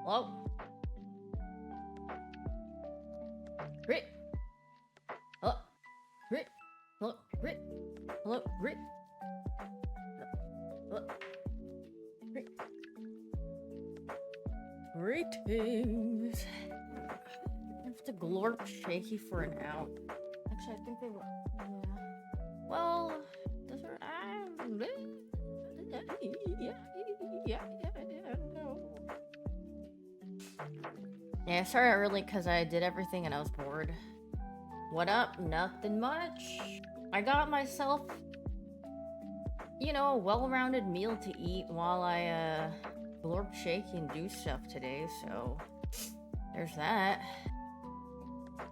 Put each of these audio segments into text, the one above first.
Hello? Rit? Hello? Rit? Hello? Rit? Hello? Rit? Hello? Rit? Greetings. I have to glorp shaky for an out. Actually, I think they were. Yeah. Well, does her. No. Yeah, I started early because I did everything and I was bored. What up? Nothing much. I got myself, a well-rounded meal to eat while I, glorp shaky and do stuff today, so there's that.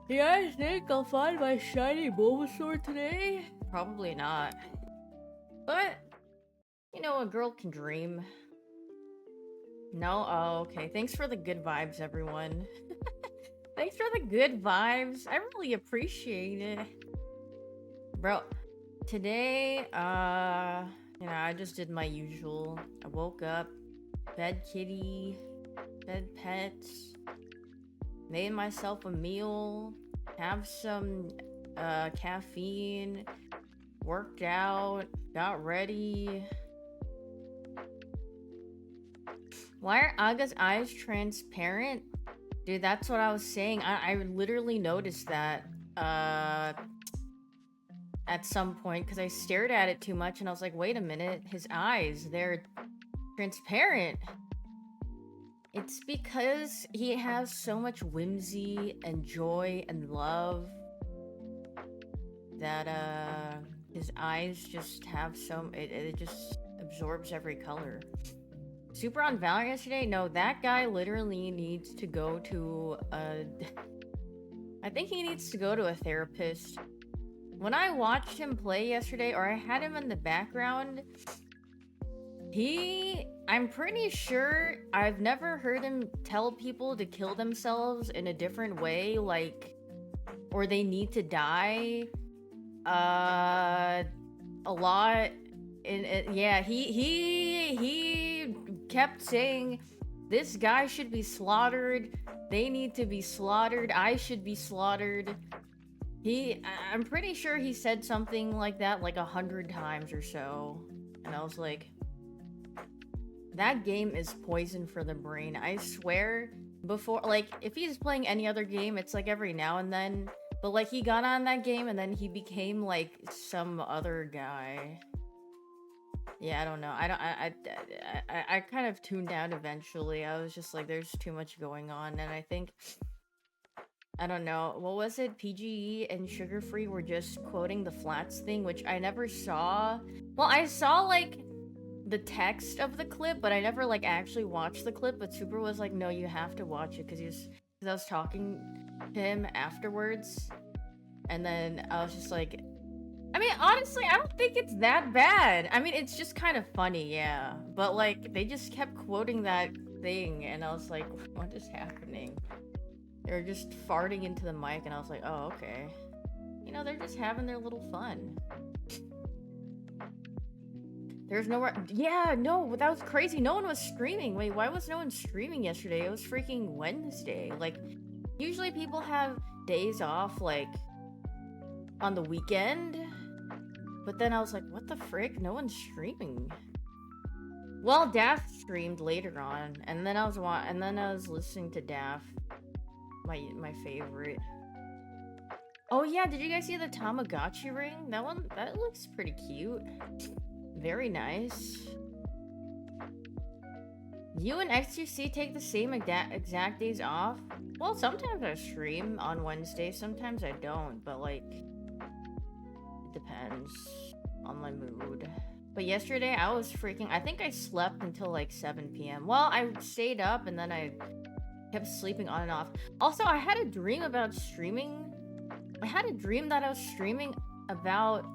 Do you guys think I'll find my shiny Bulbasaur today? Probably not. But, a girl can dream. No? Oh, okay. Thanks for the good vibes, everyone. Thanks for the good vibes. I really appreciate it. Bro, today, I just did my usual. I woke up, fed kitty, fed pets, made myself a meal, have some, caffeine, worked out, got ready. Why are Aga's eyes transparent? Dude, that's what I was saying. I literally noticed that, at some point, because I stared at it too much and I was like, wait a minute, his eyes, they're transparent. It's because he has so much whimsy and joy and love that, his eyes just have it just absorbs every color. Super on Valor yesterday? No, that guy literally needs to go to I think he needs to go to a therapist. When I watched him play yesterday, or I had him in the background, I'm pretty sure I've never heard him tell people to kill themselves in a different way, like, or they need to die, a lot. Yeah, he kept saying, this guy should be slaughtered, they need to be slaughtered, I should be slaughtered. I'm pretty sure he said something like that like 100 times or so. And I was like, that game is poison for the brain. I swear, before, like, if he's playing any other game, it's like every now and then. But like, he got on that game and then he became like some other guy. Yeah, I don't know. I kind of tuned out eventually. I was just like, there's too much going on, and I think, I don't know, what was it? PGE and Sugar Free were just quoting the Flats thing, which I never saw. Well, I saw like the text of the clip, but I never like actually watched the clip. But Super was like, no, you have to watch it, because I was talking to him afterwards, and then I was just like, I mean, honestly, I don't think it's that bad. I mean, it's just kind of funny, yeah. But like, they just kept quoting that thing, and I was like, what is happening? They were just farting into the mic, and I was like, oh, okay. They're just having their little fun. There's nowhere. Yeah, no, that was crazy. No one was streaming. Wait, why was no one streaming yesterday? It was freaking Wednesday. Like, usually people have days off, like, on the weekend. But then I was like, what the frick? No one's streaming. Well, Daft streamed later on, and then I was listening to Daft, my favorite. Oh yeah, did you guys see the Tamagotchi ring? That looks pretty cute. Very nice. You and XQC take the same exact days off? Well, sometimes I stream on Wednesday, sometimes I don't, but like, it depends on my mood. But yesterday I was I think I slept until like 7 p.m. Well, I stayed up and then I kept sleeping on and off. Also, I had a dream about streaming. I had a dream that I was streaming about,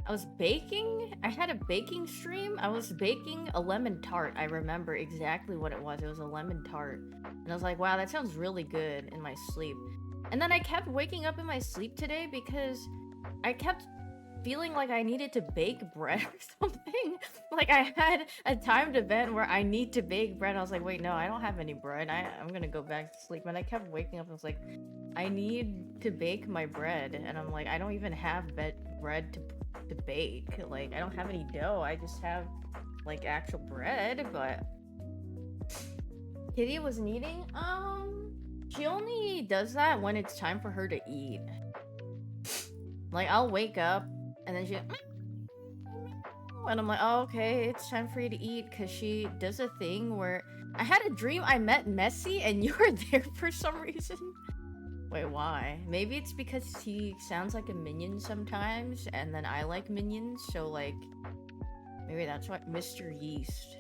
I was baking. I had a baking stream. I was baking a lemon tart. I remember exactly what it was. It was a lemon tart. And I was like, wow, that sounds really good in my sleep. And then I kept waking up in my sleep today because I kept feeling like I needed to bake bread or something. Like I had a timed event where I need to bake bread. I was like, wait, no, I don't have any bread. I'm gonna go back to sleep. And I kept waking up and was like, I need to bake my bread. And I'm like, I don't even have bread to bake. Like, I don't have any dough. I just have like actual bread, but Kitty wasn't eating. She only does that when it's time for her to eat. Like, I'll wake up and then she, and I'm like, oh, okay, it's time for you to eat, because she does a thing where I had a dream I met Messi and you were there for some reason. Wait, why? Maybe it's because he sounds like a minion sometimes, and then I like minions, so like, maybe that's why. Mr. Yeast.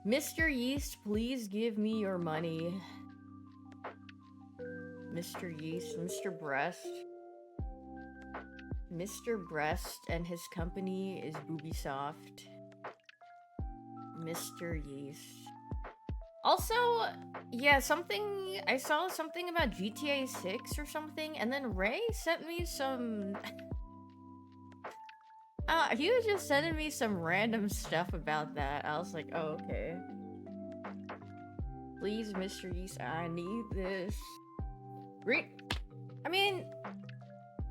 Mr. Yeast, please give me your money. Mr. Yeast, Mr. Breast. Mr. Breast and his company is Ubisoft. Mr. Yeast. Also, yeah, I saw something about GTA 6 or something, and then Ray sent me some... he was just sending me some random stuff about that. I was like, oh, okay. Please, Mr. Yeast, I need this. I mean,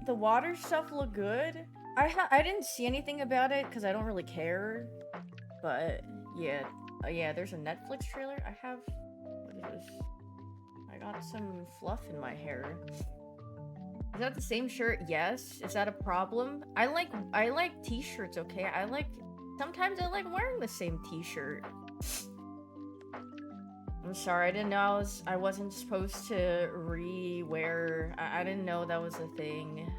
the water stuff looked good. I didn't see anything about it because I don't really care. But yeah, yeah. There's a Netflix trailer. I have. What is this? I got some fluff in my hair. Is that the same shirt? Yes. Is that a problem? I like t-shirts. Okay. Sometimes I like wearing the same t-shirt. I'm sorry, I didn't know I wasn't supposed to re-wear. I didn't know that was a thing.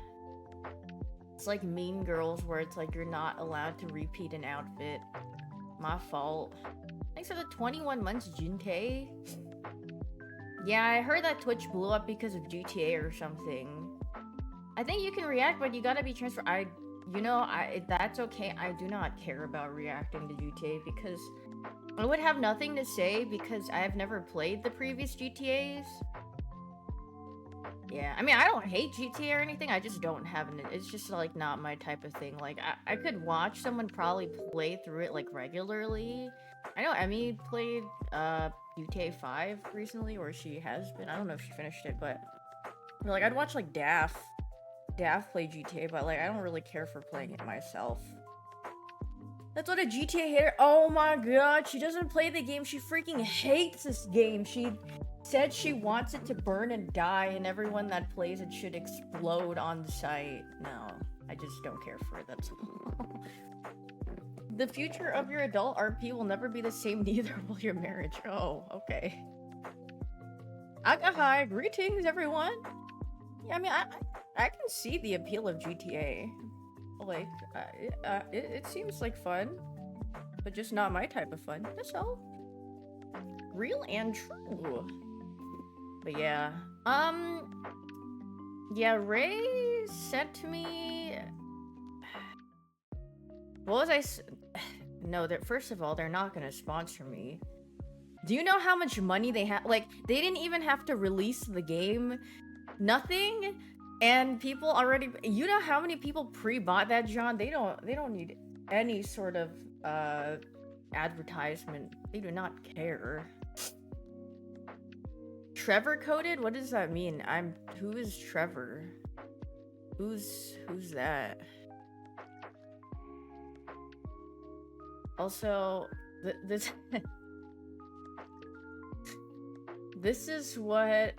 It's like Mean Girls, where it's like you're not allowed to repeat an outfit. My fault. Thanks for the 21 months, Jinte. Yeah, I heard that Twitch blew up because of GTA or something. I think you can react, but you gotta be transferred. That's okay. I do not care about reacting to GTA because I would have nothing to say because I've never played the previous GTAs. Yeah, I mean, I don't hate GTA or anything, I just don't have it's just like not my type of thing. Like, I could watch someone probably play through it like regularly. I know Emmy played GTA 5 recently, or she has been. I don't know if she finished it, but like I'd watch like Daff play GTA, but like I don't really care for playing it myself. That's what a GTA hater. Oh my god, she doesn't play the game. She freaking hates this game. She said she wants it to burn and die, and everyone that plays it should explode on the site. No, I just don't care for it. That's all. The future of your adult RP will never be the same, neither will your marriage. Oh, okay. Hi, greetings, everyone. Yeah, I mean, I can see the appeal of GTA. Like, it seems like fun, but just not my type of fun. That's all. Real and true. But yeah, yeah, Ray sent to me. What was No, first of all, they're not gonna sponsor me. Do you know how much money they have? Like, they didn't even have to release the game. Nothing. And people already, you know how many people pre-bought that, John? They don't need any sort of advertisement. They do not care. Trevor coded? What does that mean? Who is Trevor? Who's that? Also, this this is what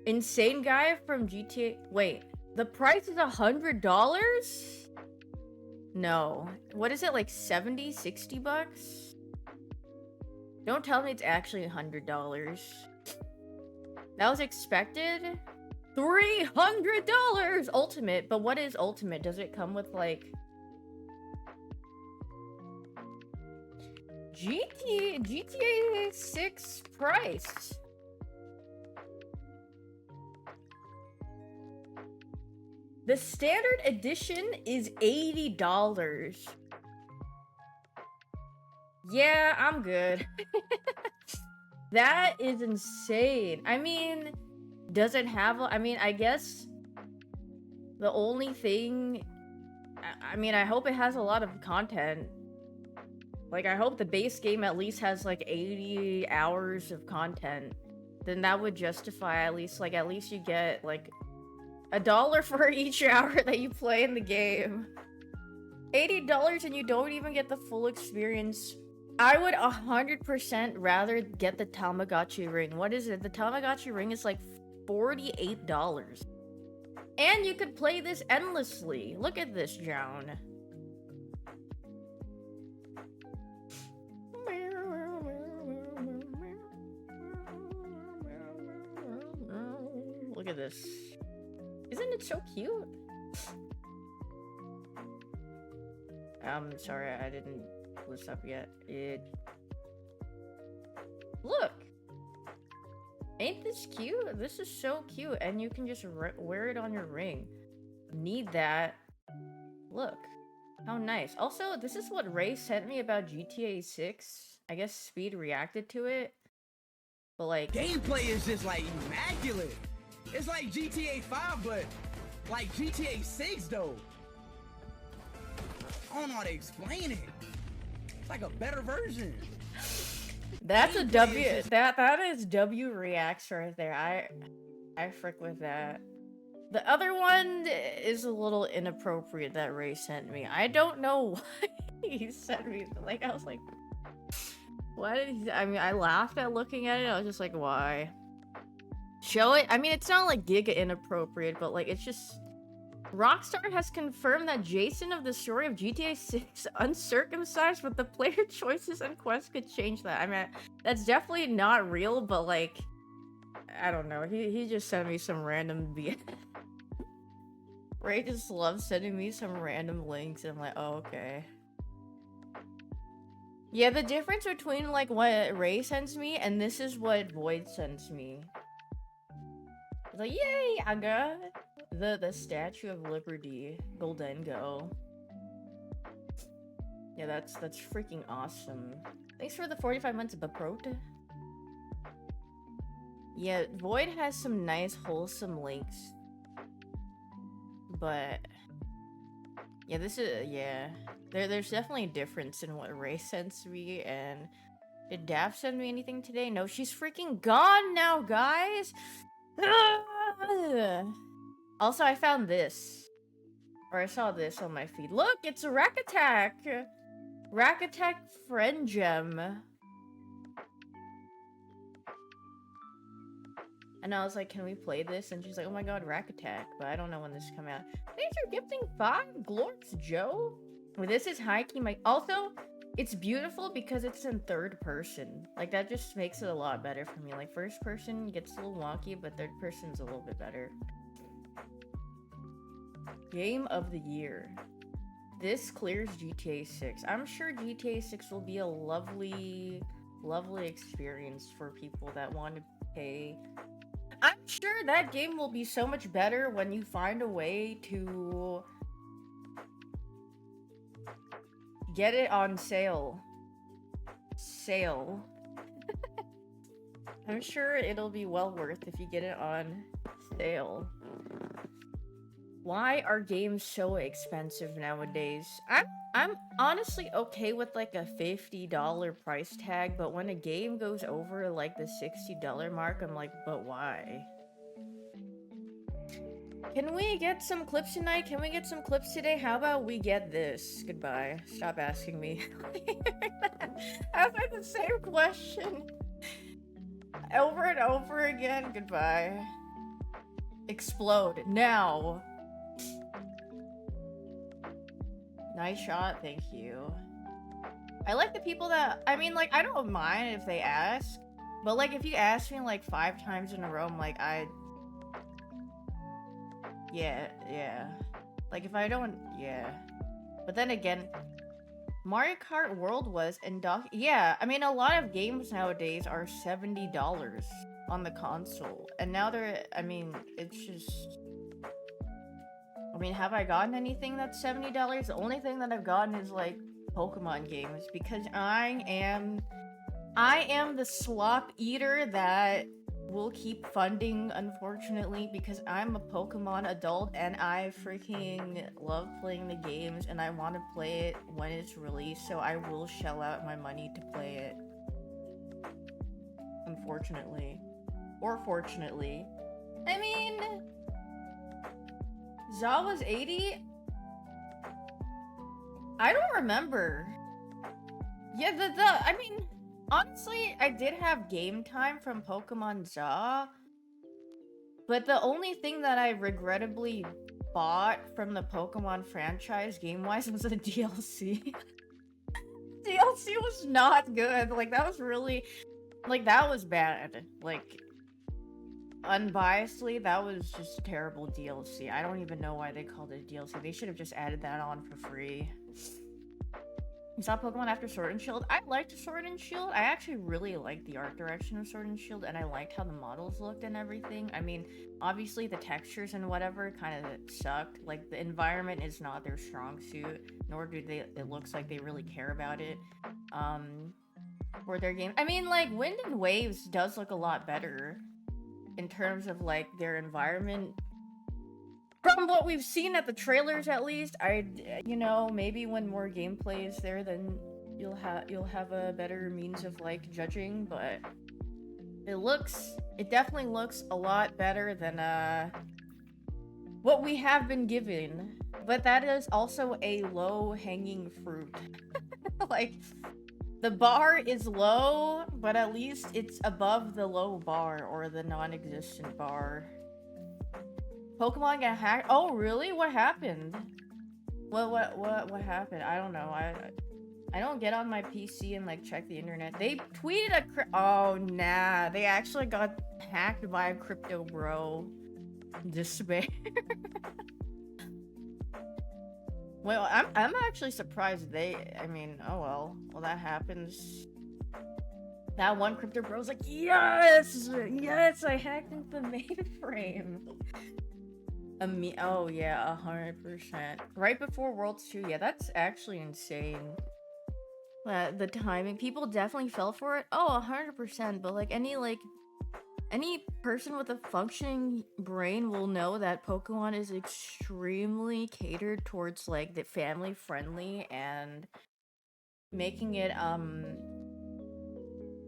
Insane guy from GTA. Wait, the price is $100? No. What is it, like 70, 60 bucks? Don't tell me it's actually $100. That was expected? $300 ultimate. But what is ultimate? Does it come with like GTA 6 price? The standard edition is $80. Yeah, I'm good. That is insane. I mean, does it have I mean, I guess The only thing, I mean, I hope it has a lot of content. Like, I hope the base game at least has like 80 hours of content. Then that would justify at least you get like $1 for each hour that you play in the game. $80 and you don't even get the full experience. I would 100% rather get the Tamagotchi ring. What is it? The Tamagotchi ring is like $48. And you could play this endlessly. Look at this, Joan. Look at this. Isn't it so cute? Sorry, I didn't list up yet. Look! Ain't this cute? This is so cute, and you can just wear it on your ring. Need that. Look. How nice. Also, this is what Ray sent me about GTA 6. I guess Speed reacted to it. But like... gameplay is just like immaculate. It's like GTA 5, but like GTA 6 though. I don't know how to explain it. It's like a better version. That's a W. That is W reacts right there. I frick with that. The other one is a little inappropriate that Ray sent me. I don't know why he sent me. Like, I was like, why did he? I mean, I laughed at looking at it. I was just like, why? Show it. I mean, it's not like giga inappropriate, but like, it's just. Rockstar has confirmed that Jason of the story of GTA 6 uncircumcised, but the player choices and quests could change that. I mean, that's definitely not real, but like, I don't know. He just sent me some random Ray just loves sending me some random links, and I'm like, oh, okay. Yeah, the difference between like what Ray sends me and this is what Void sends me. It's like, yay, I got the Statue of Liberty, Goldengo. Yeah, that's freaking awesome. Thanks for the 45 months, Baprota. Yeah, Void has some nice, wholesome links. But yeah, this is there's definitely a difference in what Ray sends me. And did Daff send me anything today? No, she's freaking gone now, guys. Also, I found this, or I saw this on my feed. Look, it's a Rack Attack friend gem. And I was like, can we play this? And she's like, oh my god, Rack Attack. But I don't know when this come out. Thanks for gifting 5 glorks, Joe. This is high-key my... Also, it's beautiful because it's in third person. Like, that just makes it a lot better for me. Like, first person gets a little wonky, but third person's a little bit better. Game of the year. This clears GTA 6. I'm sure GTA 6 will be a lovely, lovely experience for people that want to pay... I'm sure that game will be so much better when you find a way to get it on sale. I'm sure it'll be well worth if you get it on sale. Why are games so expensive nowadays? I'm honestly okay with like a $50 price tag, but when a game goes over like the $60 mark, I'm like, but why? Can we get some clips tonight? Can we get some clips today? How about we get this? Goodbye. Stop asking me. I was like the same question over and over again. Goodbye. Explode now. Nice shot, thank you. I like the people that, I mean, like, I don't mind if they ask, but like, if you ask me like 5 times in a row, I'm like, yeah. Like, if I don't, yeah. But then again, Mario Kart World was in yeah, I mean, a lot of games nowadays are $70 on the console, and now they're, I mean, it's just... I mean, have I gotten anything that's $70? The only thing that I've gotten is like Pokemon games, because I am the slop eater that will keep funding, unfortunately, because I'm a Pokemon adult and I freaking love playing the games and I want to play it when it's released, so I will shell out my money to play it. Unfortunately. Or fortunately. I mean... Zawa's 80? I don't remember. Yeah, I mean, honestly, I did have game time from Pokemon Za, but the only thing that I regrettably bought from the Pokemon franchise game-wise was the DLC. DLC was not good. Like, that was really... Like, that was bad. Like, unbiasedly, that was just terrible DLC. I don't even know why they called it DLC. They should have just added that on for free. You saw Pokemon after Sword and Shield? I liked Sword and Shield. I actually really liked the art direction of Sword and Shield, and I liked how the models looked and everything. I mean, obviously the textures and whatever kind of sucked. Like, the environment is not their strong suit, nor do they. It looks like they really care about it. For their game. I mean, like, Wind and Waves does look a lot better in terms of, like, their environment. From what we've seen at the trailers, at least, you know, maybe when more gameplay is there, then you'll have a better means of, like, judging, but it definitely looks a lot better than, what we have been given. But that is also a low-hanging fruit. Like, the bar is low, but at least it's above the low bar, or the non-existent bar. Pokemon got hacked? Oh, really? What happened? What happened? I don't know. I don't get on my PC and, like, check the internet. They tweeted oh, nah. They actually got hacked by a crypto bro. Despair. Well, I'm actually surprised I mean, oh well. Well, that happens. That one crypto bro's like, yes! Yes, I hacked into the mainframe. Oh yeah, 100%. Right before Worlds 2, yeah, that's actually insane. The timing, people definitely fell for it. Oh, 100%, but like any person with a functioning brain will know that Pokemon is extremely catered towards, like, the family friendly and making it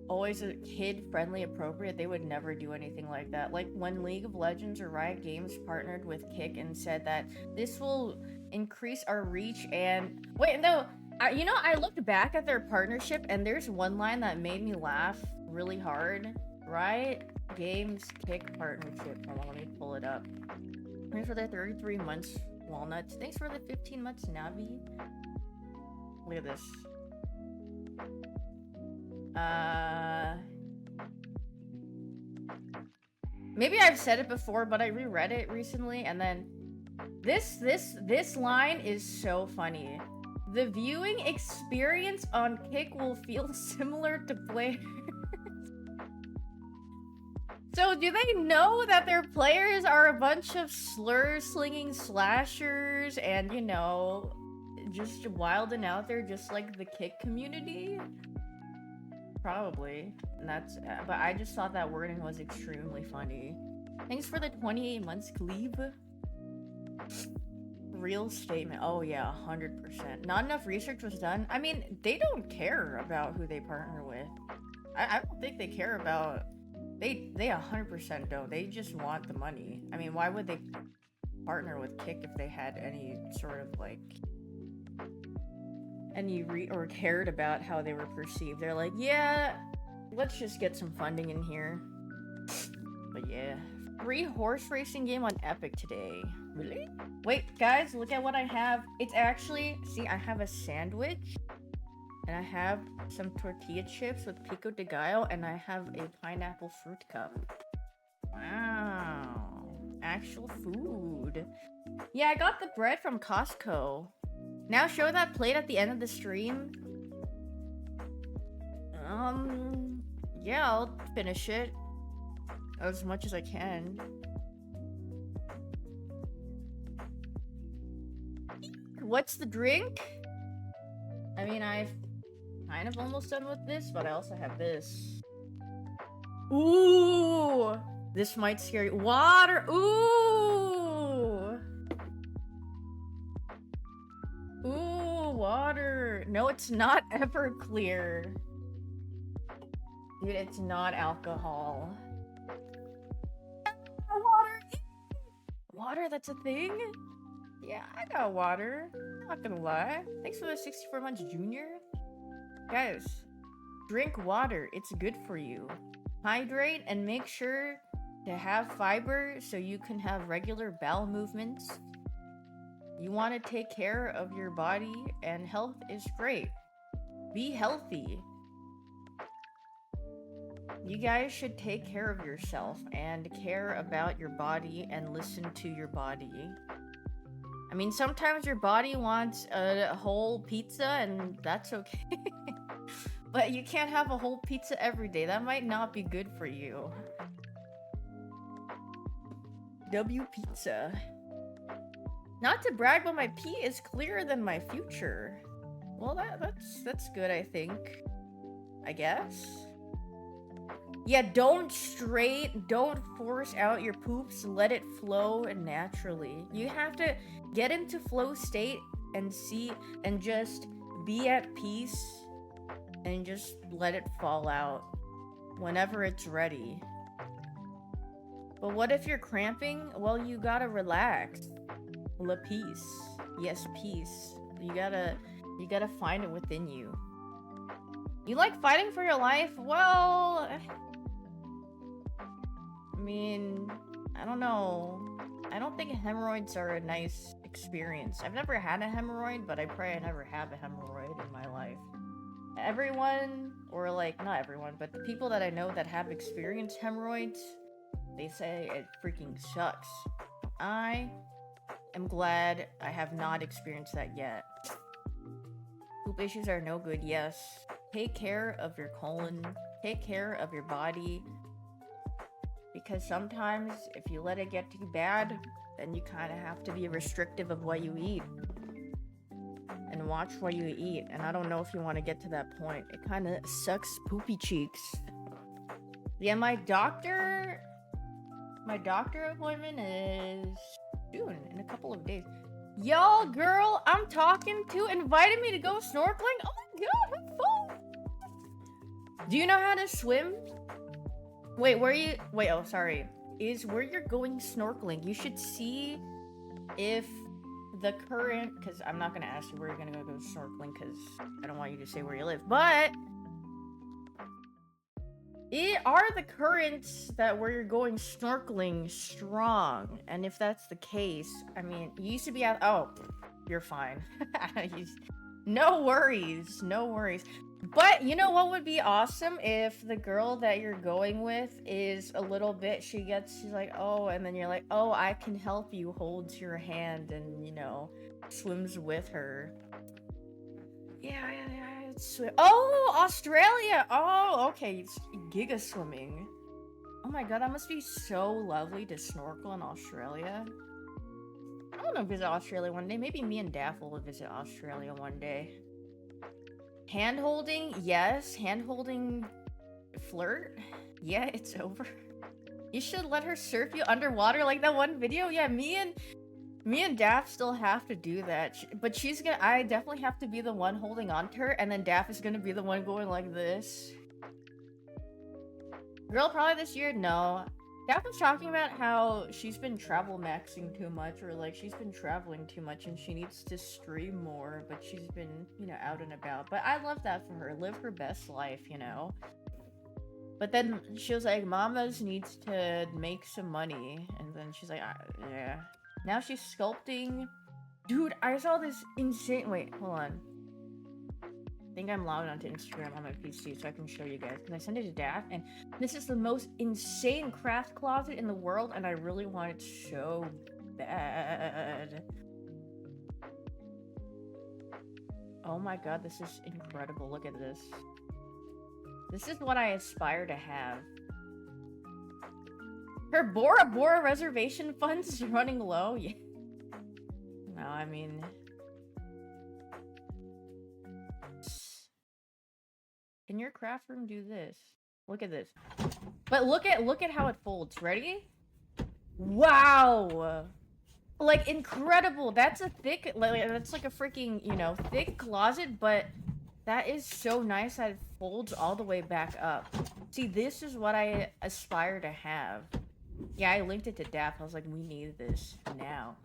always a kid-friendly appropriate. They would never do anything like that. Like, when League of Legends or Riot Games partnered with Kick and said that this will increase our reach and... Wait, no! You know, I looked back at their partnership and there's one line that made me laugh really hard. Riot Games Kick partnership. Hold on, let me pull it up. Thanks for the 33 months, Walnuts. Thanks for the 15 months, Navi. Look at this. Maybe I've said it before, but I reread it recently, and then this line is so funny. The viewing experience on Kick will feel similar to players. So do they know that their players are a bunch of slur-slinging slashers and, you know, just wild and out there just like the Kick community? Probably. And that's, but I just thought that wording was extremely funny. Thanks for the 28 months, Cleve. Real statement. Oh yeah, 100%. Not enough research was done. I mean, they don't care about who they partner with. I don't think they care about... They 100% don't. They just want the money. I mean, why would they partner with Kick if they had any sort of, like... or cared about how they were perceived? They're like, yeah, let's just get some funding in here. But yeah. Free horse racing game on Epic today. Really? Wait, guys, look at what I have. It's actually... See, I have a sandwich. And I have some tortilla chips with pico de gallo, and I have a pineapple fruit cup. Wow. Actual food. Yeah, I got the bread from Costco. Now show that plate at the end of the stream. Yeah, I'll finish it. As much as I can. What's the drink? I mean, I've kind of almost done with this, but I also have this. Ooh! This might scare you. Water! Ooh! Ooh, water. No, it's not Everclear. Dude, it's not alcohol. Water! Water, that's a thing? Yeah, I got water. Not gonna lie. Thanks for the 64 months, Junior. Guys, drink water. It's good for you. Hydrate and make sure to have fiber so you can have regular bowel movements. You want to take care of your body, and health is great. Be healthy. You guys should take care of yourself and care about your body and listen to your body. I mean, sometimes your body wants a whole pizza, and that's okay. But you can't have a whole pizza every day. That might not be good for you. W pizza. Not to brag, but my pee is clearer than my future. Well, that's good, I think. I guess. Yeah, don't force out your poops. Let it flow naturally. You have to get into flow state and see and just be at peace and just let it fall out whenever it's ready. But what if you're cramping? Well, you gotta relax. La peace. Yes, peace. You gotta find it within you. You like fighting for your life? Well, I mean, I don't know. I don't think hemorrhoids are a nice experience. I've never had a hemorrhoid, but I pray I never have a hemorrhoid in my life. Everyone, or like, not everyone, but the people that I know that have experienced hemorrhoids, they say it freaking sucks. I am glad I have not experienced that yet. Poop issues are no good, yes. Take care of your colon. Take care of your body. Because sometimes, if you let it get too bad, then you kind of have to be restrictive of what you eat. And watch what you eat. And I don't know if you want to get to that point. It kind of sucks poopy cheeks. Yeah, my doctor appointment is soon, in a couple of days. Y'all, girl, I'm talking to invited me to go snorkeling. Oh my god, what fun! Do you know how to swim? Wait, oh, sorry. Is where you're going snorkeling. You should see if the current, because I'm not going to ask you where you're going to go snorkeling, because I don't want you to say where you live, but are the currents that where you're going snorkeling strong? And if that's the case, I mean, you used to be out, oh, you're fine. No worries, no worries. But you know what would be awesome? If the girl that you're going with is a little bit, she's like, oh, and then you're like, oh, I can help you, holds your hand and, you know, swims with her. Yeah, swim. Oh, Australia! Oh, okay, it's giga swimming. Oh my god, that must be so lovely to snorkel in Australia. I want to visit Australia one day. Maybe me and Daff will visit Australia one day. Hand-holding? Yes. Hand-holding flirt? Yeah, it's over. You should let her surf you underwater like that one video. Yeah, me and Daff still have to do that. But I definitely have to be the one holding on to her, and then Daff is gonna be the one going like this. Girl, probably this year? No. Daff was talking about how she's been travel maxing too much, or like she's been traveling too much and she needs to stream more, but she's been, you know, out and about. But I love that for her. Live her best life, you know? But then she was like, Mama's needs to make some money. And then she's like, yeah. Now she's sculpting. Dude, I saw this insane. Wait, hold on. I think I'm logged onto Instagram on my PC so I can show you guys. Because I sent it to Daff, and this is the most insane craft closet in the world, and I really want it so bad. Oh my god, this is incredible. Look at this. This is what I aspire to have. Her Bora Bora reservation funds is running low. Yeah. No, I mean... Can your craft room do this? Look at this. But look at how it folds. Ready? Wow. Like incredible. That's a thick, like that's like a freaking, you know, thick closet, but that is so nice that it folds all the way back up. See, this is what I aspire to have. Yeah, I linked it to Daft. I was like, we need this now.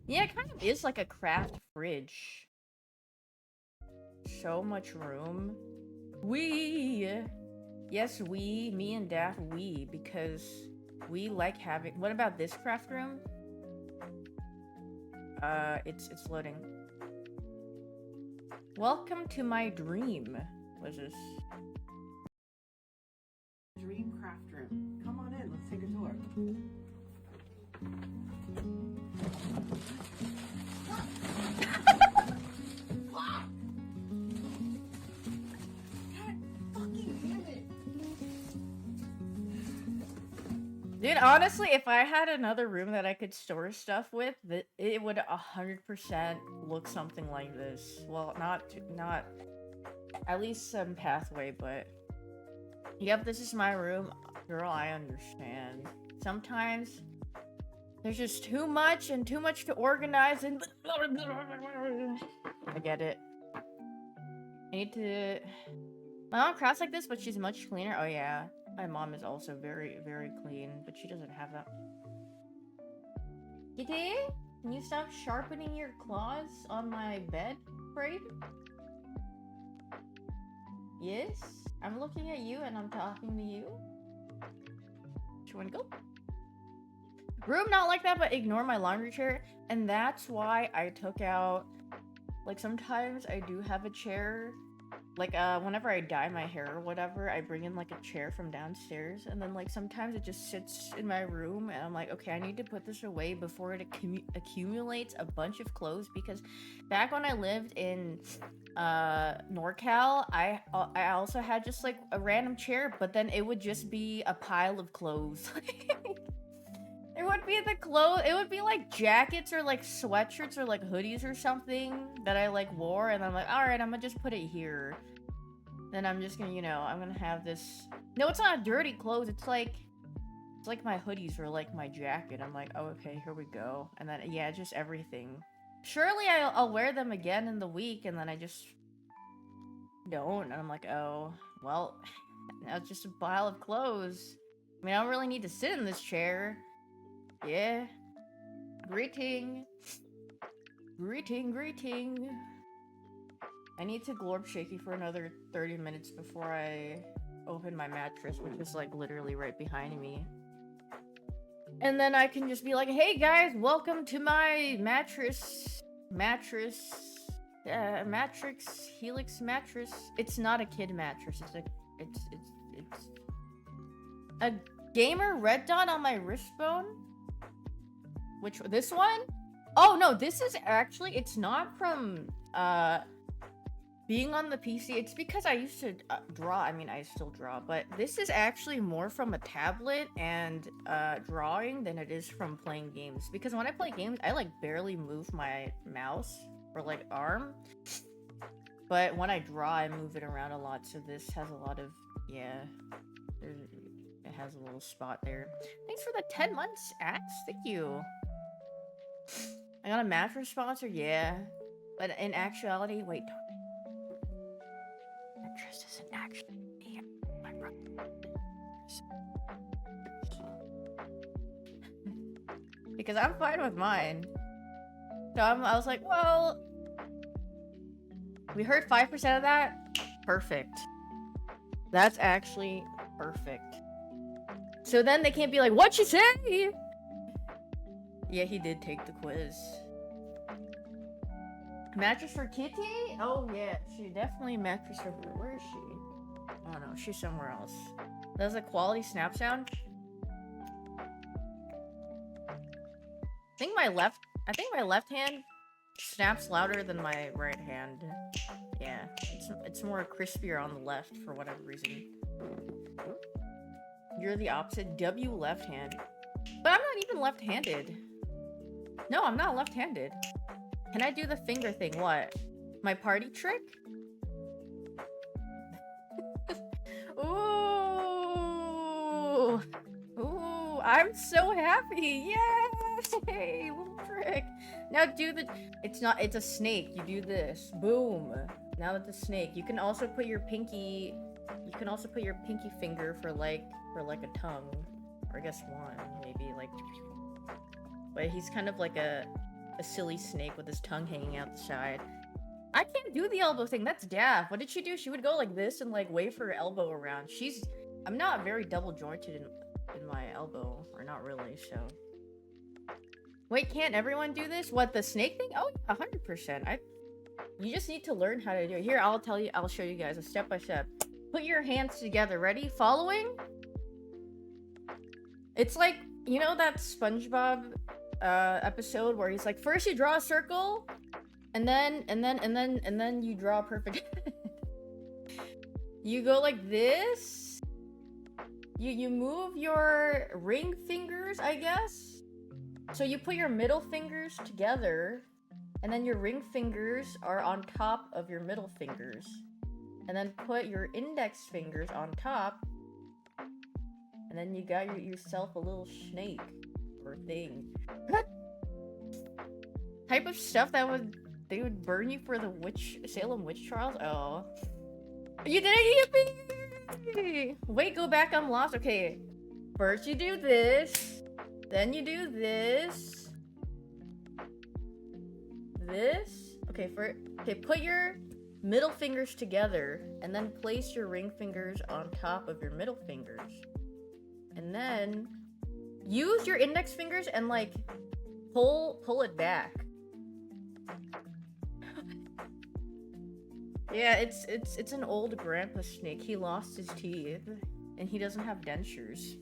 Yeah, it kind of is like a craft fridge. So much room. Yes, me and Daft, because we like having. What about this craft room? It's loading. Welcome to my dream. What is this? Dream craft room. Come on in, let's take a tour. Dude, honestly, if I had another room that I could store stuff with, it would 100% look something like this. Well, not at least some pathway, but yep, this is my room. Girl, I understand. Sometimes there's just too much to organize and I get it. I need to. My mom crafts like this, but she's much cleaner. Oh yeah. My mom is also very, very clean, but she doesn't have that. Kitty, can you stop sharpening your claws on my bed frame? Yes, I'm looking at you and I'm talking to you. Which one go? Room not like that, but ignore my laundry chair. And that's why I took out, like sometimes I do have a chair. Like, whenever I dye my hair or whatever, I bring in, like, a chair from downstairs, and then, like, sometimes it just sits in my room, and I'm like, okay, I need to put this away before it accumulates a bunch of clothes, because back when I lived in, NorCal, I also had just, like, a random chair, but then it would just be a pile of clothes. It would be it would be, like, jackets or, like, sweatshirts or, like, hoodies or something that I, like, wore, and I'm like, alright, I'm gonna just put it here. Then I'm just gonna, you know, I'm gonna have this. No, it's not dirty clothes. It's like my hoodies or like my jacket. I'm like, oh, okay, here we go. And then yeah, just everything. Surely I'll wear them again in the week, and then I just don't. And I'm like, oh, well, now it's just a pile of clothes. I mean, I don't really need to sit in this chair. Yeah. Greeting. Greeting. I need to glorp shaky for another 30 minutes before I open my mattress, which is like literally right behind me. And then I can just be like, hey guys, welcome to my Matrix Helix mattress. It's not a kid mattress. It's a gamer red dot on my wrist bone. This one? Oh no, this is actually, it's not from being on the PC. It's because I used to draw. I mean, I still draw, but this is actually more from a tablet and drawing than it is from playing games. Because when I play games, I like barely move my mouse or like arm. But when I draw, I move it around a lot. So this has a lot of, yeah, it has a little spot there. Thanks for the 10 months, Axe. Thank you. I got a mattress sponsor, yeah. But in actuality, wait. Mattress isn't actually my brother. Because I'm fine with mine. So I was like, well, we heard 5% of that. Perfect. That's actually perfect. So then they can't be like, what'd you say? Yeah, he did take the quiz. Mattress for Kitty? Oh yeah, she definitely mattress for her. Where is she? Oh no, she's somewhere else. That's a quality snap sound. I think my left hand snaps louder than my right hand. Yeah, it's more crispier on the left for whatever reason. You're the opposite. W left hand. But I'm not even left-handed. No, I'm not left-handed. Can I do the finger thing? What? My party trick? Ooh! I'm so happy. Yay! Little trick. Now do the. It's not. It's a snake. You do this. Boom. Now that's a snake. You can also put your pinky. You can also put your pinky finger for like a tongue, or I guess one maybe like. But he's kind of like a silly snake with his tongue hanging out the side. I can't do the elbow thing. That's daft. What did she do? She would go like this and like wave her elbow around. I'm not very double jointed in my elbow, or not really. So. Wait, can't everyone do this? What, the snake thing? Oh, 100%. You just need to learn how to do it. Here, I'll tell you. I'll show you guys a step by step. Put your hands together. Ready? Following. It's like, you know that SpongeBob episode where he's like, first you draw a circle, and then you draw a perfect. You go like this. You move your ring fingers, I guess. So you put your middle fingers together, and then your ring fingers are on top of your middle fingers. And then put your index fingers on top, and then you got yourself a little snake or thing. What type of stuff they would burn you for the Salem witch trials? Oh, you did it, yippee! Wait, go back. I'm lost. Okay, first you do this. Then you do this. This. Okay, put your middle fingers together and then place your ring fingers on top of your middle fingers. And then use your index fingers and like pull it back. Yeah, it's an old grandpa snake. He lost his teeth and he doesn't have dentures.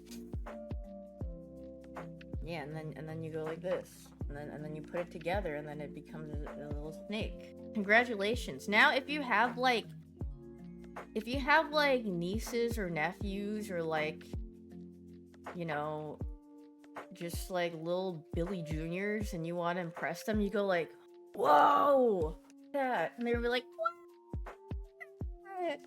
Yeah, and then you go like this, and then you put it together, and then it becomes a little snake. Congratulations! Now, if you have like nieces or nephews or like, you know, just like little Billy Juniors, and you want to impress them, you go like, "Whoa, that," and they'll be like, "What?"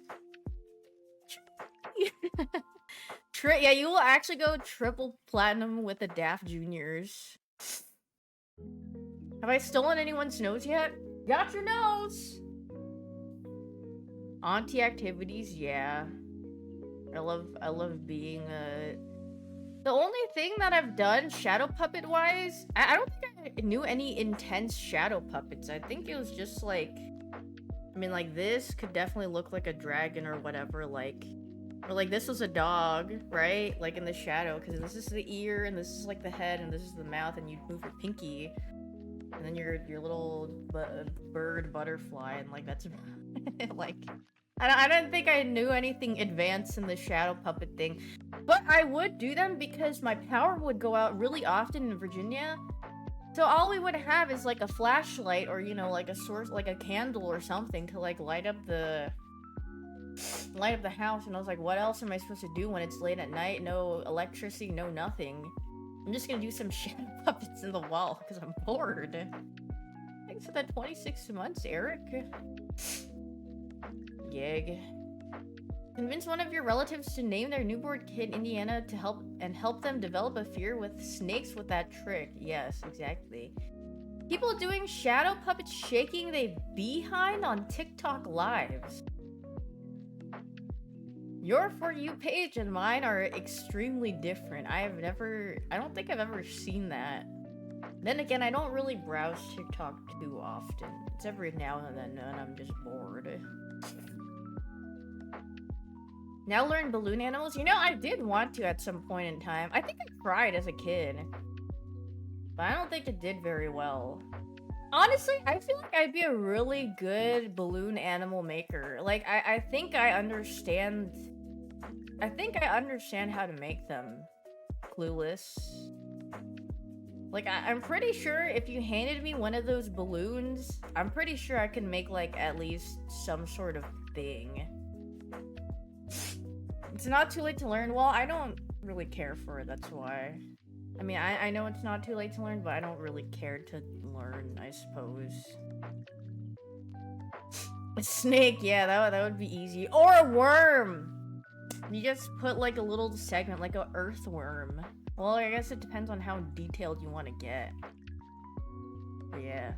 Yeah, you will actually go triple platinum with the Daft Juniors. Have I stolen anyone's nose yet? Got your nose! Auntie activities, yeah. I love being The only thing that I've done shadow puppet wise, I don't think I knew any intense shadow puppets. I think it was just like, I mean, like this could definitely look like a dragon or whatever, like. Or like this was a dog, right? Like in the shadow, because this is the ear, and this is like the head, and this is the mouth, and you move your pinky, and then your little bird butterfly, and like that's like I don't think I knew anything advanced in the shadow puppet thing, but I would do them because my power would go out really often in Virginia. So all we would have is like a flashlight, or you know, like a source, like a candle or something to like light up the house. And I was like, what else am I supposed to do when it's late at night? No electricity, no nothing. I'm just gonna do some shadow puppets in the wall because I'm bored. Thanks for that 26 months, Eric. Yeg. Convince one of your relatives to name their newborn kid Indiana to help them develop a fear with snakes with that trick. Yes, exactly. People doing shadow puppets shaking their behind on TikTok lives. Your For You page and mine are extremely different. I don't think I've ever seen that. Then again, I don't really browse TikTok too often. It's every now and then, and I'm just bored. Now learn balloon animals? You know, I did want to at some point in time. I think I tried as a kid. But I don't think it did very well. Honestly, I feel like I'd be a really good balloon animal maker. Like, I think I understand how to make them. Clueless. Like, I'm pretty sure if you handed me one of those balloons, I'm pretty sure I can make, like, at least some sort of thing. It's not too late to learn. Well, I don't really care for it, that's why. I mean, I know it's not too late to learn, but I don't really care to learn, I suppose. A snake, yeah, that would be easy. Or a worm! You just put, like, a little segment, like an earthworm. Well, I guess it depends on how detailed you want to get. But yeah.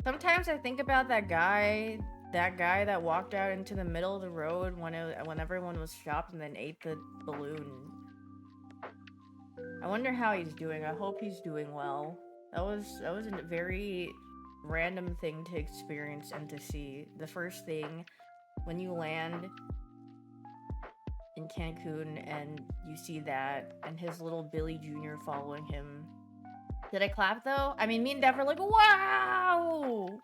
Sometimes I think about that guy that walked out into the middle of the road when everyone was shopped and then ate the balloon. I wonder how he's doing. I hope he's doing well. That was a very random thing to experience and to see. The first thing when you land in Cancun and you see that and his little Billy Jr. following him. Did I clap though? I mean, me and Dev were like, wow!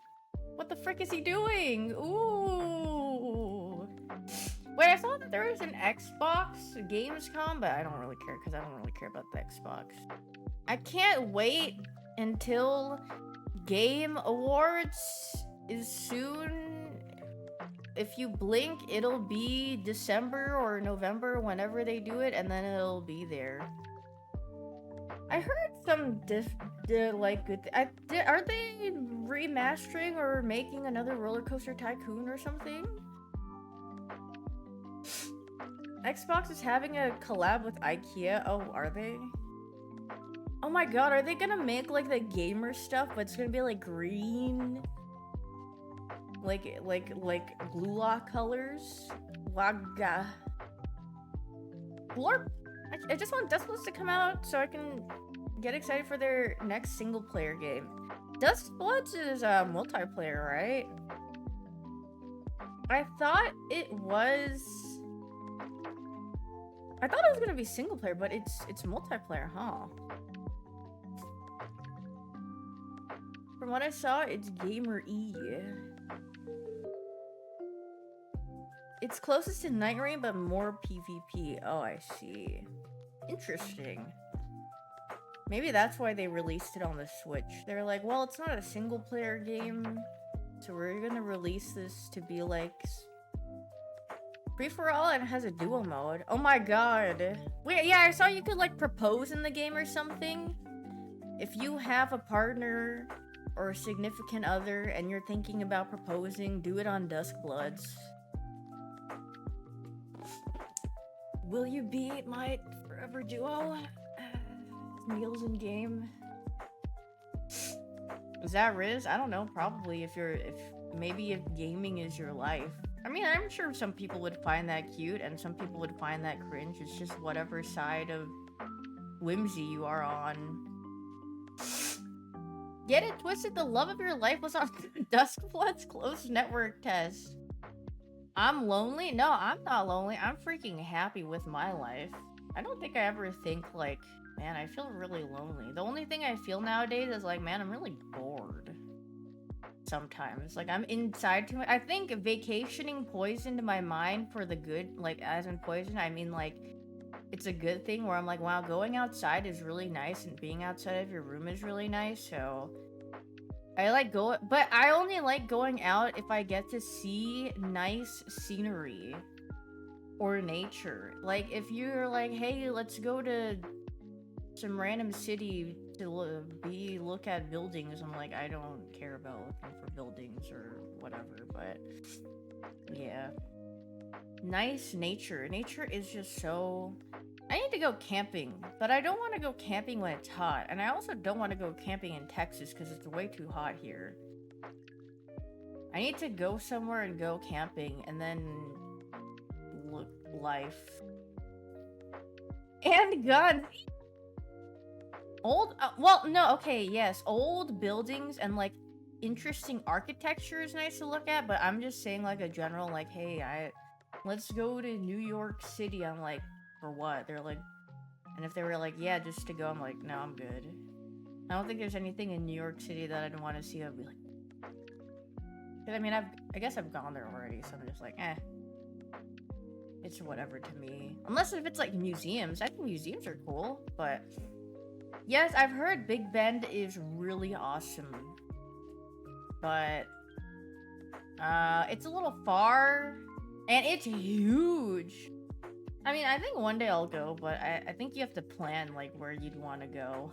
What the frick is he doing? Ooh! Wait, I saw that there was an Xbox Gamescom, but I don't really care because I don't really care about the Xbox. I can't wait until Game Awards is soon. If you blink, it'll be December or November, whenever they do it, and then it'll be there. I heard some like good. Are they remastering or making another Roller Coaster Tycoon or something? Xbox is having a collab with IKEA. Oh, are they? Oh my god, are they gonna make like the gamer stuff, but it's gonna be like green? Like glue lock colors? Waga. Blorp! I just want Dustbloods to come out so I can get excited for their next single player game. Dustbloods is multiplayer, right? I thought it was gonna be single player, but it's multiplayer, huh? From what I saw, it's Gamer E. It's closest to Night Rain, but more PvP. Oh, I see. Interesting. Maybe that's why they released it on the Switch. They're like, well, it's not a single player game, so we're gonna release this to be like free for all, and it has a duo mode. Oh my god. Wait, yeah, I saw you could like propose in the game or something. If you have a partner or a significant other and you're thinking about proposing, do it on Duskbloods. Will you be my forever duo? Meals in game. Is that Riz? I don't know. Probably if gaming is your life. I mean, I'm sure some people would find that cute and some people would find that cringe. It's just whatever side of whimsy you are on. Get it twisted. The love of your life was on Duskblood's closed network test. I'm lonely? No, I'm not lonely. I'm freaking happy with my life. I don't think I ever think like, man, I feel really lonely. The only thing I feel nowadays is like, man, I'm really bored. Sometimes. Like, I'm inside too much. I think vacationing poisoned my mind for the good. Like, as in poison, I mean like, it's a good thing where I'm like, wow, going outside is really nice and being outside of your room is really nice, so I like going, but I only like going out if I get to see nice scenery or nature. Like, if you're like, hey, let's go to some random city to look at buildings, I'm like, I don't care about looking for buildings or whatever, but yeah. Nice nature. Nature is just so... I need to go camping, but I don't want to go camping when it's hot. And I also don't want to go camping in Texas because it's way too hot here. I need to go somewhere and go camping and then look life. And guns! Old... well, no, okay, yes. Old buildings and, like, interesting architecture is nice to look at, but I'm just saying, like, a general, like, hey, let's go to New York City. I'm like, for what? They're like, and if they were like, yeah, just to go, I'm like, no, I'm good. I don't think there's anything in New York City that I'd want to see. I'd be like, because I mean, I guess I've gone there already, so I'm just like, it's whatever to me. Unless if it's like museums. I think museums are cool, but yes, I've heard Big Bend is really awesome, but it's a little far and it's huge. I mean, I think one day I'll go, but I think you have to plan, like, where you'd want to go.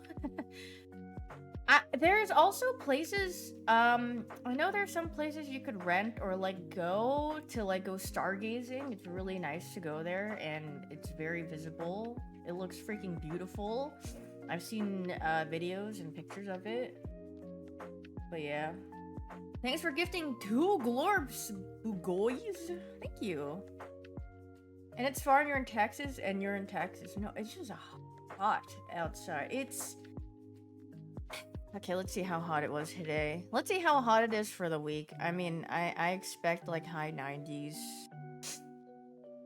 There's also places, I know there's some places you could rent or like go to like go stargazing. It's really nice to go there and it's very visible. It looks freaking beautiful. I've seen videos and pictures of it. But yeah. Thanks for gifting 2 glorbs, Bugoys. Thank you. And it's far and you're in Texas and you're in Texas. No, it's just hot outside. It's... Okay, let's see how hot it was today. Let's see how hot it is for the week. I mean, I expect like high 90s.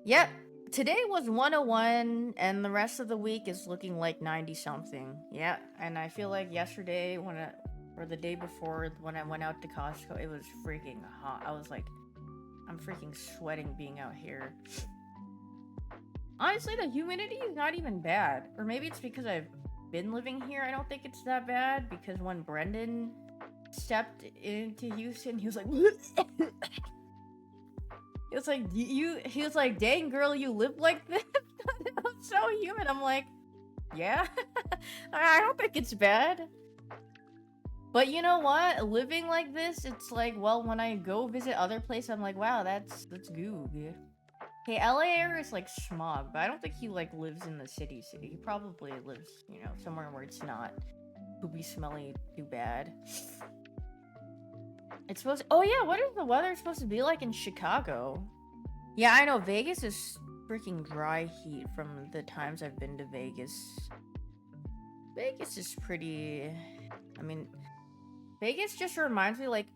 Yep, today was 101 and the rest of the week is looking like 90 something. Yeah, and I feel like yesterday or the day before when I went out to Costco, it was freaking hot. I was like, I'm freaking sweating being out here. Honestly, the humidity is not even bad. Or maybe it's because I've been living here. I don't think it's that bad because when Brendan stepped into Houston, he was like he was like, dang girl, you live like this? It was so humid. I'm like, yeah. I don't think it's bad. But you know what? Living like this, it's like, well, when I go visit other places, I'm like, wow, that's goog. Hey, LA air is like smog, but I don't think he like lives in the city. He probably lives, you know, somewhere where it's not poopy, smelly, too bad. It's supposed to, oh yeah, what is the weather supposed to be like in Chicago? Yeah, I know, Vegas is freaking dry heat from the times I've been to Vegas. Vegas is pretty, I mean, Vegas just reminds me, like,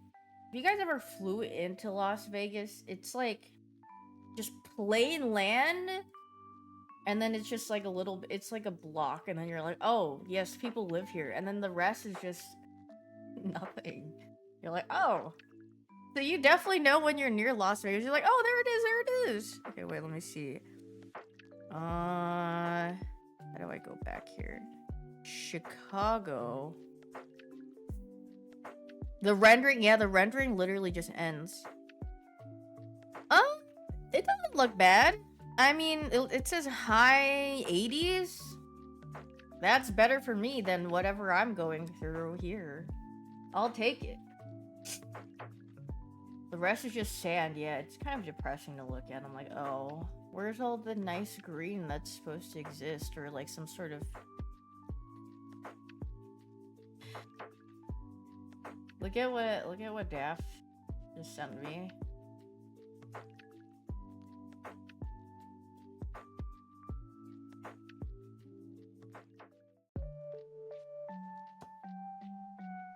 if you guys ever flew into Las Vegas, it's like just plain land, and then it's just like a little, it's like a block, and then you're like, oh, yes, people live here, and then the rest is just nothing. You're like, oh. So you definitely know when you're near Las Vegas, you're like, oh, there it is. Okay, wait, let me see. How do I go back here? Chicago. The rendering, yeah, the rendering literally just ends. It doesn't look bad. I mean, it says high 80s. That's better for me than whatever I'm going through here. I'll take it. The rest is just sand. Yeah, it's kind of depressing to look at. I'm like, oh, where's all the nice green that's supposed to exist? Or like some sort of... Look at what Daft just sent me.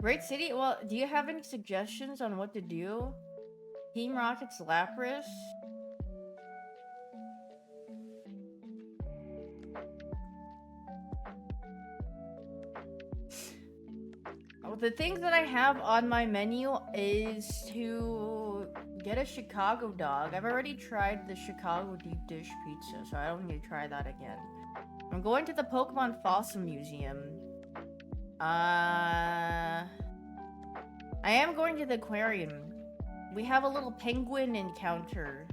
Great city? Well, do you have any suggestions on what to do? Team Rocket's Lapras? The things that I have on my menu is to get a Chicago dog. I've already tried the Chicago deep dish pizza, so I don't need to try that again. I'm going to the Pokemon Fossil Museum. I am going to the aquarium. We have a little penguin encounter.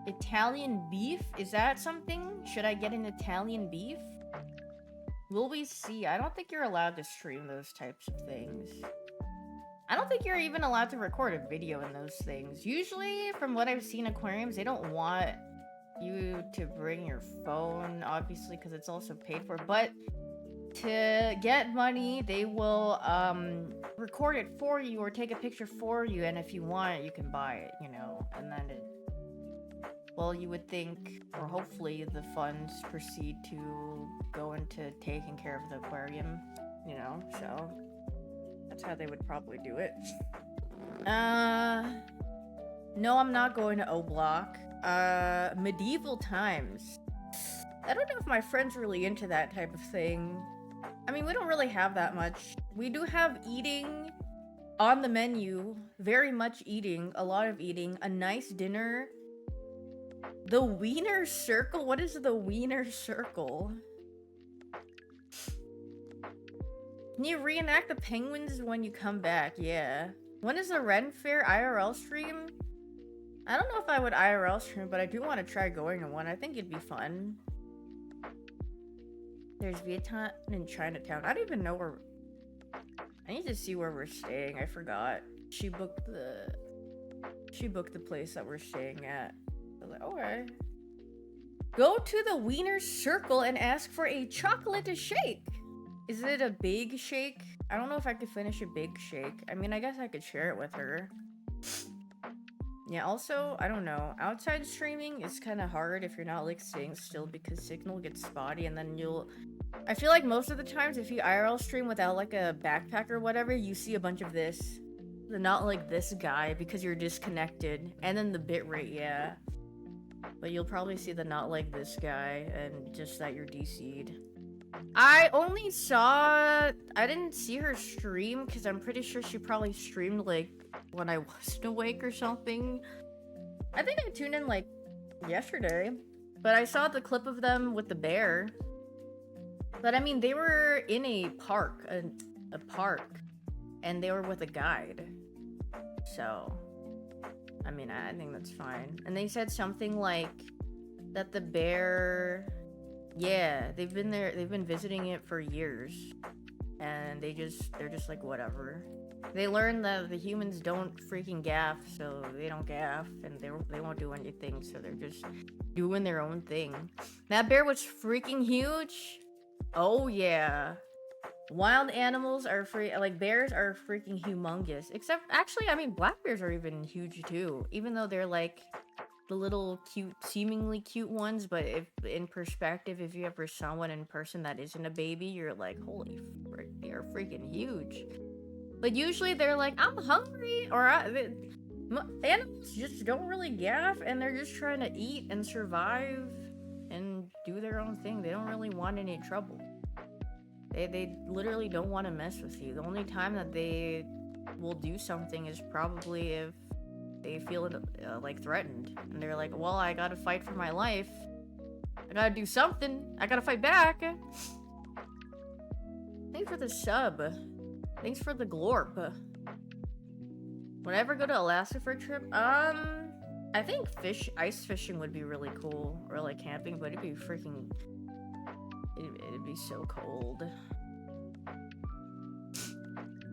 Italian beef? Is that something? Should I get an Italian beef? Will we see? I don't think you're allowed to stream those types of things. I don't think you're even allowed to record a video in those things. Usually, from what I've seen aquariums, they don't want you to bring your phone, obviously, because it's also paid for. But to get money, they will record it for you or take a picture for you. And if you want it, you can buy it, you know. And then it... Well, you would think, or hopefully, the funds proceed to go into taking care of the aquarium, you know, so that's how they would probably do it. No, I'm not going to O Block. Medieval times. I don't know if my friend's really into that type of thing. I mean, we don't really have that much. We do have eating on the menu, very much eating, a lot of eating, a nice dinner. The Wiener Circle? What is the Wiener Circle? Can you reenact the penguins when you come back? Yeah. When is the Ren Fair IRL stream? I don't know if I would IRL stream, but I do want to try going to one. I think it'd be fun. There's Vietnam in Chinatown. I don't even know where. I need to see where we're staying. I forgot. She booked the place that we're staying at. I was like, okay. Go to the Wiener Circle and ask for a chocolate shake. Is it a big shake? I don't know if I could finish a big shake. I mean, I guess I could share it with her. Yeah, also, I don't know. Outside streaming is kind of hard if you're not, like, staying still because signal gets spotty and then you'll... I feel like most of the times if you IRL stream without, like, a backpack or whatever, you see a bunch of this. Not like this guy because you're disconnected. And then the bitrate, yeah. But you'll probably see the not like this guy and just that you're DC'd. I only saw... I didn't see her stream because I'm pretty sure she probably streamed, like, when I wasn't awake or something. I think I tuned in, like, yesterday. But I saw the clip of them with the bear. But, I mean, they were in a park. A park. And they were with a guide. So... I mean, I think that's fine. And they said something like... that the bear... Yeah, they've been visiting it for years. And they're just like, whatever. They learned that the humans don't freaking gaff, so they don't gaff, and they won't do anything, so they're just doing their own thing. That bear was freaking huge. Oh yeah. Wild animals are like bears are freaking humongous. Except, actually, I mean, black bears are even huge too. Even though they're like the little cute, seemingly cute ones, but if in perspective, if you ever saw one in person that isn't a baby, you're like, holy frick, they are freaking huge. But usually they're like, I'm hungry, or animals just don't really gaff, and they're just trying to eat and survive and do their own thing. They don't really want any trouble. They literally don't want to mess with you. The only time that they will do something is probably if they feel like threatened, and they're like, well, I gotta fight for my life. I gotta do something. I gotta fight back. Thanks for the sub. Thanks for the glorp. Would I ever go to Alaska for a trip? I think ice fishing would be really cool, or like camping, but it'd be freaking... It'd be so cold.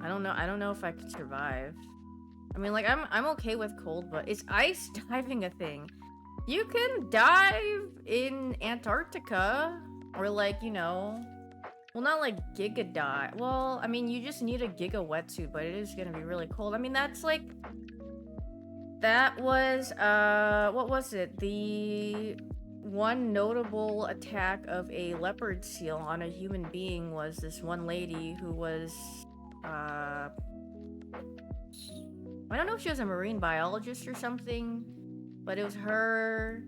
I don't know if I could survive. I mean, like, I'm okay with cold, but is ice diving a thing? You can dive in Antarctica, or like, you know, well, not like giga dive. Well, I mean, you just need a giga wetsuit, but it is gonna be really cold. I mean, that's like, that was, what was it? The one notable attack of a leopard seal on a human being was this one lady who was, I don't know if she was a marine biologist or something, but it was her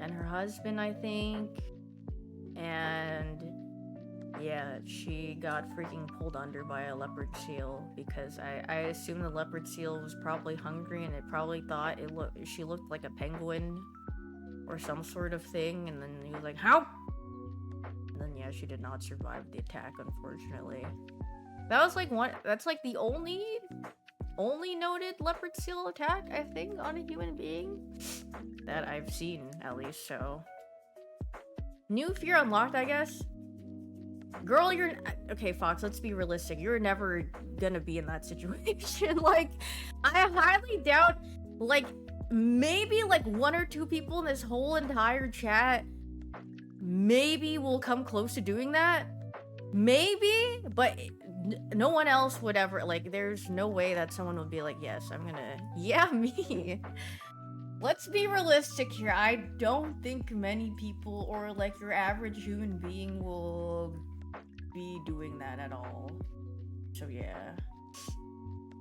and her husband, I think, and yeah, she got freaking pulled under by a leopard seal because I assume the leopard seal was probably hungry and it probably thought she looked like a penguin or some sort of thing, and then he was like, "How?" And then yeah, she did not survive the attack, unfortunately. That was like that's like the only noted leopard seal attack, I think, on a human being that I've seen, at least. So new fear unlocked, I guess. Girl, you're okay, Fox, let's be realistic. You're never gonna be in that situation. Like, I highly doubt, like, maybe like 1 or 2 people in this whole entire chat maybe will come close to doing that. Maybe, but no one else would ever, like, there's no way that someone would be like, yes, I'm gonna, yeah, me. Let's be realistic here. I don't think many people, or like your average human being, will be doing that at all. So yeah.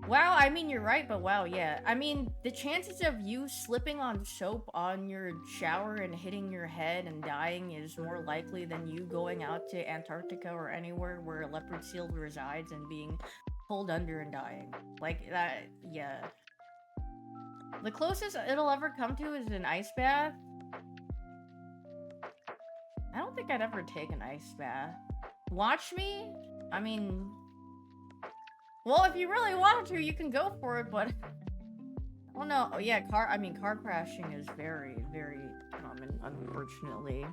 Wow, I mean, you're right, but wow, yeah. I mean, the chances of you slipping on soap on your shower and hitting your head and dying is more likely than you going out to Antarctica or anywhere where a leopard seal resides and being pulled under and dying. Like, that, yeah. The closest it'll ever come to is an ice bath. I don't think I'd ever take an ice bath. Watch me? I mean... Well, if you really want to, you can go for it, but... Oh no, oh yeah, car crashing is very, very common, unfortunately.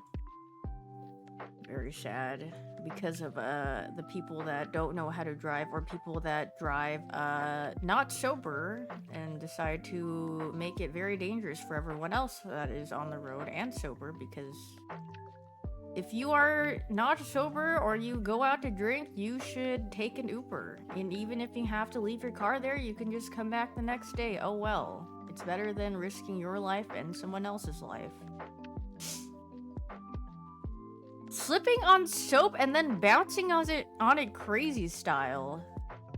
Very sad because of the people that don't know how to drive, or people that drive not sober and decide to make it very dangerous for everyone else that is on the road and sober. Because if you are not sober or you go out to drink, you should take an Uber. And even if you have to leave your car there, you can just come back the next day. Oh well. It's better than risking your life and someone else's life. Slipping on soap and then bouncing on it crazy style.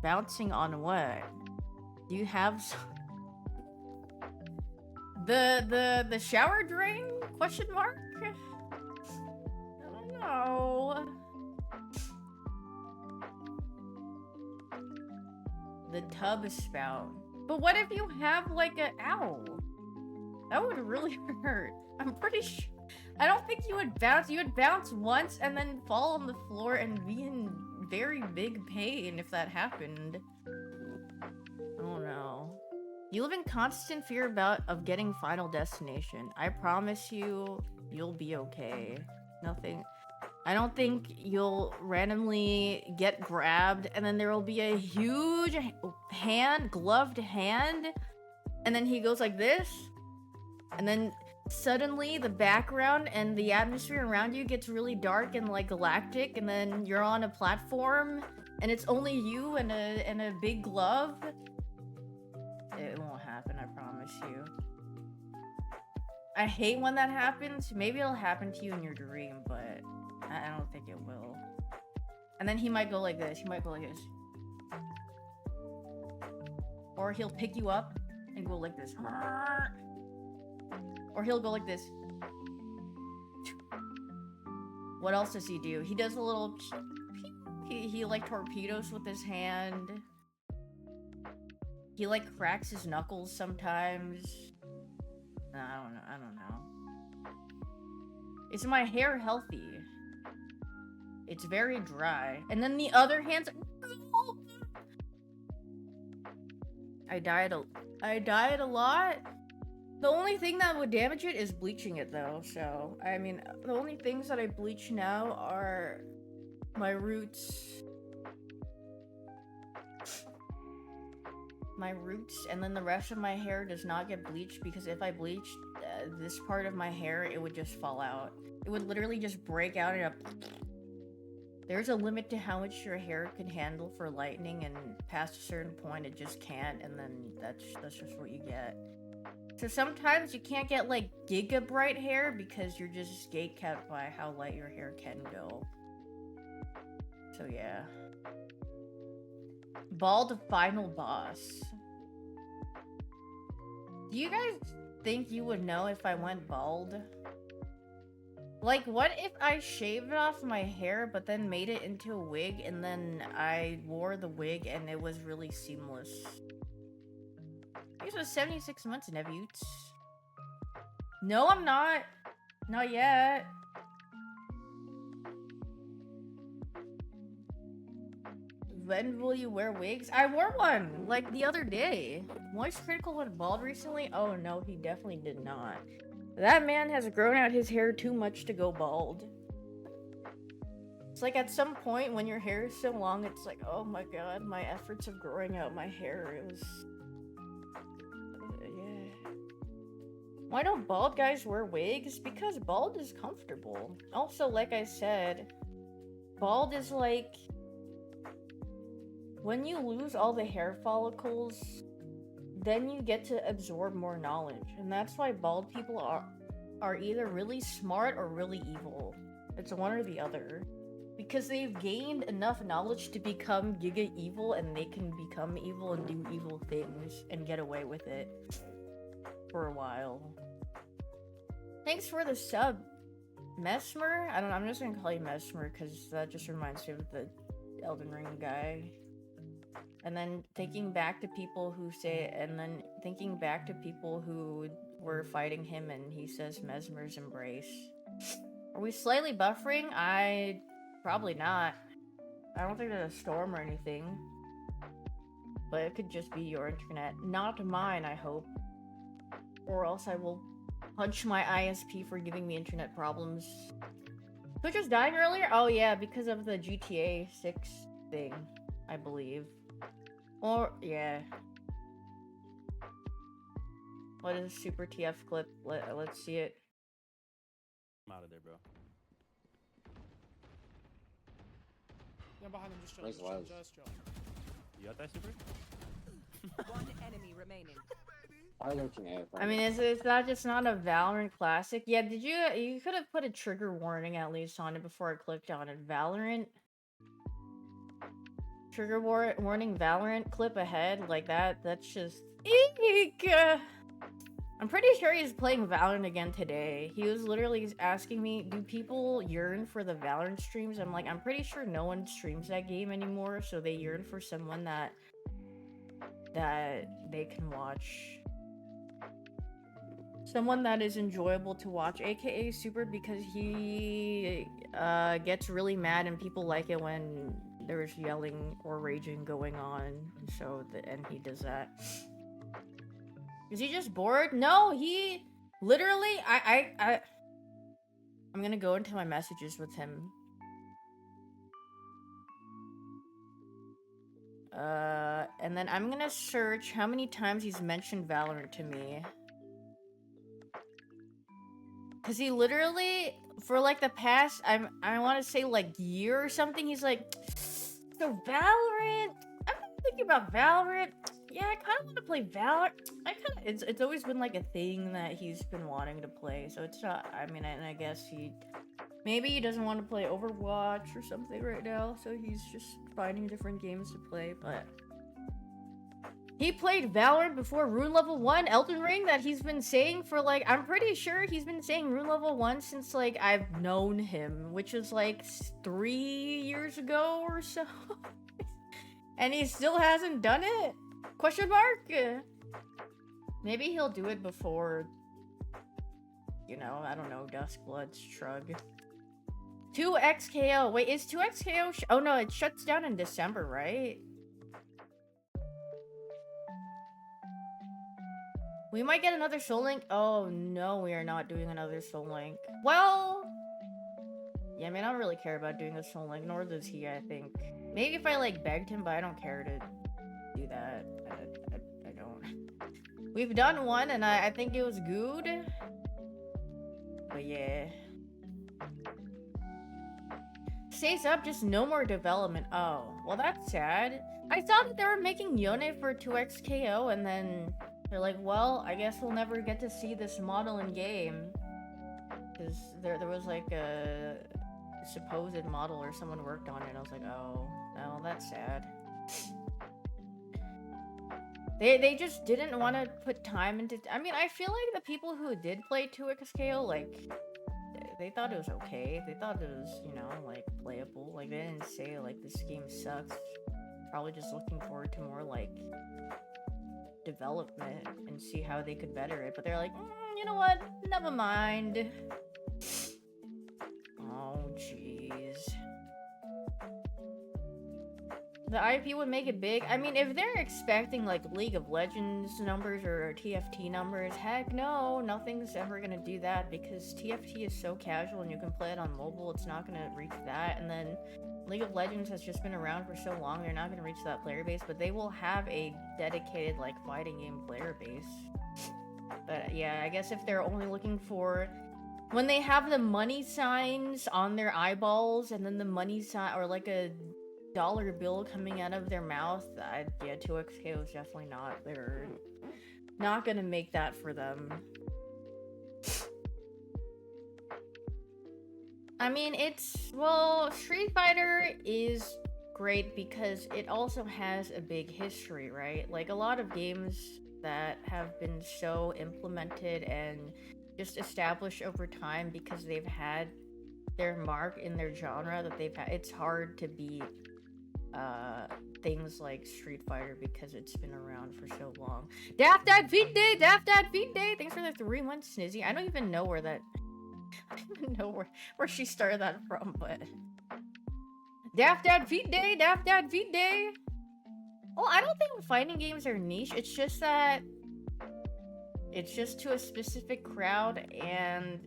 Bouncing on what? Do you have the shower drain? Question mark? I don't know. The tub spout. But what if you have like a ow? That would really hurt. I'm pretty sure. I don't think you would bounce. You would bounce once and then fall on the floor and be in very big pain if that happened. Oh no. You live in constant fear of getting Final Destination. I promise you, you'll be okay. Nothing. I don't think you'll randomly get grabbed and then there will be a huge gloved hand, and then he goes like this, and then suddenly the background and the atmosphere around you gets really dark and like galactic, and then you're on a platform and it's only you and a big glove. It won't happen, I promise you. I hate when that happens. Maybe it'll happen to you in your dream, but I don't think it will. And then he might go like this. He might go like this. Or he'll pick you up and go like this. Or he'll go like this. What else does he do? He does a little... He like torpedoes with his hand. He like cracks his knuckles sometimes. I don't know. Is my hair healthy? It's very dry. And then the other hand's... I died a lot. The only thing that would damage it is bleaching it though, so... I mean, the only things that I bleach now are my roots. My roots, and then the rest of my hair does not get bleached, because if I bleached this part of my hair, it would just fall out. It would literally just break out in a... There's a limit to how much your hair can handle for lightning, and past a certain point it just can't, and then that's just what you get. So sometimes you can't get like giga bright hair because you're just gatekept by how light your hair can go. So yeah. Bald final boss. Do you guys think you would know if I went bald? Like, what if I shaved off my hair but then made it into a wig, and then I wore the wig and it was really seamless? These was 76 months, Nevutes. No, I'm not. Not yet. When will you wear wigs? I wore one, like, the other day. Moist Critical went bald recently? Oh no, he definitely did not. That man has grown out his hair too much to go bald. It's like at some point when your hair is so long, it's like, oh my god, my efforts of growing out my hair, it was... yeah. Why don't bald guys wear wigs? Because bald is comfortable. Also, like I said, bald is like... when you lose all the hair follicles, then you get to absorb more knowledge. And that's why bald people are either really smart or really evil. It's one or the other. Because they've gained enough knowledge to become giga evil, and they can become evil and do evil things and get away with it for a while. Thanks for the sub, Mesmer? I don't know, I'm just gonna call you Mesmer because that just reminds me of the Elden Ring guy. And then thinking back to people who were fighting him and he says Mesmer's embrace. Are we slightly buffering? Probably not. I don't think there's a storm or anything. But it could just be your internet. Not mine, I hope. Or else I will punch my ISP for giving me internet problems. Twitch was dying earlier? Oh yeah, because of the GTA 6 thing, I believe. Or, yeah. What is a super TF clip? Let's see it. I'm out of there, bro. Yeah, behind him, just chill. Nice Just chill, lives. just chill. You got that super? One enemy remaining. I lurking A. I mean, it's not just not a Valorant classic. Yeah, did you could have put a trigger warning at least on it before I clicked on it. Valorant trigger warning Valorant clip ahead like that. That's just eek. I'm pretty sure he's playing Valorant again today. He was literally asking me, do people yearn for the Valorant streams? I'm like, I'm pretty sure no one streams that game anymore, so they yearn for someone that they can watch. Someone that is enjoyable to watch, aka Super, because he gets really mad and people like it when there's yelling or raging going on. So, and he does that. Is he just bored? No, he literally, I'm gonna go into my messages with him. And then I'm gonna search how many times he's mentioned Valorant to me. Cause he literally, for like the past, I want to say like year or something, he's like, so Valorant, I've been thinking about Valorant. Yeah, I kind of want to play Valorant. It's always been like a thing that he's been wanting to play. So it's not, I mean, and I guess maybe he doesn't want to play Overwatch or something right now. So he's just finding different games to play, but he played Valorant before Rune Level 1, Elden Ring, that he's been saying for like, I'm pretty sure he's been saying Rune Level 1 since like I've known him, which is like 3 years ago or so. And he still hasn't done it? Question mark? Maybe he'll do it before, you know, I don't know, Duskblood's Shrug. 2XKO. Wait, is 2XKO? Oh no, it shuts down in December, right? We might get another Soul Link. Oh no, we are not doing another Soul Link. Well, yeah, I mean, I don't really care about doing a Soul Link, nor does he, I think. Maybe if I like begged him, but I don't care to do that. I don't. We've done one, and I think it was good. But yeah. Stays up, just no more development. Oh, well, that's sad. I thought that they were making Yone for 2XKO, and then they're like, well, I guess we'll never get to see this model in game. Because there was like a supposed model or someone worked on it, and I was like, oh, no, that's sad. They just didn't want to put time into... I mean, I feel like the people who did play 2XKO, like, they thought it was okay. They thought it was, you know, like, playable. Like, they didn't say, like, this game sucks. Probably just looking forward to more, like, development and see how they could better it. But they're like, you know what? Never mind. Oh, jeez. The IP would make it big. I mean, if they're expecting, like, League of Legends numbers or TFT numbers, heck no, nothing's ever gonna do that because TFT is so casual and you can play it on mobile, it's not gonna reach that. And then League of Legends has just been around for so long, they're not gonna reach that player base, but they will have a dedicated, like, fighting game player base. But yeah, I guess if they're only looking for... When they have the money signs on their eyeballs and then the money sign, or like a dollar bill coming out of their mouth, yeah, 2XKO is definitely not. They're not gonna make that for them. I mean, well, Street Fighter is great because it also has a big history, right? Like, a lot of games that have been so implemented and just established over time because they've had their mark in their genre that they've had, it's hard to beat things like Street Fighter because it's been around for so long. Daft Dad Feed Day! Daft Dad Feed Day! Thanks for the 3 months, Snizzy. I don't even know where that... I don't even know where she started that from, but... Daft Dad Feed Day! Daft Dad Feed Day! Well, I don't think fighting games are niche. It's just that... It's just to a specific crowd, and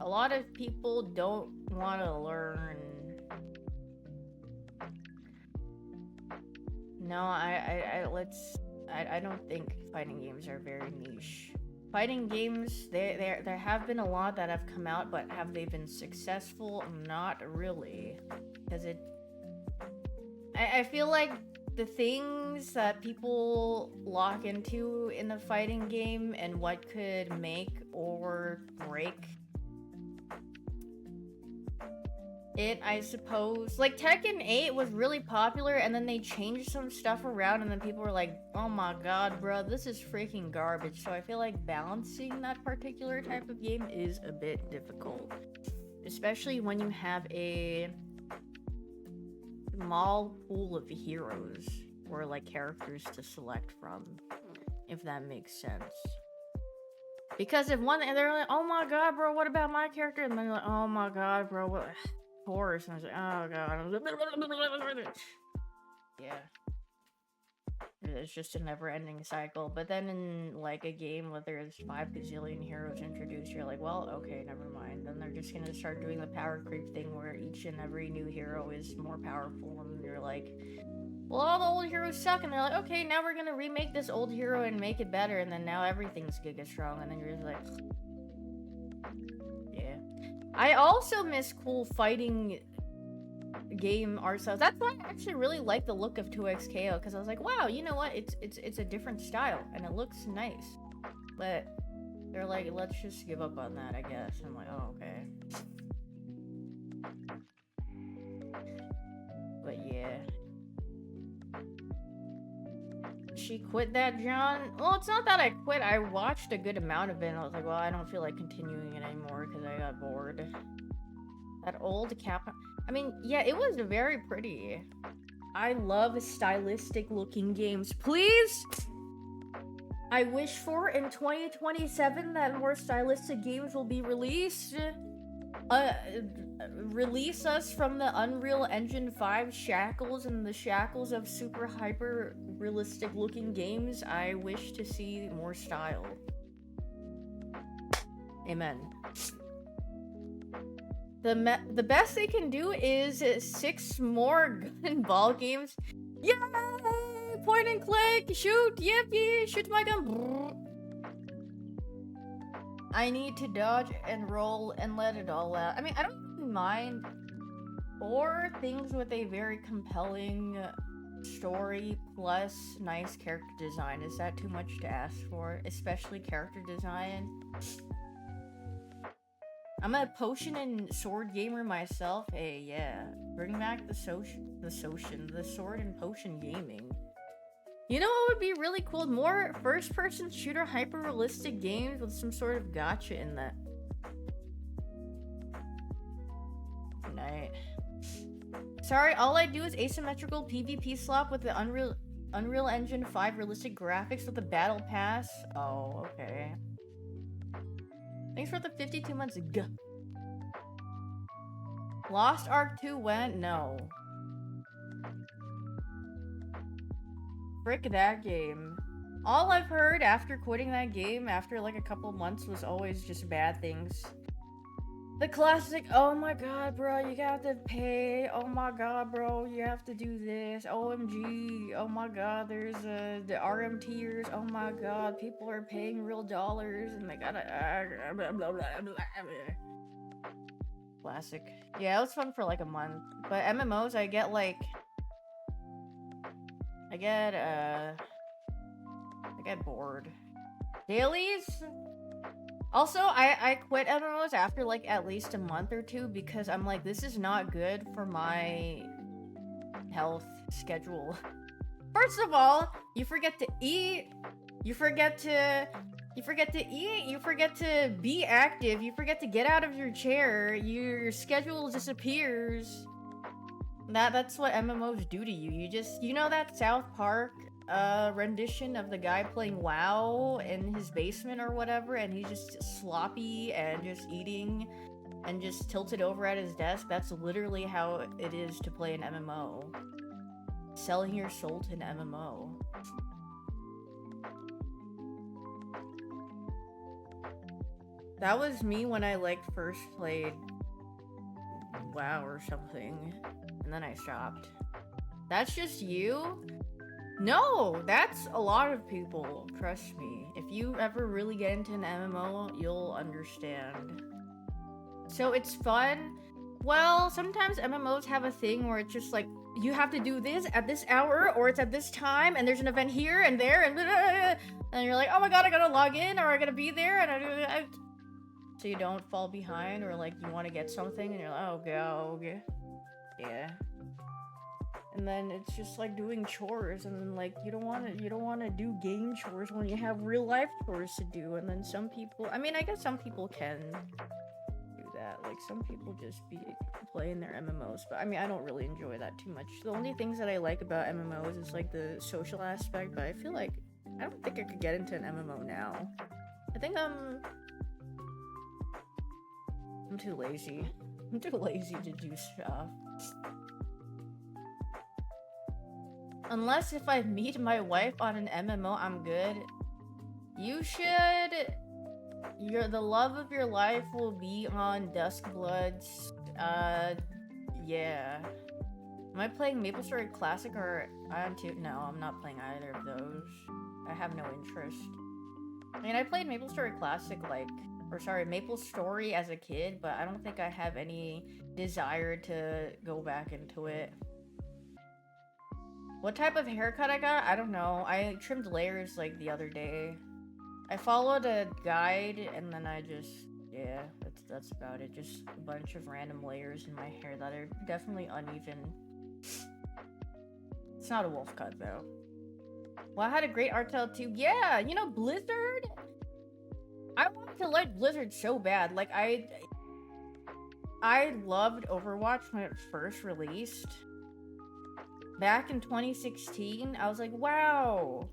a lot of people don't want to learn. No, I don't think fighting games are very niche. Fighting games, there have been a lot that have come out, but have they been successful? Not really, because I feel like the things that people lock into in the fighting game and what could make or break it, I suppose. Like, Tekken 8 was really popular, and then they changed some stuff around, and then people were like, oh my god, bro, this is freaking garbage. So I feel like balancing that particular type of game is a bit difficult. Especially when you have a small pool of heroes, or, like, characters to select from, if that makes sense. Because if one, they're like, oh my god, bro, what about my character? And then they're like, oh my god, bro, what? Horse, and I was like, oh god. Yeah. It's just a never-ending cycle. But then in, like, a game where there's 5 gazillion heroes introduced, you're like, well, okay, never mind. Then they're just gonna start doing the power creep thing where each and every new hero is more powerful, and you're like, well, all the old heroes suck, and they're like, okay, now we're gonna remake this old hero and make it better, and then now everything's giga strong, and then you're just like, yeah. I also miss cool fighting game art styles. That's why I actually really like the look of 2XKO, because I was like, wow, you know what? It's a different style, and it looks nice. But they're like, let's just give up on that, I guess. I'm like, oh, okay. But yeah. She quit that, John? Well, it's not that I quit. I watched a good amount of it, and I was like, well, I don't feel like continuing it anymore because I got bored. That old cap... I mean, yeah, it was very pretty. I love stylistic looking games. Please! I wish for in 2027 that more stylistic games will be released. Release us from the Unreal Engine 5 shackles and the shackles of super hyper realistic looking games. I wish to see more style. Amen. The best they can do is 6 more gun and ball games. Yay! Point and click! Shoot! Yippee! Shoot my gun! I need to dodge and roll and let it all out. I mean, I don't mind. Or things with a very compelling story plus nice character design. Is that too much to ask for? Especially character design. I'm a potion and sword gamer myself. Hey, yeah. Bring back the sword and potion gaming. You know what would be really cool? More first-person shooter hyper-realistic games with some sort of gacha in that. Good night. Sorry, all I do is asymmetrical PvP slop with the Unreal Engine 5 realistic graphics with the battle pass. Oh, okay. Thanks for the 52 months. Lost Ark 2 went? No. Frick that game. All I've heard after quitting that game, after like a couple months, was always just bad things. The classic, oh my god, bro, you have to pay. Oh my god, bro, you have to do this. OMG, oh my god, there's the RM tiers. Oh my god, people are paying real dollars and they gotta blah, blah, blah, blah. Classic. Yeah, it was fun for like a month. But MMOs, I get bored. Dailies? Also, I quit MMOs after like at least a month or two because I'm like, this is not good for my health schedule. First of all, you forget to eat, you forget to eat, you forget to be active, you forget to get out of your chair, your schedule disappears. That's what MMOs do to you. You know that South Park rendition of the guy playing WoW in his basement or whatever, and he's just sloppy and just eating and just tilted over at his desk? That's literally how it is to play an MMO. Selling your soul to an MMO. That was me when I like first played WoW or something, and then I stopped. That's just you? No, that's a lot of people. Trust me. If you ever really get into an MMO, you'll understand. So it's fun. Well, sometimes MMOs have a thing where it's just like, you have to do this at this hour, or it's at this time, and there's an event here and there, and you're like, oh my god, I gotta log in, or I gotta be there, and so you don't fall behind, or like you want to get something, and you're like, oh god, yeah. And then it's just like doing chores, and then like you don't want to do game chores when you have real life chores to do. And then some people, I mean, I guess some people can do that. Like some people just be playing their MMOs, but I mean, I don't really enjoy that too much. The only things that I like about MMOs is like the social aspect, but I feel like I don't think I could get into an MMO now. I think I'm too lazy. I'm too lazy to do stuff. Unless if I meet my wife on an MMO, I'm good. You should. The love of your life will be on Duskbloods. Yeah. Am I playing MapleStory Classic or Ion 2? No, I'm not playing either of those. I have no interest. I mean, I played MapleStory Classic MapleStory as a kid, but I don't think I have any desire to go back into it. What type of haircut I got? I don't know. I trimmed layers like the other day. I followed a guide and then I just, yeah, that's about it. Just a bunch of random layers in my hair that are definitely uneven. It's not a wolf cut though. Well, I had a great art style too. Yeah, you know, Blizzard? I wanted to like Blizzard so bad. Like I loved Overwatch when it first released. Back in 2016, I was like, wow,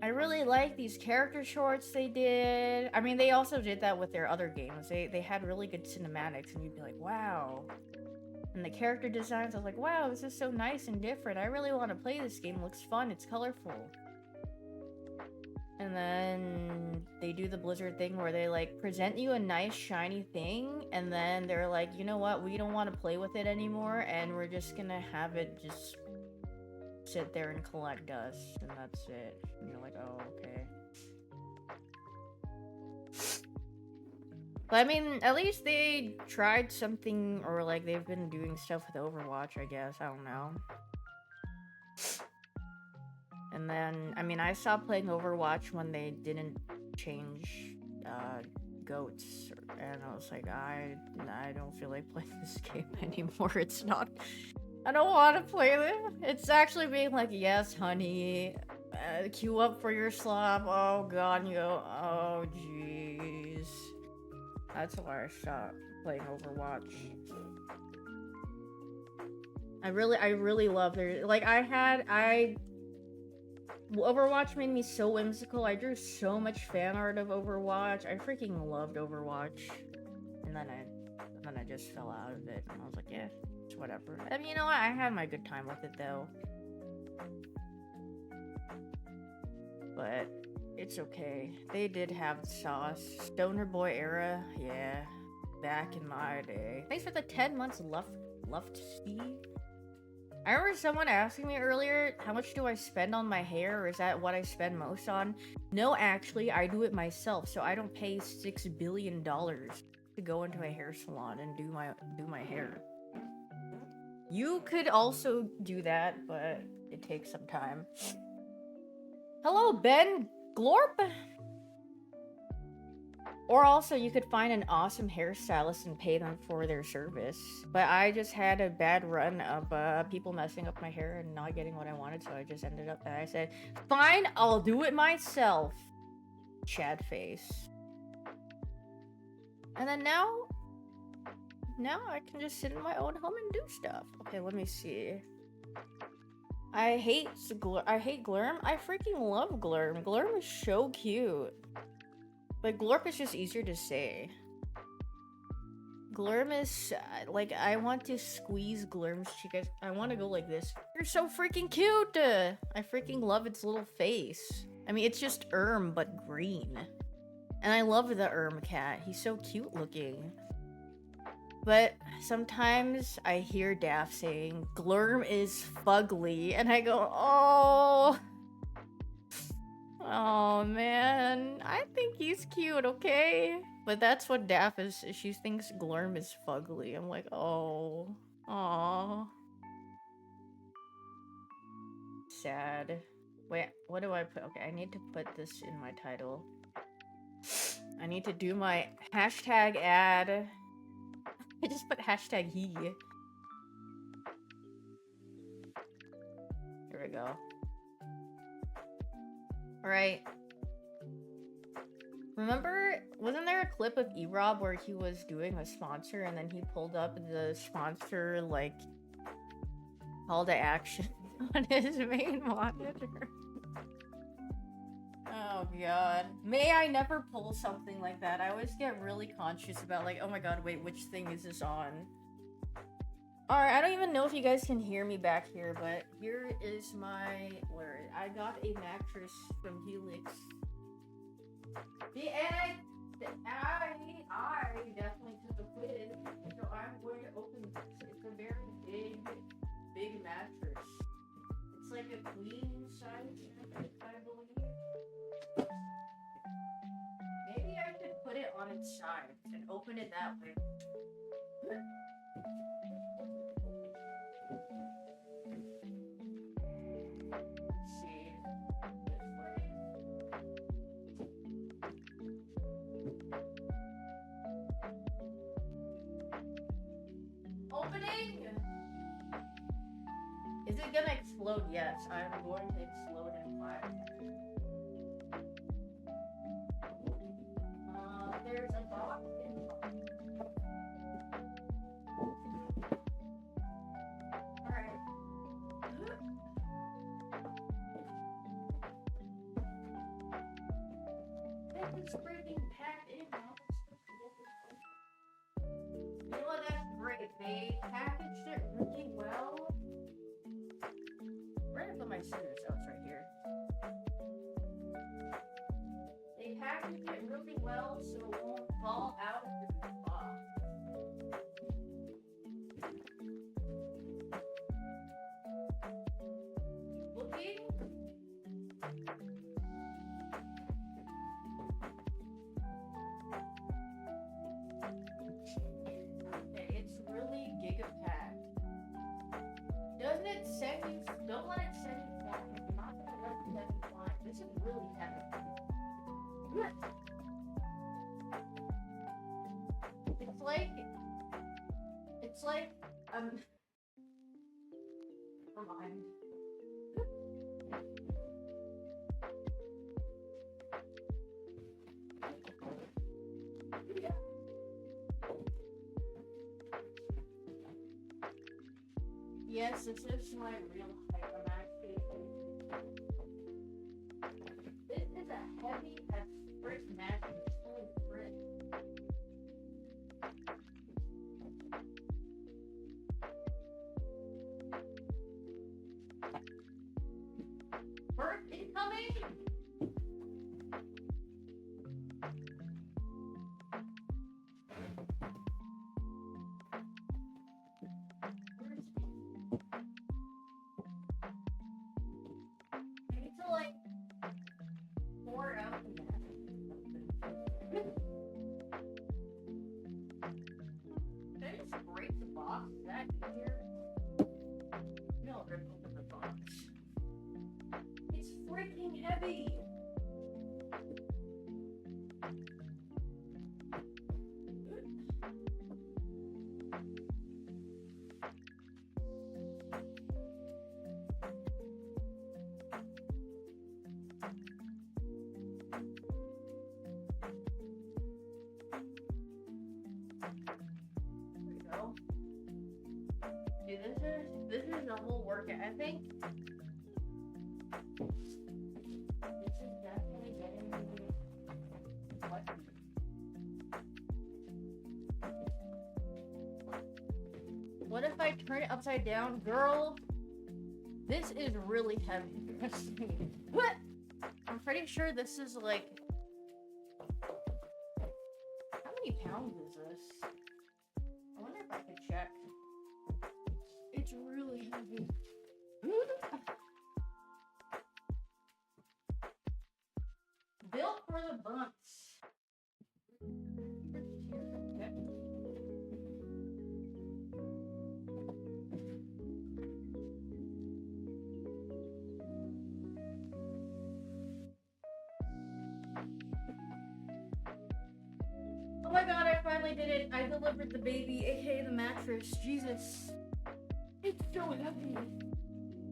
I really like these character shorts they did. I mean, they also did that with their other games. They had really good cinematics, and you'd be like, wow. And the character designs, I was like, wow, this is so nice and different. I really want to play this game. It looks fun. It's colorful. And then they do the Blizzard thing where they like present you a nice shiny thing, and then they're like, you know what, we don't want to play with it anymore, and we're just gonna have it just sit there and collect dust, and that's it. And you're like, oh, okay. But I mean, at least they tried something, or like they've been doing stuff with Overwatch, I guess. I don't know. And then, I mean, I stopped playing Overwatch when they didn't change goats, and I was like, I don't feel like playing this game anymore. It's not, I don't want to play it. It's actually being like, yes, honey, queue up for your slop. Oh god, and you go, oh jeez. That's why I stopped playing Overwatch. I really love their, like, Overwatch made me so whimsical. I drew so much fan art of Overwatch. I freaking loved Overwatch. And then I just fell out of it. And I was like, yeah, it's whatever. I mean, you know what? I had my good time with it, though. But it's okay. They did have the sauce. Stoner Boy era, yeah. Back in my day. Thanks for the 10 months left, Steve. I remember someone asking me earlier, how much do I spend on my hair, or is that what I spend most on? No, actually, I do it myself, so I don't pay $6 billion to go into a hair salon and do my hair. You could also do that, but it takes some time. Hello, Ben Glorp? Or also, you could find an awesome hairstylist and pay them for their service. But I just had a bad run of people messing up my hair and not getting what I wanted, so I just ended up that I said, fine, I'll do it myself. Chad face. And then now I can just sit in my own home and do stuff. Okay, let me see. I hate Glurm. I freaking love Glurm. Glurm is so cute. But Glorp is just easier to say. Glurm is, like, I want to squeeze Glurm's cheek. I want to go like this. You're so freaking cute! I freaking love its little face. I mean, it's just but green. And I love the cat. He's so cute looking. But sometimes I hear Daff saying, Glurm is fugly, and I go, oh. Oh man, I think he's cute, okay? But that's what Daff is. She thinks Glurm is fugly. I'm like, oh. Aw. Sad. Wait, what do I put? Okay, I need to put this in my title. I need to do my hashtag ad. I just put hashtag he. Here we go. Alright. Remember, wasn't there a clip of E-Rob where he was doing a sponsor and then he pulled up the sponsor, like, call to action on his main monitor? Oh god. May I never pull something like that. I always get really conscious about like, oh my god, wait, which thing is this on? Alright, I don't even know if you guys can hear me back here, but here is my... where I got a mattress from Helix. And I definitely took a quiz, so I'm going to open this. It's a very big mattress. It's like a queen size mattress, I believe. Maybe I should put it on its side and open it that way. Let's see. This way. Opening! Is it gonna explode? Yes, I'm going to explode in 5. There's a box in Alright. This is freaking packed in. You know what? That's great. They packaged it really well. Where did I put my scissors? Oh, it's right here. They packaged it really well so it won't fall out of the box. Looking. Okay, it's really giga-packed. Doesn't it send you? Don't let it send you flying. You're not gonna let it send you flying. This is really heavy. It's like, never mind. Yeah. Yes, this is my real height. I'm actually. This is a heavy as frick mattress. Holy frick. Bird incoming! I need to like pour out the mattress. Did I just break the box? Is that easier? No, rip open the box. It's freaking heavy! There we go. Dude, this is a whole workout. I think this is definitely getting me lucky. What if I turn it upside down? Girl, this is really heavy. Trust me. What? I'm pretty sure this is like many pounds is this? I wonder if I could check. It's really heavy. Built for the bumps. Okay. Oh my god, I finally did it. I delivered the baby, aka the mattress. Jesus. It's so heavy.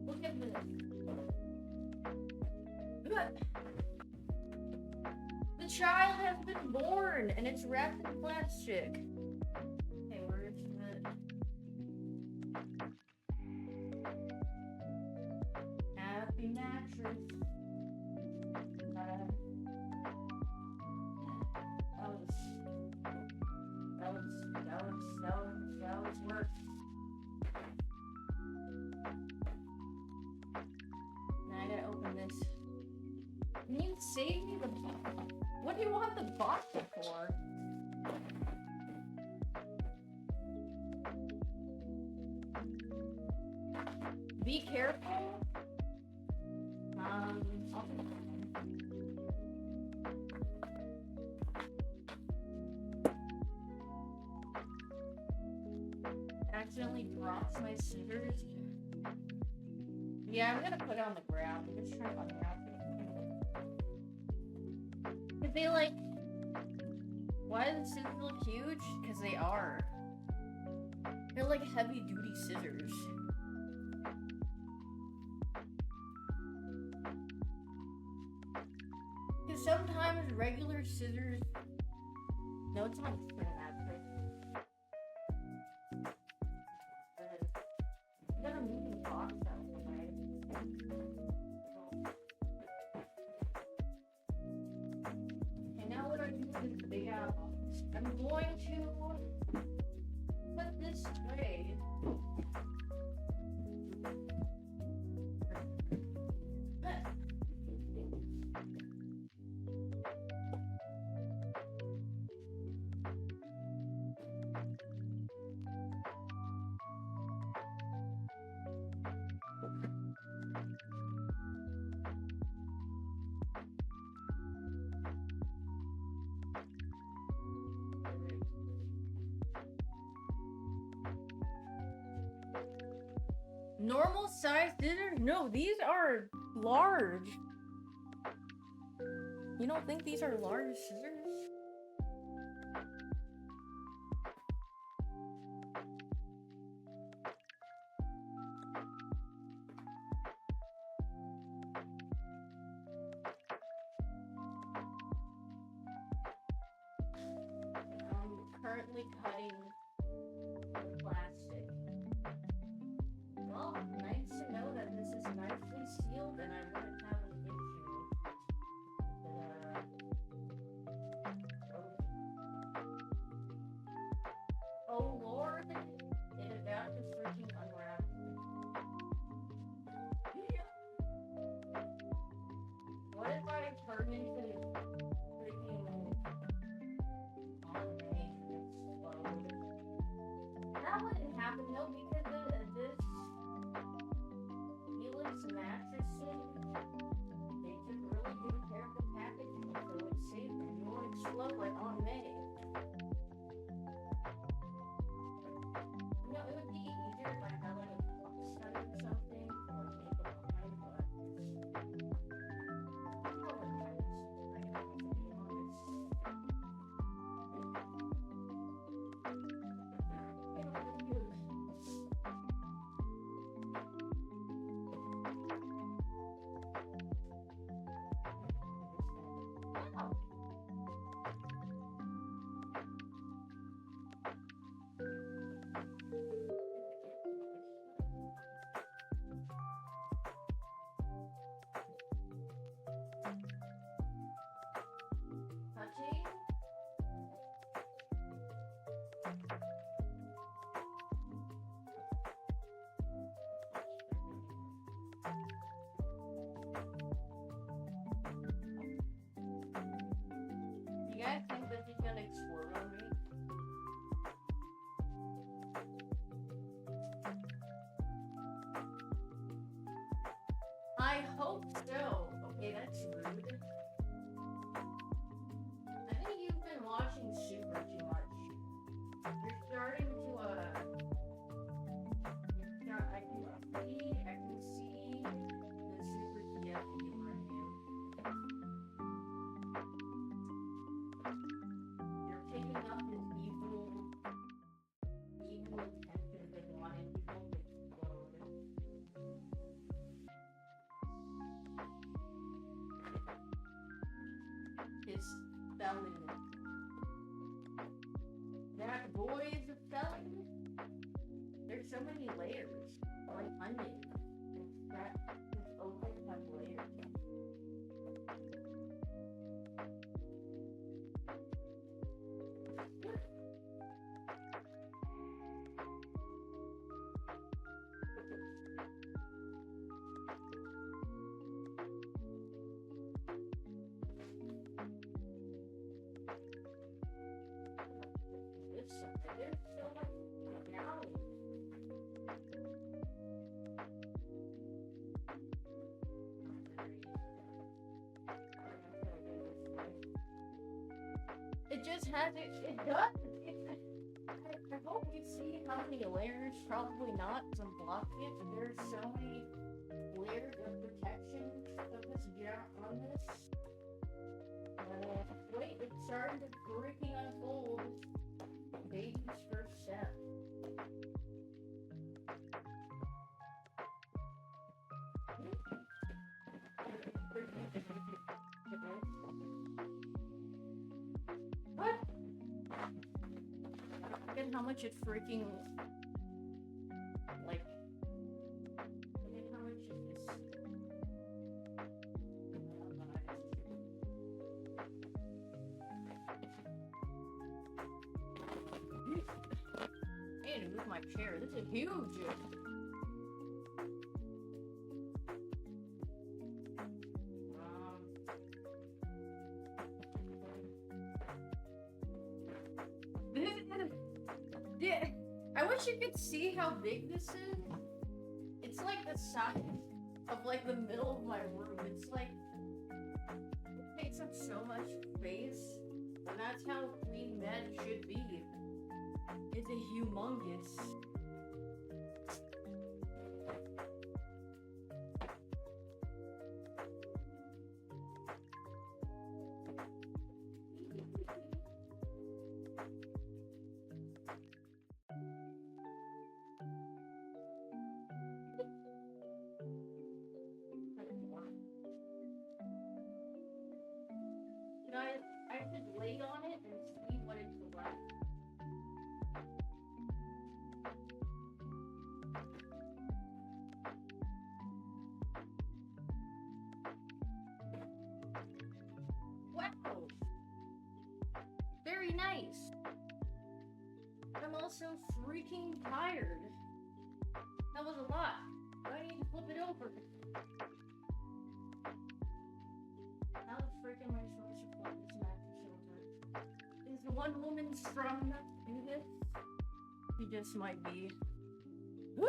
Look at this. The child has been born and it's wrapped in plastic. Okay, where is it? Happy mattress. That was work. Now I gotta open this. Can you save me the box? What do you want the box for? Be careful. Accidentally drops my scissors. Yeah, I'm gonna put it on the ground. I'm just trying to unwrap it. Cause they like. Why do the scissors look huge? Because they are. They're like heavy duty scissors. Because sometimes regular scissors. No, it's not for that. I'm gonna move the box out of the way. And now what I do with this big ass box, I'm going to put this away. Normal size scissors? No, these are large. You don't think these are large scissors? I'm currently cutting the plastic. Well, nice to know that this is nicely sealed and I wouldn't have an issue. Oh Lord, it is about to freaking unwrap. What if I turn into freaking on me and explode? That wouldn't happen, no, because this Helix mattresses, they took really good care of the packaging, so it's safe and you won't explode like on May. You know, it would be easier if I had like a box cutter or something, or take it behind, but I probably might just bring it up, to be honest. felon. That boy is a felon. There's so many layers. Like onions. That this open has layers. This side, there's so much down. It just has it. It does. I hope you see how many layers. Probably not. 'Cause I'm blocking it. But there's so many layers of protection of this on this. Wait, it's starting to freaking unfold. Baby's first step. What? Look at how much it freaking like. Look at how much it is. I need to move my chair. This is huge. This is. Yeah, I wish you could see how big this is. It's like the size of like the middle of my room. It's like it takes up so much space, and that's how queen bed should be. It's a humongous. I should lay on it and see what it's like. Wow! Very nice. I'm also freaking tired. That was a lot. I need to flip it over. How the frick am I supposed to flip this mattress over? Is the one woman strong enough to do this? She just might be. I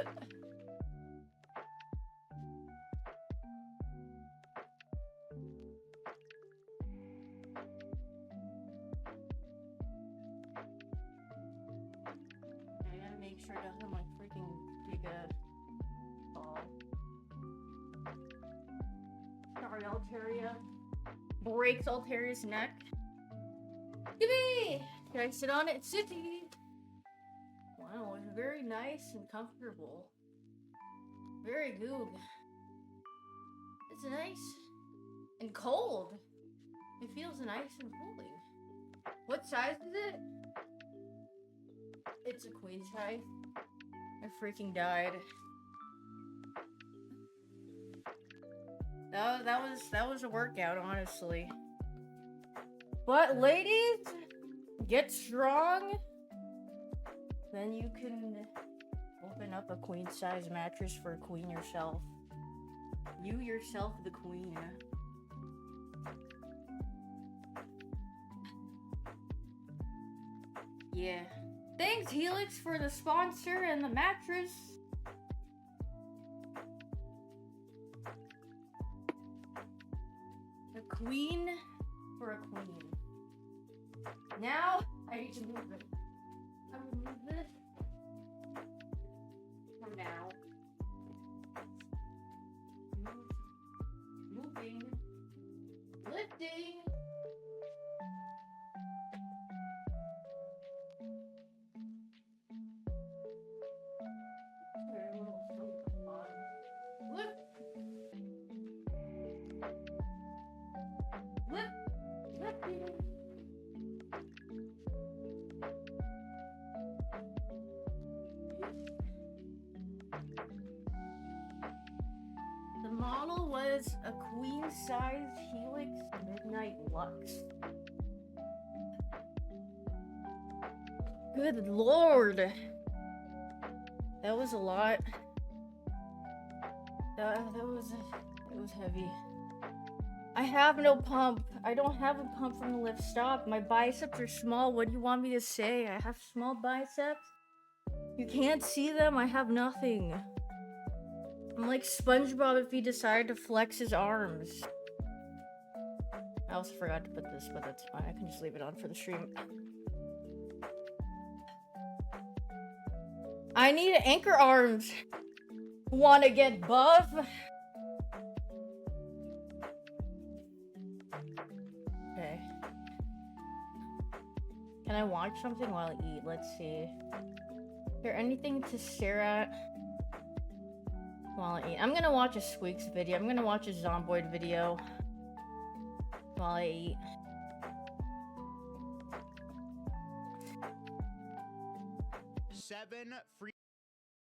gotta make sure it doesn't like freaking dig a ball. Sorry, Altaria. Breaks Altaria's neck. Yippee! Can I sit on it? Sitty! Wow, it's very nice and comfortable. Very good. It's nice and cold. It feels nice and cooling. What size is it? It's a queen size. I freaking died. That was a workout, honestly. But ladies, get strong. Then you can open up a queen size mattress for queen yourself. You yourself the queen. Yeah. Thanks Helix for the sponsor and the mattress. A queen for a queen. Now I need to move it. I will move this for now. Moving. Lifting. Lifting. model was a queen-sized Helix Midnight Lux. Good lord. That was a lot. It was heavy. I have no pump. I don't have a pump from the lift stop. My biceps are small. What do you want me to say? I have small biceps. You can't see them. I have nothing. I'm like SpongeBob if he decided to flex his arms. I also forgot to put this, but that's fine. I can just leave it on for the stream. I need anchor arms. Wanna get buff? Okay. Can I watch something while I eat? Let's see. Is there anything to stare at while I eat? I'm gonna watch a Squeaks video. I'm gonna watch a Zomboid video while I eat.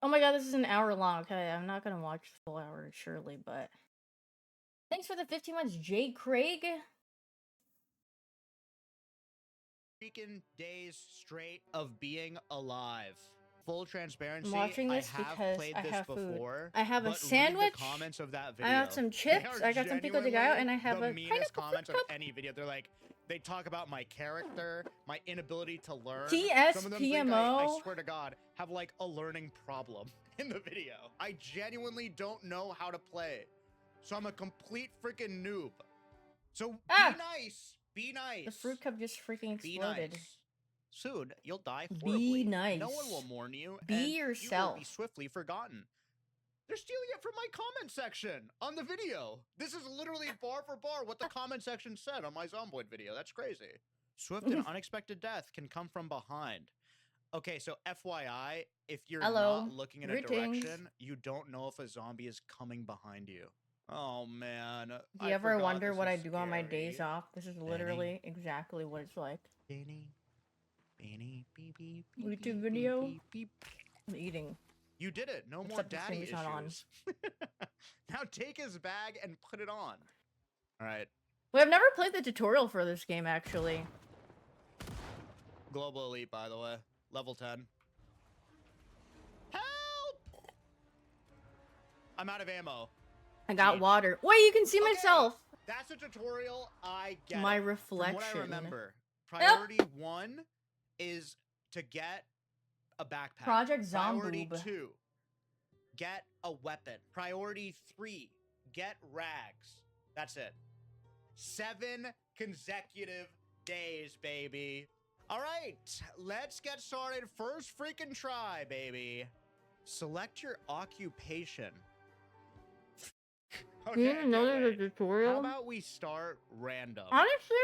Oh my god, this is an hour long. Okay, I'm not gonna watch the full hour, surely, but... Thanks for the 15 months, Jay Craig. Freaking days straight of being alive. Full transparency, I'm watching this I have because played I this have before, food. I have a but read the sandwich. comments of that I video. have some chips. They are I got some pico de gallo, and I have the a meanest pineapple comments fruit of cup. any video. They're like, they talk about my character, my inability to learn. Some of them think TSPMO. I swear to God, have like a learning problem in the video. I genuinely don't know how to play, so I'm a complete freaking noob. So be nice. Be nice. The fruit cup just freaking exploded. Be nice. Soon, you'll die Be horribly. nice. No one will mourn you. Be and yourself. You will be swiftly forgotten. They're stealing it from my comment section on the video. This is literally bar for bar what the comment section said on my Zomboid video. That's crazy. Swift and unexpected death can come from behind. Okay, so FYI, if you're not looking in a direction, you don't know if a zombie is coming behind you. Oh, man. Do you ever wonder what I do on my days off? This is literally exactly what it's like. YouTube video? I'm eating. You did it. No more Except the daddy thing's not on. issues. Now take his bag and put it on. All right. Wait, I've never played the tutorial for this game, actually. Global Elite, by the way. Level 10. Help! I'm out of ammo. I got water. Wait, you can see myself. That's a tutorial. I get My it. reflection. From what I remember, priority 1 is to get a backpack. Project Priority Zomboob. 2, get a weapon. Priority 3, get rags. That's it. 7 consecutive days, baby. All right, let's get started. First freaking try, baby. Select your occupation. You didn't know there's a tutorial? How about we start random? Honestly,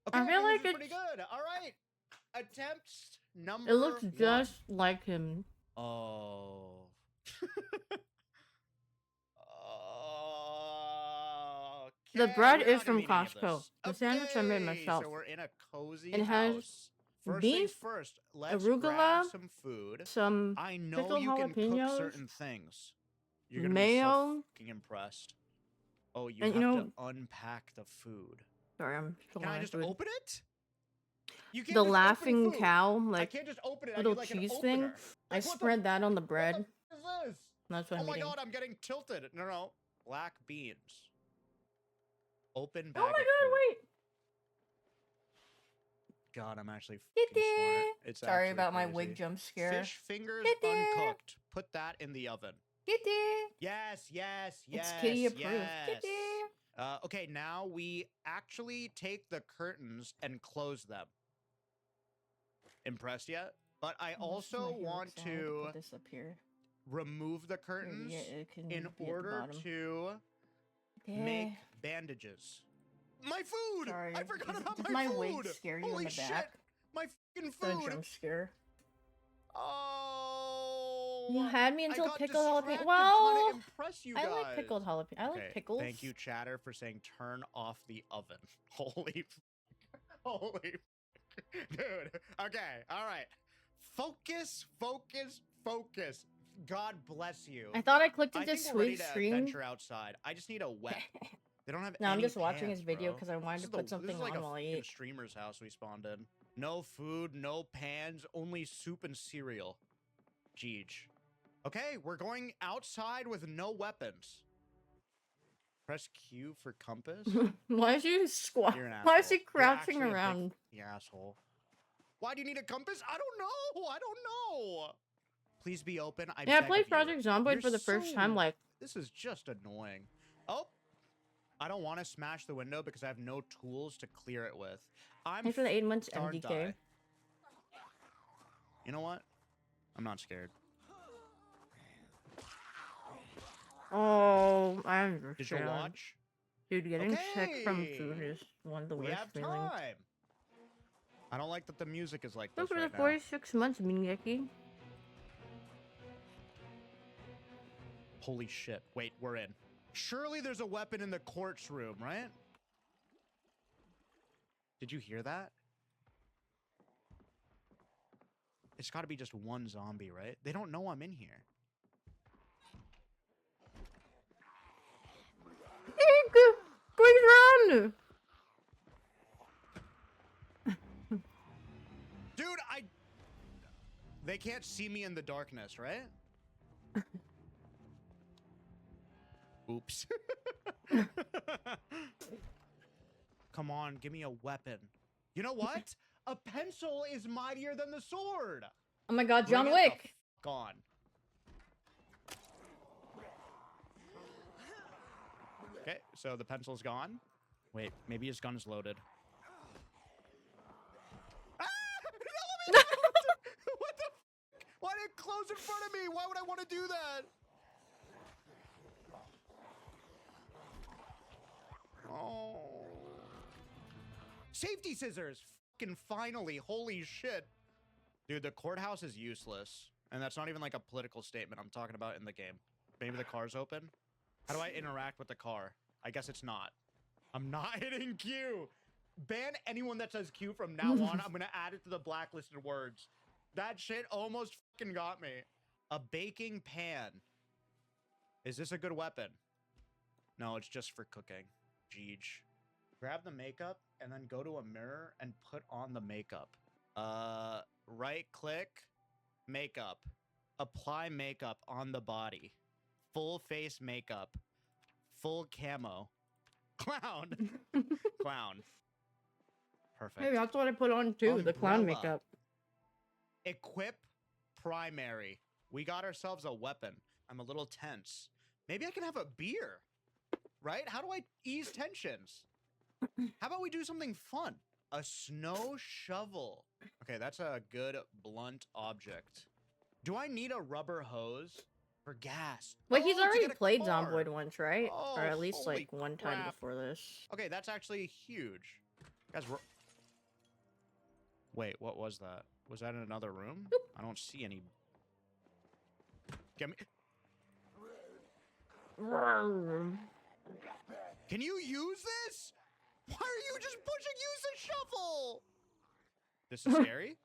Okay, I feel like this is it's... pretty good. All right, attempts number It looks 1. just like him. Oh. The Okay, bread we're is not gonna from need any of Costco. this. The sandwich I made Okay, myself. So we're in a cozy It has house. First beef, things first, let's arugula, grab some food. some I know pickled you can cook jalapenos, certain things. You're gonna be mayo, so fucking impressed. Oh, you and have you know... to unpack the food. Sorry, I'm still Can on I my just food. open it? You can't The just laughing open food. cow, I like, can't just open it. I little need like cheese an thing. opener. I Like, what spread that on the bread. What the f is this? That's what Oh I'm my eating. god, I'm getting tilted. No. Black beans. Open bag Oh my of god, food. wait! God, I'm actually fucking smart. It's Sorry actually about my crazy. wig jump scare. Fish fingers Kitty. uncooked. Put that in the oven. Kitty! Yes. It's kitty approved. Yes. Kitty! Okay, now we actually take the curtains and close them. Impressed yet? But I also want to put this up here. remove the curtains in order to make bandages. My food! Sorry, I forgot about does my my food! wig scare you Holy in the shit! back? My fucking The food! jump scare. Oh! You had me until I got pickled jalapeno. distracted Well, trying to impress you I guys. like pickled jalapeno. I like Okay, pickles. Thank you, chatter, for saying turn off the oven. Holy, holy, dude. Okay, all right. Focus. God bless you. I thought I clicked I into think we're ready Sweet to Stream. adventure outside. I just need a wet. They don't have No, I'm any just watching his pants, video bro. because I wanted to put This something is like on a while I fucking eat. streamer's house we spawned in. No food, no pans, only soup and cereal. Jeej. Okay, we're going outside with no weapons. Press Q for compass. Why is he squat? You're an Why is he asshole. You're crouching actually a big around? fucking asshole. Why do you need a compass? I don't know. I don't know. Please be open. I Yeah, I beg played of you. Project Zomboid You're for the first time. so- Like, This is just annoying. Oh, I don't want to smash the window because I have no tools to clear it with. I'm thanks for the 8 months darn MDK. die. You know what? I'm not scared. Oh, I understand. Did you watch? Dude, getting sick from food Okay. is one of the We worst have feelings. time. I don't like that the music is like Thanks this for right the now. 46 months, Mingeki. Holy shit. Wait, we're in. Surely there's a weapon in the courts room, right? Did you hear that? It's got to be just one zombie, right? They don't know I'm in here. Going around! Dude, They can't see me in the darkness, right? Oops. Come on, give me a weapon. You know what? A pencil is mightier than the sword. Oh my god, John Bring it the Wick! fuck on. Okay, so the pencil's gone. Wait, maybe his gun's loaded. Ah! No, let me what the f? Why did it close in front of me? Why would I want to do that? Oh. Safety scissors! Fucking finally, holy shit. Dude, the courthouse is useless. And that's not even like a political statement I'm talking about in the game. Maybe the car's open? How do I interact with the car? I guess it's not. I'm not hitting Q. Ban anyone that says Q from now on. I'm gonna add it to the blacklisted words. That shit almost fucking got me. A baking pan. Is this a good weapon? No, it's just for cooking. Jeej. Grab the makeup and then go to a mirror and put on the makeup. Right click, makeup. Apply makeup on the body. Full face makeup. Full camo. Clown. Clown. Perfect. Hey, that's what I put on too, the clown Umbrella. makeup. Equip primary. We got ourselves a weapon. I'm a little tense. Maybe I can have a beer. Right? How do I ease tensions? How about we do something fun? A snow shovel. Okay, that's a good blunt object. Do I need a rubber hose for gas? Wait, he's Oh, to already get a played car. Zomboid once, right? Or Oh, at least holy like one time crap. before this. Okay, that's actually huge. Guys, wait, what was that? Was that in another room? I don't see any. Get me. Can you use this? Why are you just pushing use a shovel? This is scary.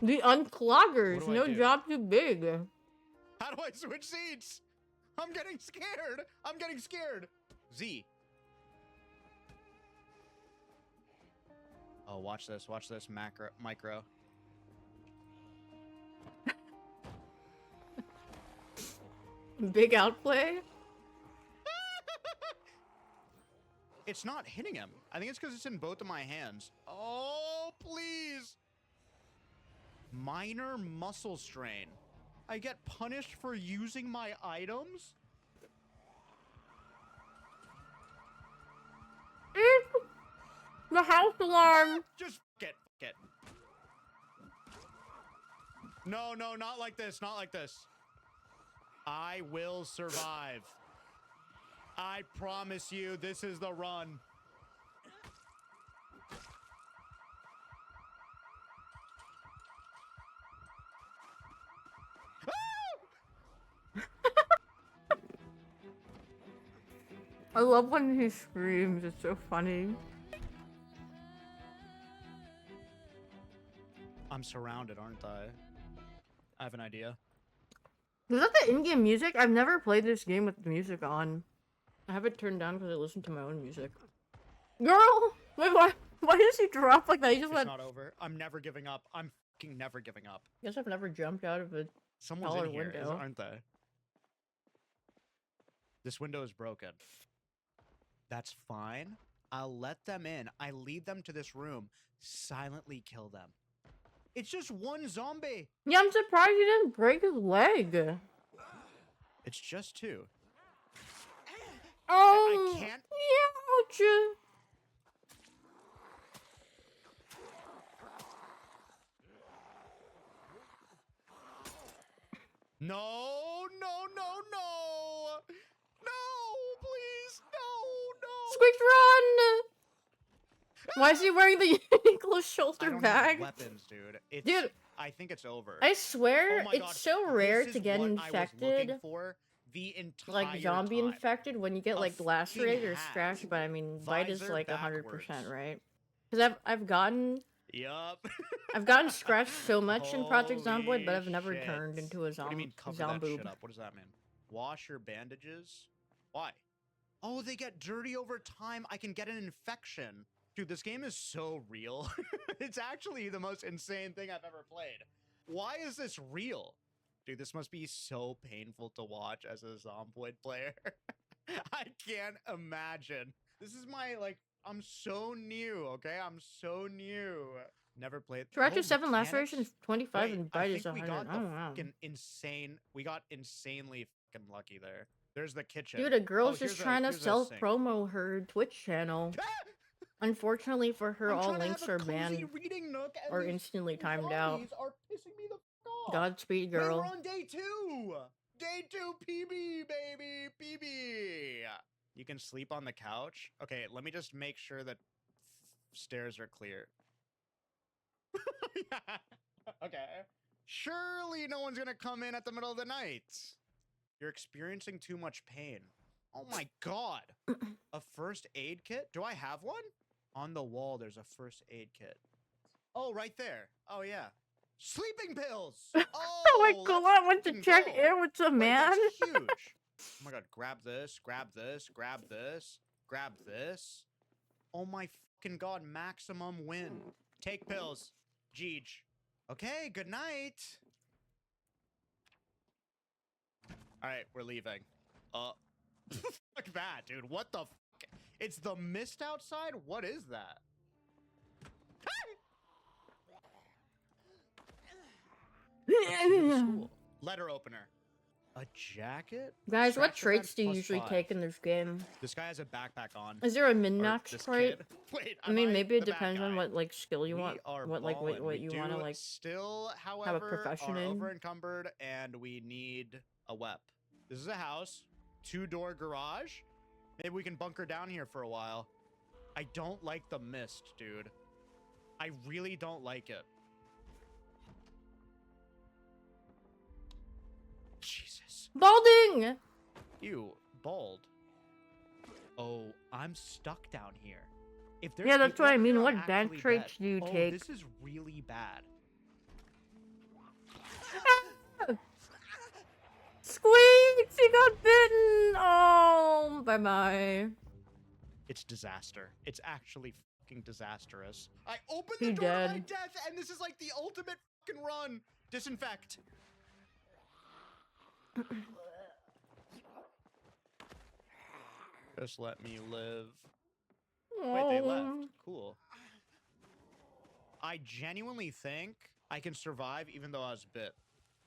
The uncloggers, What do I no do? job too big. How do I switch seats? I'm getting scared. I'm getting scared. Z. Oh, watch this. Watch this. Micro. Big outplay? It's not hitting him. I think it's because it's in both of my hands. Oh, please. Minor muscle strain. I get punished for using my items? The house alarm! Just get. No, not like this. Not like this. I will survive. I promise you, this is the run. I love when he screams, it's so funny. I'm surrounded, aren't I? I have an idea. Is that the in-game music? I've never played this game with the music on. I have it turned down because I listen to my own music. Girl! Wait, why does he drop like that? He just It's went... not over. I'm never giving up. I'm fucking never giving up. Guess I've never jumped out of a Someone's taller in here, window. aren't they? This window is broken. That's fine. I'll let them in. I lead them to this room. Silently kill them. It's just one zombie. Yeah, I'm surprised he didn't break his leg. It's just two. Oh, I can't. Ouch. No, no, no, no. No, please. No, no. Squeaks, run! Why is he wearing the Uniqlo I shoulder don't bag? have weapons, dude. It's, Dude, I think it's over. I swear, Oh my it's God, so rare this to is get what I was infected, looking for the entire like zombie time. infected, when you get A like lacerated or fucking scratched. But I mean, bite is Visor like 100%, backwards. right? Because I've gotten Yup. scratched so much in Project Holy Zomboid, but I've never shit. turned into a What do you mean cover that zomboob. shit up? What does that mean? Wash your bandages? Why? Oh, they get dirty over time. I can get an infection. Dude, this game is so real. It's actually the most insane thing I've ever played. Why is this real? Dude, this must be so painful to watch as a Zomboid player. I can't imagine. This is my, like, I'm so new, okay? I'm so new. Never played. Scratch Oh, is 7, laceration mechanics? is 25, Wait, and I bite is think we 100. got I the don't know. fucking insane. We got insanely fucking lucky there. There's the kitchen. Dude, a girl's Oh, just trying to here's a sink. self-promo her Twitch channel. Unfortunately for her, I'm all trying to links have a are cozy banned reading nook, and or these instantly timed out. zombies are pissing me the fuck off. Godspeed, Wait, girl. we're on day 2. Day 2 PB, baby. PB. You can sleep on the couch. Okay, let me just make sure that stairs are clear. Yeah. Okay. Surely no one's gonna come in at the middle of the night. You're experiencing too much pain. Oh my god. A first aid kit? Do I have one? On the wall, there's a first aid kit. Oh, right there. Oh, yeah. Sleeping pills! Oh, Oh my god, I went to fucking check go. in with some Wait, man. that's huge. Oh my god, grab this, grab this, grab this, grab this. Oh my fucking god, maximum win. Take pills. Jeej. Okay, good night. Alright, we're leaving. Fuck that, dude. What the fuck? It's the mist outside? What is that? School. Letter opener. A jacket? Guys, what Scratch traits defense do you plus usually 5. take in this game? This guy has a backpack on. Is there a Or min-max this trait? kid. Wait, I mean, maybe it the bad depends on guy? what like skill you We want, are what ballin'. what We you want to do like. still, however, profession are in. over encumbered, and we need a wep. This is a house, 2-door garage. Maybe we can bunker down here for a while. I don't like the mist, dude. I really don't like it. Jesus. Balding! Ew, bald. Oh, I'm stuck down here. If there's Yeah, that's people what I up mean. here, What I'm bad actually traits dead. do you Oh, take? this is really bad. Squeaks! He got bitten! Oh, bye-bye. It's disaster. It's actually fucking disastrous. I opened He the door to my dead. death, and this is like the ultimate fucking run. Disinfect. Just let me live. Wait, they left. Oh. Cool. I genuinely think I can survive even though I was bit.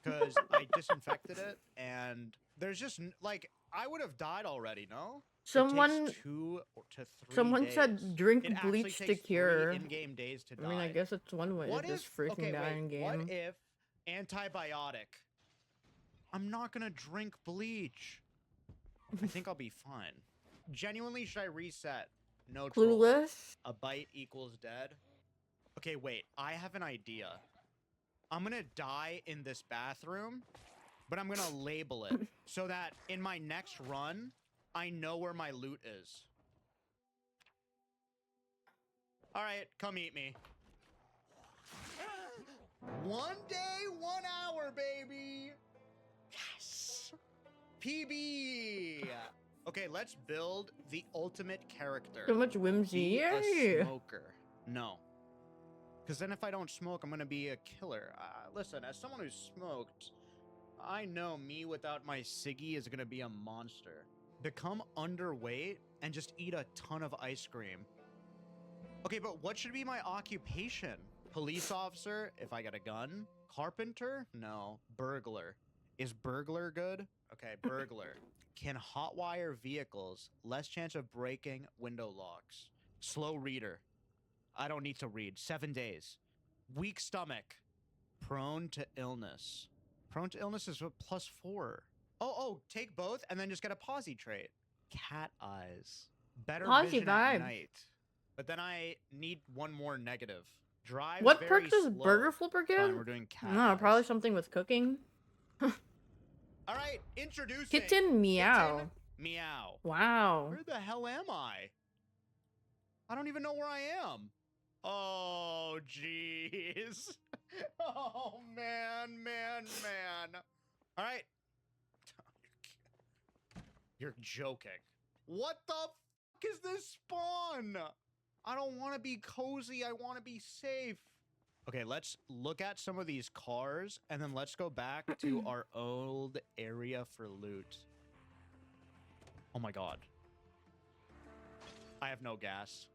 Because I disinfected it, and there's just, like, I would have died already, no? Someone, It takes 2 to 3 someone days. said drink It actually bleach to takes 3 cure. in-game days to die. I mean, I guess it's one way What to just if, freaking okay, die wait, in game. what if antibiotic? I'm not gonna drink bleach. I think I'll be fine. Genuinely, should I reset? No troll. Clueless? A bite equals dead. Okay, wait. I have an idea. I'm gonna die in this bathroom, but I'm gonna label it so that in my next run, I know where my loot is. All right, come eat me. 1 day, 1 hour. power, baby. Yes. PB. Okay, let's build the ultimate character. So much whimsy. Be a Yay! smoker. No. Because then if I don't smoke, I'm going to be a killer. Listen, as someone who smoked, I know me without my ciggy is going to be a monster. Become underweight and just eat a ton of ice cream. Okay, but what should be my occupation? Police officer, if I get a gun. Carpenter? No. Burglar. Is burglar good? Okay, burglar. Can hotwire vehicles, less chance of breaking window locks. Slow reader. I don't need to read. 7 days. Weak stomach. Prone to illness. Prone to illness is a +4. Oh, take both and then just get a posy trait. Cat eyes. Better Posy vision at vibe. night. But then I need one more negative. Drive What very perk does slow. Burger Flipper give? Fine, we're doing cat No, eyes. probably something with cooking. All right, introducing Kitten meow. Kitten meow. Wow. Where the hell am I? I don't even know where I am. Oh, jeez. Oh, man. All right. You're joking. What the fuck is this spawn? I don't want to be cozy. I want to be safe. Okay, let's look at some of these cars, and then let's go back to our old area for loot. Oh my god. I have no gas.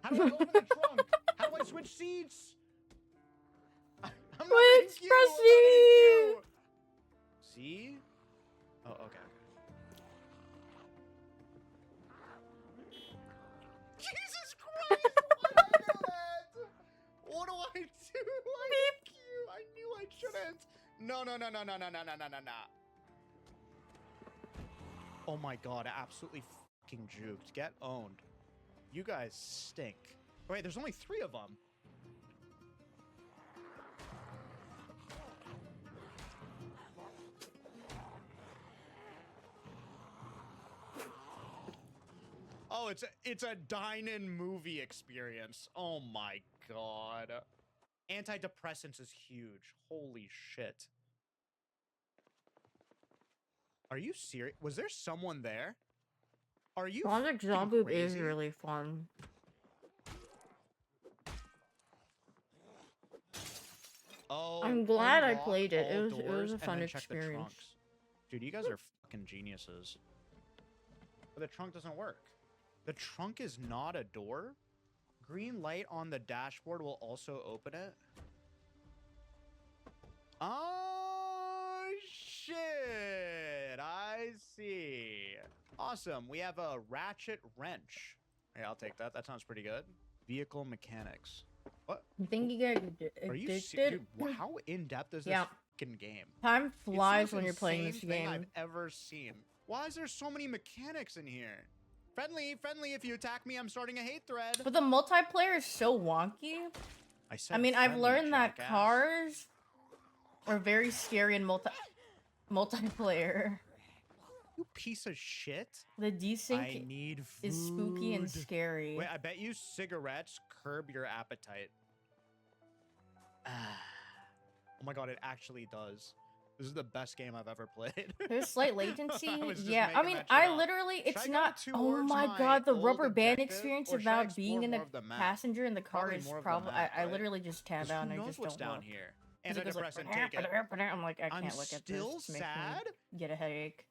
How do I open the trunk? How do I switch seats? I'm not in Switch, queue, press I'm not in queue. See? Oh, okay. Jesus Christ! Why did I do that? What do I do? I'm in queue. I knew I shouldn't. No. Oh my god, absolutely fucking juked. Get owned. You guys stink. Wait, there's only 3 of them. Oh, it's a dine-in movie experience. Oh my god. Antidepressants is huge. Holy shit. Are you serious? Was there someone there? Are you Project fucking Zombie is crazy? really fun. Oh, I'm glad I unlock played it. all It was doors a and fun then check the experience. trunks. Dude, you guys are fucking geniuses. But the trunk doesn't work. The trunk is not a door. Green light on the dashboard will also open it. Oh, shit. I see. Awesome. We have a ratchet wrench. Hey, I'll take that. That sounds pretty good. Vehicle mechanics. What? I think you get Are you addicted. dude, how in-depth is this Yeah. fucking game? Time It's the flies most when you're playing this insane thing game. I've ever seen. Why is there so many mechanics in here? Friendly. If you attack me, I'm starting a hate thread. But the multiplayer is so wonky. I said I mean, I've friendly, learned that jackass. cars are very scary in multiplayer. You piece of shit. The I desync need food. is spooky and scary. Wait, I bet you cigarettes curb your appetite. Oh my god, it actually does. This is the best game I've ever played. There's slight latency. I was just Yeah, I making mean, that shit I up. literally, Should it's I go not. to Oh towards my my god, the old rubber band objective, experience or should I about being explore in more a of the map? passenger in the car Probably is more of the probably. map, I right? literally just tab 'Cause out who and I knows just what's don't down look. here? 'Cause it goes like, Antidepressant, take it. I'm like, I I'm can't look at this. still It's making sad? me get a headache.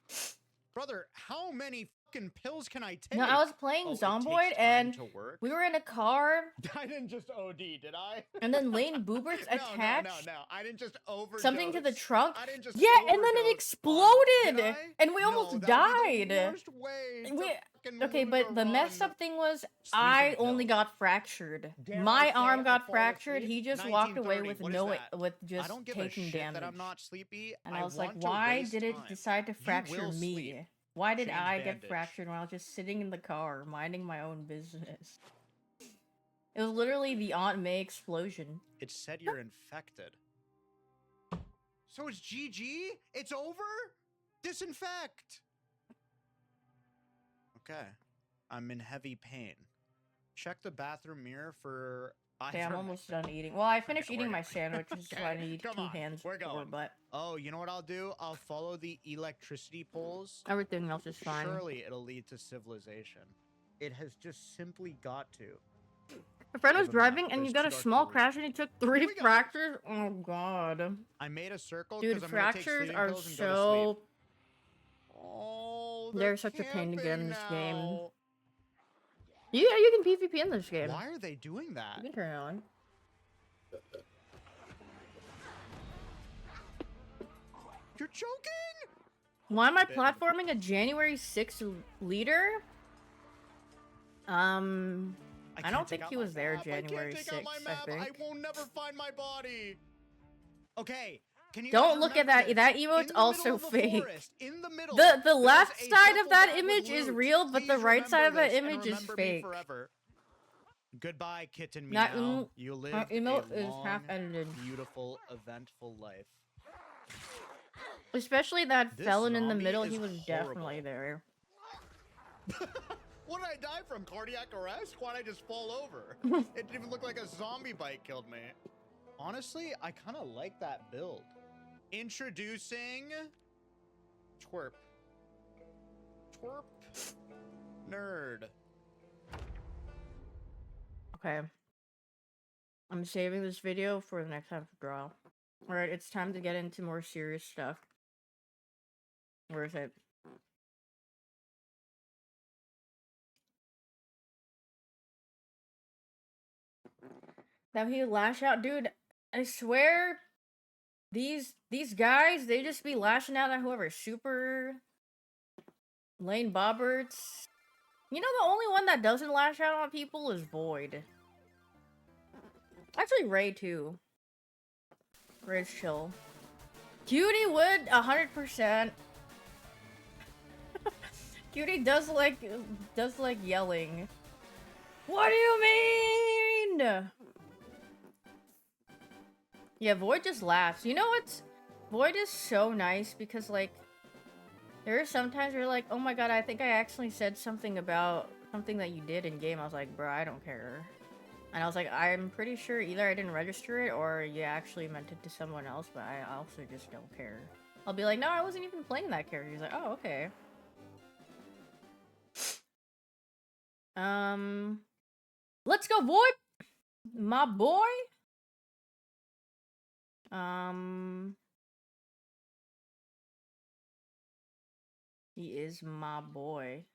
Brother, how many fucking pills can I take? No, I was playing Oh, it Zomboid takes time and to work? we were in a car, I didn't just OD, did I? and then Lane Booberts No, attached no. I didn't just overdose. something to the trunk. I didn't just Yeah, and then it overdose on- exploded, Did I? and we No, almost that would be the died. worst way to We- fucking Okay, lose but a the messed run. up thing was Sleeping I only pills. got fractured. Dare I My say arm I got fall fractured. asleep? He just walked away 1930, with what is no, that? with I just don't give a taking shit damage. that I'm not sleepy. And I was like, want to why waste did it time. decide to fracture will me? sleep. Why did Change I get bandage. fractured while just sitting in the car, minding my own business? It was literally the Aunt May explosion. It said you're infected. So it's GG? It's over? Disinfect! Okay. I'm in heavy pain. Check the bathroom mirror for Okay, I'm almost done eating. Well, I finished we're eating my good. sandwiches, so I need Come two on, hands we're for going. but Oh, you know what I'll do? I'll follow the electricity poles. everything else is fine. Surely it'll lead to civilization. It has just simply got to. A friend was Give 'em that. driving and you There's got a 2 dark small pools. crash and he took 3 we go. fractures. Oh god. I made a circle Dude, because I'm gonna take fractures sleeping are pills and go to so... sleep. Oh, They're such a pain to get in this game. now. Yeah, you can PvP in this game. Why are they doing You that? can turn it on. You're joking? Why am I Bit. platforming a January 6th leader? I can't don't take think out he my was there map. January I can't take out my 6th, map. I I think. will never find my body. Okay. Can you Don't guys look at remember that. this? That In emote's the also middle of a fake. forest, in the middle, The there's left a side of duffel that bag with image is loot. real, but the Please right side of remember that this and image is remember me fake. forever. Goodbye, kitten That meow. You lived emote a is long, half edited. beautiful, eventful life. Especially that This felon in the zombie middle, is he was definitely horrible. there. What did I die from? Cardiac arrest? Why'd I just fall over? It didn't even look like a zombie bite killed me. Honestly, I kind of like that build. Introducing Twerp. Twerp Nerd. Okay. I'm saving this video for the next time for draw. Alright, it's time to get into more serious stuff. Where is it? That he lash out, dude. I swear, these guys, they just be lashing out at whoever. Super Lane Bobberts. You know, the only one that doesn't lash out on people is Void. Actually, Ray too. Ray's chill. Cutie would 100%. Cutie does like yelling. What do you mean? Yeah, Void just laughs. You know what's... Void is so nice because, like, there are sometimes where you're like, oh my god, I think I actually said something about something that you did in game. I was like, bro, I don't care. And I was like, I'm pretty sure either I didn't register it or you actually meant it to someone else, but I also just don't care. I'll be like, no, I wasn't even playing that character. He's like, oh, okay. Let's go, Void! My boy! He is my boy.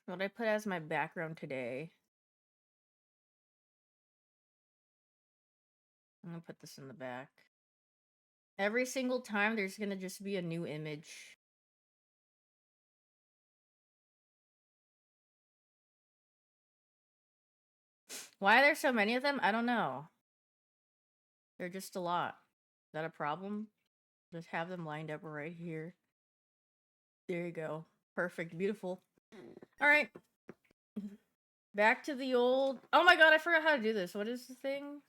What I put as my background today? I'm gonna put this in the back. Every single time there's gonna just be a new image. Why are there so many of them? I don't know. They're just a lot. Is that a problem? Just have them lined up right here. There you go. Perfect. Beautiful. Alright. Back to the old... Oh my god, I forgot how to do this. What is the thing?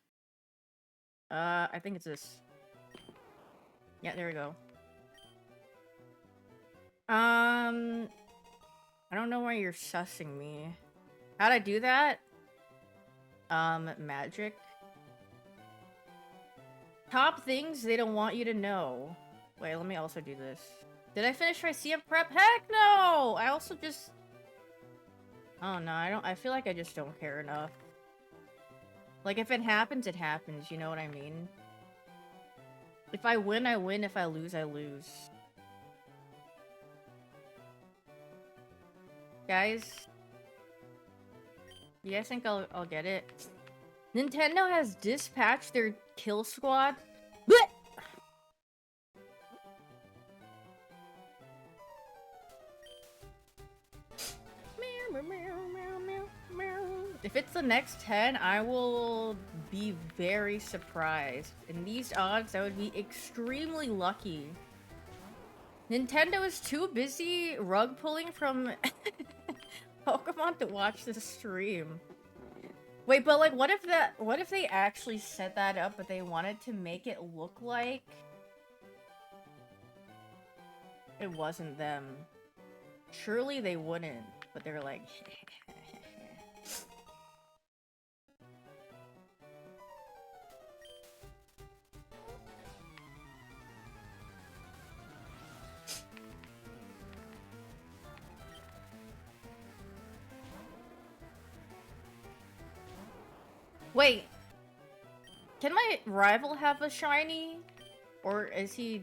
I think it's this. Yeah, there we go. I don't know why you're sussing me. How'd I do that? Magic. Top things they don't want you to know. Wait, let me also do this. Did I finish my CM prep? Heck no! I also just... Oh no, I feel like I just don't care enough. Like, if it happens, it happens, you know what I mean? If I win, I win. If I lose, I lose. Guys? You guys think I'll get it? Nintendo has dispatched their kill squad. Blech! If it's the next 10, I will be very surprised. In these odds, I would be extremely lucky. Nintendo is too busy rug pulling from Pokemon to watch this stream. Wait, but like, what if they actually set that up, but they wanted to make it look like it wasn't them? Surely they wouldn't, but they're like, Wait, can my rival have a shiny? Or is he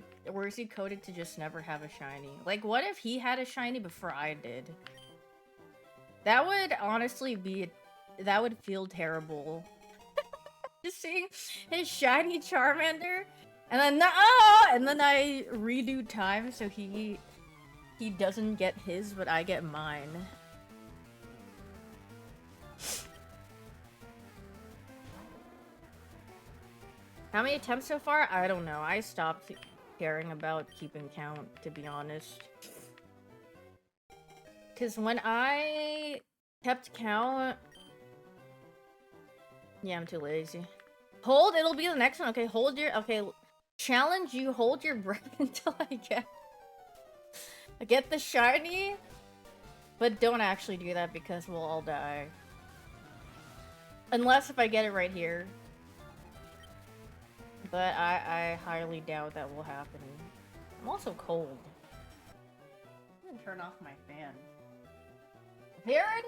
coded to just never have a shiny? Like, what if he had a shiny before I did? That would honestly be... that would feel terrible. Just seeing his shiny Charmander, and then and then I redo time so he doesn't get his, but I get mine. How many attempts so far? I don't know. I stopped caring about keeping count, to be honest. Because when I kept count... yeah, I'm too lazy. Hold, it'll be the next one. Okay, hold your... okay, challenge you, hold your breath until I get the shiny. But don't actually do that because we'll all die. Unless if I get it right here. But I highly doubt that will happen. I'm also cold. I'm gonna turn off my fan. Parent?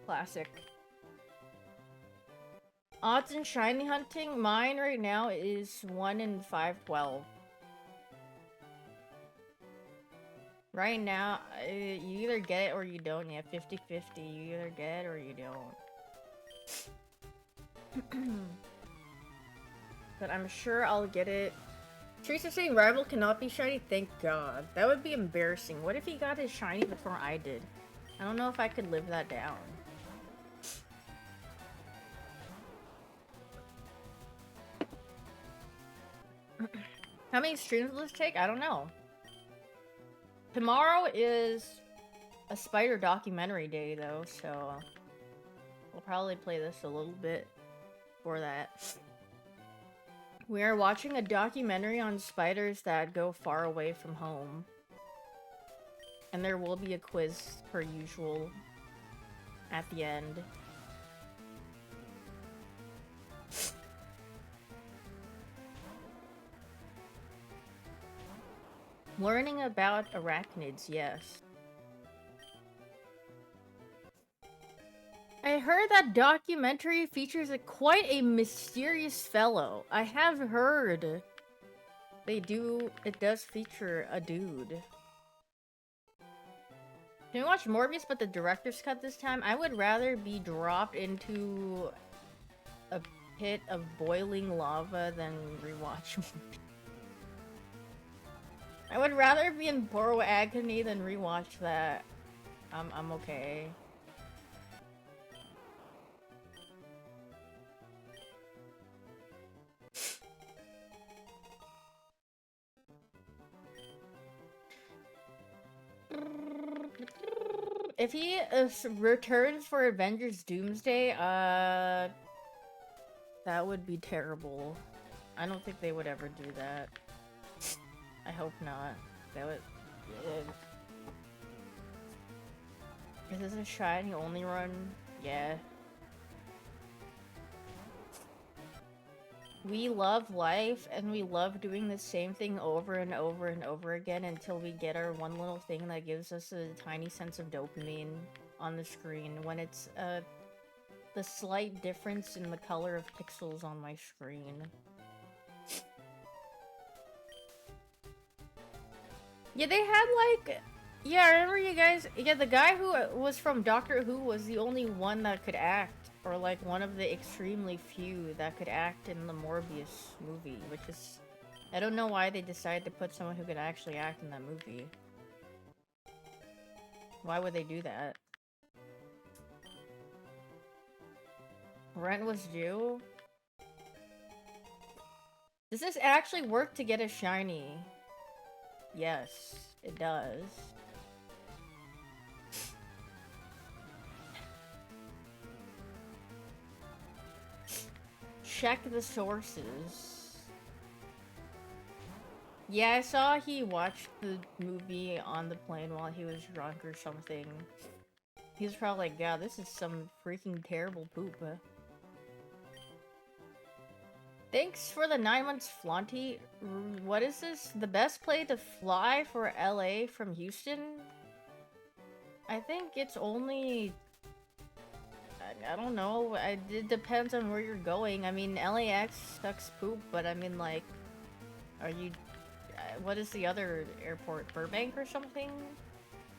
Classic. Odds in shiny hunting? Mine right now is 1 in 512. Right now, you either get it or you don't. Yeah, 50-50. You either get it or you don't. But I'm sure I'll get it. Teresa saying rival cannot be shiny? Thank God. That would be embarrassing. What if he got his shiny before I did? I don't know if I could live that down. How many streams will this take? I don't know. Tomorrow is a spider documentary day though, so we'll probably play this a little bit for that. We are watching a documentary on spiders that go far away from home. And there will be a quiz per usual at the end. Learning about arachnids, yes. I heard that documentary features quite a mysterious fellow. I have heard it does feature a dude. Can we watch Morbius but the director's cut this time? I would rather be dropped into a pit of boiling lava than rewatch Morbius. I would rather be in Boro agony than rewatch that. I'm okay. If he returns for Avengers Doomsday, that would be terrible. I don't think they would ever do that. I hope not. That would... Is this a shiny only run? Yeah. We love life, and we love doing the same thing over and over and over again until we get our one little thing that gives us a tiny sense of dopamine on the screen when it's the slight difference in the color of pixels on my screen. Yeah, they had like... yeah, I remember you guys... yeah, the guy who was from Doctor Who was the only one that could act. Or like one of the extremely few that could act in the Morbius movie, which is... I don't know why they decided to put someone who could actually act in that movie. Why would they do that? Rent was due? Does this actually work to get a shiny? Yes, it does. Check the sources. Yeah, I saw he watched the movie on the plane while he was drunk or something. He was probably like, yeah, this is some freaking terrible poop. Thanks for the 9 months, Flaunty. What is this? The best play to fly for LA from Houston? I think it's only... I don't know. It depends on where you're going. I mean, LAX sucks poop, but I mean, like... Are you... what is the other airport? Burbank or something?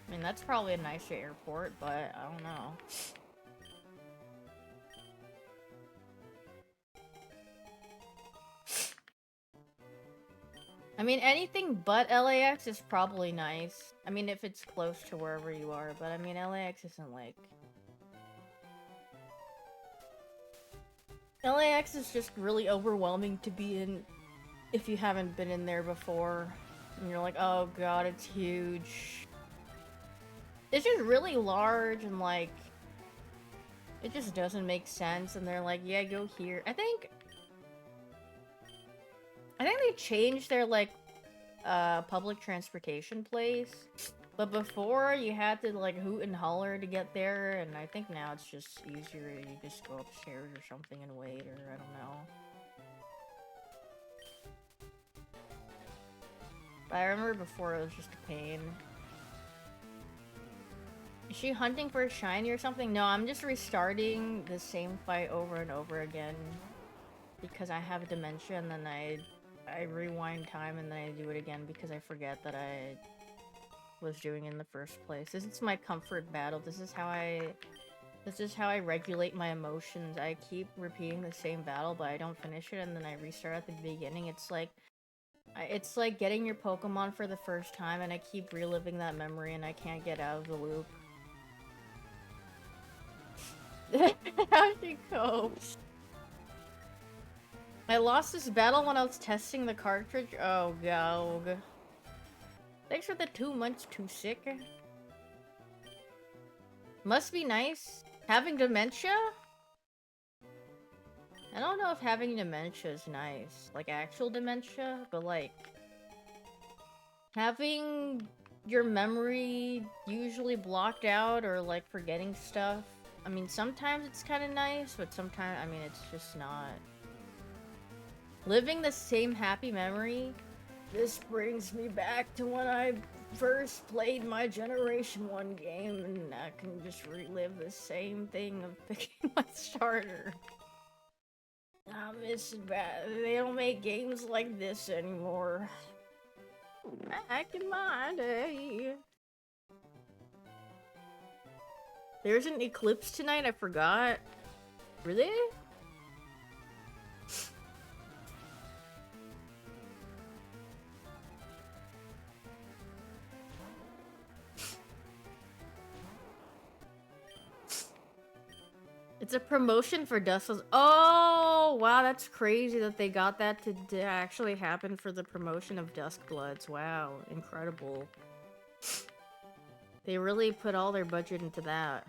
I mean, that's probably a nicer airport, but I don't know. I mean, anything but LAX is probably nice. I mean, if it's close to wherever you are, but I mean, LAX isn't like... LAX is just really overwhelming to be in if you haven't been in there before. And you're like, oh god, it's huge. It's just really large and like... It just doesn't make sense, and they're like, yeah, go here. I think they changed their, like, public transportation place. But before, you had to, like, hoot and holler to get there, and I think now it's just easier. You just go upstairs or something and wait, or I don't know. But I remember before it was just a pain. Is she hunting for a shiny or something? No, I'm just restarting the same fight over and over again. Because I have dementia, and then I rewind time and then I do it again because I forget that I was doing it in the first place. This is my comfort battle. This is how I regulate my emotions. I keep repeating the same battle, but I don't finish it, and then I restart at the beginning. It's like getting your Pokemon for the first time, and I keep reliving that memory, and I can't get out of the loop. How she copes. I lost this battle when I was testing the cartridge. Oh, god. Thanks for the 2 months, too sick. Must be nice. Having dementia? I don't know if having dementia is nice. Like, actual dementia, but like... having your memory usually blocked out or like forgetting stuff. I mean, sometimes it's kind of nice, but sometimes, I mean, it's just not. Living the same happy memory, this brings me back to when I first played my Generation 1 game, and I can just relive the same thing of picking my starter. I miss it bad. They don't make games like this anymore. Back in my day. There's an eclipse tonight, I forgot. Really? It's a promotion for Dustles. Oh, wow, that's crazy that they got that to actually happen for the promotion of Duskbloods. Wow, incredible. They really put all their budget into that.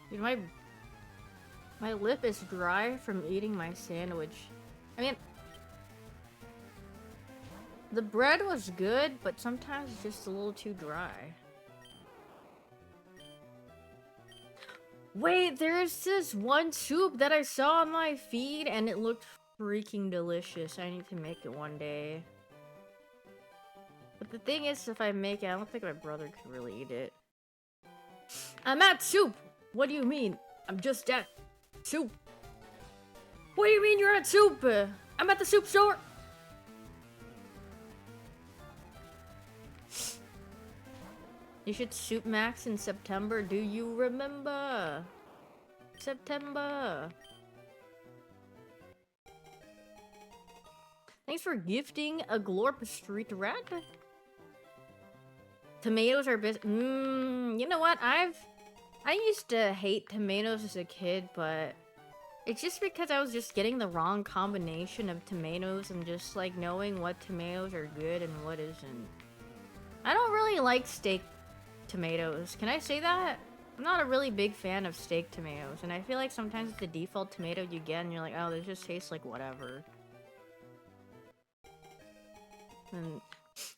Dude, my lip is dry from eating my sandwich. I mean, the bread was good, but sometimes it's just a little too dry. Wait, there's this one soup that I saw on my feed and it looked freaking delicious. I need to make it one day. But the thing is, if I make it, I don't think my brother could really eat it. I'm at soup! What do you mean? I'm just at soup. What do you mean you're at soup? I'm at the soup store! You should soup max in September. Do you remember? September. Thanks for gifting a Glorp Street Rat. Tomatoes are you know what? I used to hate tomatoes as a kid, but it's just because I was just getting the wrong combination of tomatoes and just like knowing what tomatoes are good and what isn't. I don't really like steak tomatoes. Can I say that? I'm not a really big fan of steak tomatoes, and I feel like sometimes it's the default tomato you get and you're like, oh, this just tastes like whatever. And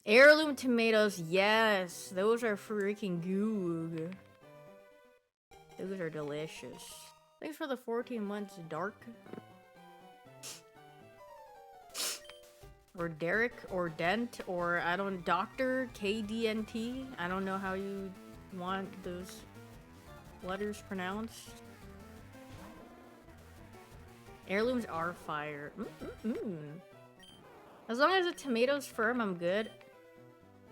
heirloom tomatoes, yes! Those are freaking good. Those are delicious. Thanks for the 14 months, Dark. Or Derek, or Dent, or I don't... Dr. KDNT. I don't know how you want those letters pronounced. Heirlooms are fire. As long as the tomato's firm, I'm good.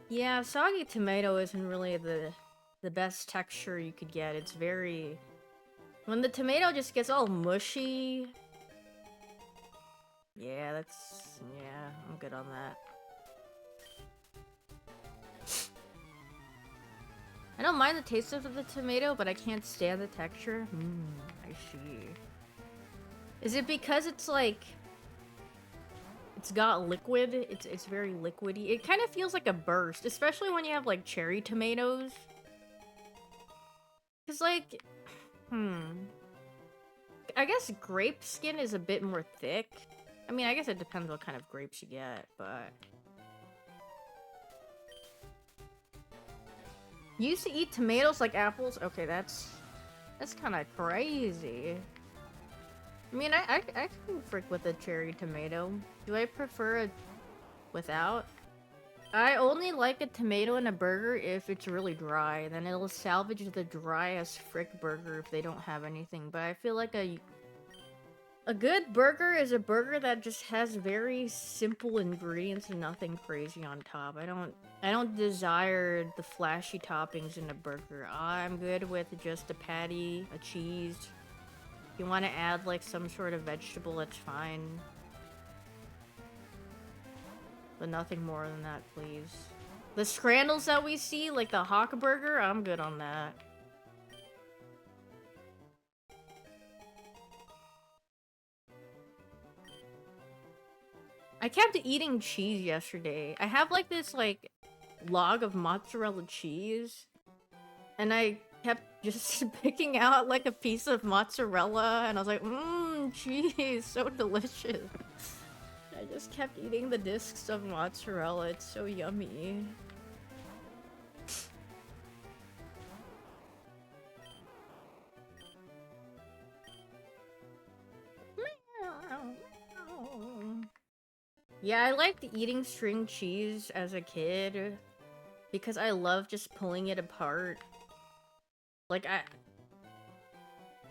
Yeah, soggy tomato isn't really the best texture you could get. It's very... When the tomato just gets all mushy... Yeah, that's... Yeah, I'm good on that. I don't mind the taste of the tomato, but I can't stand the texture. I see. Is it because it's like... It's got liquid? It's very liquidy. It kind of feels like a burst, especially when you have like cherry tomatoes. Cause like... I guess grape skin is a bit more thick. I mean, I guess it depends what kind of grapes you get, but... You used to eat tomatoes like apples? Okay, that's kind of crazy. I mean, I can frick with a cherry tomato. Do I prefer it without? I only like a tomato in a burger if it's really dry. Then it'll salvage the dry as frick burger if they don't have anything. But I feel like a good burger is a burger that just has very simple ingredients and nothing crazy on top. I don't desire the flashy toppings in a burger. I'm good with just a patty, a cheese. If you want to add like some sort of vegetable, that's fine. But nothing more than that, please. The scrandles that we see, like the Hawk burger, I'm good on that. I kept eating cheese yesterday. I have like this like log of mozzarella cheese, and I kept just picking out like a piece of mozzarella, and I was like, cheese, so delicious. I just kept eating the discs of mozzarella. It's so yummy. Yeah, I liked eating string cheese as a kid because I love just pulling it apart. Like,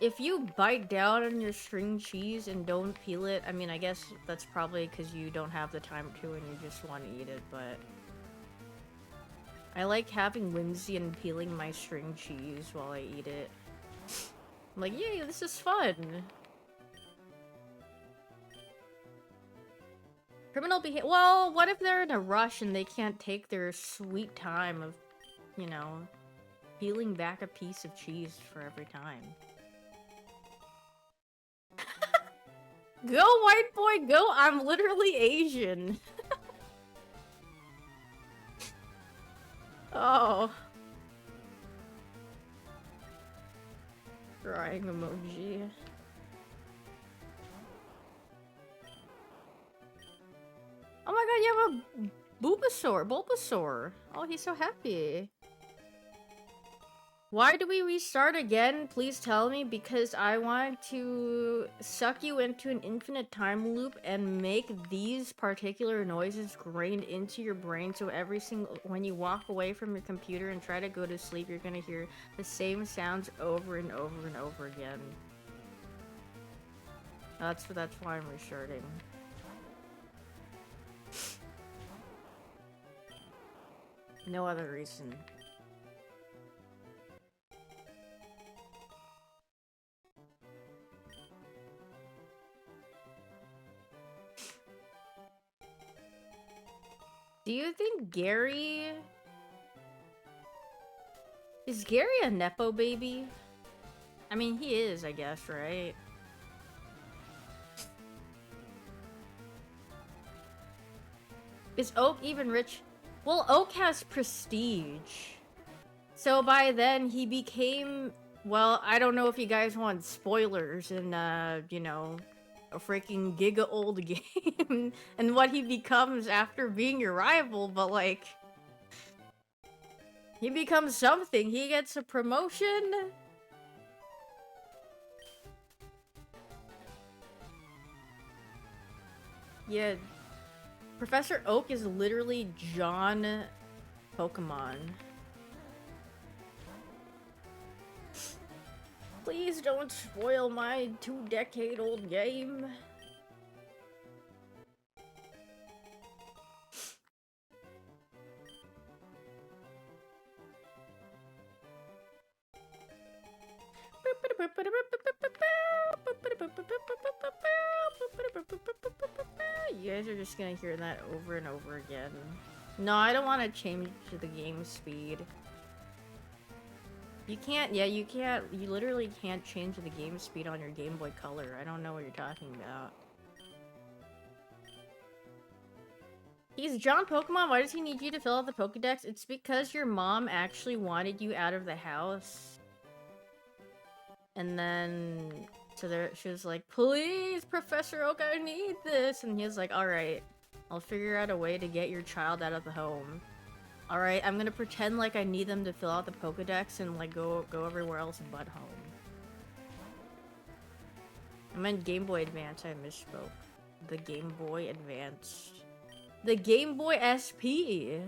if you bite down on your string cheese and don't peel it, I mean, I guess that's probably because you don't have the time to and you just want to eat it, but... I like having whimsy and peeling my string cheese while I eat it. I'm like, yay, this is fun! Criminal behavior. Well, what if they're in a rush and they can't take their sweet time of, you know, peeling back a piece of cheese for every time? Go, white boy, go! I'm literally Asian. Oh. Crying emoji. Oh my god, you have a Bulbasaur. Oh, he's so happy. Why do we restart again? Please tell me, because I want to suck you into an infinite time loop and make these particular noises grained into your brain so every single... When you walk away from your computer and try to go to sleep, you're gonna hear the same sounds over and over and over again. That's why I'm restarting. No other reason. Do you think Gary... Is Gary a Nepo baby? I mean, he is, I guess, right? Is Oak even rich? Well, Oak has prestige. So by then, he became... Well, I don't know if you guys want spoilers in, you know, a freaking giga-old game and what he becomes after being your rival, but, like... He becomes something. He gets a promotion. Yeah, Professor Oak is literally John Pokemon. Please don't spoil my 2-decade-old game. You guys are just gonna hear that over and over again. No, I don't want to change the game speed. You can't, yeah, you can't, you literally can't change the game speed on your Game Boy Color. I don't know what you're talking about. He's John Pokemon, why does he need you to fill out the Pokedex? It's because your mom actually wanted you out of the house. And then, so there, she was like, please, Professor Oak, I need this. And he was like, alright, I'll figure out a way to get your child out of the home. Alright, I'm gonna pretend like I need them to fill out the Pokedex and like go everywhere else but home. I meant Game Boy Advance, I misspoke. The Game Boy Advance. The Game Boy SP!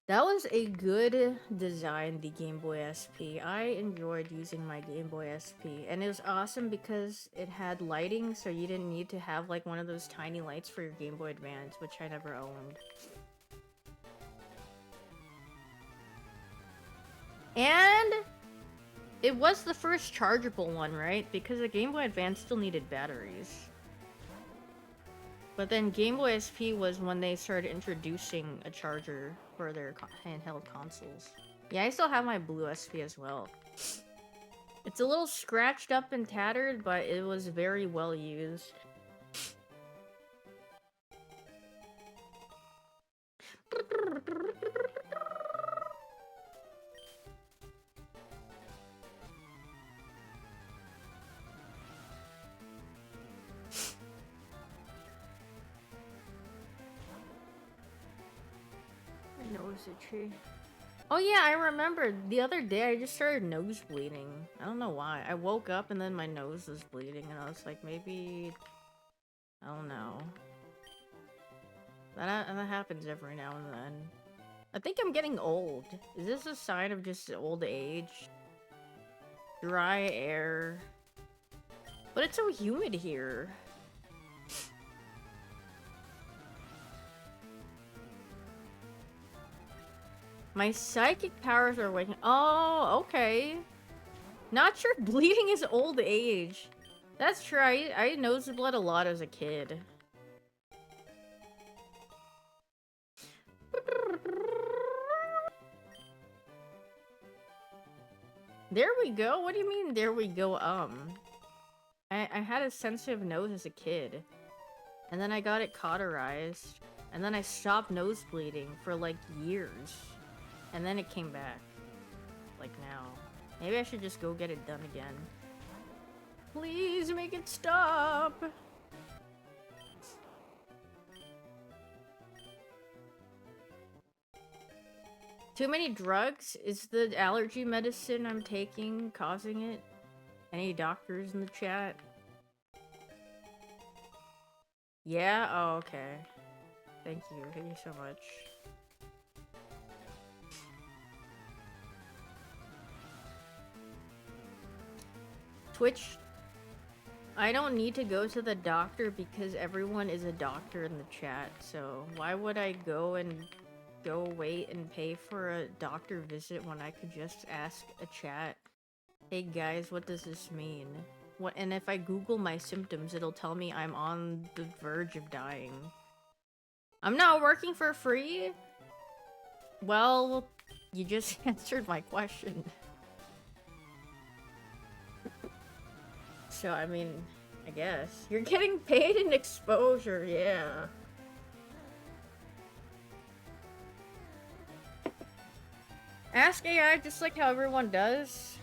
That was a good design, the Game Boy SP. I enjoyed using my Game Boy SP. And it was awesome because it had lighting, so you didn't need to have like one of those tiny lights for your Game Boy Advance, which I never owned. And it was the first chargeable one, right? Because the Game Boy Advance still needed batteries. But then Game Boy SP was when they started introducing a charger for their handheld consoles. Yeah, I still have my blue SP as well. It's a little scratched up and tattered, but it was very well used. My nose itchy. Oh yeah, I remember the other day I just started nose bleeding. I don't know why. I woke up and then my nose was bleeding and I was like, maybe... I don't know. That happens every now and then. I think I'm getting old. Is this a sign of just old age? Dry air. But it's so humid here. My psychic powers are waking. Oh, okay. Not sure bleeding is old age. That's true. I nosebleed a lot as a kid. There we go. What do you mean, there we go, I had a sensitive nose as a kid. And then I got it cauterized. And then I stopped nosebleeding for, like, years. And then it came back. Like now. Maybe I should just go get it done again. Please make it stop! Too many drugs? Is the allergy medicine I'm taking causing it? Any doctors in the chat? Yeah? Oh, okay. Thank you. Thank you so much. Twitch, I don't need to go to the doctor because everyone is a doctor in the chat, so why would I go wait and pay for a doctor visit when I could just ask a chat, hey guys, what does this mean? What, and if I Google my symptoms, it'll tell me I'm on the verge of dying. I'm not working for free? Well, you just answered my question. So, I mean, I guess. You're getting paid in exposure, yeah. Ask AI just like how everyone does.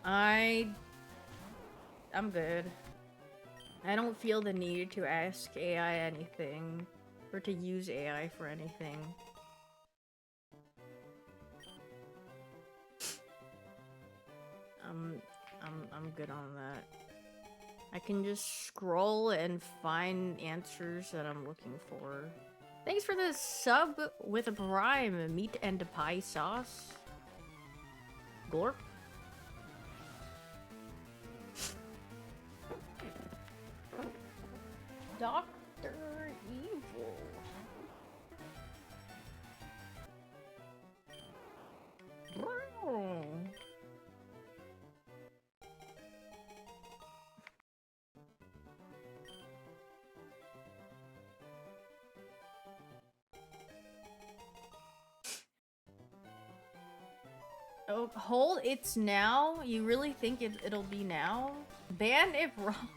I'm good. I don't feel the need to ask AI anything, or to use AI for anything. I'm good on that. I can just scroll and find answers that I'm looking for. Thanks for the sub with a prime, meat and pie sauce. Glorp. Dr. Evil. Bro. Oh, hold it's now? You really think it'll be now? Ban if wrong?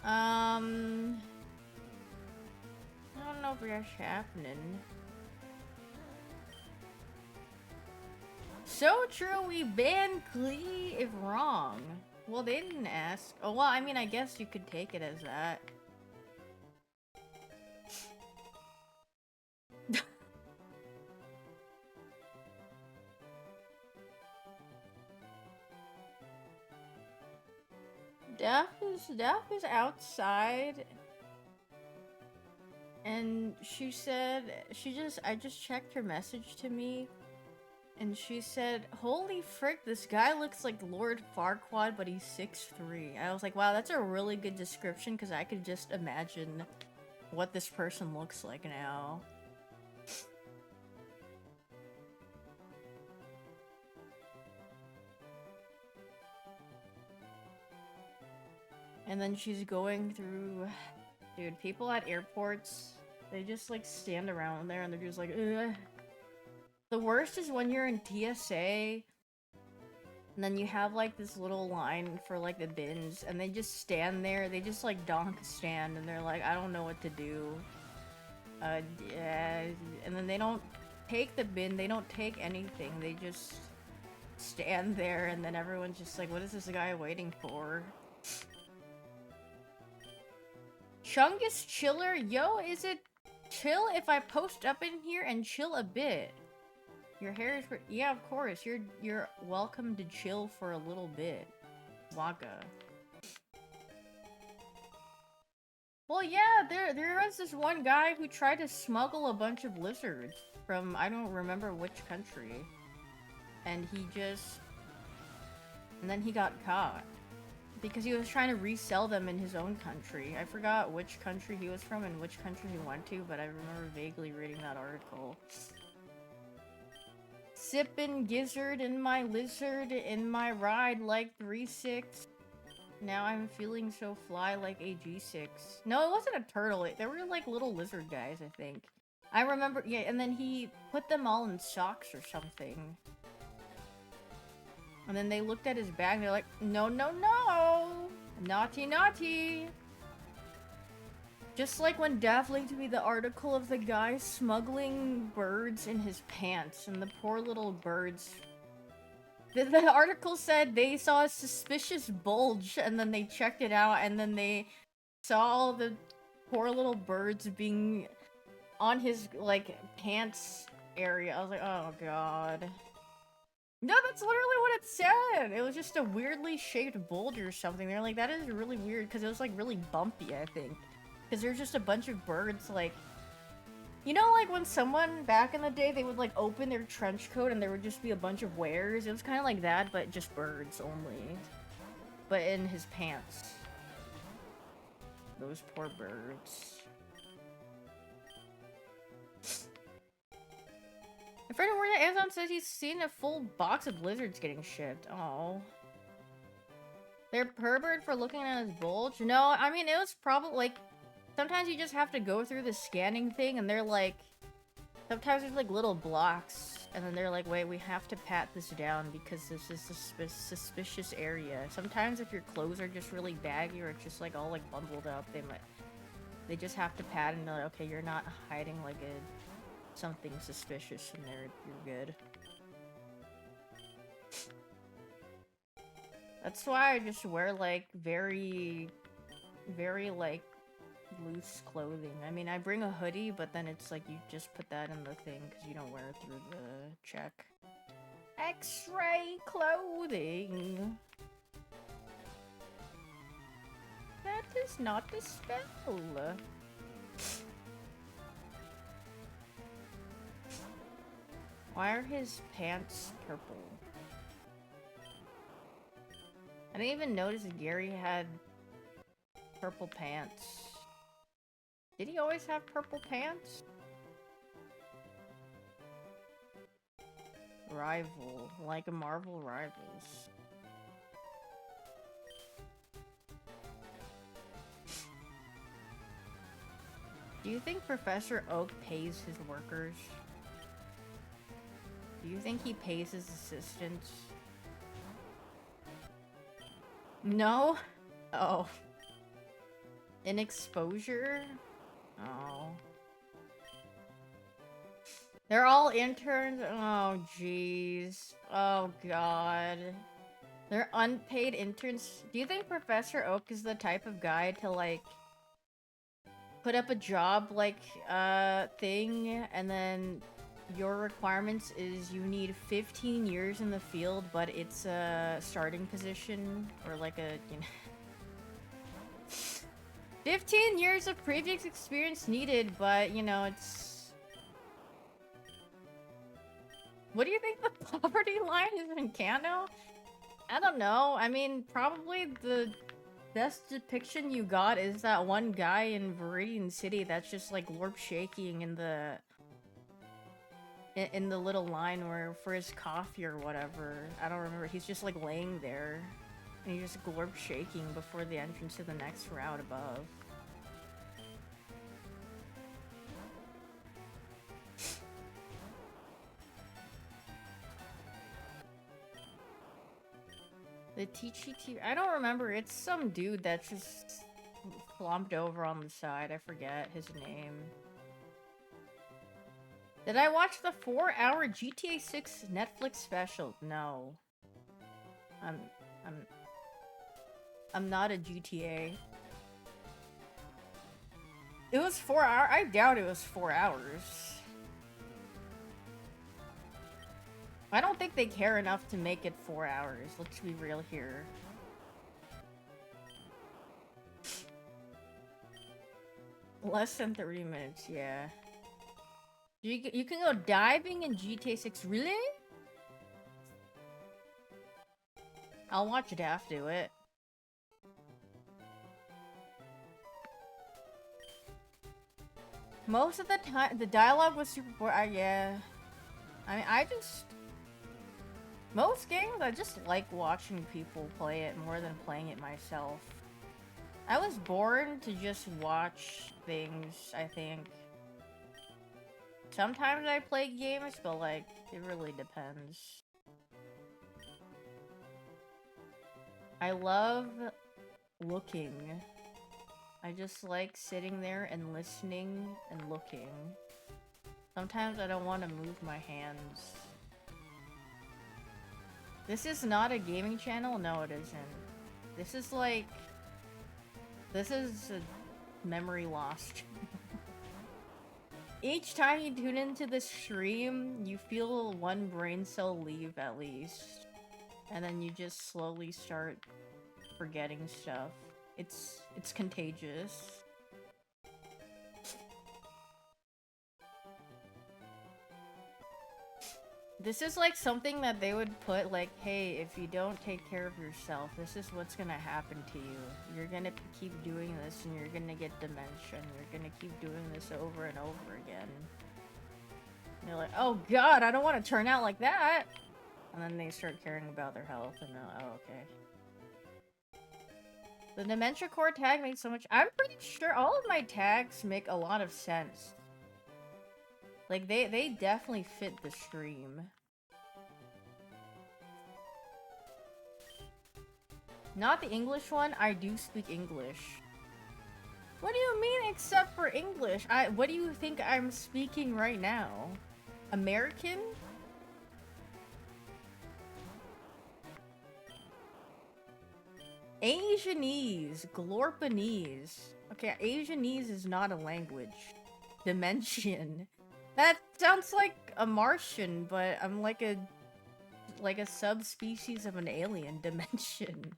I don't know if that's happening. So true, we banned Glee if wrong. Well, they didn't ask. Oh, well, I mean, I guess you could take it as that. Daph is outside, and she said I just checked her message to me, and she said, "Holy frick, this guy looks like Lord Farquaad, but he's 6'3". I was like, wow, that's a really good description because I could just imagine what this person looks like now. And then she's going through... Dude, people at airports, they just, like, stand around there and they're just like, ugh. The worst is when you're in TSA, and then you have, like, this little line for, like, the bins, and they just stand there, they just, like, donk stand, and they're like, I don't know what to do. Yeah. And then they don't take the bin, they don't take anything, they just stand there, and then everyone's just like, what is this guy waiting for? Chungus Chiller? Yo, is it chill if I post up in here and chill a bit? Your hair is... Yeah, of course. You're welcome to chill for a little bit. Waka. Well, yeah, there was this one guy who tried to smuggle a bunch of lizards from I don't remember which country. And he just... And then he got caught. Because he was trying to resell them in his own country. I forgot which country he was from and which country he went to, but I remember vaguely reading that article. Sippin' gizzard in my lizard in my ride like 3-6. Now I'm feeling so fly like a G6. No, it wasn't a turtle. There were like little lizard guys, I think. I remember, yeah, and then he put them all in socks or something. And then they looked at his bag and they're like, no, no, no! Naughty, naughty! Just like when Dav linked me the article of the guy smuggling birds in his pants, and the poor little birds... The article said they saw a suspicious bulge, and then they checked it out, and then they saw all the poor little birds being on his, like, pants area. I was like, oh god. No, that's literally what it said! It was just a weirdly shaped bulge or something. They're like, that is really weird, because it was, like, really bumpy, I think. Because there's just a bunch of birds, like... You know, like, when someone, back in the day, they would, like, open their trench coat and there would just be a bunch of wares? It was kind of like that, but just birds only. But in his pants. Those poor birds. A friend of working at Amazon says he's seen a full box of lizards getting shipped. Oh. They're pervert for looking at his bulge? No, I mean, it was probably, like... Sometimes you just have to go through the scanning thing, and they're like... Sometimes there's, like, little blocks, and then they're like, wait, we have to pat this down because this is a suspicious area. Sometimes if your clothes are just really baggy or it's just, like, all, like, bundled up, they just have to pat and they're like, okay, you're not hiding, like, something suspicious in there, you're good. That's why I just wear, like, very, like, loose clothing. I mean, I bring a hoodie, but then it's like you just put that in the thing because you don't wear it through the check. X-ray clothing. That is not the spell. Why are his pants purple? I didn't even notice Gary had purple pants. Did he always have purple pants? Rival, like a Marvel Rivals. Do you think Professor Oak pays his workers? Do you think he pays his assistants? No? Oh. In exposure? Oh. They're all interns? Oh, jeez. Oh, God. They're unpaid interns. Do you think Professor Oak is the type of guy to, like, put up a job, like, thing, and then your requirements is you need 15 years in the field, but it's a starting position, or like a, you know... 15 years of previous experience needed, but, you know, it's... What do you think the poverty line is in Kano? I don't know. I mean, probably the best depiction you got is that one guy in Viridian City that's just, like, glorp shaking in the little line where for his coffee or whatever. I don't remember. He's just, like, laying there. And he's just glorp shaking before the entrance to the next route above. The Tichi, I don't remember. It's some dude that's just flomped over on the side. I forget his name. Did I watch the 4-hour GTA 6 Netflix special? No. I'm not a GTA. It was 4 hours. I doubt it was 4 hours. I don't think they care enough to make it 4 hours. Let's be real here. Less than 30 minutes, yeah. You can go diving in GTA 6, really? I'll watch Daft do it. Most of the time, the dialogue was super boring. Yeah. I mean, most games, I just like watching people play it more than playing it myself. I was born to just watch things, I think. Sometimes I play games, but, like, it really depends. I love looking. I just like sitting there and listening and looking. Sometimes I don't want to move my hands. This is not a gaming channel? No, it isn't. This is like... This is a memory lost. Each time you tune into the stream, you feel one brain cell leave at least. And then you just slowly start forgetting stuff. It's contagious. This is like something that they would put like, hey, if you don't take care of yourself, this is what's gonna happen to you. You're gonna keep doing this and you're gonna get dementia and you're gonna keep doing this over and over again. And you're like, oh god, I don't want to turn out like that! And then they start caring about their health and oh, okay. The dementia core tag makes so much- I'm pretty sure all of my tags make a lot of sense. Like, they definitely fit the stream. Not the English one, I do speak English. What do you mean except for English? What do you think I'm speaking right now? American? Asianese, Glorpanese. Okay, Asianese is not a language. Dimension. That sounds like a Martian, but I'm like a subspecies of an alien dimension.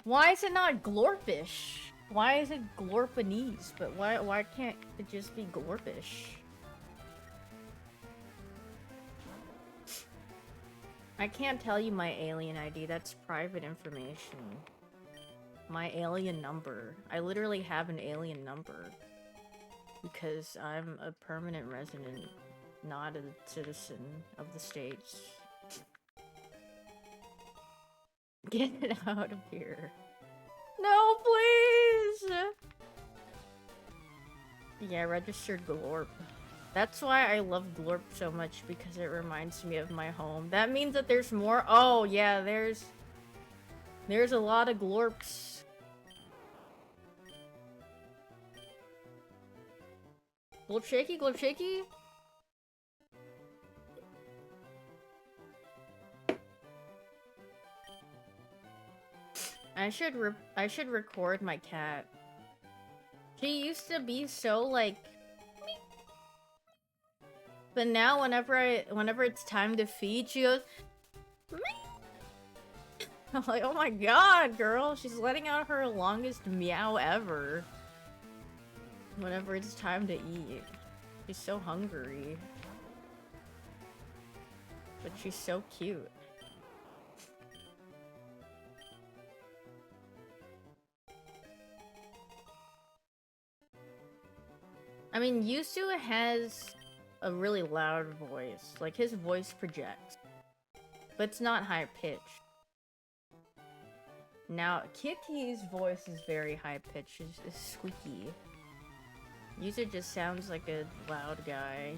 Why is it not Glorpish? Why is it Glorpanese? But why can't it just be Glorpish? I can't tell you my alien ID, that's private information. My alien number. I literally have an alien number. Because I'm a permanent resident, not a citizen of the States. Get it out of here. No, please! Yeah, registered Glorp. That's why I love Glorp so much, because it reminds me of my home. That means that there's more- oh, yeah, there's a lot of Glorps. Glorp shaky, Glorp shaky? I should record my cat. She used to be so like meep. But now whenever it's time to feed, she goes meep. I'm like, oh my god, girl, she's letting out her longest meow ever. Whenever it's time to eat. She's so hungry. But she's so cute. I mean, Yusu has a really loud voice. Like, his voice projects. But it's not high-pitched. Now, Kitty's voice is very high-pitched. It's squeaky. Yusu just sounds like a loud guy.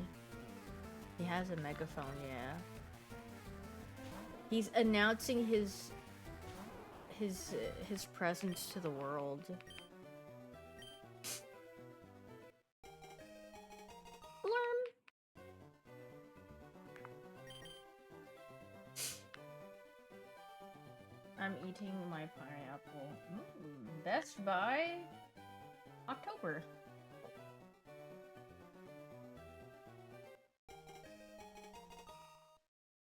He has a megaphone, yeah. He's announcing his presence to the world. I'm eating my pineapple. Best by October.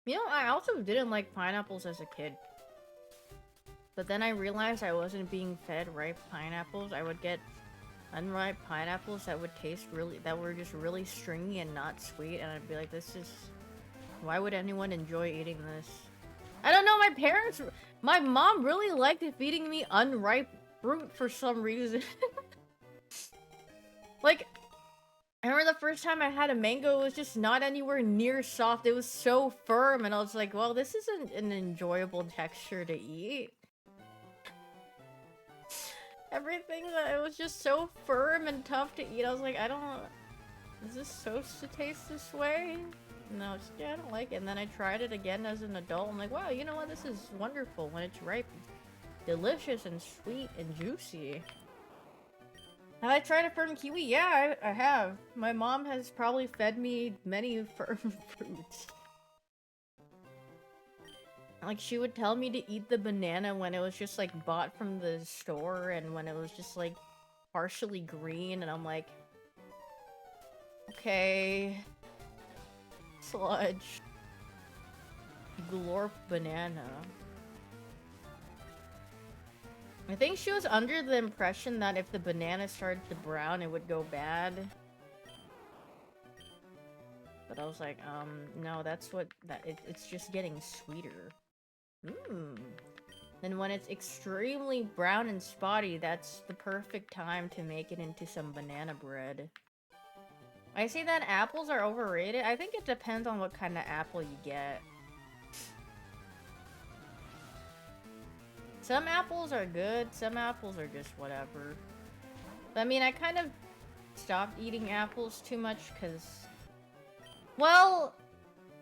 You know, I also didn't like pineapples as a kid. But then I realized I wasn't being fed ripe pineapples. I would get unripe pineapples that would taste that were just really stringy and not sweet, and I'd be like, this is... why would anyone enjoy eating this? I don't know, my mom really liked feeding me unripe fruit for some reason. Like, I remember the first time I had a mango, it was just not anywhere near soft. It was so firm, and I was like, well, this isn't an enjoyable texture to eat. Everything that it was just so firm and tough to eat. I was like, is this supposed to taste this way? No, yeah, I don't like it. And then I tried it again as an adult. I'm like, wow, you know what? This is wonderful when it's ripe. Delicious and sweet and juicy. Have I tried a firm kiwi? Yeah, I have. My mom has probably fed me many firm fruits. Like, she would tell me to eat the banana when it was just, like, bought from the store and when it was just, like, partially green, and I'm like... okay... sludge. Glorp banana. I think she was under the impression that if the banana started to brown, it would go bad. But I was like, no, that's what... it's just getting sweeter. Then when it's extremely brown and spotty, that's the perfect time to make it into some banana bread. I see that apples are overrated. I think it depends on what kind of apple you get. Some apples are good, some apples are just whatever. But, I mean, I kind of stopped eating apples too much because... well...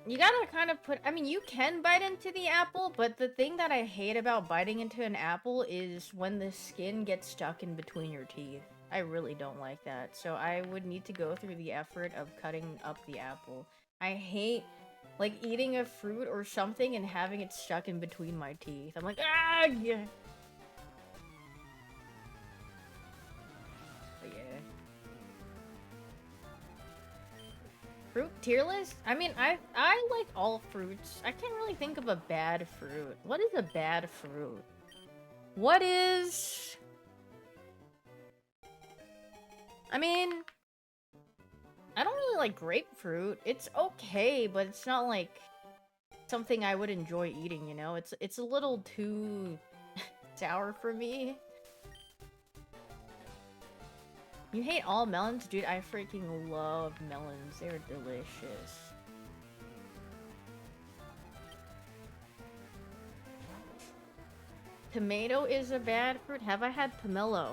you gotta kind of put... I mean, you can bite into the apple, but the thing that I hate about biting into an apple is when the skin gets stuck in between your teeth. I really don't like that. So I would need to go through the effort of cutting up the apple. I hate, like, eating a fruit or something and having it stuck in between my teeth. I'm like, ah! Yeah. But yeah. Fruit tier list? I mean, I like all fruits. I can't really think of a bad fruit. What is a bad fruit? What is... I mean... I don't really like grapefruit. It's okay, but it's not like something I would enjoy eating, you know? It's a little too sour for me. You hate all melons? Dude, I freaking love melons. They're delicious. Tomato is a bad fruit. Have I had pomelo?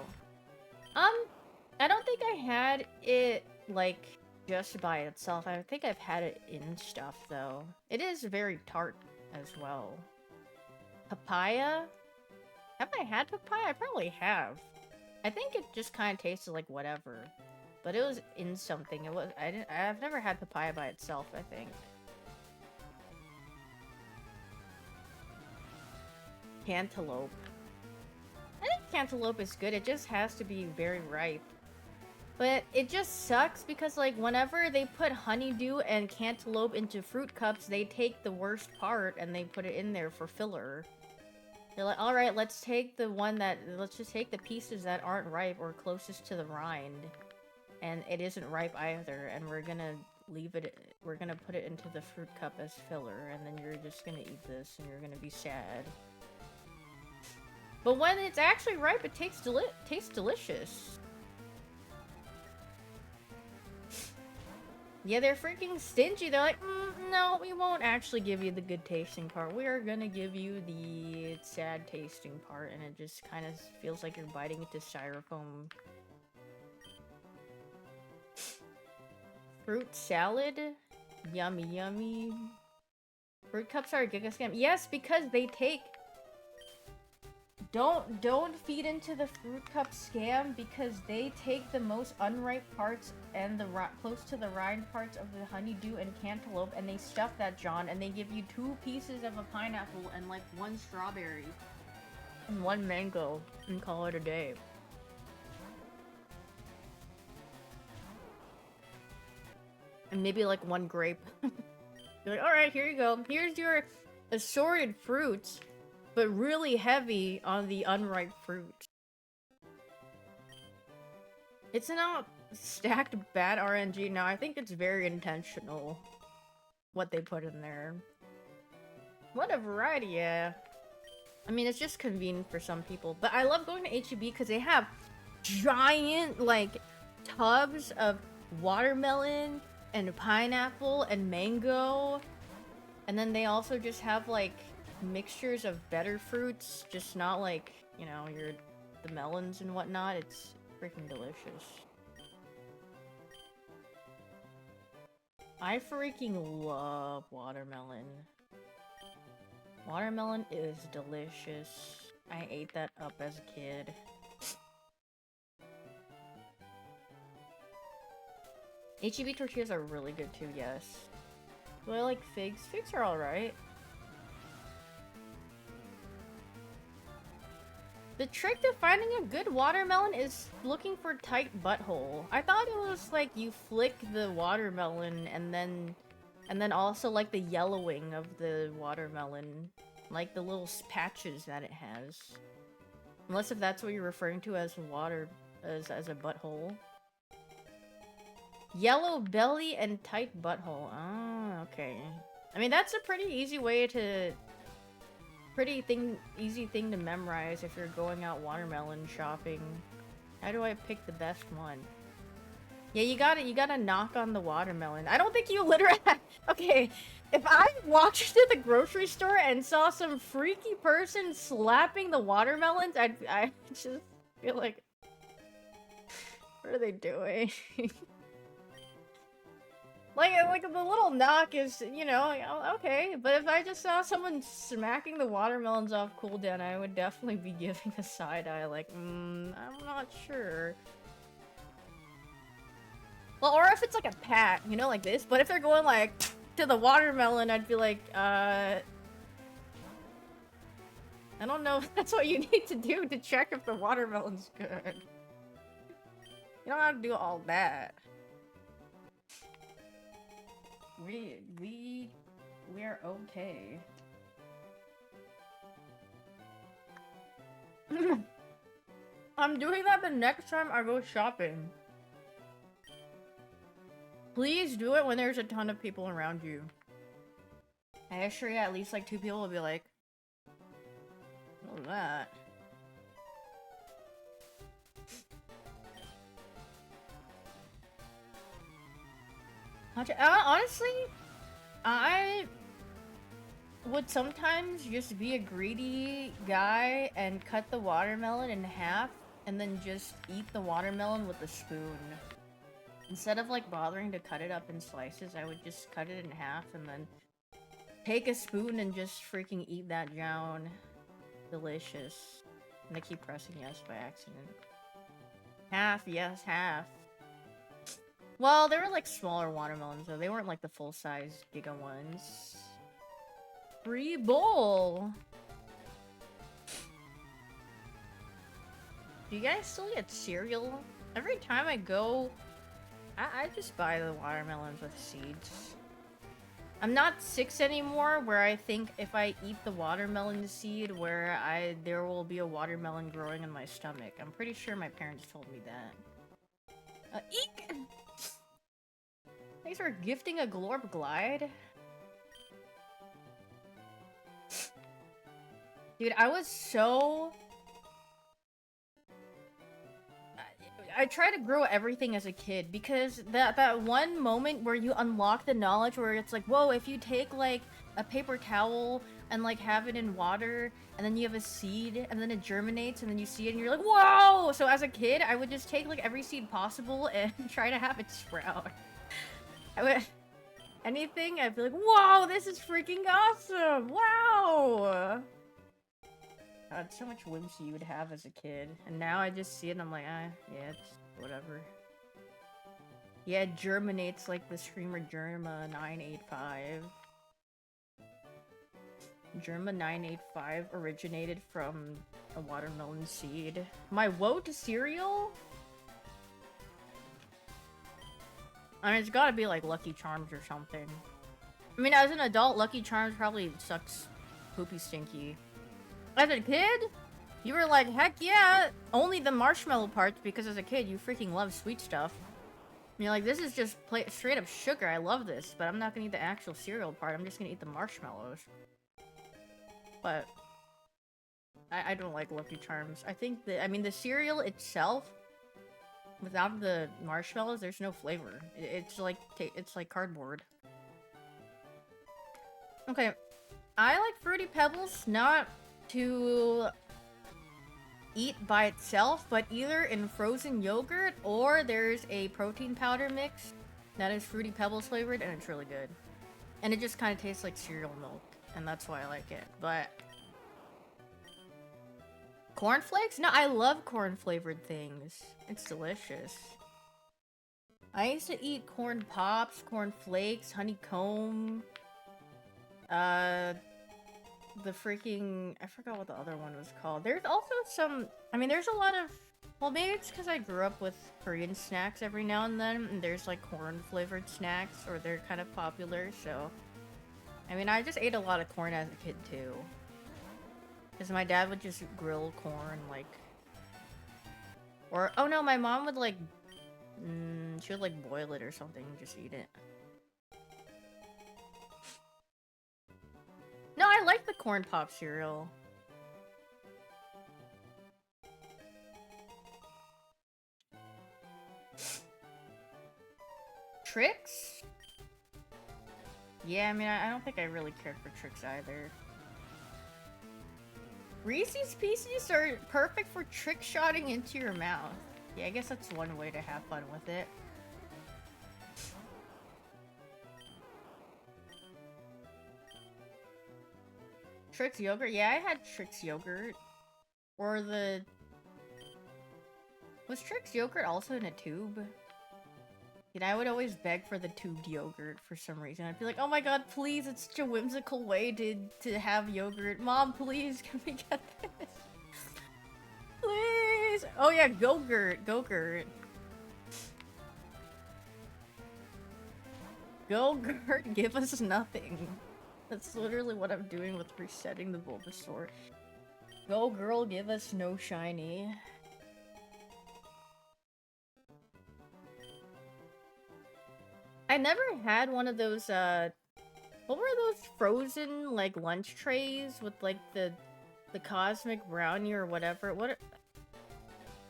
I don't think I had it, like, just by itself. I think I've had it in stuff, though. It is very tart as well. Papaya? Have I had papaya? I probably have. I think it just kind of tasted like whatever. But it was in something. I've never had papaya by itself, I think. Cantaloupe. I think cantaloupe is good. It just has to be very ripe. But it just sucks because, like, whenever they put honeydew and cantaloupe into fruit cups, they take the worst part and they put it in there for filler. They're like, alright, let's just take the pieces that aren't ripe or closest to the rind. And it isn't ripe either, and we're gonna put it into the fruit cup as filler, and then you're just gonna eat this and you're gonna be sad. But when it's actually ripe, it tastes delicious. Yeah, they're freaking stingy. They're like, no, we won't actually give you the good tasting part. We are gonna give you the sad tasting part, and it just kind of feels like you're biting into styrofoam. Fruit salad? Yummy, yummy. Fruit cups are a giga scam. Yes, because they take... Don't feed into the fruit cup scam, because they take the most unripe parts and the close to the rind parts of the honeydew and cantaloupe, and they stuff that, John, and they give you 2 pieces of a pineapple and like 1 strawberry and 1 mango and call it a day. And maybe like 1 grape. You're like, alright, here you go. Here's your assorted fruits, but really heavy on the unripe fruit. It's not stacked bad RNG. No, I think it's very intentional what they put in there. What a variety, yeah. I mean, it's just convenient for some people. But I love going to HEB because they have giant, like, tubs of watermelon and pineapple and mango. And then they also just have, like, mixtures of better fruits. Just not, like, you know, the melons and whatnot. It's freaking delicious. I freaking love watermelon. Watermelon is delicious. I ate that up as a kid. HEB tortillas are really good too, yes. Do I like figs? Figs are alright. The trick to finding a good watermelon is looking for tight butthole. I thought it was like you flick the watermelon and then also like the yellowing of the watermelon. Like the little patches that it has. Unless if that's what you're referring to as as a butthole. Yellow belly and tight butthole. Oh, okay. I mean, that's a pretty easy way to... easy thing to memorize if you're going out watermelon shopping. How do I pick the best one? Yeah, you gotta knock on the watermelon. I don't think you literally... Okay, if I walked into the grocery store and saw some freaky person slapping the watermelons, I just feel like... What are they doing? Like the little knock is, you know, okay. But if I just saw someone smacking the watermelons off cooldown, I would definitely be giving a side eye, like, I'm not sure. Well, or if it's like a pat, you know, like this. But if they're going like to the watermelon, I'd be like, I don't know if that's what you need to do to check if the watermelon's good. You don't have to do all that. We're okay. I'm doing that the next time I go shopping. Please do it when there's a ton of people around you. I assure you, at least like 2 people will be like, "What's that?" Honestly, I would sometimes just be a greedy guy and cut the watermelon in half and then just eat the watermelon with a spoon. Instead of like bothering to cut it up in slices, I would just cut it in half and then take a spoon and just freaking eat that down. Delicious. And I keep pressing yes by accident. Half, yes, half. Well, they were like smaller watermelons though. They weren't like the full-size giga ones. Free bowl! Do you guys still get cereal? Every time I go, I just buy the watermelons with seeds. I'm not 6 anymore, where I think if I eat the watermelon seed, there will be a watermelon growing in my stomach. I'm pretty sure my parents told me that. Eek! Thanks for gifting a Glorb Glide. Dude, I was so... I try to grow everything as a kid because that one moment where you unlock the knowledge where it's like, whoa, if you take like a paper towel and like have it in water and then you have a seed and then it germinates and then you see it and you're like, whoa! So as a kid, I would just take like every seed possible and try to have it sprout. Anything, I'd be like, whoa, this is freaking awesome! Wow! God, so much whimsy you would have as a kid. And now I just see it and I'm like, yeah, it's whatever. Yeah, it germinates like the Screamer Germa 985. Germa 985 originated from a watermelon seed. My woe-to cereal? I mean, it's gotta be like Lucky Charms or something. I mean, as an adult, Lucky Charms probably sucks poopy stinky. As a kid, you were like, heck yeah, only the marshmallow parts because as a kid, you freaking love sweet stuff. And you're like, this is just straight up sugar, I love this, but I'm not gonna eat the actual cereal part, I'm just gonna eat the marshmallows. But I don't like Lucky Charms. I think the cereal itself, without the marshmallows, there's no flavor. It's like cardboard. Okay, I like Fruity Pebbles, not to eat by itself, but either in frozen yogurt or there's a protein powder mix that is Fruity Pebbles flavored and it's really good. And it just kind of tastes like cereal milk, and that's why I like it. But cornflakes? No, I love corn flavored things. It's delicious. I used to eat corn pops, corn flakes, honeycomb, the freaking... I forgot what the other one was called. There's also some... I mean, there's a lot of... Well, maybe it's because I grew up with Korean snacks every now and then, and there's, like, corn-flavored snacks, or they're kind of popular, so... I mean, I just ate a lot of corn as a kid, too. Because my dad would just grill corn, like... Or... Oh, no, my mom would, like... she would, like, boil it or something and just eat it. No, I like the corn pop cereal. Tricks? Yeah, I mean, I don't think I really cared for Tricks either. Reese's Pieces are perfect for trick-shotting into your mouth. Yeah, I guess that's one way to have fun with it. Trix yogurt? Yeah, I had Trix yogurt. Or the... Was Trix yogurt also in a tube? And I would always beg for the tubed yogurt for some reason. I'd be like, oh my god, please, it's such a whimsical way to have yogurt. Mom, please, can we get this? Please! Oh yeah, Go-Gurt, Go-Gurt. Go-Gurt, give us nothing. That's literally what I'm doing with resetting the Bulbasaur. Go girl, give us no shiny. I never had one of those, what were those frozen, like, lunch trays with, like, the cosmic brownie or whatever?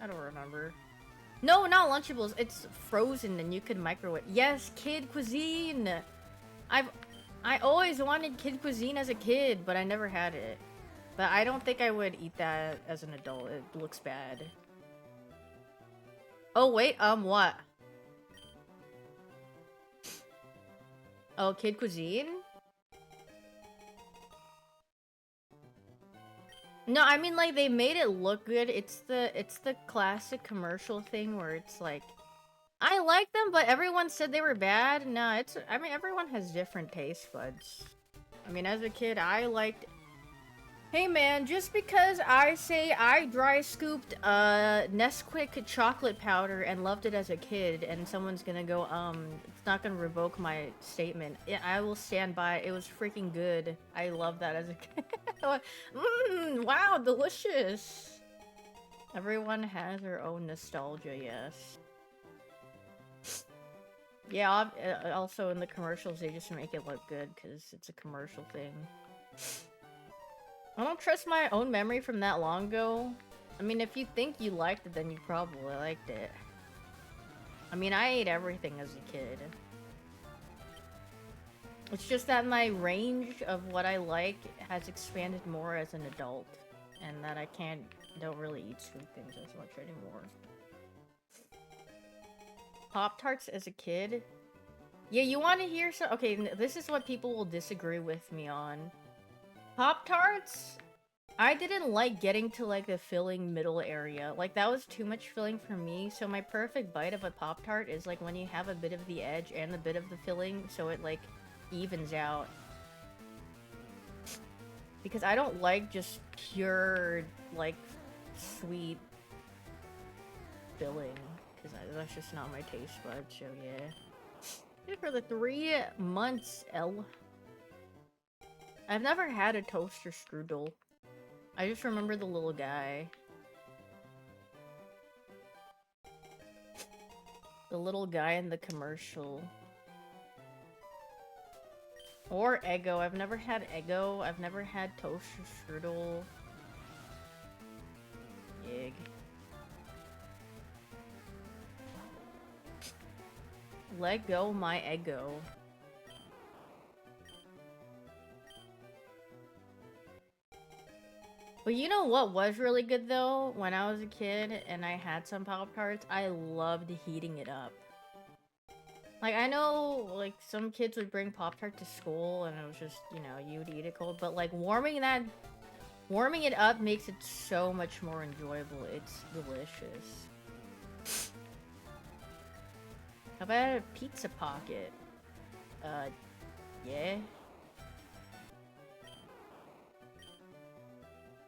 I don't remember. No, not Lunchables. It's frozen and you can microwave. Yes, kid cuisine! I always wanted kid cuisine as a kid, but I never had it. But I don't think I would eat that as an adult. It looks bad. Oh, wait, what? Oh, kid cuisine? No, I mean, like, they made it look good. It's the classic commercial thing where it's like, I like them, but everyone said they were bad. No, I mean, everyone has different taste buds. I mean, as a kid, I liked... Hey man, just because I say I dry scooped Nesquik chocolate powder and loved it as a kid, and someone's gonna go, it's not gonna revoke my statement. Yeah, I will stand by. It was freaking good. I love that as a kid. Wow, delicious. Everyone has their own nostalgia, yes. Yeah, also in the commercials, they just make it look good because it's a commercial thing. I don't trust my own memory from that long ago. I mean, if you think you liked it, then you probably liked it. I mean, I ate everything as a kid. It's just that my range of what I like has expanded more as an adult. And that I don't really eat sweet things as much anymore. Pop-Tarts as a kid? Yeah, you want to hear some? Okay, this is what people will disagree with me on. Pop-Tarts? I didn't like getting to, like, the filling middle area. Like, that was too much filling for me, so my perfect bite of a Pop-Tart is, like, when you have a bit of the edge and a bit of the filling, so it, like, evens out. Because I don't like just pure, like, sweet filling. Because that's just not my taste bud, so yeah. Good for the 3 months, L. I've never had a toaster strudel. I just remember the little guy. The little guy in the commercial. Or Eggo. I've never had Eggo. I've never had toaster strudel. Yig. Let go my Eggo. But you know what was really good though? When I was a kid and I had some Pop-Tarts, I loved heating it up. Like, I know, like, some kids would bring Pop-Tart to school and it was just, you know, you would eat it cold. But, like, warming it up makes it so much more enjoyable. It's delicious. How about a pizza pocket? Yeah.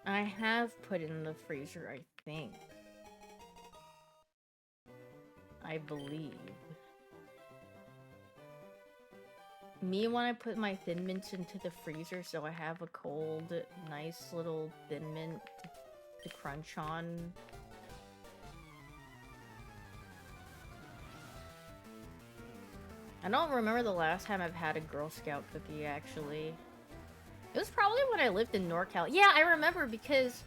I have put it in the freezer, I think. I believe. Me when I put my Thin Mints into the freezer so I have a cold, nice little Thin Mint to crunch on. I don't remember the last time I've had a Girl Scout cookie, actually. It was probably when I lived in NorCal. Yeah, I remember because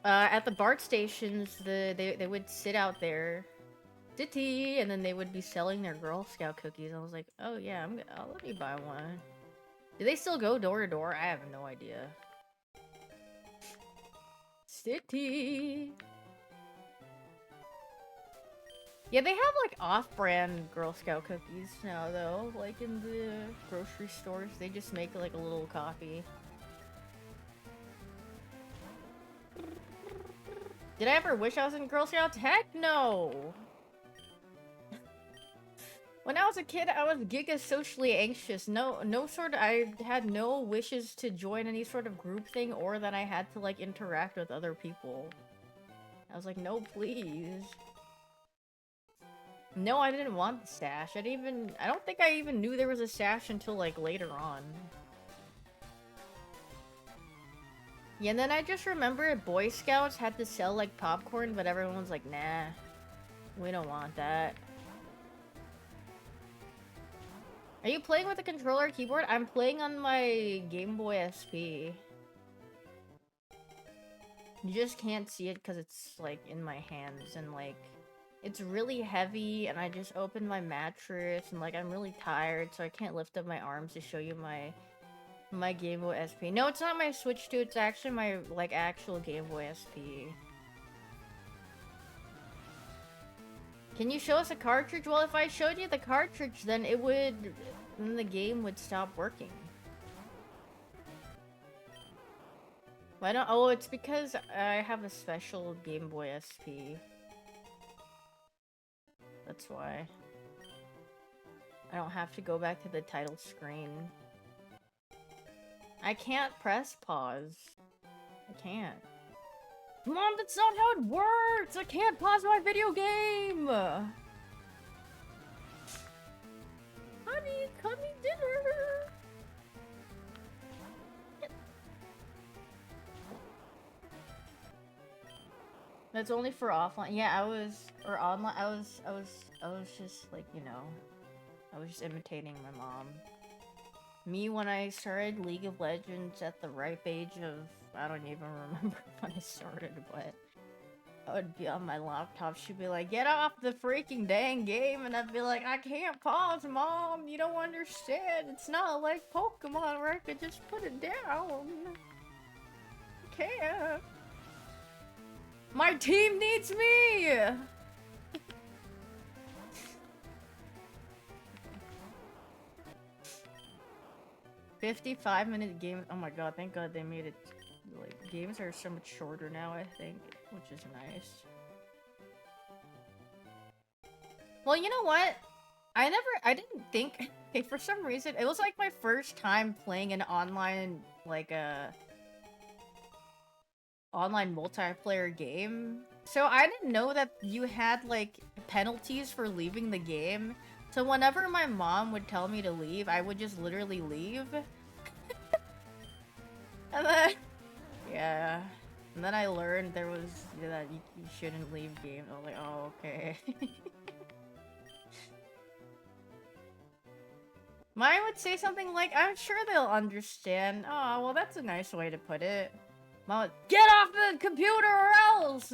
at the BART stations, they would sit out there, and then they would be selling their Girl Scout cookies. I was like, oh yeah, let me buy one. Do they still go door to door? I have no idea. City. Yeah, they have like off-brand Girl Scout cookies now, though. Like in the grocery stores, they just make like a little copy. Did I ever wish I was in Girl Scouts? Heck no! When I was a kid, I was giga socially anxious. I had no wishes to join any sort of group thing or that I had to like interact with other people. I was like, no, please. No, I didn't want the stash. I don't think I even knew there was a stash until, like, later on. Yeah, and then I just remember Boy Scouts had to sell like popcorn, but everyone was like, nah, we don't want that. Are you playing with a controller or keyboard? I'm playing on my Game Boy SP. You just can't see it because it's like in my hands and like it's really heavy and I just opened my mattress and like I'm really tired so I can't lift up my arms to show you my Game Boy SP. No, it's not my Switch 2, it's actually my like actual Game Boy SP. Can you show us a cartridge? Well, if I showed you the cartridge, then then the game would stop working. Why don't? Oh, it's because I have a special Game Boy SP. That's why. I don't have to go back to the title screen. I can't press pause. I can't. Mom, that's not how it works! I can't pause my video game! Honey, coming dinner! That's only for offline. Yeah, or online. I was just like, you know, I was just imitating my mom. Me when I started League of Legends at the ripe age of, I don't even remember when I started, but I would be on my laptop. She'd be like, get off the freaking dang game. And I'd be like, I can't pause, Mom. You don't understand. It's not like Pokemon where I could just put it down. I can't. My team needs me! 55-minute games. Oh my god, thank god they made it. Like, games are so much shorter now, I think, which is nice. Well, you know what? I didn't think, okay, for some reason, it was like my first time playing an online, like online multiplayer game. So I didn't know that you had, like, penalties for leaving the game. So whenever my mom would tell me to leave, I would just literally leave. And then, yeah. And then I learned there was, that you shouldn't leave games. I was like, oh, okay. Mine would say something like, I'm sure they'll understand. Oh, well, that's a nice way to put it. Mom would, get off the computer or else!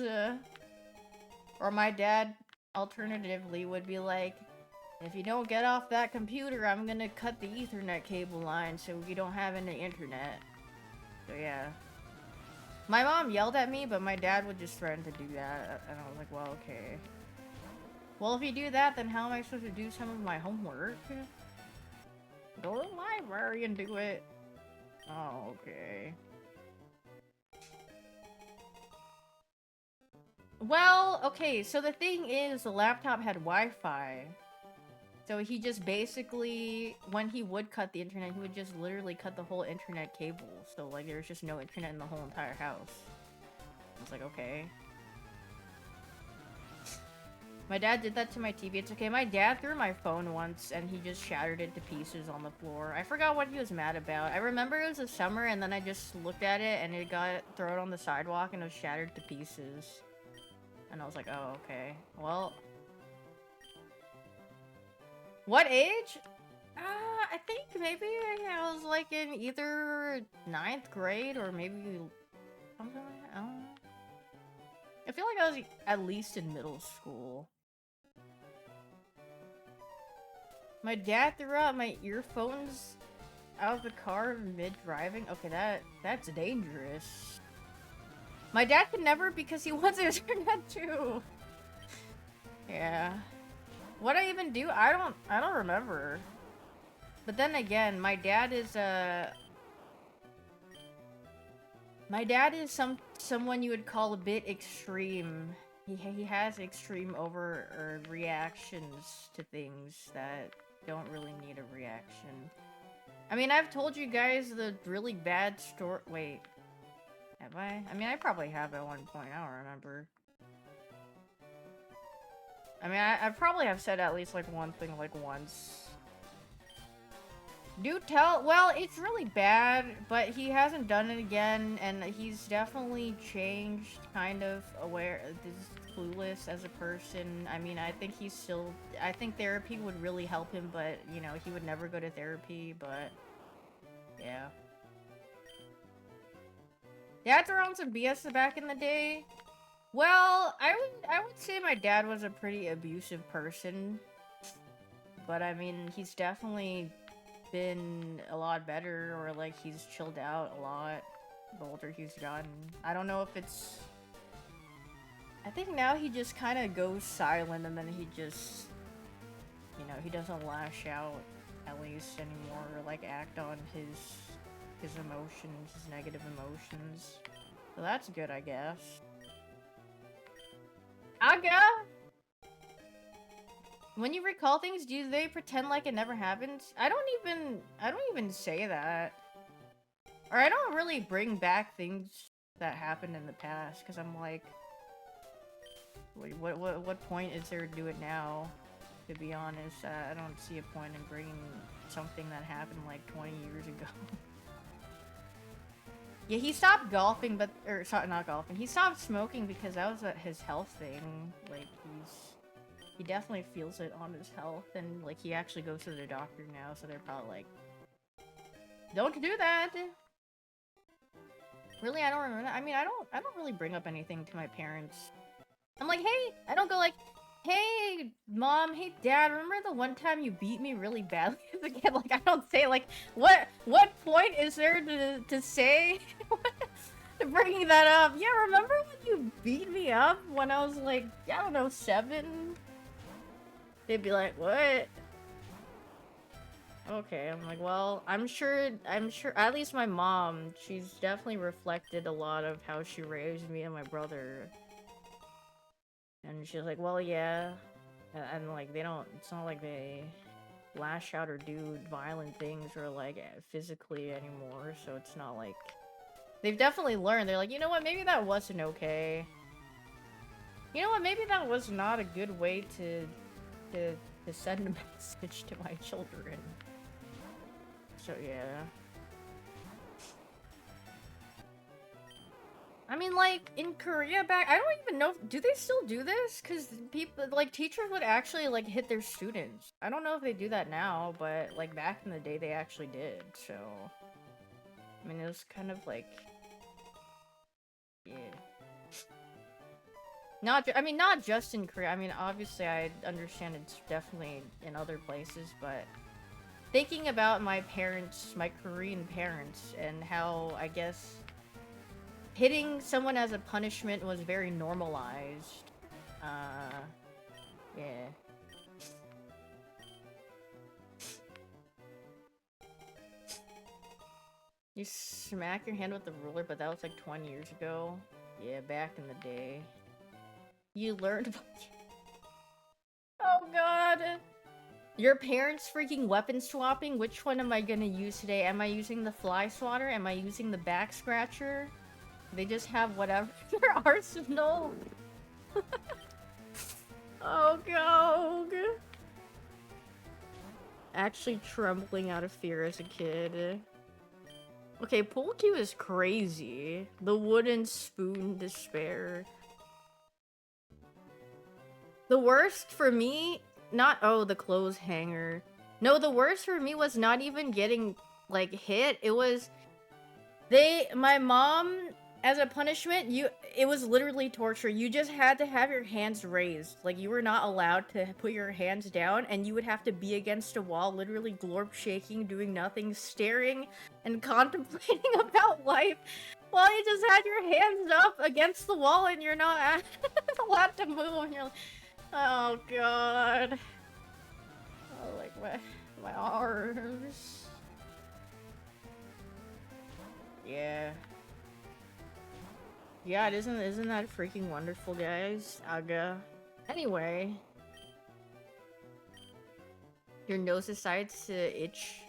Or my dad, alternatively, would be like, if you don't get off that computer, I'm gonna cut the Ethernet cable line so you don't have any internet. So yeah. My mom yelled at me, but my dad would just threaten to do that. And I was like, well, okay. Well, if you do that, then how am I supposed to do some of my homework? Go to the library and do it. Oh, okay. Well, okay, so the thing is, the laptop had Wi-Fi. So he just basically, when he would cut the internet, he would just literally cut the whole internet cable. So, like, there's just no internet in the whole entire house. It's like, okay. My dad did that to my TV. It's okay. My dad threw my phone once, and he just shattered it to pieces on the floor. I forgot what he was mad about. I remember it was the summer, and then I just looked at it, and it got thrown on the sidewalk, and it was shattered to pieces. And I was like, oh, okay. Well... What age? I think maybe I was like in either 9th grade or maybe something like that. I don't know. I feel like I was at least in middle school. My dad threw out my earphones out of the car mid-driving. Okay, that's dangerous. My dad could never because he wants internet too. Yeah. What I even do? I don't remember. But then again, my dad is someone you would call a bit extreme. He has extreme reactions to things that don't really need a reaction. I mean, I've told you guys the really bad story. Wait, have I? I mean, I probably have at one point. I don't remember. I mean, I probably have said at least, like, one thing, like, once. Do tell. Well, it's really bad, but he hasn't done it again, and he's definitely changed, kind of aware, clueless as a person. I mean, I think he's still. I think therapy would really help him, but you know, he would never go to therapy. But yeah, dads were on some BS back in the day. Well, I would say my dad was a pretty abusive person, but I mean, he's definitely been a lot better, or like he's chilled out a lot the older he's gotten. I don't know if it's, I think now he just kind of goes silent, and then he just, you know, he doesn't lash out at least anymore, or like act on his emotions, his negative emotions. So that's good, I guess. Aga! When you recall things, do they pretend like it never happened? I don't even say that. Or I don't really bring back things that happened in the past, because I'm like, wait, what point is there to do it now? To be honest, I don't see a point in bringing something that happened like 20 years ago. Yeah, he stopped golfing, but, or not golfing, he stopped smoking because that was his health thing. Like, he definitely feels it on his health, and like he actually goes to the doctor now, so they're probably like, don't do that. Really, I don't remember that. I mean, I don't really bring up anything to my parents. I'm like, hey, I don't go like, hey mom, hey dad, remember the one time you beat me really badly as a kid? Like, I don't say like, what point is there to say bringing that up? Yeah, remember when you beat me up when I was like, I don't know, 7? They'd be like, what? Okay, I'm like, well, I'm sure, at least my mom, she's definitely reflected a lot of how she raised me and my brother. And she's like, well, yeah. And like, they don't, it's not like they lash out or do violent things or like physically anymore, so it's not like, they've definitely learned. They're like, you know what, maybe that wasn't okay. You know what, maybe that was not a good way to send a message to my children. So yeah. I mean, like, in Korea back, I don't even know, do they still do this? Because people, like, teachers would actually, like, hit their students. I don't know if they do that now, but, like, back in the day, they actually did, so. I mean, it was kind of like, yeah. Not just in Korea. I mean, obviously, I understand it's definitely in other places, but thinking about my parents, my Korean parents, and how, I guess, hitting someone as a punishment was very normalized. Yeah. You smack your hand with the ruler, but that was like 20 years ago. Yeah, back in the day. You learned. Oh god. Your parents freaking weapon swapping? Which one am I gonna use today? Am I using the fly swatter? Am I using the back scratcher? They just have whatever in their arsenal. Oh god. Actually trembling out of fear as a kid. Okay, pool cue is crazy. The wooden spoon despair. The worst for me, the clothes hanger. No, the worst for me was not even getting, like, hit. It was, my mom, as a punishment, it was literally torture. You just had to have your hands raised. Like, you were not allowed to put your hands down, and you would have to be against a wall, literally glorp shaking, doing nothing, staring, and contemplating about life, while you just had your hands up against the wall, and you're not allowed to move, and you're like, oh god. Oh, like, my arms. Yeah. Yeah, isn't that freaking wonderful, guys? Aga. Anyway. Your nose decides to itch.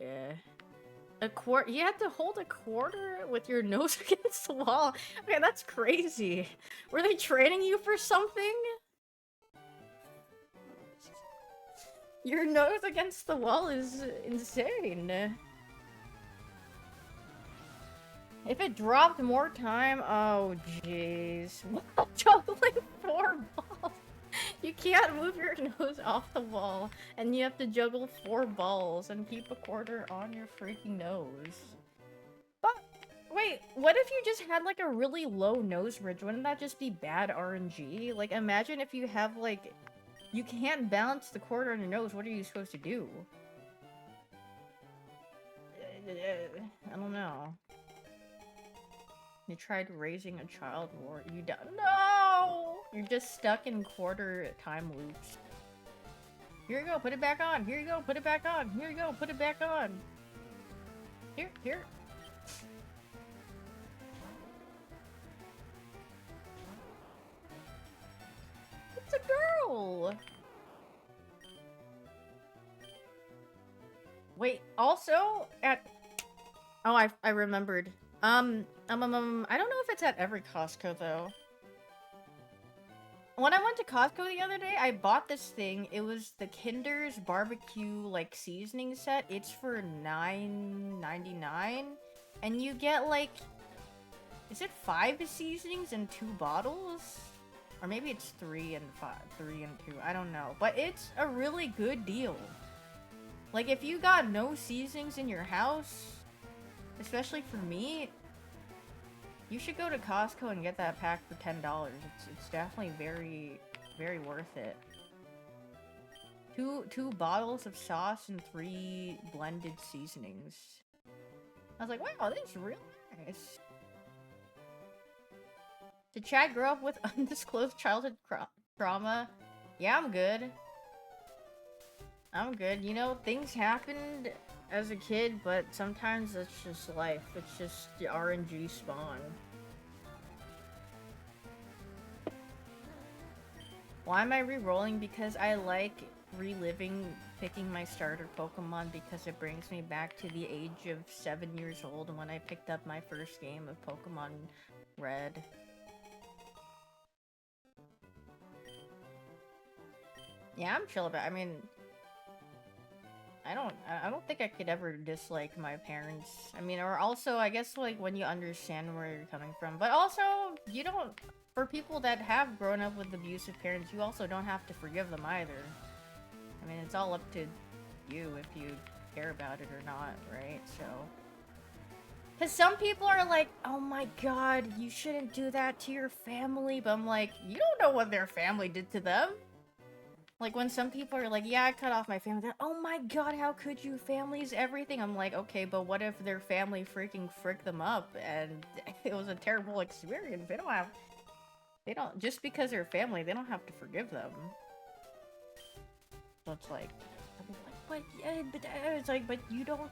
Yeah. You had to hold a quarter with your nose against the wall? Okay, that's crazy. Were they training you for something? Your nose against the wall is insane. If it dropped more time, oh jeez. Juggling 4 balls. You can't move your nose off the wall, and you have to juggle 4 balls and keep a quarter on your freaking nose. But wait, what if you just had like a really low nose bridge? Wouldn't that just be bad RNG? Like imagine if you have like, you can't balance the quarter on your nose. What are you supposed to do? I don't know. You tried raising a child more. You don't. No! You're just stuck in quarter time loops. Here you go, put it back on. Here you go, put it back on. Here you go, put it back on. Here. It's a girl! Wait, also at... Oh, I remembered. I don't know if it's at every Costco though. When I went to Costco the other day, I bought this thing. It was the Kinder's barbecue like seasoning set. It's for $9.99, and you get like, is it 5 seasonings in 2 bottles? Or maybe it's 3 and 2. I don't know, but it's a really good deal. Like if you got no seasonings in your house, especially for me, you should go to Costco and get that pack for $10. It's definitely very, very worth it. Two bottles of sauce and 3 blended seasonings. I was like, wow, this is real nice. Did Chad grow up with undisclosed childhood trauma? Yeah, I'm good. I'm good. You know, things happened as a kid, but sometimes it's just life. It's just the RNG spawn. Why am I re-rolling? Because I like reliving picking my starter Pokemon because it brings me back to the age of 7 years old when I picked up my first game of Pokémon Red. Yeah, I'm chill about it. I mean, I don't think I could ever dislike my parents. I mean, or also, I guess, like, when you understand where you're coming from. But also, you don't... For people that have grown up with abusive parents, you also don't have to forgive them either. I mean, it's all up to you if you care about it or not, right? So... Because some people are like, oh my god, you shouldn't do that to your family. But I'm like, you don't know what their family did to them. Like, when some people are like, yeah, I cut off my family, they're, oh my god, how could you? Family's everything. I'm like, okay, but what if their family freaking fricked them up and it was a terrible experience? They don't, just because they're family, they don't have to forgive them. So it's like, but yeah, but it's like, but you don't,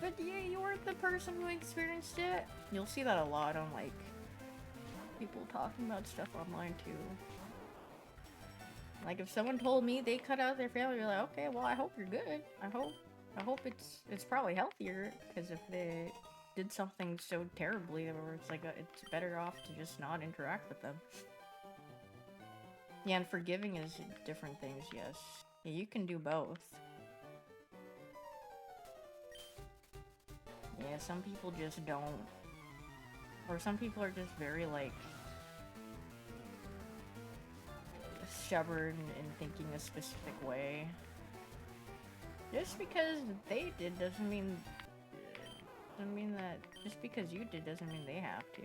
but yeah, you weren't the person who experienced it. You'll see that a lot on, like, people talking about stuff online, too. Like, if someone told me they cut out their family, you're like, okay, well, I hope you're good. I hope it's probably healthier, because if they did something so terribly where it's like, it's better off to just not interact with them. Yeah, and forgiving is different things, yes. Yeah, you can do both. Yeah, some people just don't. Or some people are just very, like, stubborn in thinking a specific way. Just because they did doesn't mean that just because you did doesn't mean they have to.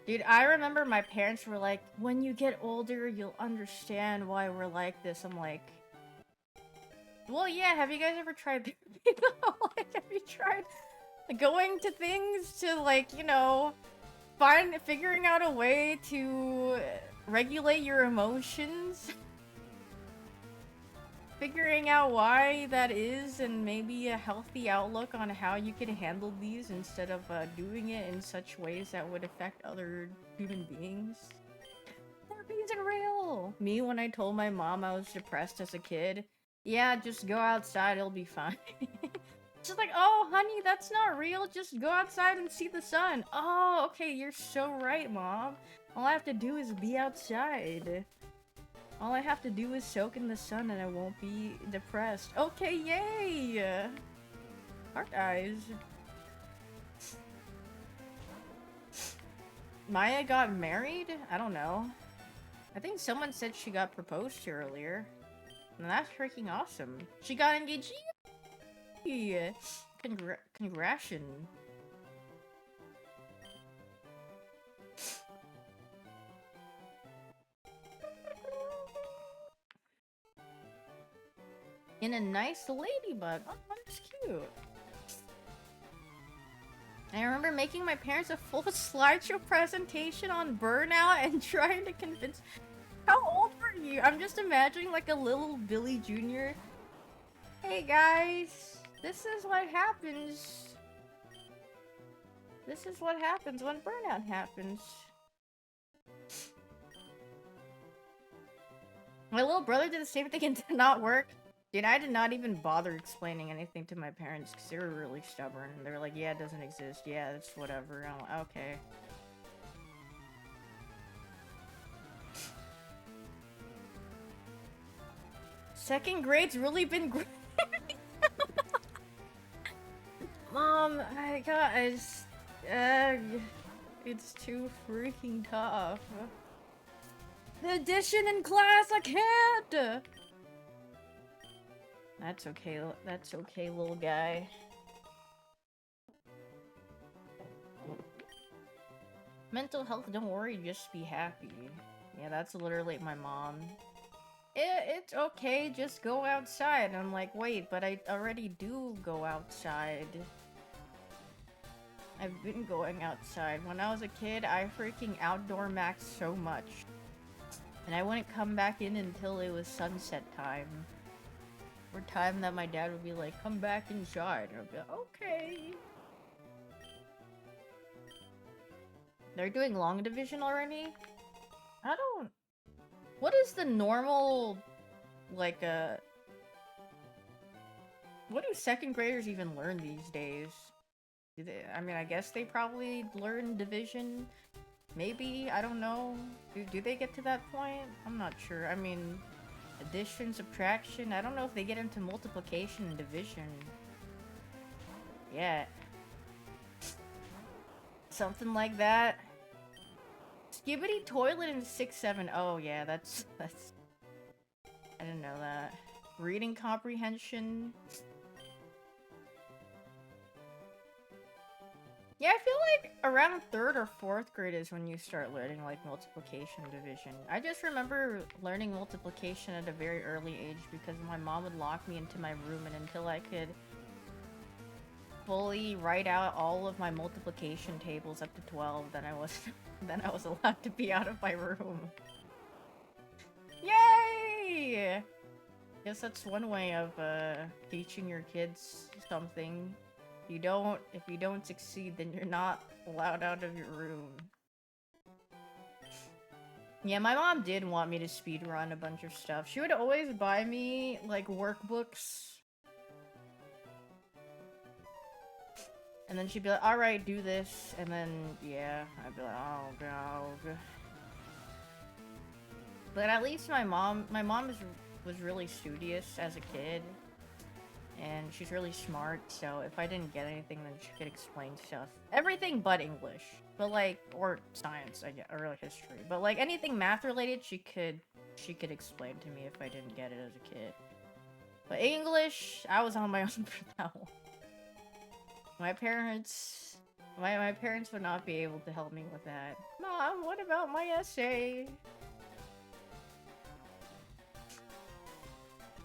Dude, I remember my parents were like, when you get older, you'll understand why we're like this. I'm like, well, yeah, have you guys ever tried like, have you tried going to things to, like, you know, figuring out a way to regulate your emotions? Figuring out why that is, and maybe a healthy outlook on how you can handle these instead of doing it in such ways that would affect other human beings. Therapy isn't real! Me, when I told my mom I was depressed as a kid, yeah, just go outside, it'll be fine. She's like, oh, honey, that's not real. Just go outside and see the sun. Oh, okay, you're so right, Mom. All I have to do is be outside. All I have to do is soak in the sun and I won't be depressed. Okay, yay! Heart eyes. Maya got married? I don't know. I think someone said she got proposed to earlier. And that's freaking awesome. She got engaged. Congratulations. In a nice ladybug. Oh, that's cute. I remember making my parents a full slideshow presentation on burnout and trying to convince... How old were you? I'm just imagining like a little Billy Jr. Hey guys, this is what happens. This is what happens when burnout happens. My little brother did the same thing and did not work. Dude, I did not even bother explaining anything to my parents because they were really stubborn. They were like, yeah, it doesn't exist. Yeah, it's whatever. I'm like, okay. Second grade's really been great. Mom, I guys, it's too freaking tough. The addition in class, I can't. That's okay. That's okay, little guy. Mental health, don't worry, just be happy. Yeah, that's literally my mom. It's okay, just go outside. And I'm like, wait, but I already do go outside. I've been going outside. When I was a kid, I freaking outdoor maxed so much. And I wouldn't come back in until it was sunset time. Or time that my dad would be like, come back inside. And I'd be like, okay. They're doing long division already? I don't... What is the normal, like, what do second graders even learn these days? Do they, I mean, I guess they probably learn division. Maybe, I don't know. Do they get to that point? I'm not sure. I mean, addition, subtraction. I don't know if they get into multiplication and division. Yeah. Something like that. Skibbity toilet in 6-7. Oh yeah, that's I didn't know that. Reading comprehension. Yeah, I feel like around 3rd or 4th grade is when you start learning like multiplication and division. I just remember learning multiplication at a very early age because my mom would lock me into my room, and until I could fully write out all of my multiplication tables up to 12, then I was allowed to be out of my room. Yay! Guess that's one way of teaching your kids something. If you don't succeed, then you're not allowed out of your room. Yeah, my mom did want me to speedrun a bunch of stuff. She would always buy me like workbooks. And then she'd be like, alright, do this. And then, yeah, I'd be like, oh, God. But at least my mom was really studious as a kid. And she's really smart, so if I didn't get anything, then she could explain stuff. Everything but English. But like, or science, I guess, or history. But like, anything math related, she could explain to me if I didn't get it as a kid. But English, I was on my own for that one. My parents would not be able to help me with that. Mom, what about my essay?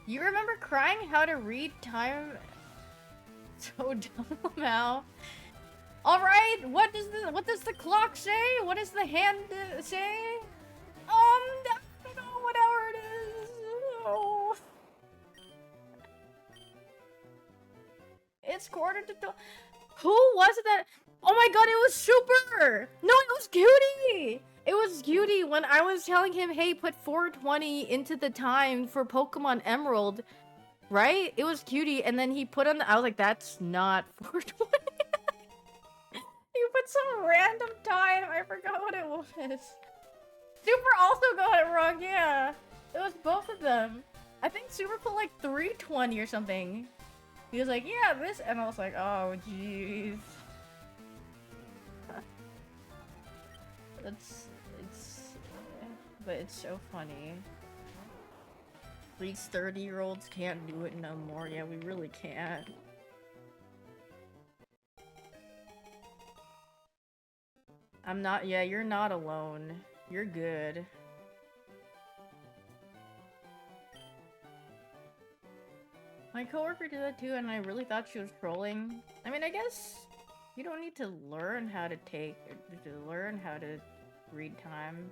You remember crying how to read time? So dumb now. Alright, what does the clock say? What does the hand say? I don't know, whatever it is. Oh. It's 11:45. Who was it that? Oh my god, it was Super! No, it was Cutie! It was Cutie when I was telling him, hey, put 420 into the time for Pokemon Emerald. Right? It was cutie, and then he put on the. I was like, that's not 420. He put some random time. I forgot what it was. Super also got it wrong. Yeah, it was both of them. I think Super put like 320 or something. He was like, yeah, this, and I was like, oh, jeez. But it's so funny. These 30-year-olds can't do it no more. Yeah, we really can't. I'm not, yeah, you're not alone. You're good. My coworker did that too, and I really thought she was trolling. I mean, I guess you don't need to learn how to learn how to read time.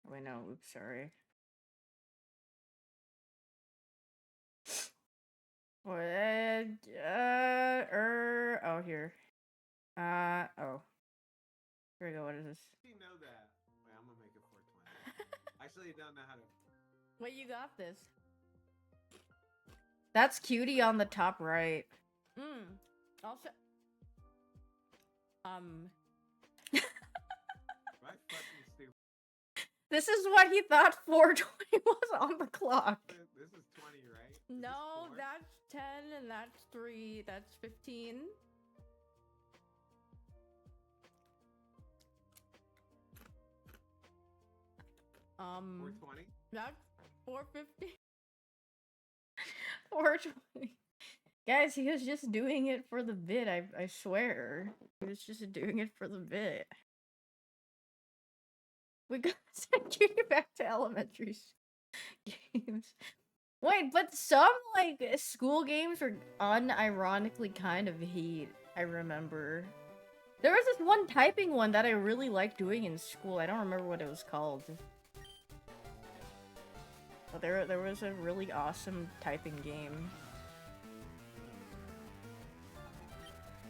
Wait, no, oops, sorry. What? Oh, here. Oh. Here we go, what is this? You know that. Wait, I'm gonna make it 420. Actually, don't know how to. Wait, you got this. That's cutie on the top right. Also. Right? Fucking stupid. This is what he thought 420 was on the clock. This is 20, right? Is No, this 4? that's 10 and that's 3. That's 15. Um, 420? That's 450. 420. Guys, he was just doing it for the bit, I swear. He was just doing it for the bit. We gotta send Cutie back to elementary games. Wait, but some, like, school games were unironically kind of heat, I remember. There was this one typing one that I really liked doing in school. I don't remember what it was called. But there was a really awesome typing game.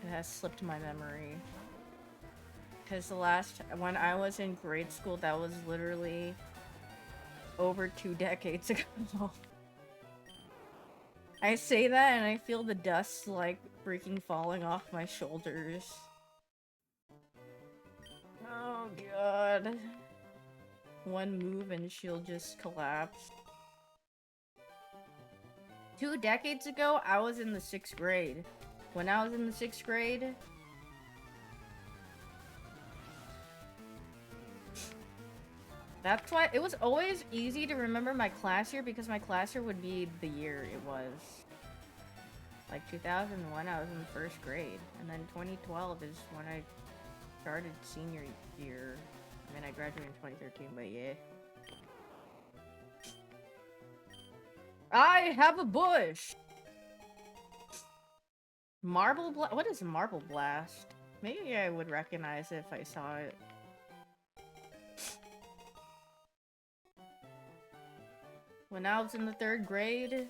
It has slipped my memory. Because when I was in grade school, that was literally over 2 decades ago. I say that and I feel the dust, like, freaking falling off my shoulders. Oh god. One move and she'll just collapse. 2 decades ago, I was in the 6th grade. When I was in the 6th grade... That's why it was always easy to remember my class year because my class year would be the year it was. Like 2001, I was in the 1st grade. And then 2012 is when I started senior year. I mean, I graduated in 2013, but yeah. I have a bush! Marble Blast? What is Marble Blast? Maybe I would recognize it if I saw it. When I was in the 3rd grade...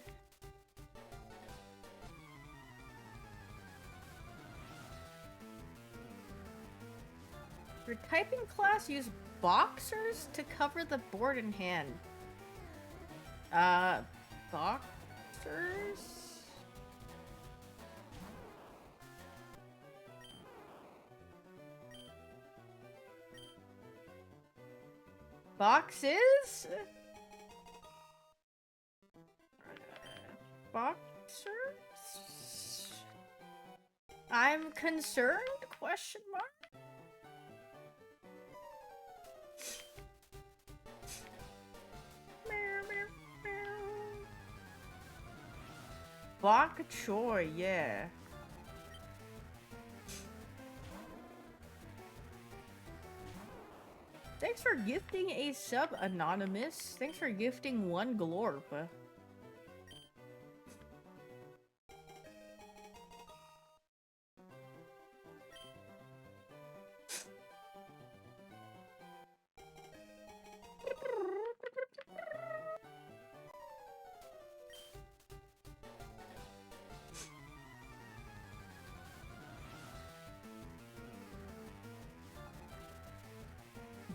Your typing class used boxers to cover the board in hand. Boxers? Boxes? Boxers? I'm concerned? Question mark? Bok choy, yeah. Thanks for gifting a sub, Anonymous. Thanks for gifting 1 glorp.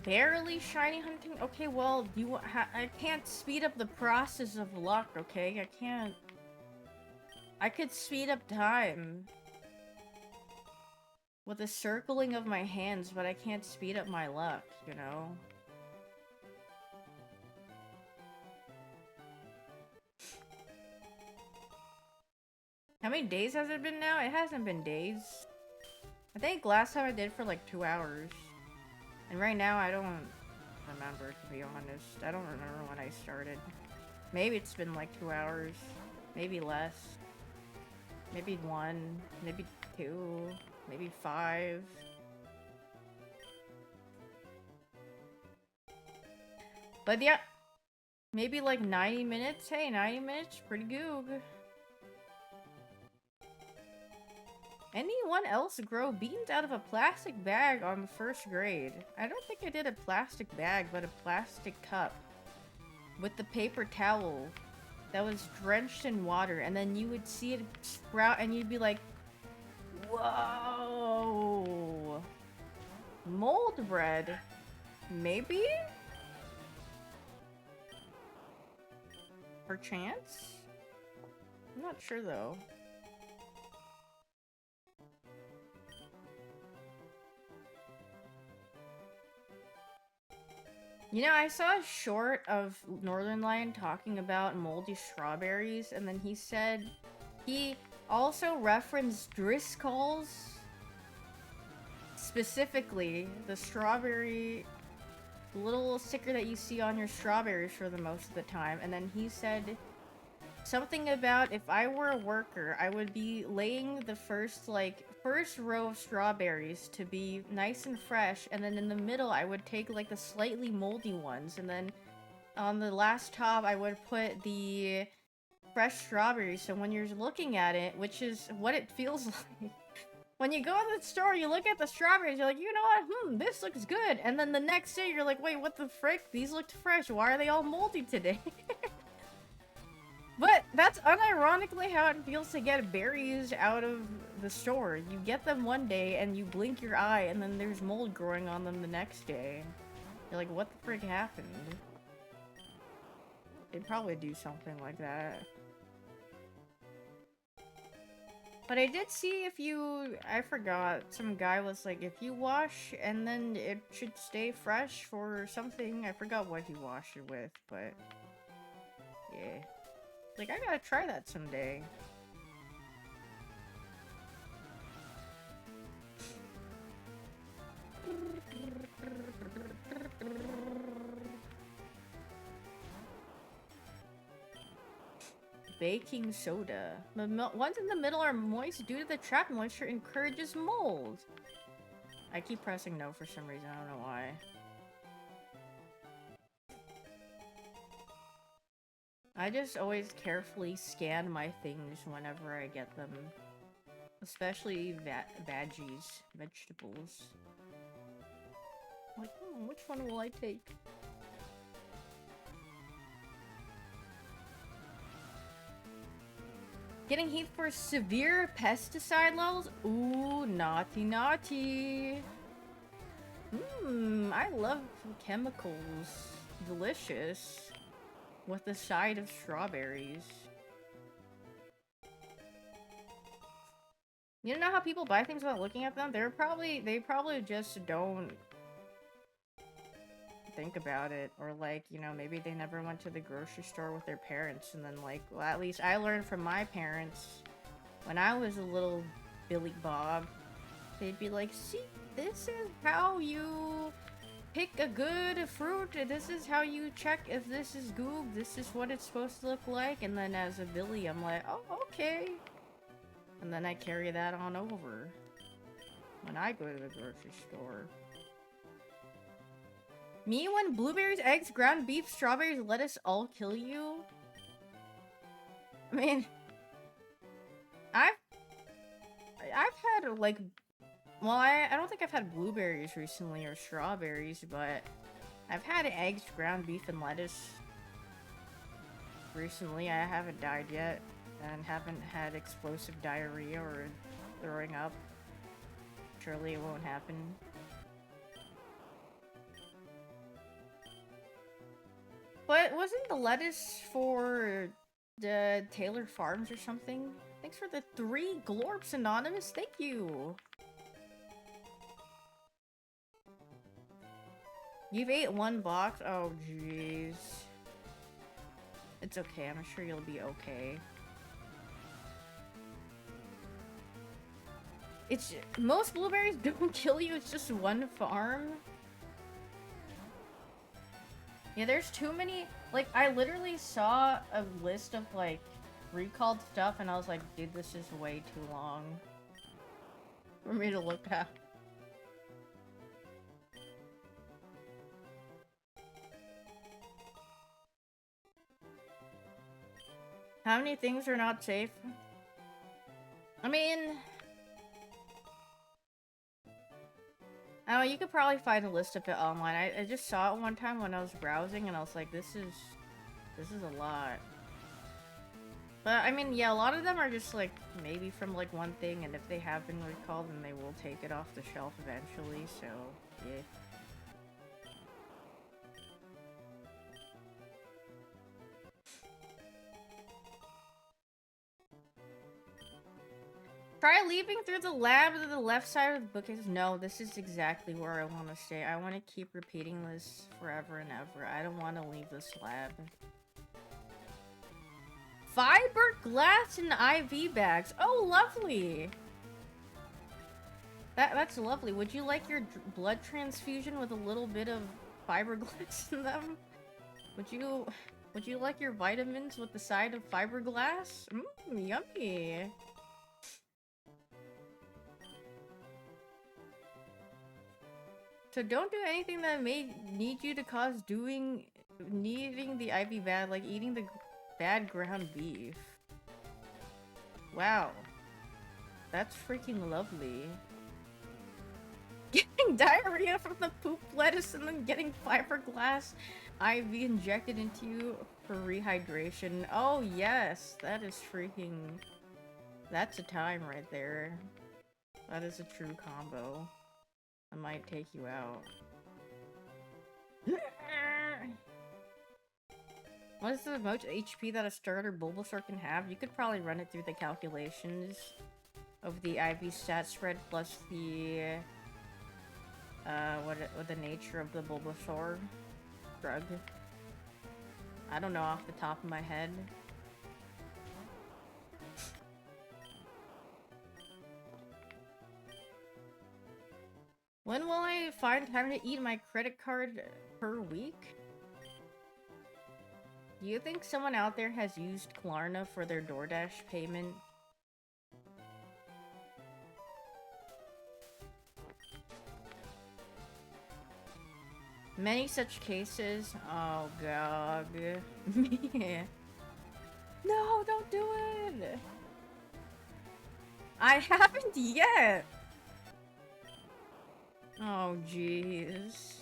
Barely shiny hunting? Okay, well, I can't speed up the process of luck, okay? I can't... I could speed up time with the circling of my hands, but I can't speed up my luck, you know? How many days has it been now? It hasn't been days. I think last time I did for like 2 hours. And right now I don't remember, to be honest. I don't remember when I started. Maybe it's been like 2 hours. Maybe less. Maybe 1. Maybe 2. Maybe 5. But yeah. Maybe like 90 minutes. Hey, 90 minutes. Pretty good. Anyone else grow beans out of a plastic bag on the first grade? I don't think I did a plastic bag, but a plastic cup with the paper towel that was drenched in water, and then you would see it sprout and you'd be like, whoa, mold bread, maybe? Perchance? I'm not sure though. You know, I saw a short of Northern Lion talking about moldy strawberries, and then he said he also referenced Driscoll's, specifically the strawberry, little sticker that you see on your strawberries for the most of the time, and then he said something about if I were a worker, I would be laying the first row of strawberries to be nice and fresh, and then in the middle I would take like the slightly moldy ones, and then on the last top I would put the fresh strawberries, so when you're looking at it, which is what it feels like, when you go to the store, you look at the strawberries, you're like, you know what, this looks good, and then the next day you're like, wait, what the frick, these looked fresh, why are they all moldy today? But that's unironically how it feels to get berries out of the store. You get them one day and you blink your eye and then there's mold growing on them the next day. You're like, what the frick happened? They'd probably do something like that. But I did see I forgot, some guy was like, if you wash and then it should stay fresh for something. I forgot what he washed it with, but yeah. Like, I gotta try that someday. Baking soda. The ones in the middle are moist due to the trapped moisture encourages mold. I keep pressing no for some reason, I don't know why. I just always carefully scan my things whenever I get them. Especially vegetables. Like, which one will I take? Getting heat for severe pesticide levels? Ooh, naughty naughty. I love chemicals. Delicious. With the side of strawberries. You know how people buy things without looking at them? They probably just don't think about it, or like, you know, maybe they never went to the grocery store with their parents, and then like, well, at least I learned from my parents when I was a little Billy Bob. They'd be like, see, this is how you pick a good fruit, this is how you check if this is goog, this is what it's supposed to look like, and then as a Billy, I'm like, oh, okay. And then I carry that on over when I go to the grocery store. Me when blueberries, eggs, ground beef, strawberries, lettuce all kill you? I mean, I've had like, well, I don't think I've had blueberries recently or strawberries, but I've had eggs, ground beef, and lettuce recently. I haven't died yet and haven't had explosive diarrhea or throwing up. Surely it won't happen. But wasn't the lettuce for the Taylor Farms or something? Thanks for the 3 glorps, Anonymous. Thank you. You've ate 1 box? Oh, jeez. It's okay. I'm sure you'll be okay. It's... Most blueberries don't kill you. It's just 1 farm. Yeah, there's too many... Like, I literally saw a list of, like, recalled stuff, and I was like, dude, this is way too long for me to look at. How many things are not safe? I mean... Oh, you could probably find a list of it online. I just saw it one time when I was browsing, and I was like, this is a lot. But, I mean, yeah, a lot of them are just, like, maybe from, like, one thing, and if they have been recalled, then they will take it off the shelf eventually, so, yeah. Try leaping through the lab to the left side of the bookcase. No, this is exactly where I want to stay. I want to keep repeating this forever and ever. I don't want to leave this lab. Fiberglass and IV bags. Oh, lovely. That's lovely. Would you like your blood transfusion with a little bit of fiberglass in them? Would you like your vitamins with the side of fiberglass? Mmm, yummy. So don't do anything that may need you to cause needing the IV bag, like eating the bad ground beef. Wow. That's freaking lovely. Getting diarrhea from the poop lettuce and then getting fiberglass IV injected into you for rehydration. Oh yes, that is freaking... That's a time right there. That is a true combo. I might take you out. What is the most HP that a starter Bulbasaur can have? You could probably run it through the calculations of the IV stat spread plus the what the nature of the Bulbasaur drug. I don't know off the top of my head. When will I find time to eat my credit card per week? Do you think someone out there has used Klarna for their DoorDash payment? Many such cases. Oh god. No, don't do it! I haven't yet! Oh, jeez.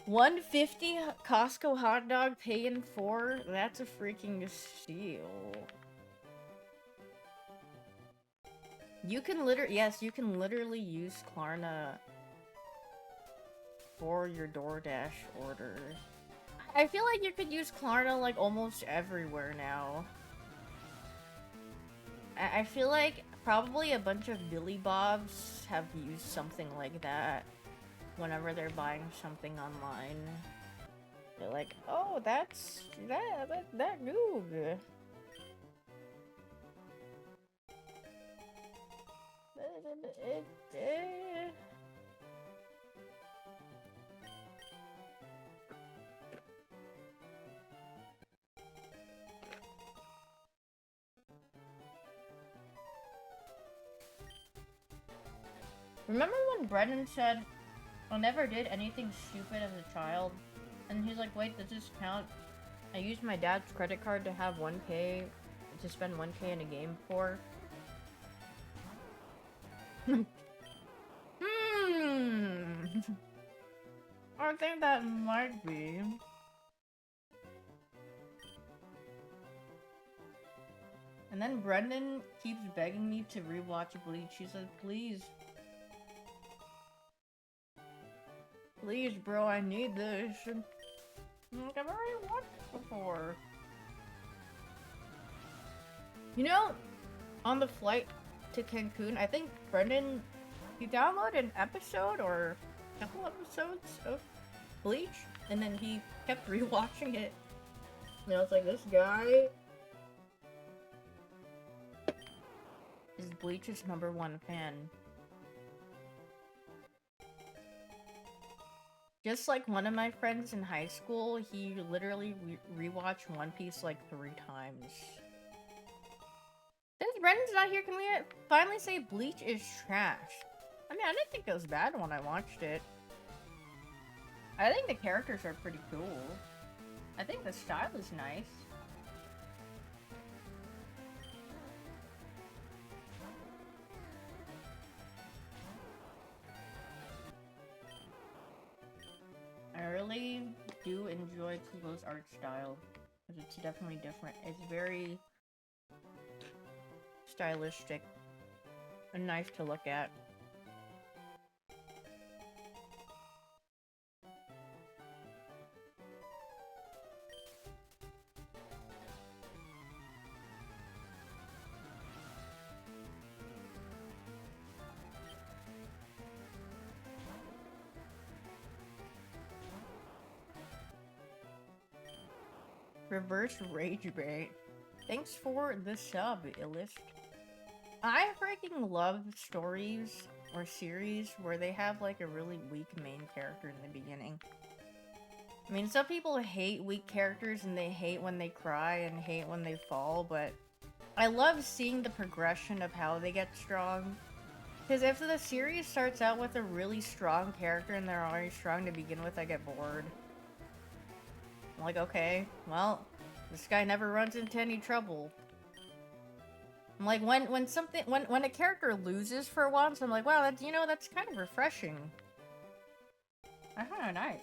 150 Costco hot dog paying 4? That's a freaking steal. You can yes, you can literally use Klarna for your DoorDash order. I feel like you could use Klarna like almost everywhere now. I feel like probably a bunch of Billy Bobs have used something like that whenever they're buying something online. They're like, oh, that's that Goog. Remember when Brennan said, I never did anything stupid as a child? And he's like, wait, does this count? I used my dad's credit card to have 1K, to spend 1K in a game for. I think that might be. And then Brendan keeps begging me to rewatch Bleach. She said, please. Please, bro, I need this. Like, I've already watched it before. You know, on the flight to Cancun, I think Brendan, he downloaded an episode or a couple episodes of Bleach, and then he kept rewatching it. And I was like, this guy is Bleach's #1 fan. Just like one of my friends in high school, he literally rewatched One Piece like 3 times. Since Brendan's not here, can we finally say Bleach is trash? I mean, I didn't think it was bad when I watched it. I think the characters are pretty cool. I think the style is nice. I really do enjoy Kubo's art style, because it's definitely different. It's very stylistic and nice to look at. Reverse rage bait. Thanks for the sub, Illist. I freaking love stories or series where they have like a really weak main character in the beginning. I mean, some people hate weak characters and they hate when they cry and hate when they fall, but I love seeing the progression of how they get strong. Because if the series starts out with a really strong character and they're already strong to begin with, I get bored. I'm like, okay, well, this guy never runs into any trouble. I'm like, when a character loses for once, I'm like, wow, that's, you know, that's kind of refreshing. That's kind of nice.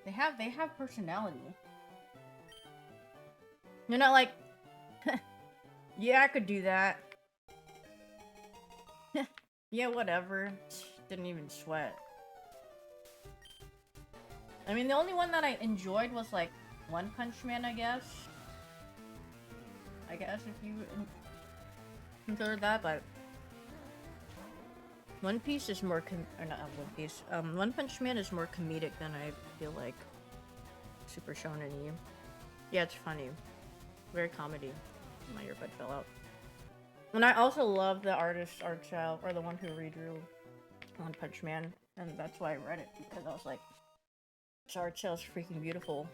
They have personality. You're not like, yeah, I could do that. Yeah, whatever. Didn't even sweat. I mean, the only one that I enjoyed was, like, One Punch Man, I guess. I guess, if you consider that, but... One Piece is more or not One Piece. One Punch Man is more comedic than I feel like Super Shonen-y. Yeah, it's funny. Very comedy. My earbud fell out. And I also love the artist's art style, or the one who redrew One Punch Man. And that's why I read it, because I was like, this art style is freaking beautiful.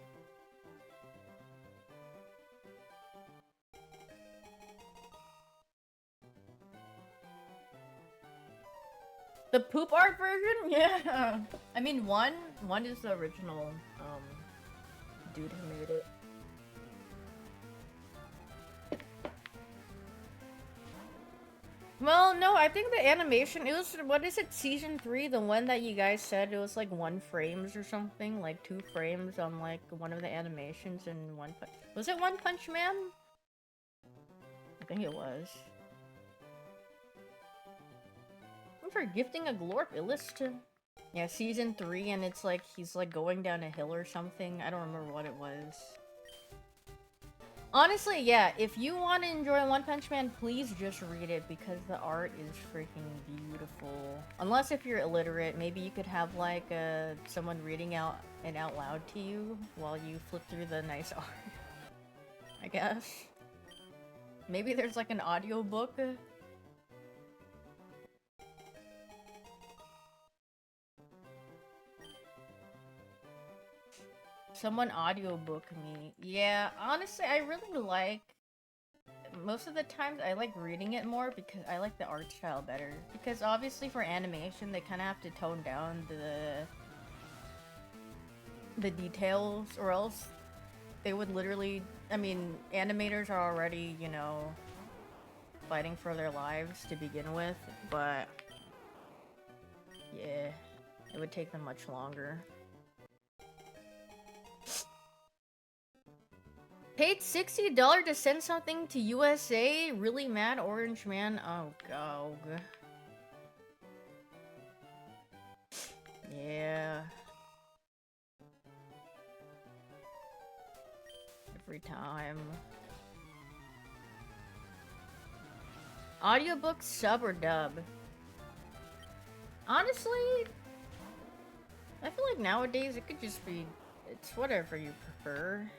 The poop art version? Yeah. I mean, one is the original dude who made it. Well, no, I think the animation, it was, what is it, season 3? The one that you guys said it was like 1 frames or something? Like 2 frames on like one of the animations in One Punch. Was it One Punch Man? I think it was. For gifting a glorp Illist. Yeah, season 3, and it's like he's like going down a hill or something. I don't remember what it was. Honestly, yeah, if you want to enjoy One Punch Man, please just read it because the art is freaking beautiful. Unless if you're illiterate, maybe you could have like someone reading out loud to you while you flip through the nice art. I guess. Maybe there's like an audiobook. Someone audiobook me. Yeah, honestly, I really like... Most of the times, I like reading it more because I like the art style better. Because obviously for animation, they kind of have to tone down the details, or else they would literally... I mean, animators are already, you know, fighting for their lives to begin with, but... yeah, it would take them much longer. Paid $60 to send something to USA? Really mad, Orange Man? Oh, God. Yeah. every time. Audiobook sub or dub? Honestly, I feel like nowadays it could just be, it's whatever you prefer.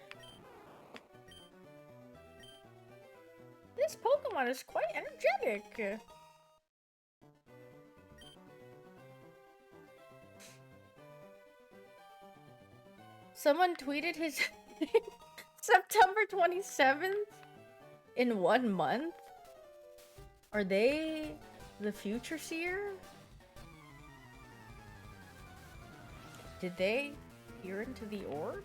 This Pokemon is quite energetic. Someone tweeted his September 27th in 1 month? Are they the future seer? Did they peer into the orb?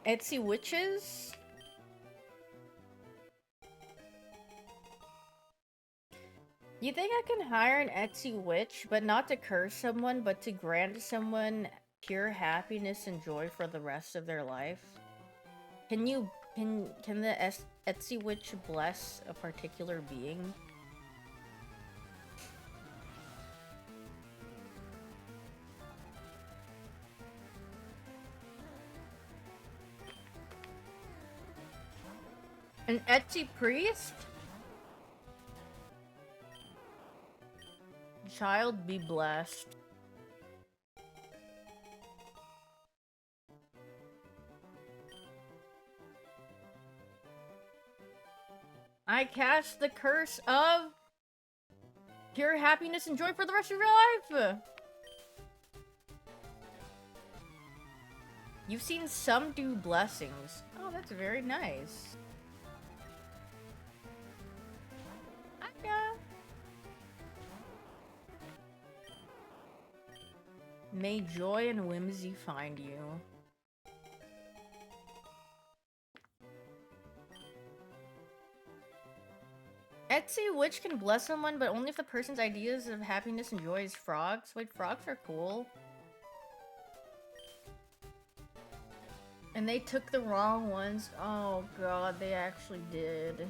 Etsy witches? You think I can hire an Etsy witch, but not to curse someone, but to grant someone pure happiness and joy for the rest of their life? Can the Etsy witch bless a particular being? An Etsy priest? Child be blessed. I cast the curse of pure happiness and joy for the rest of your life. You've seen some do blessings. Oh, that's very nice. May joy and whimsy find you. Etsy witch can bless someone, but only if the person's ideas of happiness and joy is frogs. Wait, frogs are cool. And they took the wrong ones. Oh god, they actually did.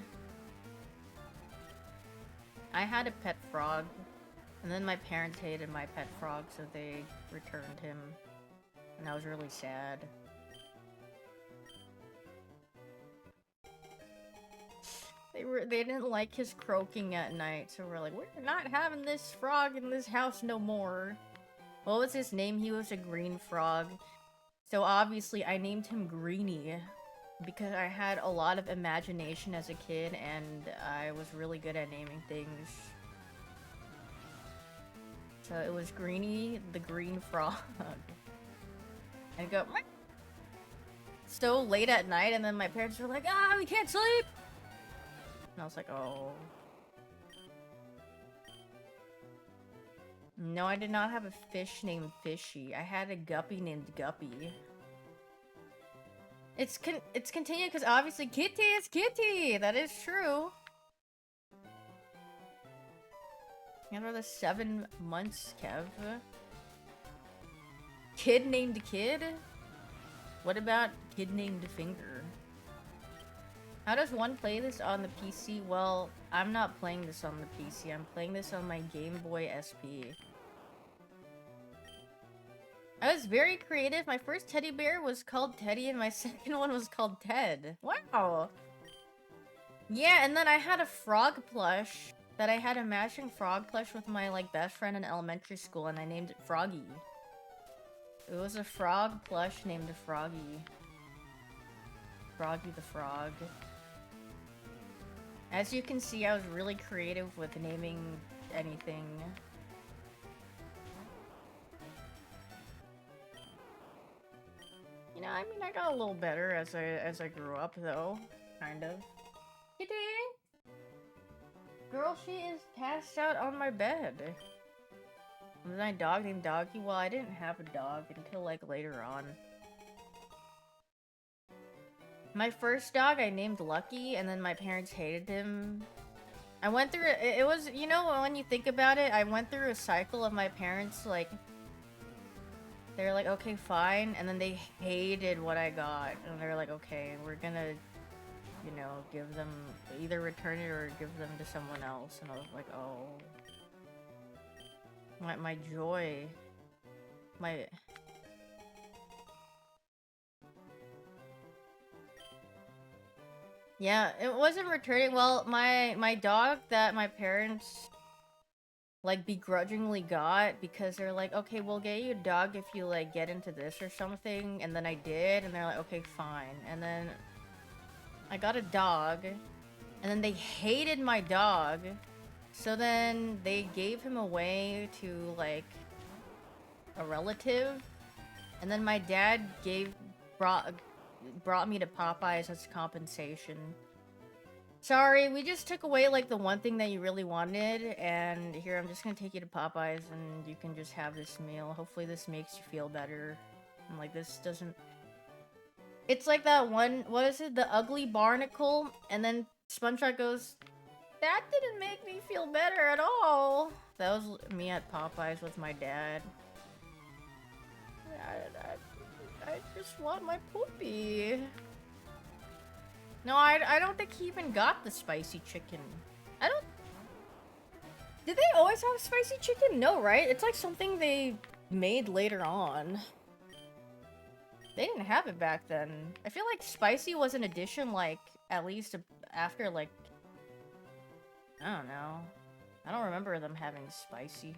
I had a pet frog. And then my parents hated my pet frog, so they returned him. And I was really sad. They didn't like his croaking at night, so we're like, we're not having this frog in this house no more. What was his name? He was a green frog. So obviously I named him Greenie because I had a lot of imagination as a kid and I was really good at naming things. So it was Greenie the green frog. And go so late at night, and then my parents were like, ah, we can't sleep! And I was like, oh. No, I did not have a fish named Fishy. I had a guppy named Guppy. It's continued because obviously Kitty is Kitty! That is true. Another 7 months, Kev. Kid named Kid? What about kid named Finger? How does one play this on the PC? Well, I'm not playing this on the PC. I'm playing this on my Game Boy SP. I was very creative. My first teddy bear was called Teddy and my second one was called Ted. Wow! Yeah, and then I had a frog plush. That I had a matching frog plush with my, like, best friend in elementary school, and I named it Froggy. It was a frog plush named Froggy. Froggy the Frog. As you can see, I was really creative with naming anything. You know, I mean, I got a little better as I grew up, though. Kind of. Kitty! Girl, she is passed out on my bed. And then my dog named Doggy. Well, I didn't have a dog until, like, later on. My first dog I named Lucky, and then my parents hated him. I went through it was, you know, when you think about it, I went through a cycle of my parents, like, they're like, okay, fine, and then they hated what I got, and they're like, okay, we're gonna, you know, give them, either return it or give them to someone else, and I was like, oh. My joy. My... Yeah, it wasn't returning. Well, my dog that my parents like begrudgingly got because they're like, okay, we'll get you a dog if you like get into this or something, and then I did, and they're like, okay, fine. And then I got a dog, and then they hated my dog, so then they gave him away to like a relative, and then my dad brought me to Popeyes as compensation. Sorry, we just took away like the one thing that you really wanted, and here I'm just gonna take you to Popeyes and you can just have this meal. Hopefully this makes you feel better. And like this doesn't... It's like that one, what is it? The ugly barnacle, and then SpongeBob goes, that didn't make me feel better at all. That was me at Popeyes with my dad. I just want my poopy. No, I don't think he even got the spicy chicken. I don't... Did they always have spicy chicken? No, right? It's like something they made later on. They didn't have it back then. I feel like spicy was an addition, like, at least after, like... I don't know. I don't remember them having spicy.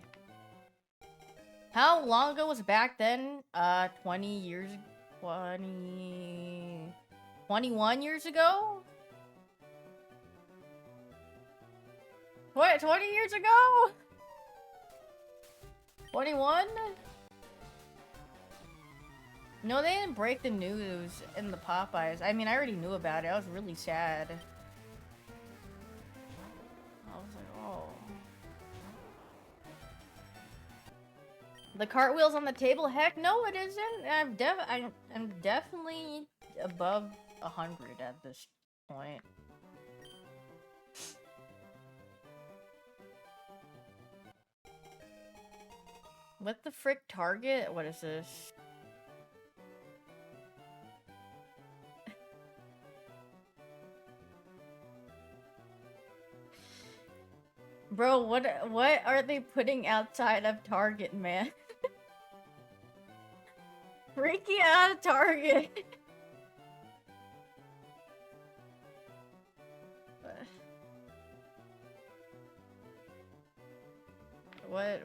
How long ago was it back then? 20 years... 21 years ago? What, 20 years ago? 21? No, they didn't break the news in the Popeyes. I mean, I already knew about it. I was really sad. I was like, oh. The cartwheel's on the table? Heck no, it isn't. I'm definitely above 100 at this point. What the frick, Target? What is this? Bro, what are they putting outside of Target, man? Freaky out of Target.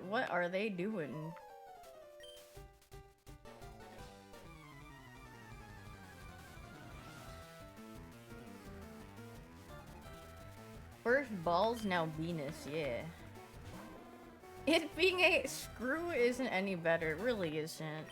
What are they doing? First balls, now Venus, yeah. It being a screw isn't any better, it really isn't.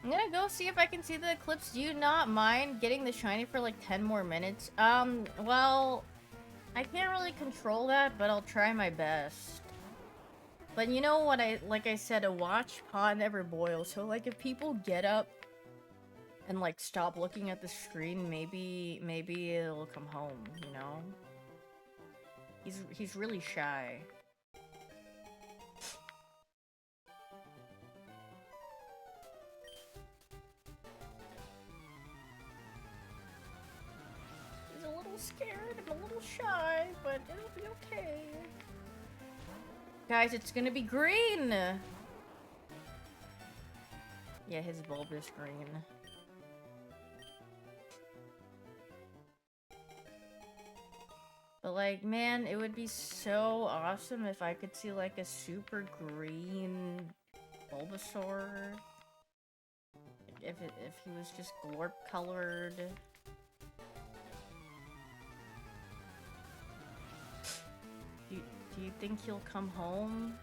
I'm gonna go see if I can see the eclipse. Do you not mind getting the shiny for like 10 more minutes? Well, I can't really control that, but I'll try my best. But you know what, like I said, a watch pot never boils. So like if people get up and like stop looking at the screen, maybe it'll come home, you know? He's really shy. Scared, I'm a little shy, but it'll be okay. Guys, it's gonna be green! Yeah, his bulb is green. But like, man, it would be so awesome if I could see like a super green Bulbasaur. If he was just glorp colored. Do you think he'll come home?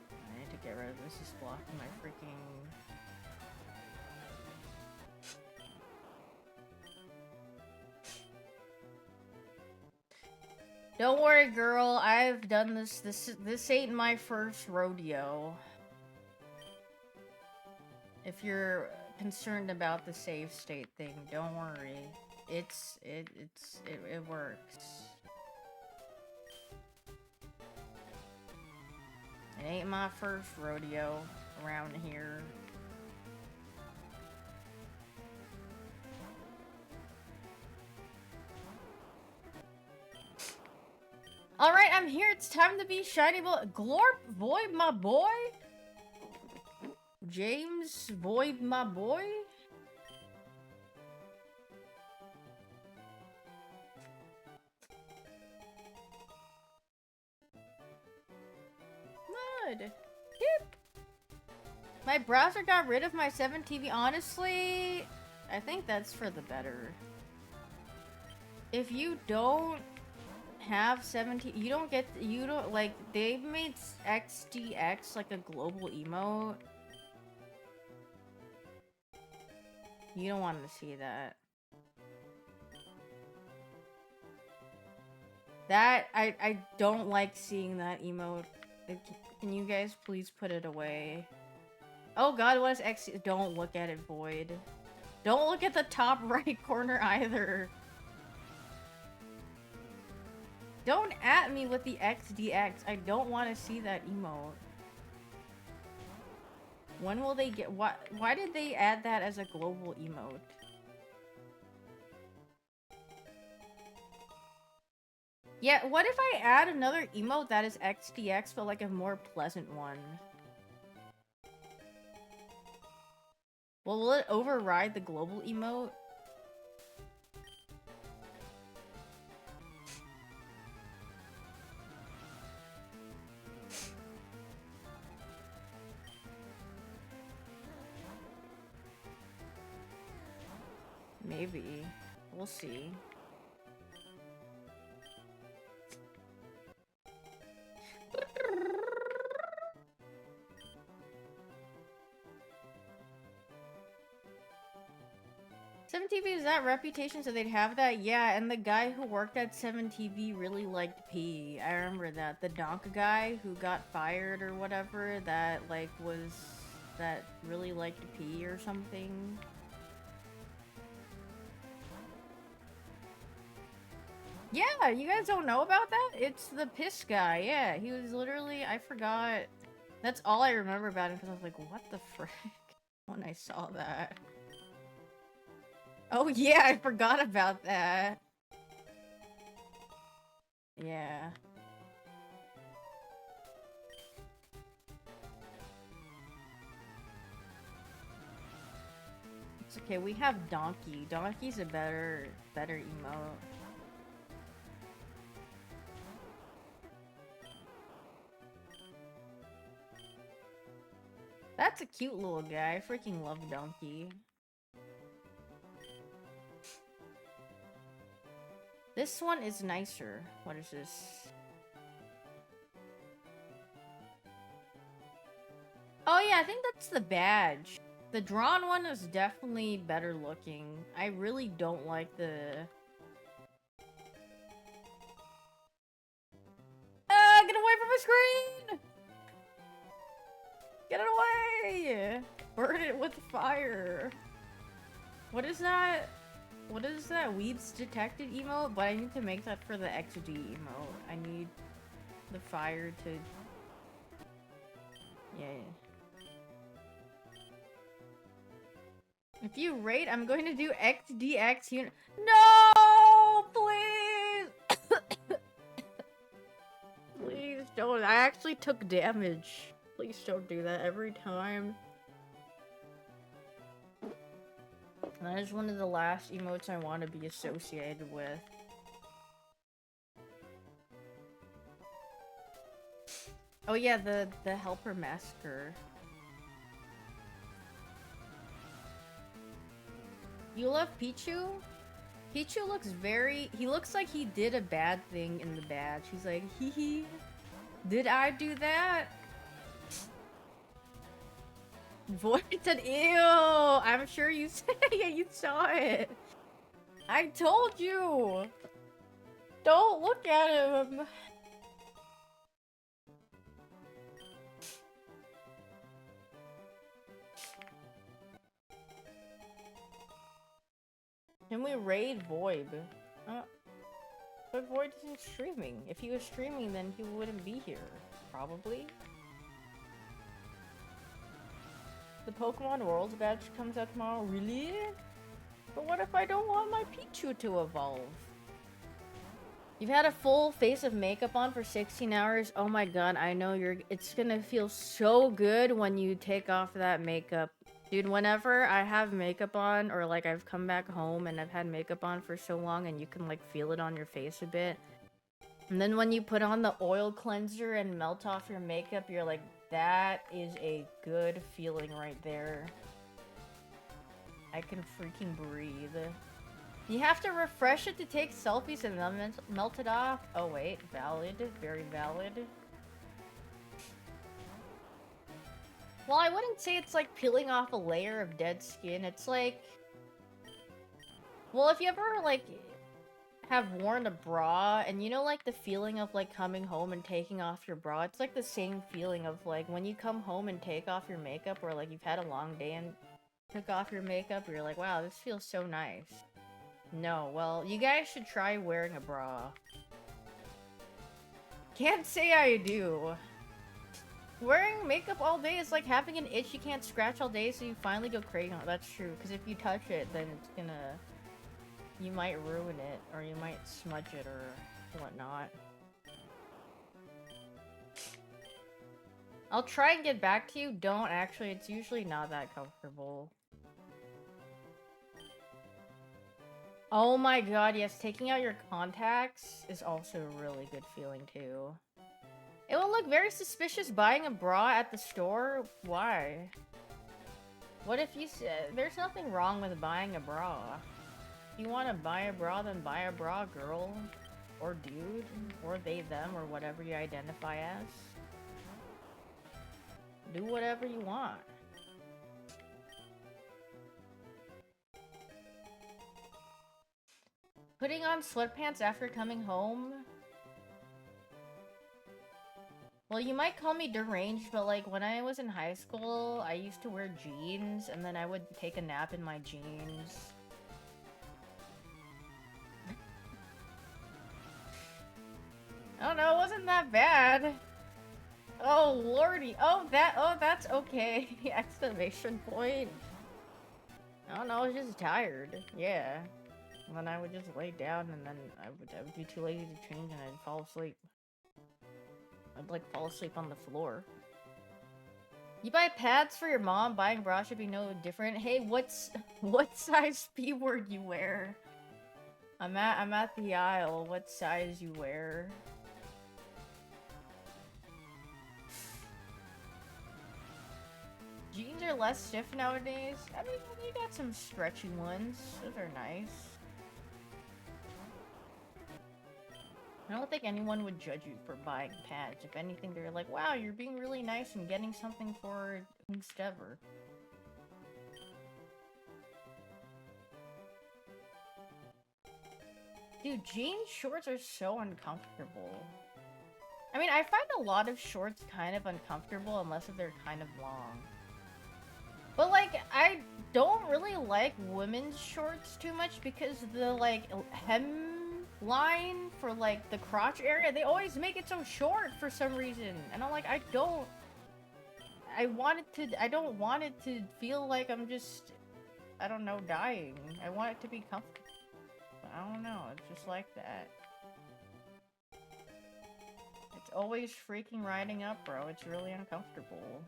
I need to get rid of this. He's blocking my freaking... Don't worry, girl. I've done this. This ain't my first rodeo. If you're concerned about the save state thing. Don't worry. It works. It ain't my first rodeo around here. Alright, I'm here. It's time to be shiny Glorp Void, my boy. James Void, my boy. Mud. Yep. My browser got rid of my 7TV. Honestly, I think that's for the better. If you don't have 17, you don't like, they've made XDX like a global emote. You don't want to see that. I don't like seeing that emote. Can you guys please put it away? Oh god, what is X? Don't look at it, Void. Don't look at the top right corner either. Don't at me with the XDX. I don't want to see that emote. When will they get... Why did they add that as a global emote? Yeah, what if I add another emote that is XDX, but like a more pleasant one? Well, will it override the global emote? Maybe. We'll see. Seven TV is that reputation, so they'd have that? Yeah, and the guy who worked at 7TV really liked P. I remember that. The donk guy who got fired or whatever, that like that really liked P or something. Yeah, you guys don't know about that? It's the piss guy, yeah. He was literally, I forgot. That's all I remember about him, because I was like, what the frick? When I saw that. Oh yeah, I forgot about that. Yeah. It's okay, we have Donkey. Donkey's a better emote. That's a cute little guy. I freaking love Donkey. This one is nicer. What is this? Oh yeah, I think that's the badge. The drawn one is definitely better looking. I really don't like the... Get away from my screen! Get it away! Burn it with fire. What is that? What is that? Weeds detected emote? But I need to make that for the XD emote. I need the fire to... Yeah. If you rate, I'm going to do XDX unit. No! Please! Please don't. I actually took damage. Please don't do that every time. That is one of the last emotes I want to be associated with. Oh yeah, the Helper Massacre. You love Pichu? Pichu looks very... He looks like he did a bad thing in the badge. He's like, hee hee. Did I do that? Void said, ew! I'm sure you said, yeah, you saw it. I told you! Don't look at him! Can we raid Void? But Void isn't streaming. If he was streaming, then he wouldn't be here. Probably. The Pokemon Worlds badge comes out tomorrow. Really? But what if I don't want my Pichu to evolve? You've had a full face of makeup on for 16 hours. Oh my god, I know it's gonna feel so good when you take off that makeup. Dude, whenever I have makeup on, or like I've come back home and I've had makeup on for so long and you can like feel it on your face a bit. And then when you put on the oil cleanser and melt off your makeup, you're like, that is a good feeling right there. I can freaking breathe. You have to refresh it to take selfies and then melt it off. Oh wait, valid, very valid. Well, I wouldn't say it's like peeling off a layer of dead skin. It's like... Well, if you ever like have worn a bra and you know like the feeling of like coming home and taking off your bra, it's like the same feeling of like when you come home and take off your makeup, or like you've had a long day and took off your makeup, you're like, wow, this feels so nice. No, well, you guys should try wearing a bra. Can't say I do. Wearing makeup all day is like having an itch you can't scratch all day, so you finally go crazy. That's true, because if you touch it, then it's gonna... You might ruin it, or you might smudge it, or whatnot. I'll try and get back to you. Don't actually, it's usually not that comfortable. Oh my god, yes, taking out your contacts is also a really good feeling too. It will look very suspicious buying a bra at the store. Why? What if you said there's nothing wrong with buying a bra? If you want to buy a bra, then buy a bra, girl. Or dude. Or they, them, or whatever you identify as. Do whatever you want. Putting on sweatpants after coming home? Well, you might call me deranged, but like when I was in high school, I used to wear jeans and then I would take a nap in my jeans. I don't know, it wasn't that bad. Oh lordy, oh that's okay. Exclamation point. I don't know, I was just tired. Yeah. And then I would just lay down and then I would be too lazy to change and I'd fall asleep. I'd like fall asleep on the floor. You buy pads for your mom, buying bra should be no different. Hey, what size P word you wear? I'm at the aisle. What size you wear? Jeans are less stiff nowadays. I mean, you got some stretchy ones. Those are nice. I don't think anyone would judge you for buying pads. If anything, they're like, wow, you're being really nice and getting something for whomever. Dude, jeans shorts are so uncomfortable. I mean, I find a lot of shorts kind of uncomfortable unless they're kind of long. But like, I don't really like women's shorts too much because the like hem line for like the crotch area, they always make it so short for some reason. And I'm like, I don't want it to feel like I'm just, I don't know, dying. I want it to be comfortable. But I don't know, it's just like that. It's always freaking riding up, bro. It's really uncomfortable.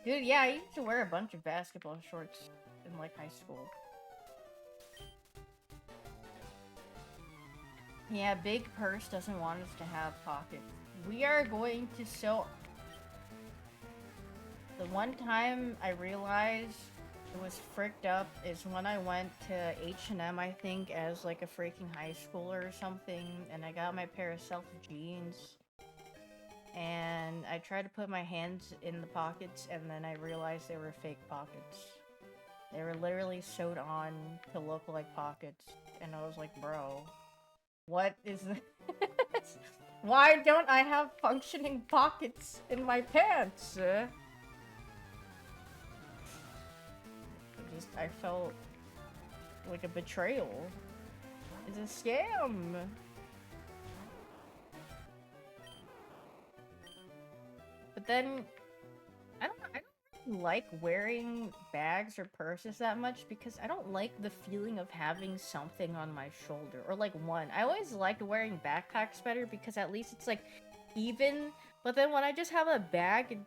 Dude, yeah, I used to wear a bunch of basketball shorts in like high school. Yeah, Big Purse doesn't want us to have pockets. We are going to sew... The one time I realized it was fricked up is when I went to H&M, I think, as like a freaking high schooler or something, and I got my pair of self jeans. And I tried to put my hands in the pockets, and then I realized they were fake pockets. They were literally sewed on to look like pockets. And I was like, bro, what is this? Why don't I have functioning pockets in my pants? I felt like a betrayal. It's a scam. But then I don't really like wearing bags or purses that much because I don't like the feeling of having something on my shoulder or like one. I always liked wearing backpacks better because at least it's like even. But then when I just have a bag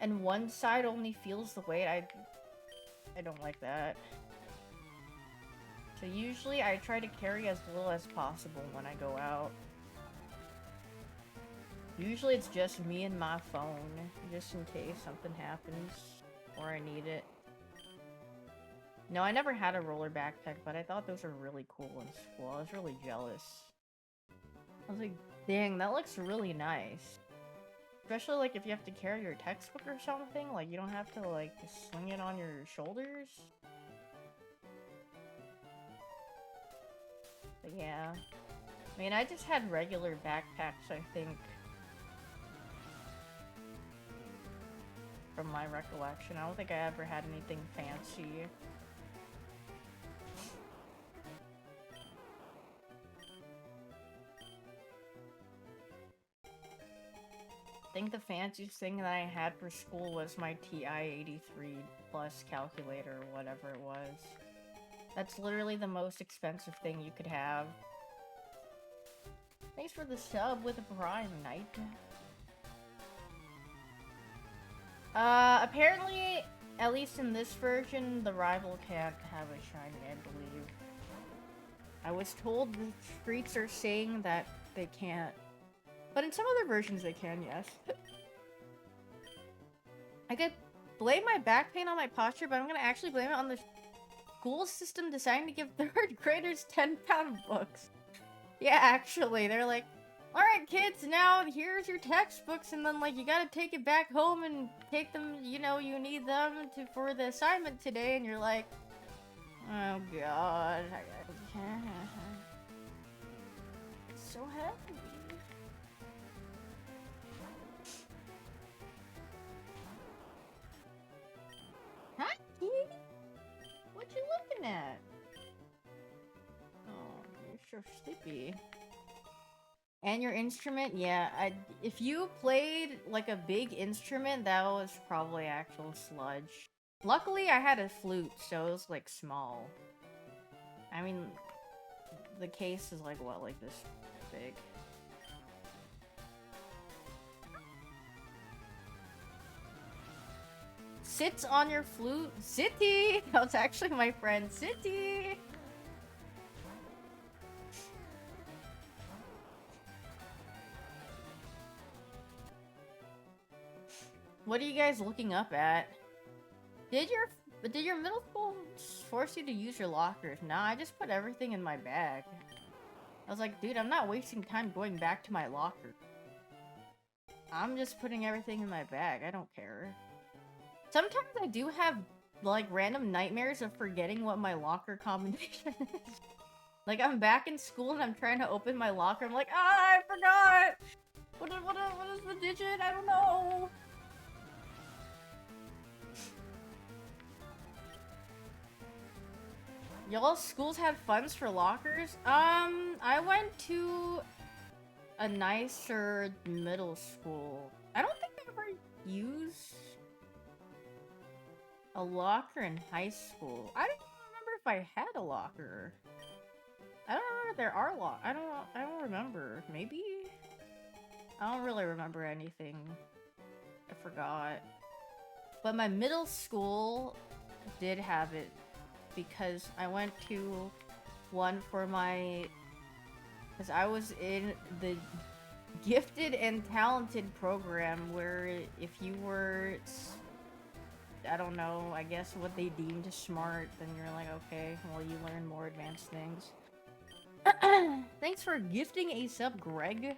and one side only feels the weight, I don't like that. So usually I try to carry as little as possible when I go out. Usually it's just me and my phone, just in case something happens or I need it. No, I never had a roller backpack, but I thought those were really cool in school. I was really jealous. I was like, dang, that looks really nice. Especially like if you have to carry your textbook or something, like you don't have to like swing it on your shoulders. But yeah. I mean, I just had regular backpacks, I think. From my recollection. I don't think I ever had anything fancy. I think the fanciest thing that I had for school was my TI-83 plus calculator or whatever it was. That's literally the most expensive thing you could have. Thanks for the sub with a Prime Knight. Apparently, at least in this version, the rival can't have a shiny, I believe. I was told the streets are saying that they can't. But in some other versions they can, yes. I could blame my back pain on my posture, but I'm gonna actually blame it on the school system deciding to give 3rd graders 10-pound books. Yeah, actually, they're like, alright kids, now here's your textbooks, and then like you gotta take it back home and take them, you know, you need them for the assignment today, and you're like, oh god, it's so heavy. Hi, kitty. What you looking at? Oh, you're so sleepy. And your instrument? Yeah, if you played like a big instrument, that was probably actual sludge. Luckily, I had a flute, so it was like small. I mean, the case is like what, like this big? Sits on your flute? City! That was actually my friend, City! What are you guys looking up at? Did your middle school force you to use your lockers? Nah, I just put everything in my bag. I was like, dude, I'm not wasting time going back to my locker. I'm just putting everything in my bag. I don't care. Sometimes I do have, like, random nightmares of forgetting what my locker combination is. Like, I'm back in school and I'm trying to open my locker. I'm like, ah, I forgot! What is the digit? I don't know! Y'all's schools had funds for lockers? I went to a nicer middle school. I don't think I ever used a locker in high school. I don't remember if I had a locker. I don't remember if there are I don't remember. Maybe? I don't really remember anything. I forgot. But my middle school did have it because I went to one for my... Because I was in the gifted and talented program where if you were... I don't know, I guess what they deemed smart, then you're like, okay, well, you learn more advanced things. Thanks for gifting a sub, Greg.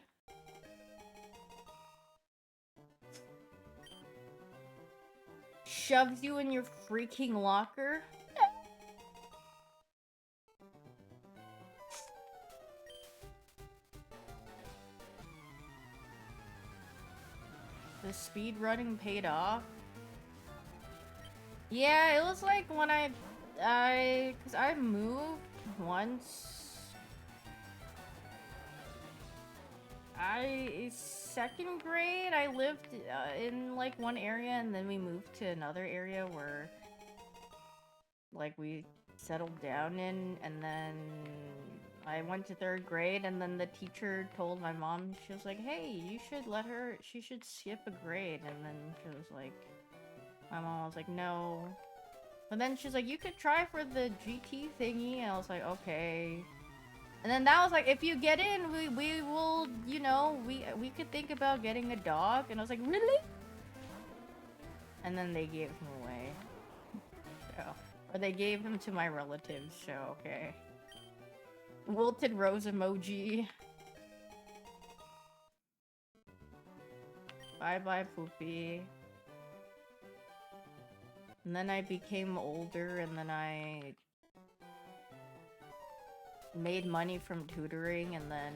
Shoves you in your freaking locker? The speed running paid off? Yeah, it was like when I cause I moved once. Second grade, I lived in like one area, and then we moved to another area where like we settled down in, and then I went to third grade, and then the teacher told my mom, she was like, hey, you should she should skip a grade, and then she was like, my mom was like, no. But then she's like, you could try for the GT thingy, and I was like, okay. And then that was like, if you get in, we will, you know, we could think about getting a dog. And I was like, really? And then they gave him away. So, or they gave him to my relatives, so okay. Wilted rose emoji. Bye bye, Poopy. And then I became older, and then I made money from tutoring, and then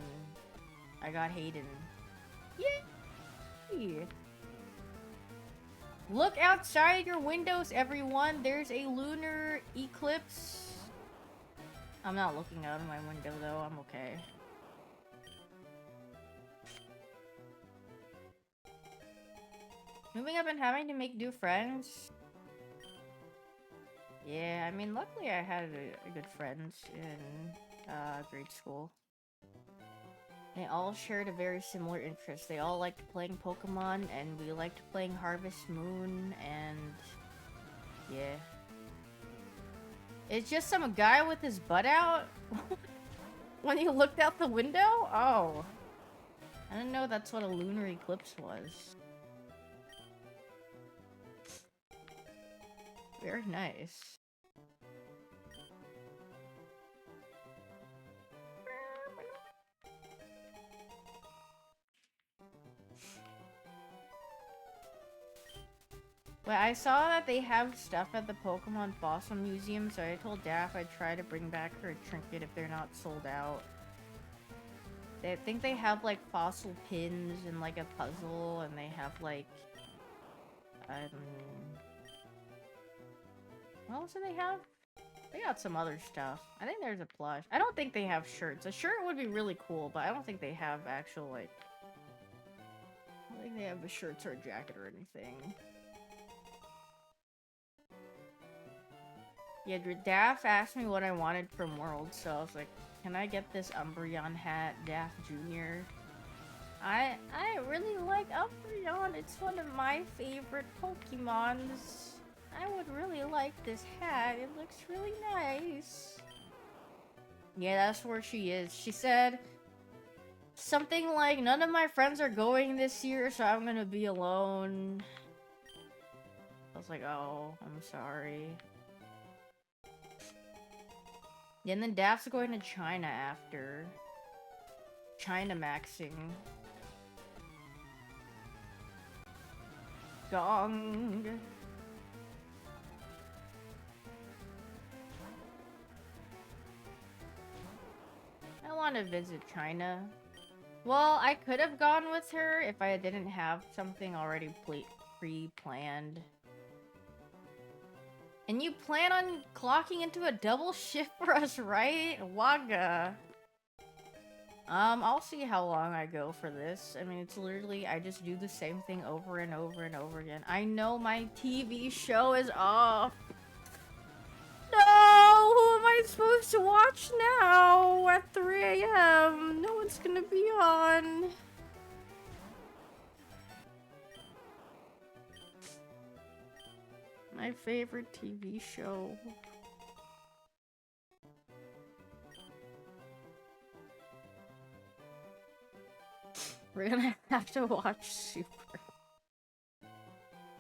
I got Hayden. Yay! Look outside your windows, everyone! There's a lunar eclipse. I'm not looking out of my window, though. I'm okay. Moving up and having to make new friends. Yeah, I mean, luckily I had good friends in grade school. They all shared a very similar interest. They all liked playing Pokemon, and we liked playing Harvest Moon, and yeah. It's just some guy with his butt out when he looked out the window? Oh. I didn't know that's what a lunar eclipse was. Very nice. But I saw that they have stuff at the Pokemon Fossil Museum, so I told Daff I'd try to bring back her trinket if they're not sold out. I think they have like fossil pins and like a puzzle, and they have like what else do they have? They got some other stuff. I think there's a plush. I don't think they have shirts. A shirt would be really cool, but I don't think they have actual like I don't think they have a shirts or a jacket or anything. Yeah, Daff asked me what I wanted from Worlds, so I was like, can I get this Umbreon hat, Daff Jr.? I really like Umbreon. It's one of my favorite Pokemons. I would really like this hat. It looks really nice. Yeah, that's where she is. She said something like, none of my friends are going this year, so I'm gonna be alone. I was like, oh, I'm sorry. Yeah, and then Daff's going to China after. China maxing. Gong. I want to visit China. Well, I could have gone with her if I didn't have something already pre-planned. And you plan on clocking into a double shift for us, right? Wagga. I'll see how long I go for this. I mean, it's literally, I just do the same thing over and over and over again. I know my TV show is off. No! Who am I supposed to watch now at 3 a.m.? No one's gonna be on. My favorite TV show. We're gonna have to watch Super.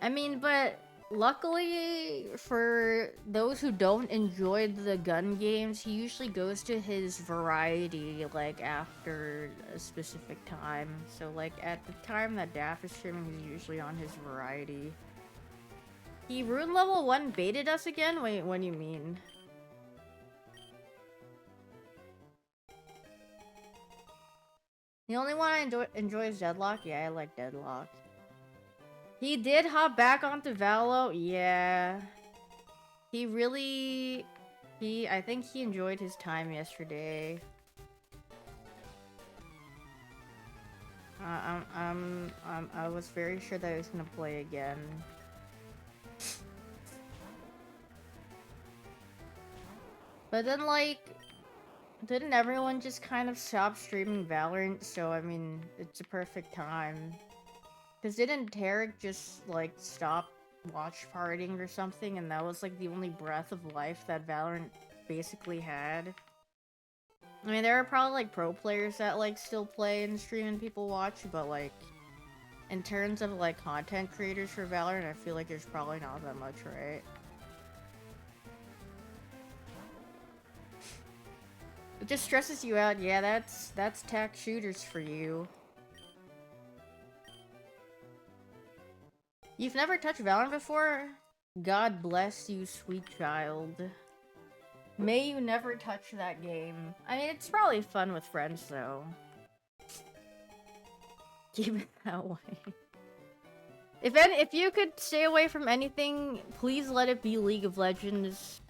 I mean, but luckily for those who don't enjoy the gun games, he usually goes to his variety, like, after a specific time. So, like, at the time that Daff is streaming, he's usually on his variety. He Rune level 1 baited us again? Wait, what do you mean? The only one I enjoy is Deadlock? Yeah, I like Deadlock. He did hop back onto Valo? Yeah. He really... I think he enjoyed his time yesterday. I was very sure that he was gonna play again. But then, like, didn't everyone just kind of stop streaming Valorant? So, I mean, it's a perfect time. Because didn't Tarek just, like, stop watch partying or something? And that was, like, the only breath of life that Valorant basically had? I mean, there are probably, like, pro players that, like, still play and stream and people watch, but, like, in terms of, like, content creators for Valorant, I feel like there's probably not that much, right? It just stresses you out. Yeah, that's tac shooters for you. You've never touched Valorant before? God bless you, sweet child. May you never touch that game. I mean, it's probably fun with friends, though. Keep it that way. If you could stay away from anything, please let it be League of Legends.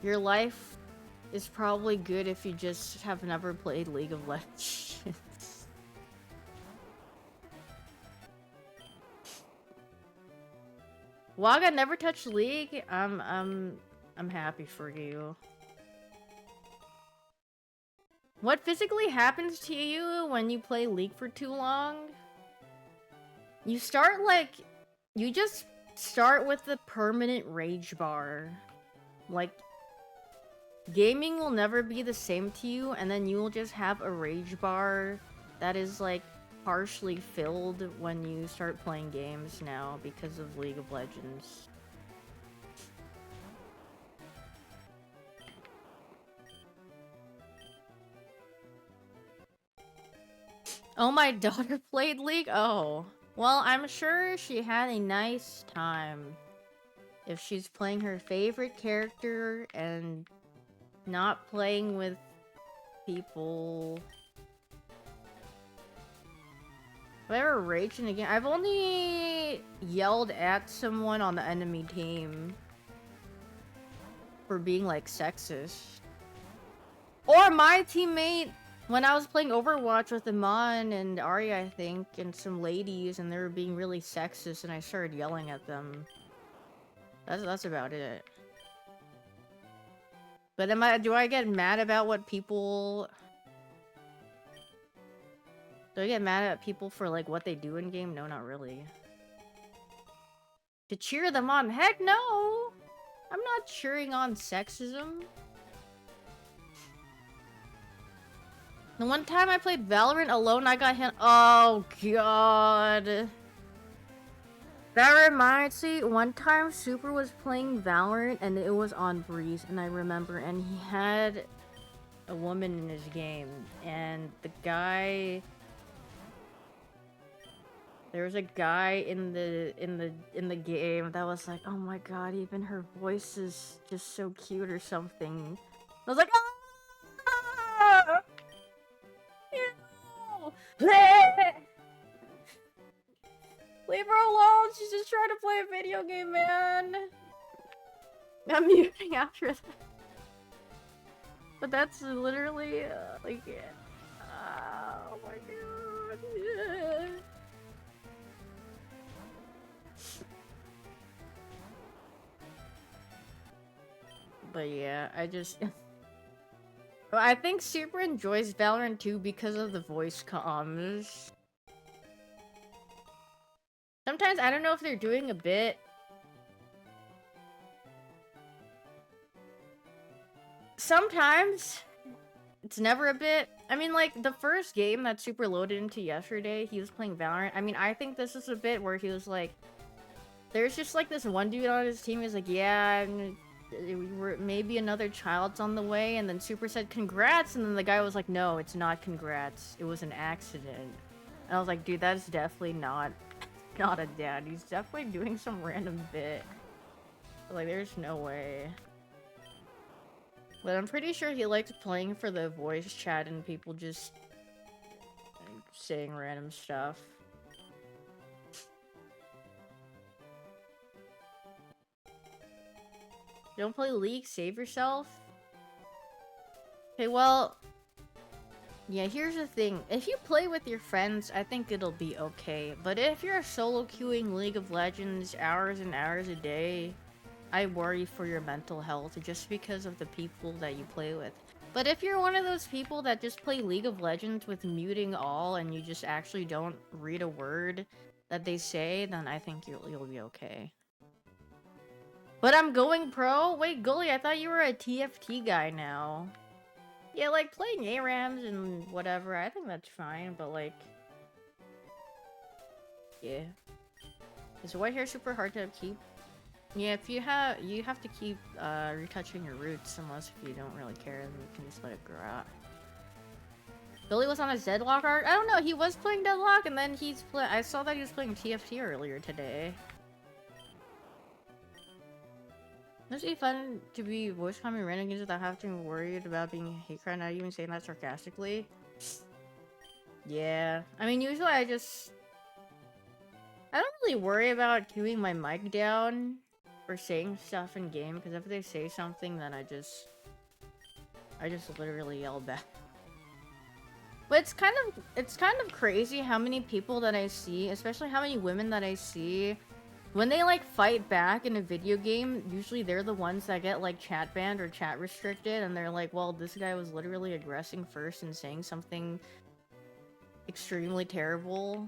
Your life is probably good if you just have never played League of Legends. Waga never touched League? I'm happy for you. What physically happens to you when you play League for too long? You start like... You just start with the permanent rage bar. Like... Gaming will never be the same to you, and then you will just have a rage bar that is, like, partially filled when you start playing games now because of League of Legends. Oh, my daughter played League? Oh. Well, I'm sure she had a nice time. If she's playing her favorite character and not playing with people. Have I ever raged in a game? I've only yelled at someone on the enemy team for being, like, sexist. Or my teammate, when I was playing Overwatch with Iman and Arya, I think, and some ladies, and they were being really sexist, and I started yelling at them. That's about it. But do I get mad about what people... Do I get mad at people for, like, what they do in-game? No, not really. To cheer them on? Heck no! I'm not cheering on sexism. The one time I played Valorant alone, I got hit. Oh, God. That reminds me, one time Super was playing Valorant and it was on Breeze, and I remember, and he had a woman in his game, and the guy... There was a guy in the game that was like, oh my god, even her voice is just so cute or something. I was like, ah! Ew! Leave her alone, she's just trying to play a video game, man! I'm muting after that. But that's literally, like, oh my god, yeah. But yeah, I think Super enjoys Valorant too because of the voice comms. Sometimes, I don't know if they're doing a bit. Sometimes, it's never a bit. I mean, like, the first game that Super loaded into yesterday, he was playing Valorant. I mean, I think this is a bit where he was like... There's just, like, this one dude on his team who's like, yeah, maybe another child's on the way, and then Super said, congrats, and then the guy was like, no, it's not congrats. It was an accident. And I was like, dude, that's definitely not a dad. He's definitely doing some random bit. Like, there's no way. But I'm pretty sure he likes playing for the voice chat and people just like, saying random stuff. Don't play League, save yourself. Okay, well... Yeah, here's the thing. If you play with your friends, I think it'll be okay. But if you're solo queuing League of Legends hours and hours a day, I worry for your mental health just because of the people that you play with. But if you're one of those people that just play League of Legends with muting all and you just actually don't read a word that they say, then I think you'll be okay. But I'm going pro? Wait, Gully, I thought you were a TFT guy now. Yeah, like, playing ARAMs and whatever, I think that's fine, but like... Yeah. Is white hair super hard to keep? Yeah, if you have to keep retouching your roots, unless if you don't really care, then you can just let it grow out. Billy was on a Deadlock arc? I don't know, he was playing Deadlock, and then I saw that he was playing TFT earlier today. Must be fun to be voice coming random games without having to be worried about being a hate crime, not even saying that sarcastically. Yeah. I mean, usually I don't really worry about queuing my mic down or saying stuff in game, because if they say something, then I just literally yell back. But it's kind of crazy how many people that I see, especially how many women that I see, when they like fight back in a video game, usually they're the ones that get like chat banned or chat restricted, and they're like, well, this guy was literally aggressing first and saying something extremely terrible,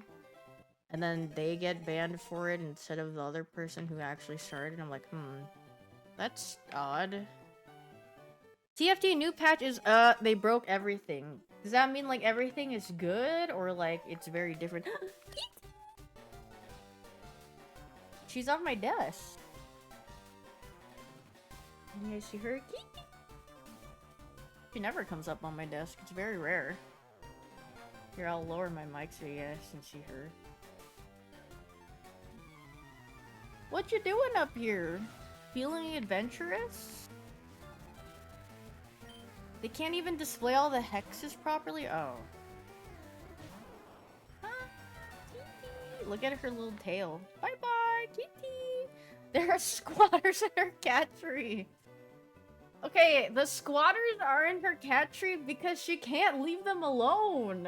and then they get banned for it instead of the other person who actually started. I'm like, that's odd. TFT new patch is, they broke everything. Does that mean like everything is good, or like it's very different? She's on my desk. Can you guys see her? She never comes up on my desk. It's very rare. Here, I'll lower my mic so you guys can see her. What you doing up here? Feeling adventurous? They can't even display all the hexes properly? Oh. Look at her little tail. Bye-bye, Kitty! There are squatters in her cat tree. Okay, the squatters are in her cat tree because she can't leave them alone.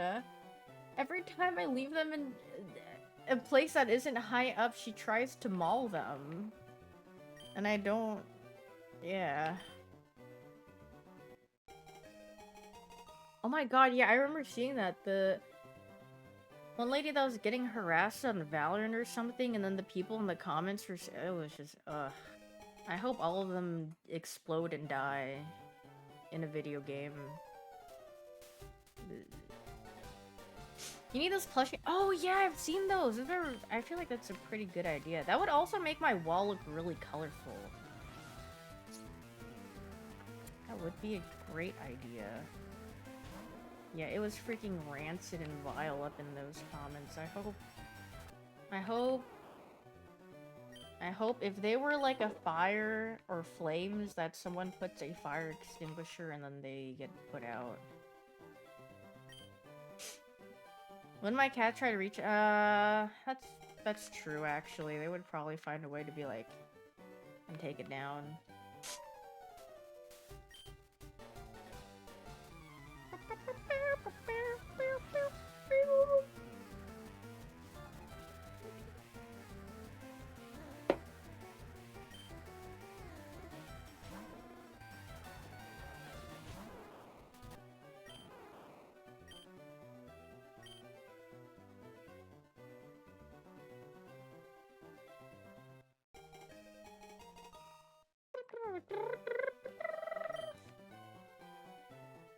Every time I leave them in a place that isn't high up, she tries to maul them. And I don't... Yeah. Oh my god, yeah, I remember seeing that. The one lady that was getting harassed on Valorant or something, and then the people in the comments were... It was just, ugh. I hope all of them explode and die in a video game. You need those plushie... Oh yeah, I've seen those! I feel like that's a pretty good idea. That would also make my wall look really colorful. That would be a great idea. Yeah, it was freaking rancid and vile up in those comments. I hope if they were like a fire or flames, that someone puts a fire extinguisher and then they get put out. When my cat tried to reach, that's true actually. They would probably find a way to be like, and take it down.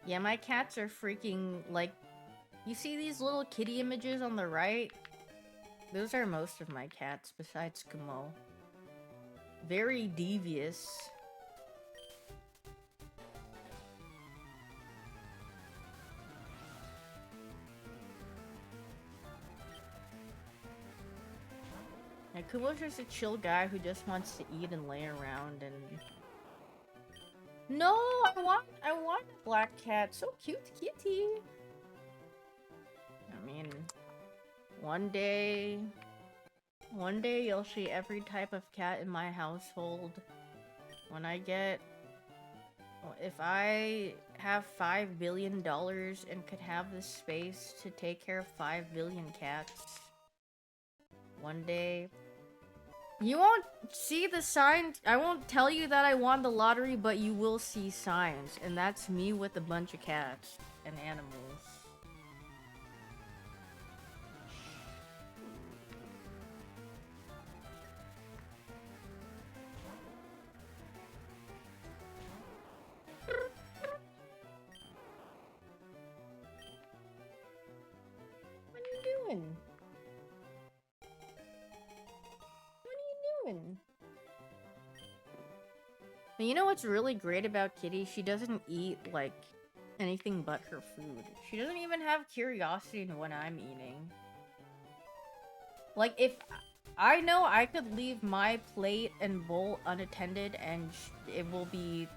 Yeah, my cats are freaking, like... You see these little kitty images on the right? Those are most of my cats, besides Kumo. Very devious. Yeah, Kumo's just a chill guy who just wants to eat and lay around and... No, I want a black cat. So cute, kitty. I mean, one day you'll see every type of cat in my household. When I get... If I have $5 billion and could have the space to take care of 5 billion cats one day... You won't see the signs. I won't tell you that I won the lottery, but you will see signs. And that's me with a bunch of cats and animals. What are you doing? Doing? But you know what's really great about Kitty? She doesn't eat, like, anything but her food. She doesn't even have curiosity in what I'm eating. Like, if... I know I could leave my plate and bowl unattended and it will be,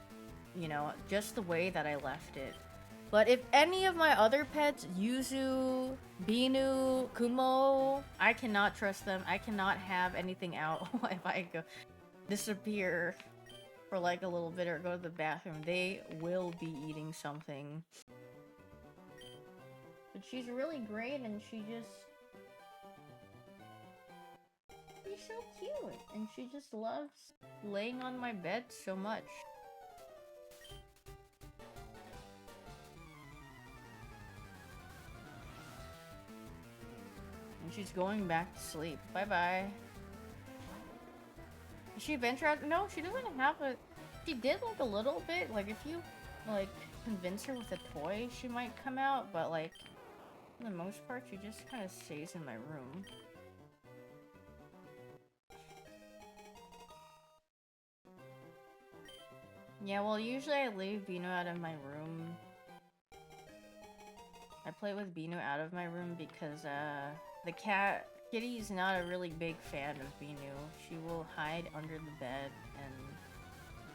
you know, just the way that I left it. But if any of my other pets, Yuzu, Binu, Kumo, I cannot trust them. I cannot have anything out if I go disappear for like a little bit or go to the bathroom. They will be eating something. But she's really great and she's so cute. And she just loves laying on my bed so much. And she's going back to sleep. Bye-bye. Is she venture out? No, she doesn't have a... She did, like, a little bit. Like, if you, like, convince her with a toy, she might come out. But, like, for the most part, she just kind of stays in my room. Yeah, well, usually I leave Bino out of my room. I play with Bino out of my room because, the Kitty's not a really big fan of Binu. She will hide under the bed, and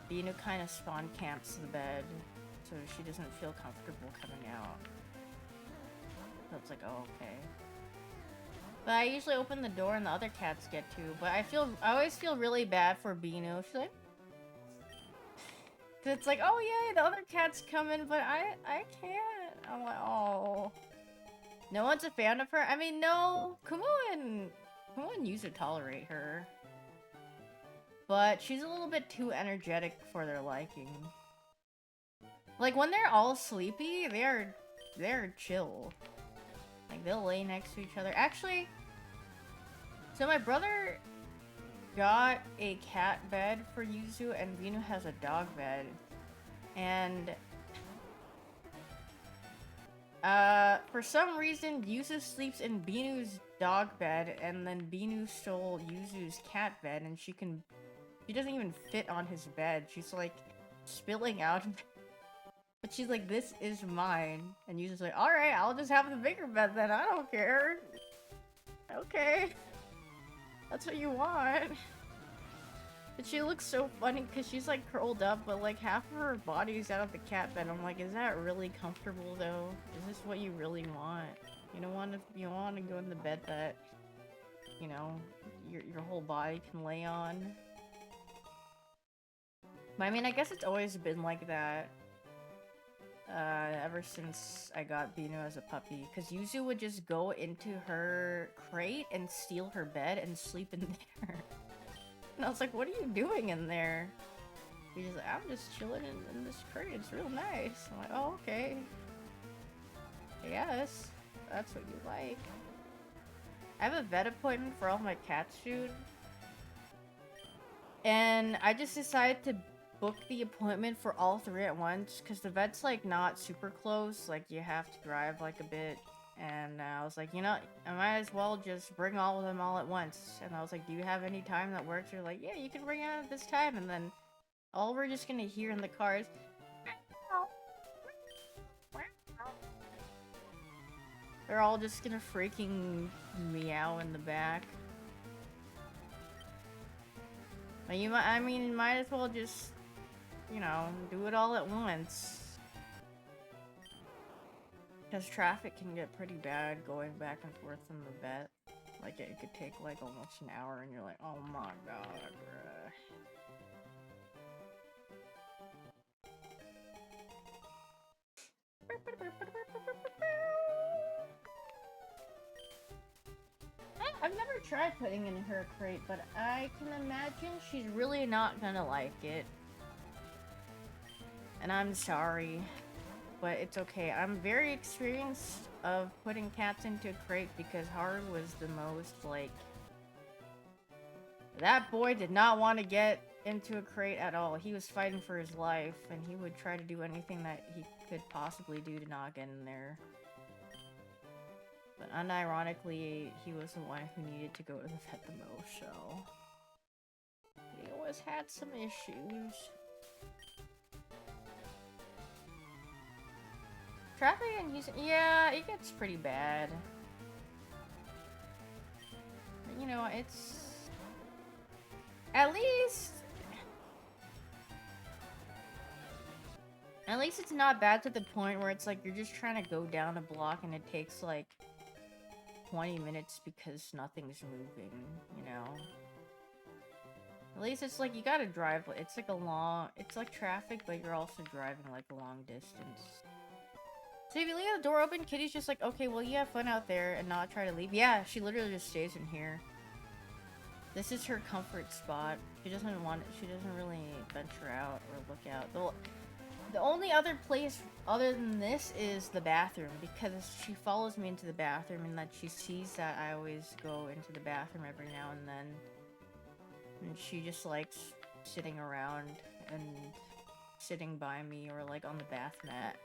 Binu kind of spawn camps the bed, so she doesn't feel comfortable coming out. So it's like, oh, okay. But I usually open the door and the other cats get to, but I always feel really bad for Binu. She's like... It's like, oh yay, the other cats come in, but I can't. I'm like, oh... No one's a fan of her? I mean, no. Kumo and Yuzu tolerate her. But she's a little bit too energetic for their liking. Like, when they're all sleepy, they're chill. Like, they'll lay next to each other. Actually, so my brother got a cat bed for Yuzu, and Vinu has a dog bed. And... for some reason, Yuzu sleeps in Binu's dog bed, and then Binu stole Yuzu's cat bed, and she doesn't even fit on his bed. She's, like, spilling out. But she's like, this is mine. And Yuzu's like, alright, I'll just have the bigger bed then, I don't care. Okay. That's what you want. But she looks so funny because she's like curled up, but like half of her body is out of the cat bed. I'm like, is that really comfortable though? Is this what you really want? You want to go in the bed that, you know, your whole body can lay on? But I mean, I guess it's always been like that. Ever since I got Bino as a puppy. Because Yuzu would just go into her crate and steal her bed and sleep in there. And I was like, what are you doing in there? He's like, I'm just chilling in this crate. It's real nice. I'm like, oh, okay. Yes, that's what you like. I have a vet appointment for all my cats soon. And I just decided to book the appointment for all 3 at once. Because the vet's like not super close. Like you have to drive like a bit. And I was like, you know, I might as well just bring all of them all at once. And I was like, do you have any time that works? You're like, yeah, you can bring it at this time. And then all we're just gonna hear in the car is... They're all just gonna freaking meow in the back. But you might, I mean, might as well just, you know, do it all at once. Because traffic can get pretty bad going back and forth from the vet. Like, it could take, like, almost an hour, and you're like, oh my god, bruh. tried putting in her crate, but I can imagine she's really not gonna like it. And I'm sorry, but it's okay. I'm very experienced of putting cats into a crate because Haru was the most, like... That boy did not want to get into a crate at all. He was fighting for his life, and he would try to do anything that he could possibly do to not get in there. But unironically, he was the one who needed to go to the vet the most, so... He always had some issues. Traffic in Houston, yeah, it gets pretty bad. But, you know, it's... At least it's not bad to the point where it's like you're just trying to go down a block and it takes like 20 minutes because nothing's moving, you know? At least it's like you gotta drive, it's like it's like traffic, but you're also driving like a long distance. So if you leave the door open, Kitty's just like, okay, well you have fun out there and not try to leave. Yeah, she literally just stays in here. This is her comfort spot. She doesn't really venture out or look out. The only other place other than this is the bathroom, because she follows me into the bathroom and that she sees that I always go into the bathroom every now and then. And she just likes sitting around and sitting by me or like on the bath mat.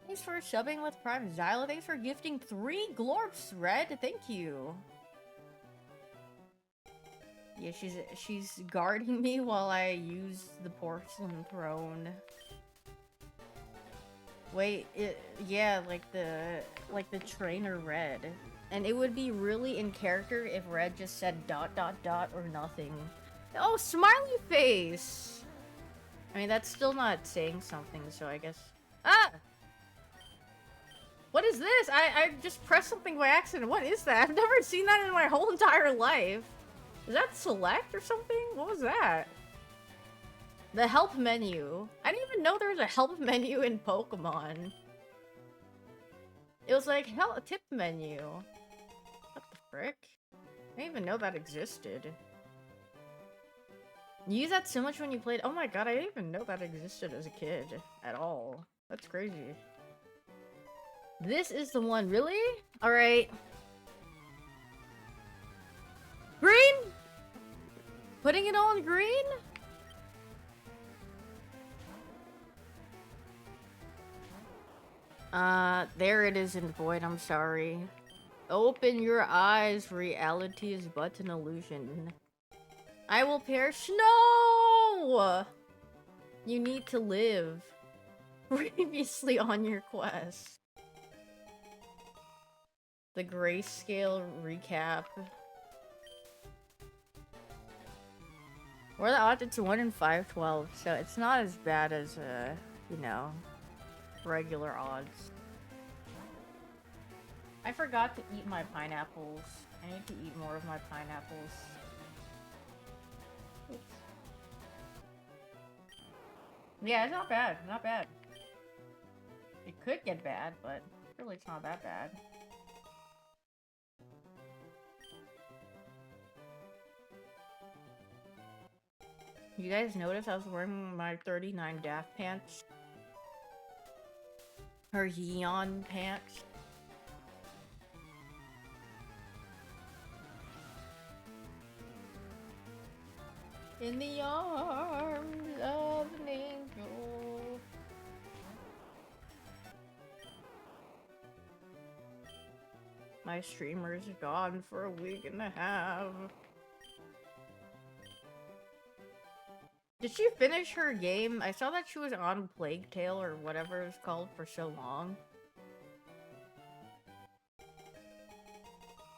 Thanks for subbing with Prime. Zyla, thanks for gifting 3 glorps, Red. Thank you. Yeah, she's guarding me while I use the porcelain throne. Wait, yeah, like the trainer Red. And it would be really in character if Red just said ... or nothing. Oh, smiley face! I mean, that's still not saying something, so I guess... Ah! What is this? I just pressed something by accident. What is that? I've never seen that in my whole entire life. Is that select or something? What was that? The help menu. I didn't even know there was a help menu in Pokemon. It was like, hell, a tip menu. What the frick? I didn't even know that existed. You use that so much when you played- Oh my god, I didn't even know that existed as a kid. At all. That's crazy. This is the one, really? Alright. Green? Putting it on green? There it is in void, I'm sorry. Open your eyes, reality is but an illusion. I will perish. No! You need to live. Previously on your quest. The grayscale recap. Or the odds, it's 1 in 512, so it's not as bad as, you know, regular odds. I forgot to eat my pineapples. I need to eat more of my pineapples. Oops. Yeah, it's not bad. Not bad. It could get bad, but really it's not that bad. You guys notice I was wearing my 39 Daft pants? Her hyoon pants. In the arms of an angel. My streamer's gone for a week and a half. Did she finish her game? I saw that she was on Plague Tale or whatever it was called for so long.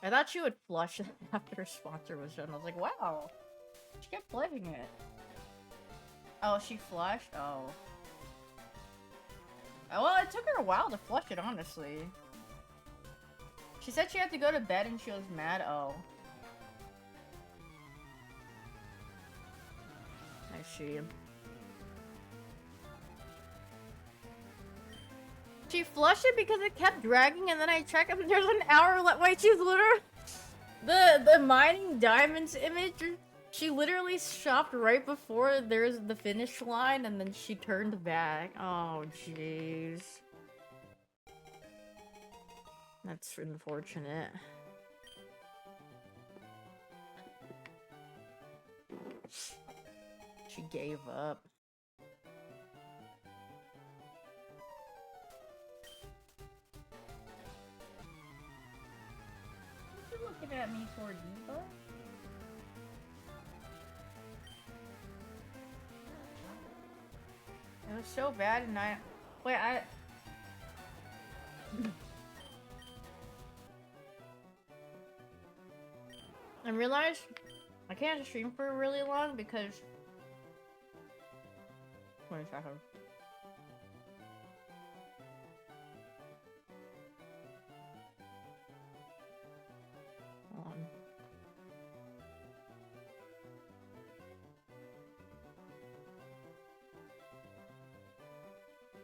I thought she would flush after her sponsor was done. I was like, wow. She kept playing it. Oh, she flushed? Oh. Well, it took her a while to flush it, honestly. She said she had to go to bed and she was mad. Oh. I see. She flushed it because it kept dragging and then I checked and there's an hour left. Wait, she's literally... The mining diamonds image, she literally stopped right before there's the finish line and then she turned back. Oh jeez. That's unfortunate. She gave up. What you looking at me for, Diva? It was so bad and wait, I realized I can't stream for really long because... Wait a second. Hold on.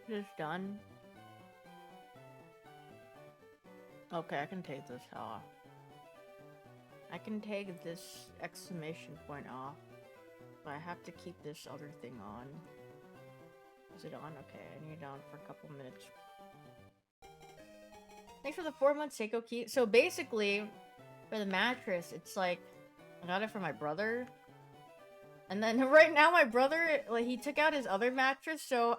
Just done? Okay, I can take this off. I can take this exclamation point off, but I have to keep this other thing on. Is it on? Okay, I need it on for a couple minutes. Thanks for the 4-month Seiko key. So basically, for the mattress, it's like, I got it for my brother. And then right now my brother, like, he took out his other mattress, so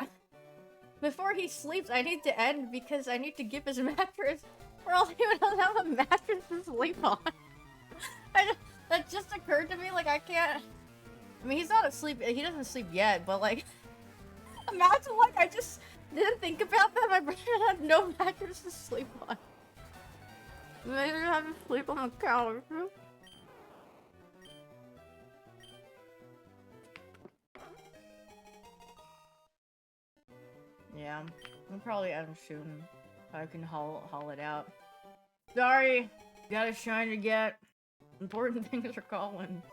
before he sleeps, I need to end because I need to give his mattress, or else he doesn't have a mattress to sleep on. That just occurred to me, like, I can't... I mean, he's not asleep, he doesn't sleep yet, but, like... Imagine, like, I just didn't think about that, my brother had no mattress to sleep on. Maybe I have to sleep on the couch. Yeah, we'll probably end soon. I can haul it out. Sorry, got a shine to get. Important things are calling.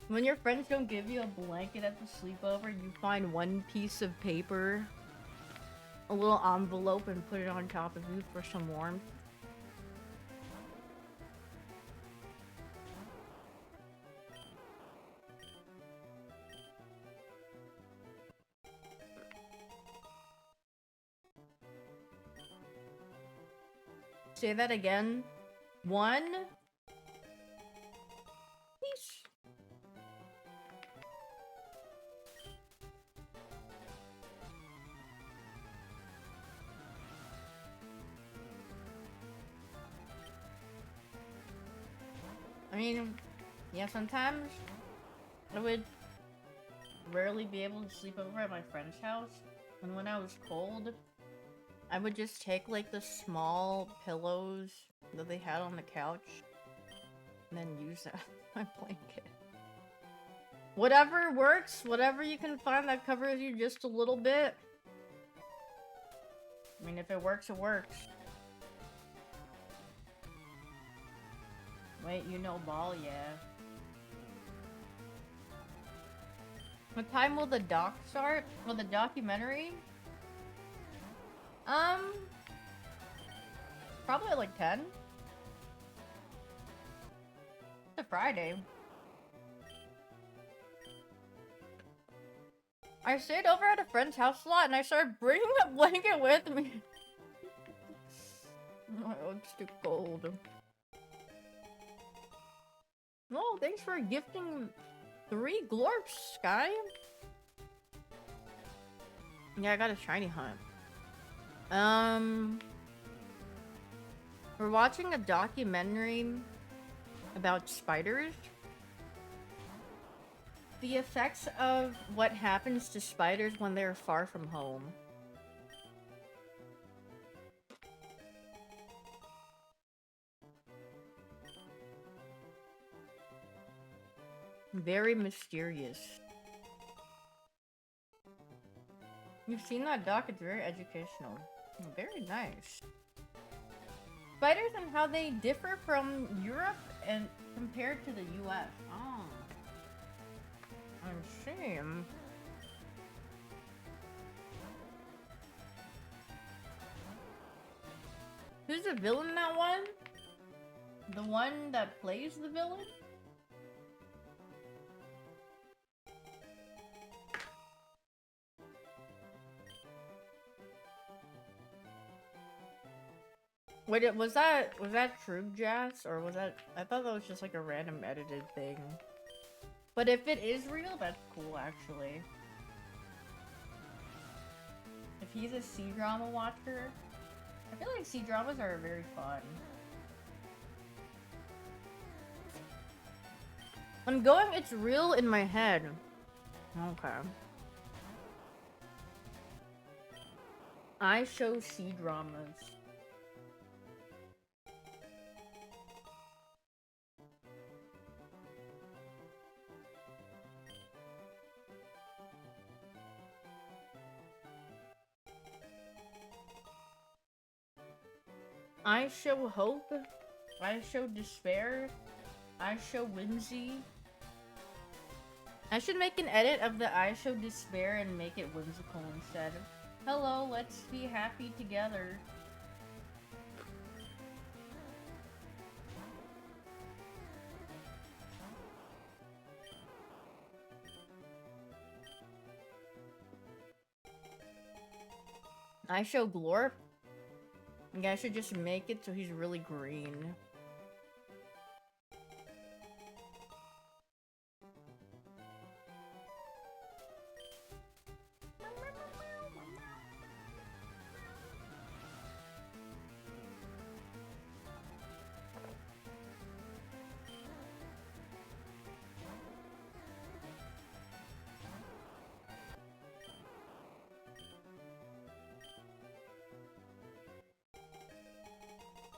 When your friends don't give you a blanket at the sleepover, you find one piece of paper, a little envelope, and put it on top of you for some warmth. Say that again. One piece. I mean, yeah, sometimes I would rarely be able to sleep over at my friend's house. And when I was cold, I would just take, like, the small pillows that they had on the couch and then use that as my blanket. Whatever works, whatever you can find that covers you just a little bit. I mean, if it works, it works. Wait, you know ball? Yeah. What time will the doc start? Well, the documentary? Probably like 10. It's a Friday. I stayed over at a friend's house a lot and I started bringing the blanket with me. Oh, it's too cold. Oh, thanks for gifting 3 glorps, Sky. Yeah, I got a shiny hunt. We're watching a documentary about spiders. The effects of what happens to spiders when they're far from home. Very mysterious. You've seen that doc, it's very educational. Very nice. Spiders and how they differ from Europe and compared to the US. Oh. I see. Who's the villain in that one? The one that plays the villain? Wait, was that true, Jazz? Or was that... I thought that was just like a random edited thing. But if it is real, that's cool, actually. If he's a C-drama watcher, I feel like C-dramas are very fun. I'm going, it's real in my head. Okay. I show C-dramas. I show hope, I show despair, I show whimsy. I should make an edit of the I show despair and make it whimsical instead. Hello, let's be happy together. I show glorp. Yeah, I should just make it so he's really green.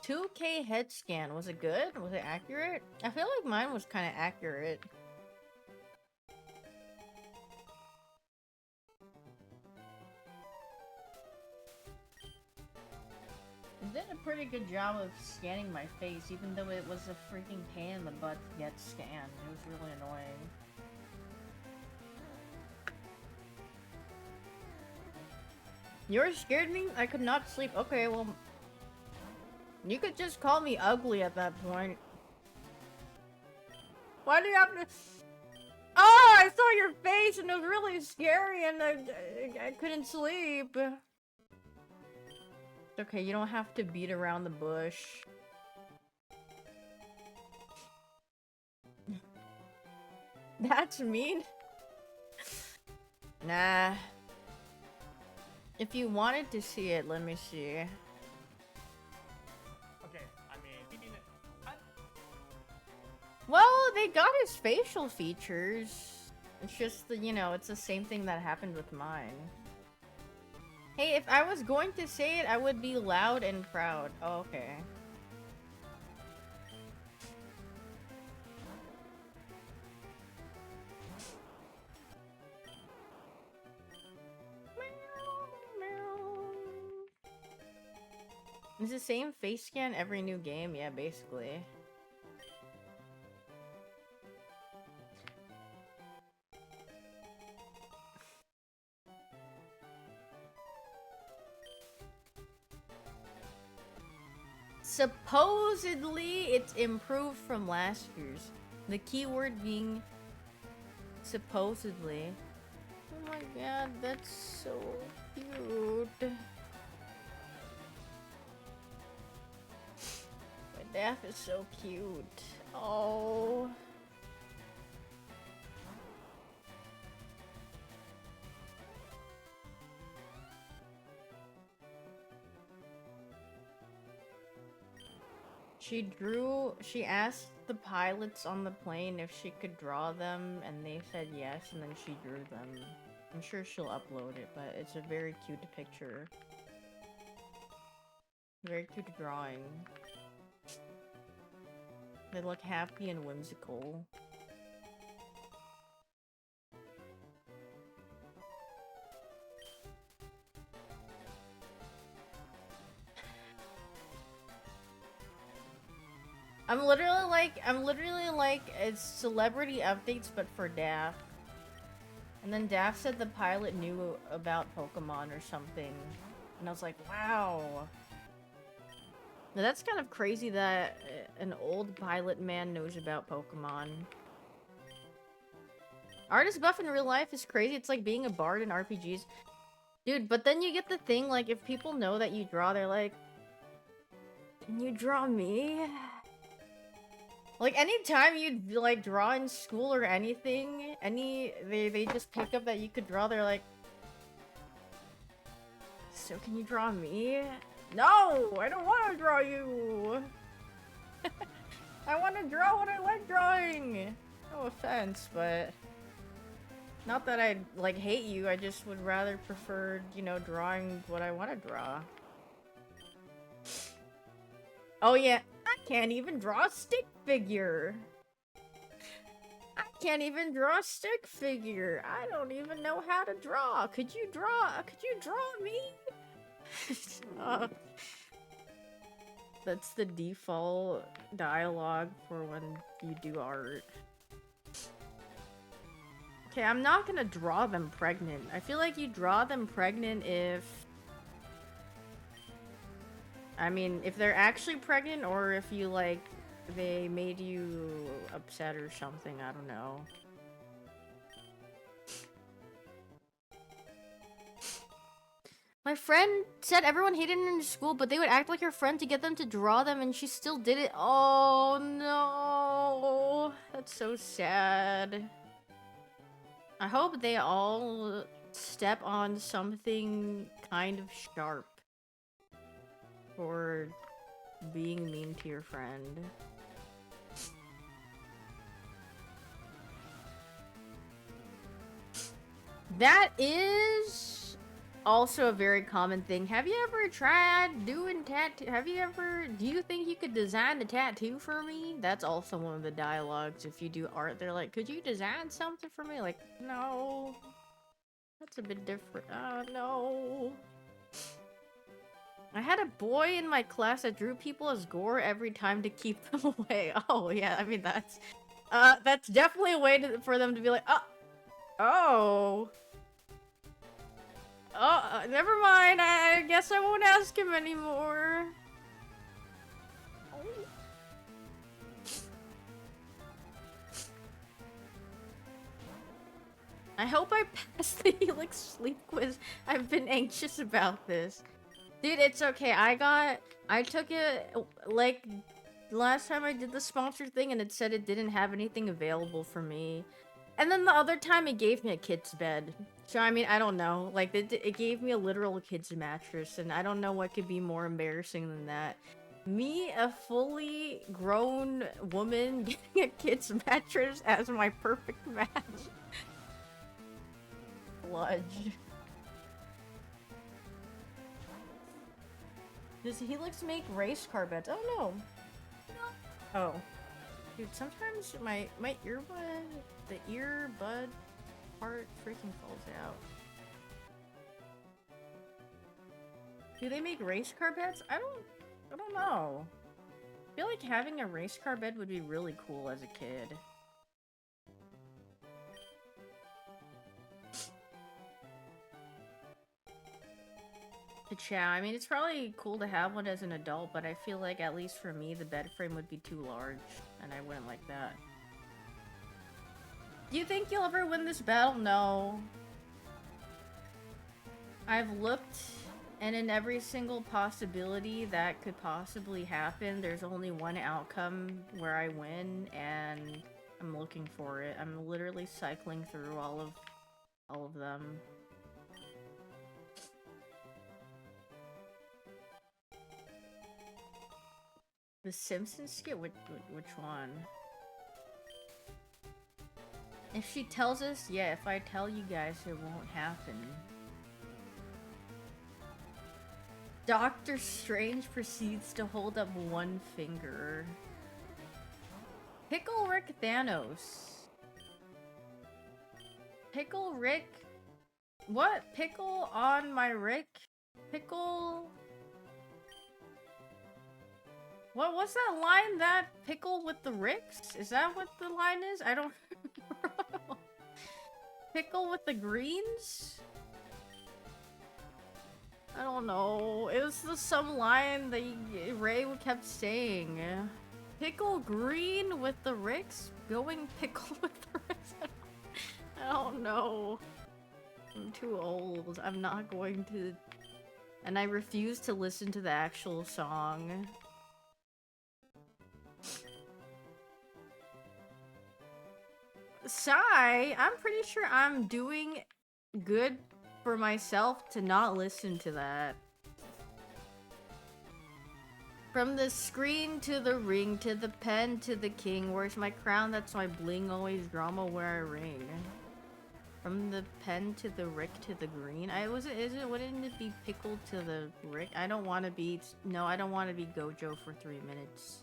$2K head scan. Was it good? Was it accurate? I feel like mine was kind of accurate. It did a pretty good job of scanning my face, even though it was a freaking pain in the butt to get scanned. It was really annoying. Yours scared me? I could not sleep. Okay, well... You could just call me ugly at that point. Why do you have to... Oh, I saw your face and it was really scary and I couldn't sleep. It's okay, you don't have to beat around the bush. That's mean. Nah. If you wanted to see it, let me see. Well, they got his facial features. It's just the, you know, it's the same thing that happened with mine. Hey, if I was going to say it, I would be loud and proud. Oh, okay. It's the same face scan every new game, yeah, basically. Supposedly, it's improved from last year's. The keyword being supposedly. Oh my god, that's so cute. My Daff is so cute. Oh. She asked the pilots on the plane if she could draw them, and they said yes, and then she drew them. I'm sure she'll upload it, but it's a very cute picture. Very cute drawing. They look happy and whimsical. I'm literally like it's celebrity updates but for Daff. And then Daff said the pilot knew about Pokemon or something. And I was like, wow. Now, that's kind of crazy that an old pilot man knows about Pokemon. Artist buff in real life is crazy. It's like being a bard in RPGs. Dude, but then you get the thing, like, if people know that you draw, they're like, can you draw me? Like, anytime you, like, draw in school or anything, they just pick up that you could draw, they're like, so can you draw me? No! I don't want to draw you! I want to draw what I like drawing! No offense, but... Not that I, like, hate you, I just would rather prefer, you know, drawing what I want to draw. Oh yeah, I can't even draw a stick figure! I can't even draw a stick figure! I don't even know how to draw! Could you draw me? That's the default dialogue for when you do art. Okay, I'm not gonna draw them pregnant. I feel like you draw them pregnant if... I mean, if they're actually pregnant or if you, like, they made you upset or something, I don't know. My friend said everyone hated her in school, but they would act like her friend to get them to draw them, and she still did it. Oh no, that's so sad. I hope they all step on something kind of sharp for being mean to your friend. That is also a very common thing. Have you ever tried doing tattoo? Do you think you could design a tattoo for me? That's also one of the dialogues. If you do art, they're like, could you design something for me? Like, no. That's a bit different. No. I had a boy in my class that drew people as gore every time to keep them away. Oh, yeah, I mean, that's definitely a way for them to be like, oh. Oh, never mind. I guess I won't ask him anymore. I hope I pass the Helix sleep quiz. I've been anxious about this. Dude, it's okay. I took it, like, last time I did the sponsored thing and it said it didn't have anything available for me. And then the other time it gave me a kid's bed. So, I mean, I don't know. Like, it gave me a literal kid's mattress, and I don't know what could be more embarrassing than that. Me, a fully grown woman, getting a kid's mattress as my perfect match. Sludge. Does Helix make race car beds? Oh, no. Oh. Dude, sometimes my earbud, the earbud part freaking falls out. Do they make race car beds? I don't know. I feel like having a race car bed would be really cool as a kid. Chow. I mean, it's probably cool to have one as an adult, but I feel like, at least for me, the bed frame would be too large, and I wouldn't like that. Do you think you'll ever win this battle? No. I've looked, and in every single possibility that could possibly happen, there's only one outcome where I win, and I'm looking for it. I'm literally cycling through all of them. The Simpsons skit? Which one? If she tells us, yeah, if I tell you guys, it won't happen. Doctor Strange proceeds to hold up one finger. Pickle Rick Thanos. Pickle Rick? What? Pickle on my Rick? Pickle... What was that line? That pickle with the Ricks? Is that what the line is? I don't know. Pickle with the greens? I don't know. It was just some line that Ray kept saying. Pickle green with the Ricks? Going pickle with the Ricks? I don't know. I'm too old. I'm not going to... And I refuse to listen to the actual song. Sigh, I'm pretty sure I'm doing good for myself to not listen to that. From the screen to the ring to the pen to the king, where's my crown? That's my bling, always drama where I ring. From the pen to the rick to the green. Wouldn't it be pickled to the rick? I don't want to be, no, I don't want to be Gojo for 3 minutes.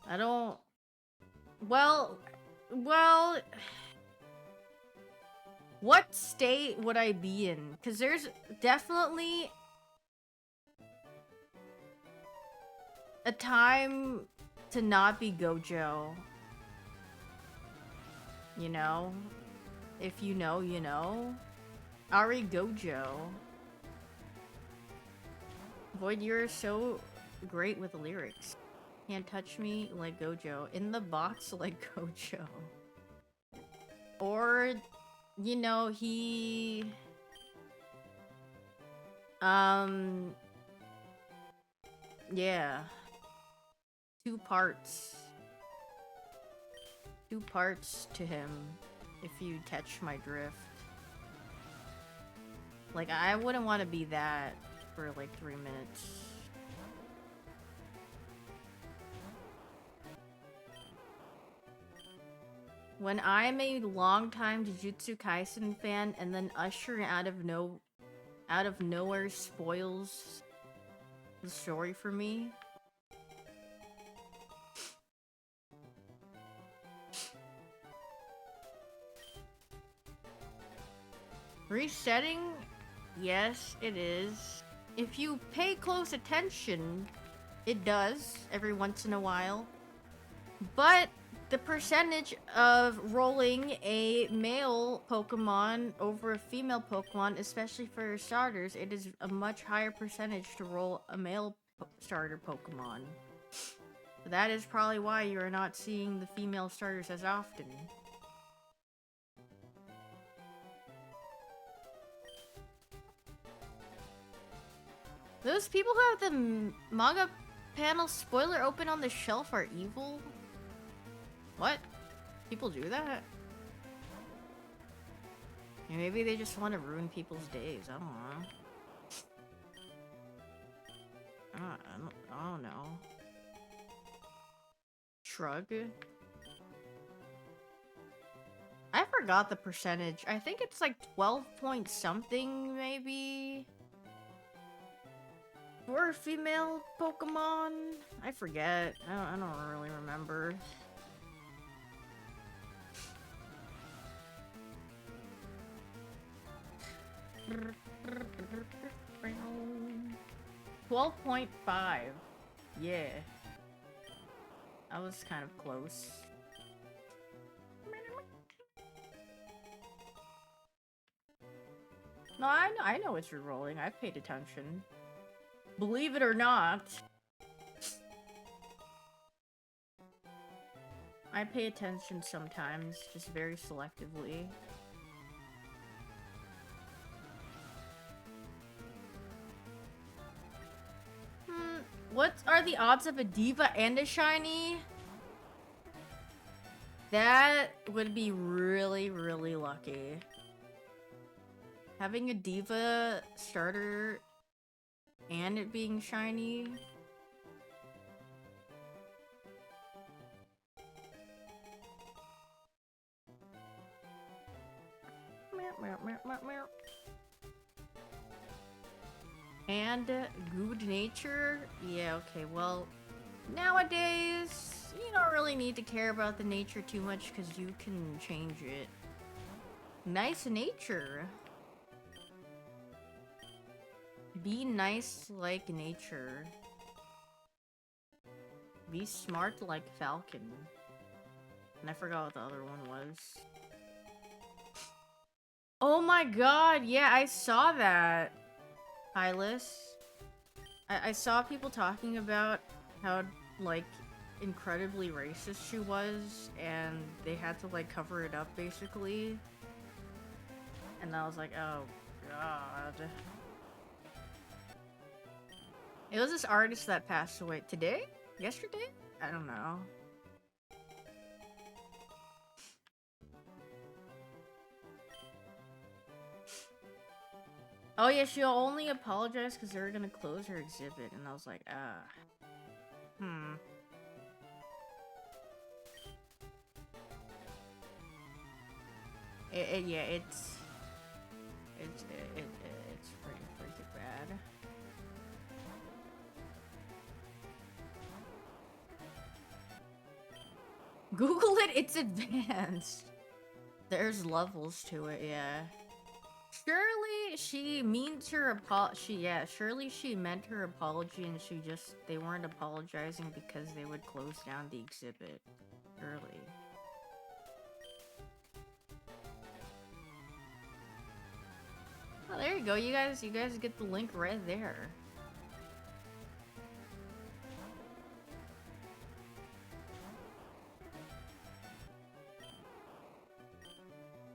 I don't, well, what state would I be in? Because there's definitely a time to not be Gojo. You know? If you know, you know. Ari Gojo. Void, you're so great with lyrics. Can't touch me like Gojo. In the box like Gojo. Or, you know, he... Yeah. 2 parts. 2 parts to him, if you catch my drift. Like, I wouldn't want to be that for like 3 minutes. When I'm a longtime Jujutsu Kaisen fan and then Usher out of nowhere spoils the story for me. Resetting? Yes, it is. If you pay close attention, it does every once in a while. But the percentage of rolling a male Pokemon over a female Pokemon, especially for starters, it is a much higher percentage to roll a male starter Pokemon. That is probably why you are not seeing the female starters as often. Those people who have the manga panel spoiler open on the shelf are evil? What? People do that? Yeah, maybe they just want to ruin people's days. I don't know. I don't know. Shrug? I forgot the percentage. I think it's like 12 point something, maybe? For a female Pokemon? I forget. I don't really remember. $12.5. Yeah. I was kind of close. No, I know it's re-rolling. I've paid attention. Believe it or not. I pay attention sometimes, just very selectively. What are the odds of a Diva and a Shiny? That would be really, really lucky. Having a Diva starter and it being shiny. And good nature? Yeah, okay, well, nowadays, you don't really need to care about the nature too much because you can change it. Nice nature. Be nice like nature. Be smart like Falcon. And I forgot what the other one was. Oh my god, yeah, I saw that. Hylas. I saw people talking about how, like, incredibly racist she was, and they had to, like, cover it up, basically. And I was like, oh god. It was this artist that passed away today? Yesterday? I don't know. Oh yeah, she'll only apologize because they're gonna close her exhibit, and I was like, yeah, it's pretty freaking bad. Google it, it's advanced. There's levels to it, yeah. Surely she meant her surely she meant her apology and they weren't apologizing because they would close down the exhibit. Surely. Oh, there you go. You guys get the link right there.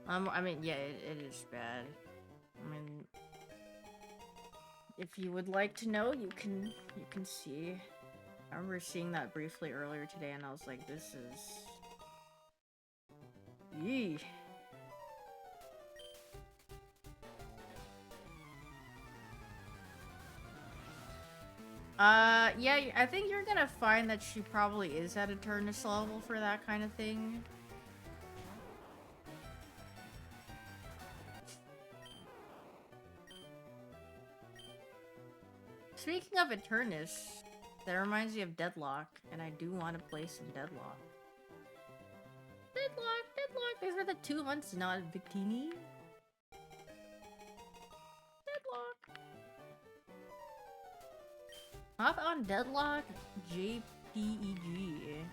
I mean, yeah, it is bad. I mean, if you would like to know, you can see. I remember seeing that briefly earlier today, and I was like, this is... Yee. Yeah, I think you're gonna find that she probably is at Eternus level for that kind of thing. Speaking of Eternus, that reminds me of Deadlock, and I do want to play some Deadlock. Deadlock, these are the 2 months not Victini. Deadlock. Hop on Deadlock JPEG.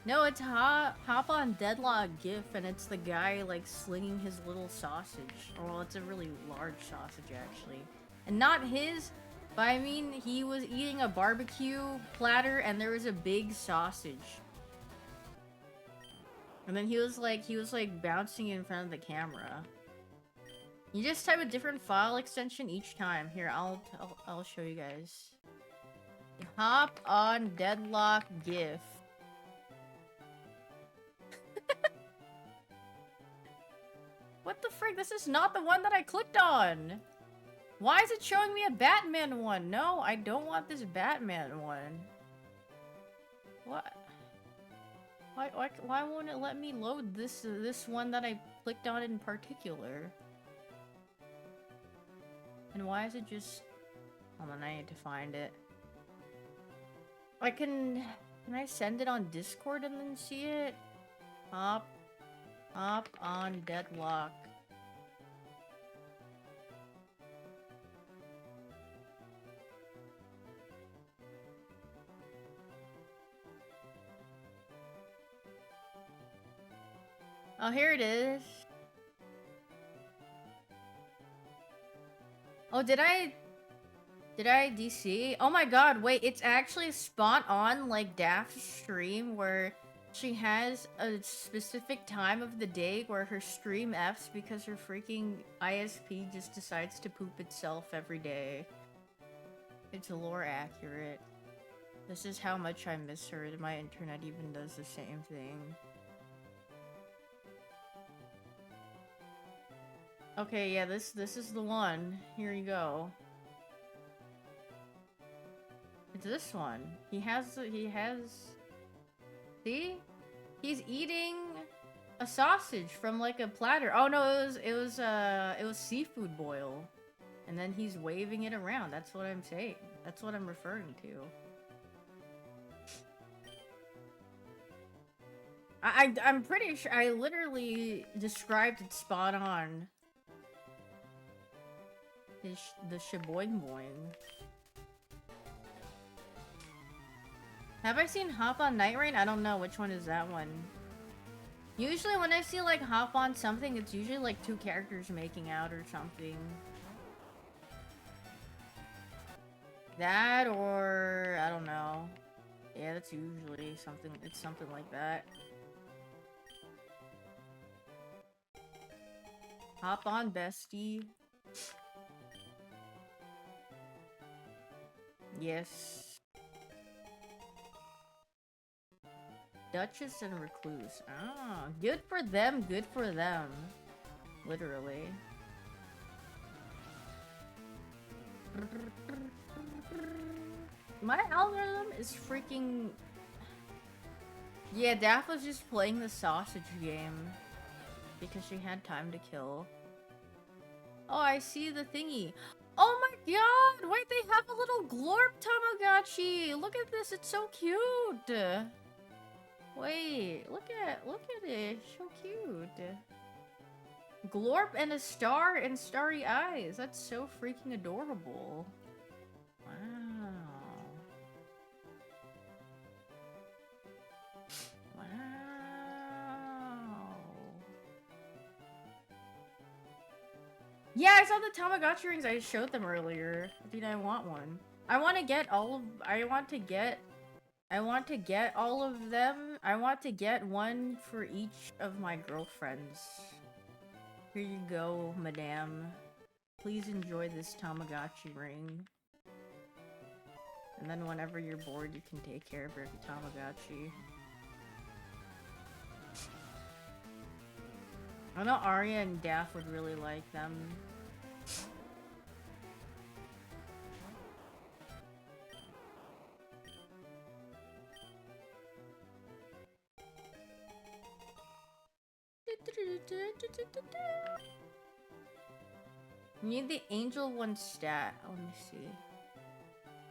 No, it's hop on Deadlock GIF, and it's the guy like slinging his little sausage. Well, it's a really large sausage actually, and not his. But I mean, he was eating a barbecue platter, and there was a big sausage. And then he was like bouncing in front of the camera. You just type a different file extension each time. Here, I'll show you guys. Hop on Deadlock GIF. What the frick? This is not the one that I clicked on. Why is it showing me a Batman one? No, I don't want this Batman one. What? Why won't it let me load this one that I clicked on in particular? And why is it just... Hold on, I need to find it. Can I send it on Discord and then see it? Hop on Deadlock. Oh, here it is. Oh, did I DC? Oh my god, wait, it's actually spot on like Daph's stream where she has a specific time of the day where her stream Fs because her freaking ISP just decides to poop itself every day. It's lore accurate. This is how much I miss her. My internet even does the same thing. Okay, yeah, this is the one. Here you go. It's this one. He has... See? He's eating a sausage from like a platter. Oh no, it was seafood boil. And then he's waving it around. That's what I'm saying. That's what I'm referring to. I'm pretty sure I literally described it spot on. The shaboing boing. Have I seen Hop on Night Rain? I don't know. Which one is that one? Usually when I see like hop on something, it's usually like two characters making out or something. That or I don't know. Yeah, that's usually something. It's something like that. Hop on, bestie. Yes. Duchess and Recluse. Ah, good for them, good for them. Literally. My algorithm is freaking... Yeah, Daph was just playing the sausage game. Because she had time to kill. Oh, I see the thingy. Oh my god! Wait, they have a little Glorp Tamagotchi! Look at this, it's so cute! Wait, look at it, so cute. Glorp and a star and starry eyes. That's so freaking adorable. Wow. Wow. Yeah, I saw the Tamagotchi rings. I showed them earlier. Dude, I want one. I want to get all of... I want to get all of them. I want to get one for each of my girlfriends. Here you go, madame. Please enjoy this Tamagotchi ring. And then whenever you're bored, you can take care of your Tamagotchi. I know Arya and Daph would really like them. Need the angel one stat. Oh, let me see.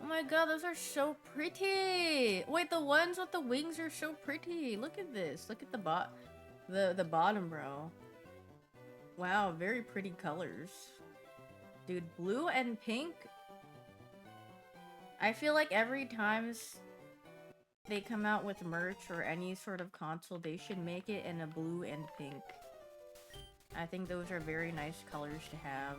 Oh my god, those are so pretty. Wait, the ones with the wings are so pretty. Look at this. Look at the bottom, bro. Wow, very pretty colors. Dude, blue and pink. I feel like every time they come out with merch or any sort of console, they should make it in a blue and pink. I think those are very nice colors to have.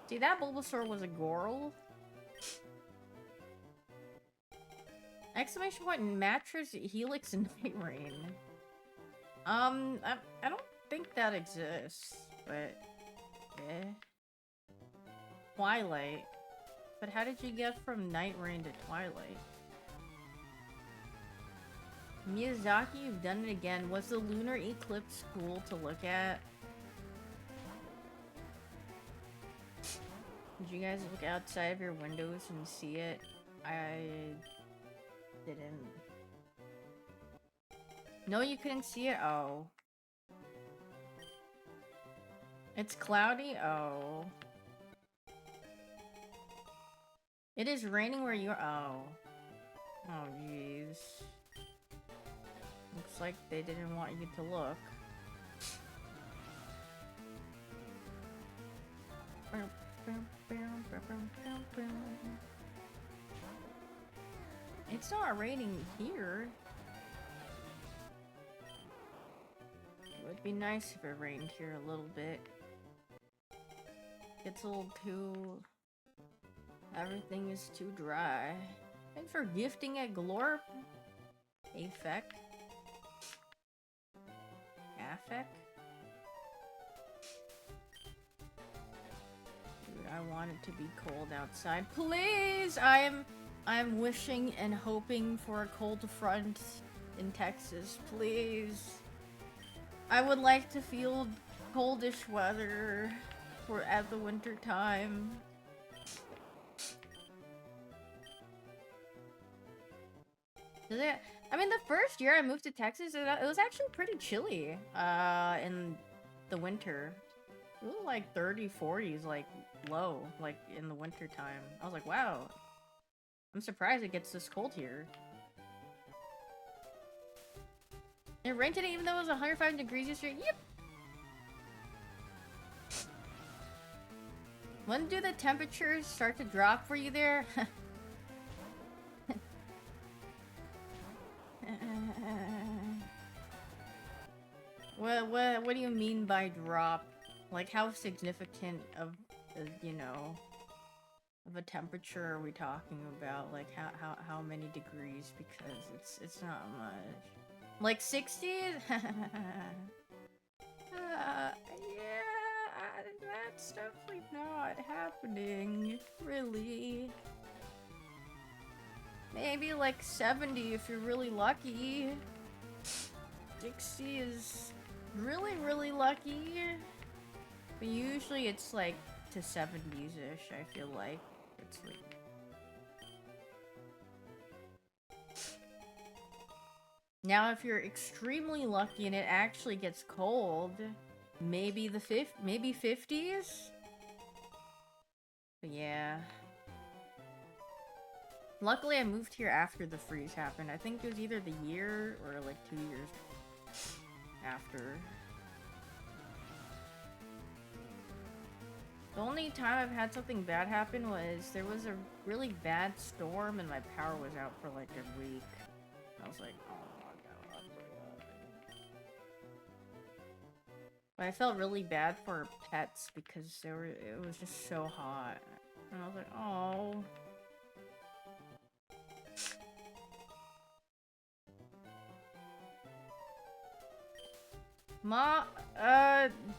See, that Bulbasaur was a Goral. Exclamation point mattress Helix and Night Rain. I don't think that exists, but eh. Twilight. But how did you get from Night Rain to Twilight? Miyazaki, you've done it again. Was the lunar eclipse cool to look at? Did you guys look outside of your windows and see it? I didn't. No, you couldn't see it? Oh. It's cloudy? Oh. It is raining where you are? Oh. Oh, jeez. Looks like they didn't want you to look. It's not raining here. It would be nice if it rained here a little bit. It's a little too... Everything is too dry. Thanks for gifting a Glorp. Afek. Affect. Dude, I want it to be cold outside. Please! I'm wishing and hoping for a cold front in Texas. Please. I would like to feel coldish weather at the winter time. I mean, the first year I moved to Texas, it was actually pretty chilly in the winter. It was like 30s, 40s, like low, like in the winter time. I was like, wow, I'm surprised it gets this cold here. It rained today even though it was 105 degrees yesterday. Yep. When do the temperatures start to drop for you there? What do you mean by drop? Like, how significant of, you know, of a temperature are we talking about? Like, how many degrees? Because it's not much. Like 60s? Yeah, that's definitely not happening, really. Maybe like 70 if you're really lucky. 60 is really, really lucky. But usually it's like to 70s-ish, I feel like. It's like... Now if you're extremely lucky and it actually gets cold, maybe maybe 50s? But yeah. Luckily I moved here after the freeze happened. I think it was either the year or like 2 years after. The only time I've had something bad happen was there was a really bad storm and my power was out for like a week. I was like, oh my god. But I felt really bad for pets because it was just so hot. And I was like, oh.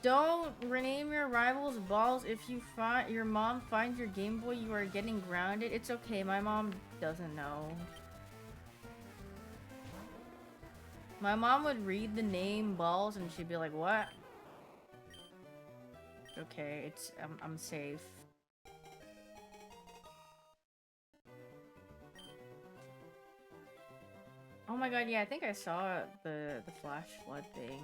Don't rename your rivals balls. If you find your mom finds your Game Boy, you are getting grounded. It's okay, my mom doesn't know. My mom would read the name balls and she'd be like, what? Okay, it's I'm safe. Oh my god, yeah, I think I saw the flash flood thing.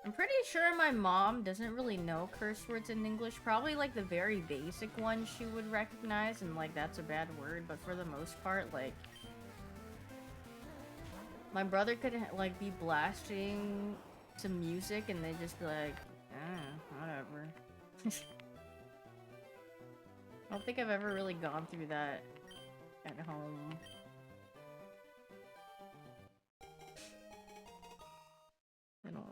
I'm pretty sure my mom doesn't really know curse words in English. Probably like the very basic ones she would recognize, and like that's a bad word, but for the most part, like my brother could like be blasting some music and they just be like, whatever. I don't think I've ever really gone through that at home. I don't.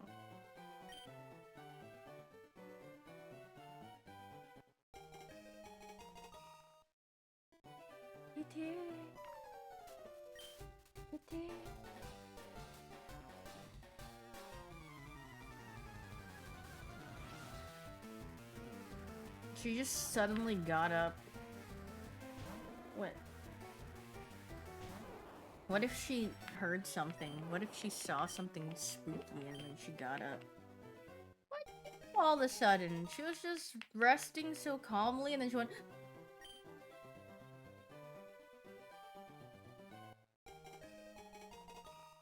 She just suddenly got up. What? What if she heard something? What if she saw something spooky and then she got up? What? All of a sudden, she was just resting so calmly and then she went...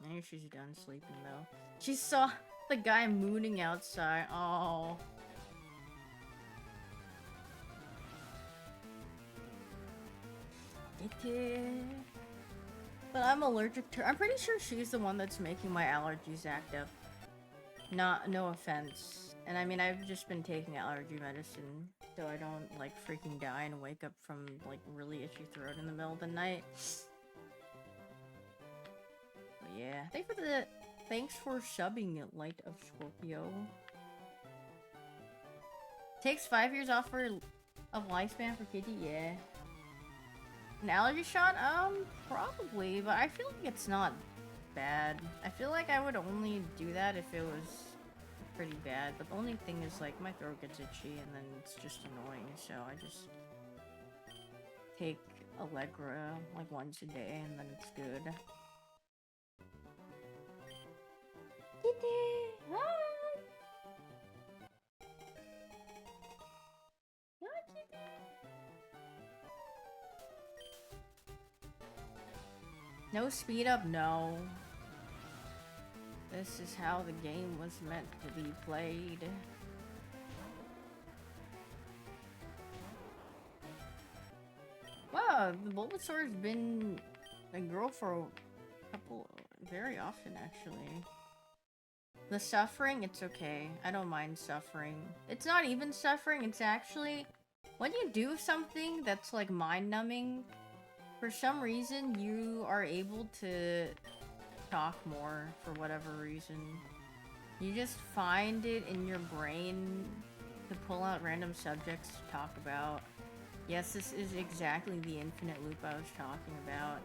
Maybe she's done sleeping though. She saw the guy mooning outside. Oh. But I'm allergic to her. I'm pretty sure she's the one that's making my allergies act up. No offense. And I mean, I've just been taking allergy medicine so I don't like freaking die and wake up from like really itchy throat in the middle of the night. But yeah, thanks for subbing it, Light of Scorpio. Takes 5 years off of lifespan for kitty, yeah. An allergy shot? Probably, but I feel like it's not bad. I feel like I would only do that if it was pretty bad, but the only thing is, like, my throat gets itchy and then it's just annoying, so I just take Allegra, like, once a day and then it's good. No speed up? No. This is how the game was meant to be played. Wow, the Bulbasaur's been a girl for a couple, very often actually. The suffering, it's okay. I don't mind suffering. It's not even suffering, it's actually... When you do something that's like mind-numbing, for some reason you are able to talk more for whatever reason. You just find it in your brain to pull out random subjects to talk about. Yes, this is exactly the infinite loop I was talking about.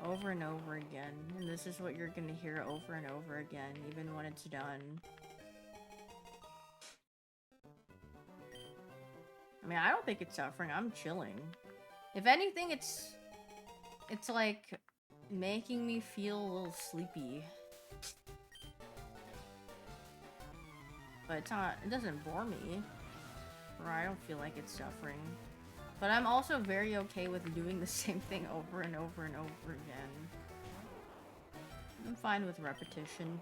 Over and over again. And this is what you're gonna hear over and over again, even when it's done. I mean, I don't think it's suffering. I'm chilling. If anything, it's like making me feel a little sleepy. But it's not, it doesn't bore me. Or I don't feel like it's suffering. But I'm also very okay with doing the same thing over and over and over again. I'm fine with repetition.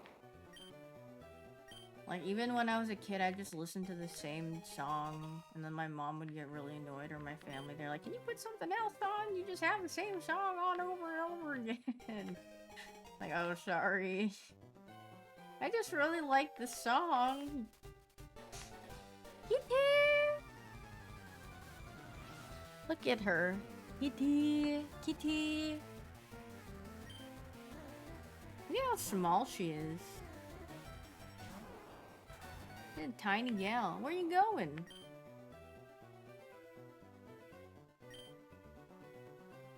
Like, even when I was a kid, I just listened to the same song, and then my mom would get really annoyed, or my family. They're like, can you put something else on? You just have the same song on over and over again. Like, oh, sorry. I just really like the song. Kitty! Look at her. Kitty! Kitty! Look at how small she is. A tiny gal. Where are you going?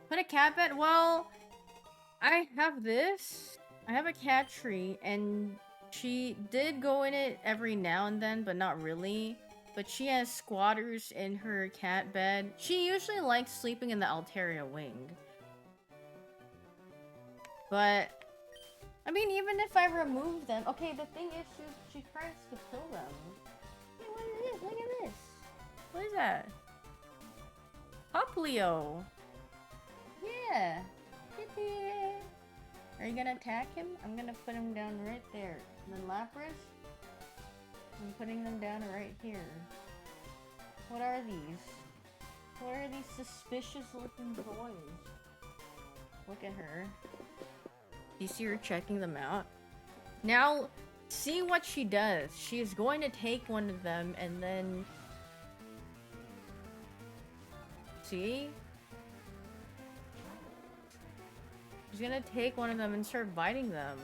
Put a cat bed? Well, I have this. I have a cat tree, and she did go in it every now and then, but not really. But she has squatters in her cat bed. She usually likes sleeping in the Altaria wing. But I mean, even if I remove them... Okay, the thing is, she tries to kill them. Hey, what is this? Look at this. What is that? Poplio. Yeah. Kitty. Are you gonna attack him? I'm gonna put him down right there. And then Lapras? I'm putting them down right here. What are these? What are these suspicious looking boys? Look at her. You see her checking them out? Now, see what she does. She is going to take one of them and then... See? She's gonna take one of them and start biting them.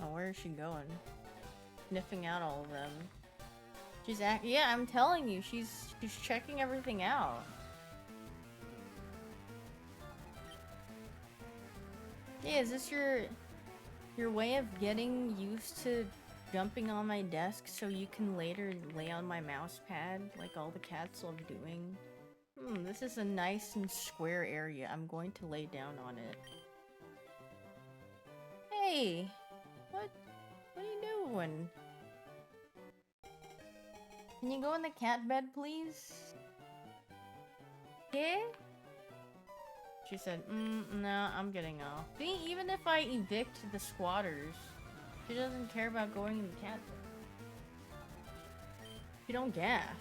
Oh, where is she going? Sniffing out all of them. She's yeah, I'm telling you, she's checking everything out. Yeah, is this your way of getting used to jumping on my desk so you can later lay on my mouse pad like all the cats love doing? This is a nice and square area. I'm going to lay down on it. Hey! What are you doing? Can you go in the cat bed, please? Yeah? She said, no, I'm getting off. See, even if I evict the squatters, she doesn't care about going in the cat bed. She don't gaff.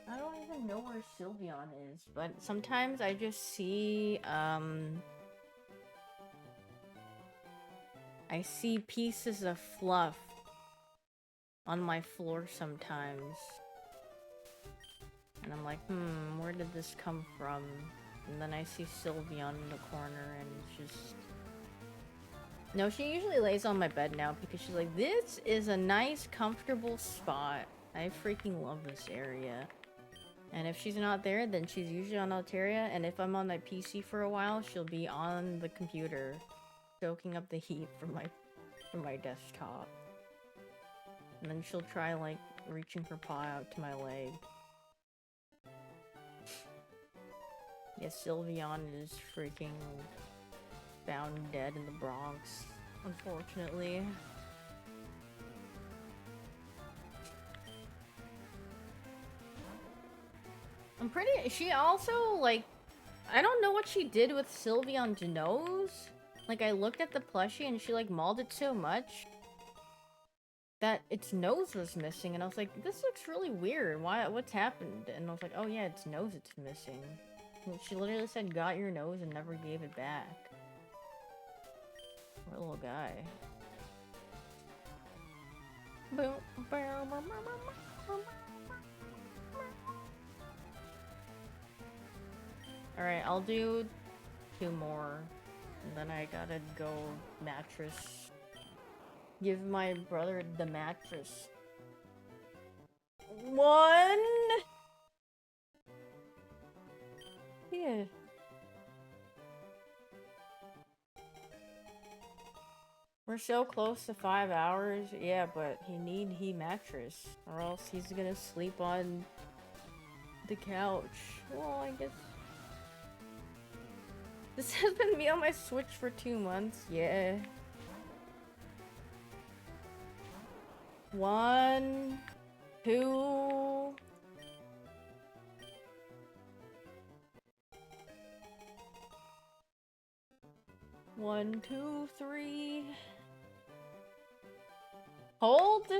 I don't even know where Sylveon is, but sometimes I just see, I see pieces of fluff on my floor sometimes. And I'm like, where did this come from? And then I see Sylveon in the corner and just... No, she usually lays on my bed now because she's like, this is a nice, comfortable spot. I freaking love this area. And if she's not there, then she's usually on Altaria, and if I'm on my PC for a while, she'll be on the computer, soaking up the heat from my desktop. And then she'll try, like, reaching her paw out to my leg. Yeah, Sylveon is freaking found dead in the Bronx. unfortunately. I'm pretty. She also, like, I don't know what she did with Sylveon's nose. Like, I looked at the plushie and she, like, mauled it so much that its nose was missing. And I was like, this looks really weird. What's happened? And I was like, oh yeah, its nose it's missing. And she literally said, got your nose and never gave it back. What a little guy. Alright, I'll do 2 more. And then I gotta go mattress. Give my brother the mattress. 1! Yeah. We're so close to 5 hours. Yeah, but he mattress. Or else he's gonna sleep on the couch. Well, I guess... This has been me on my Switch for 2 months. Yeah. 1, 2... 1, 2, 3... Hold?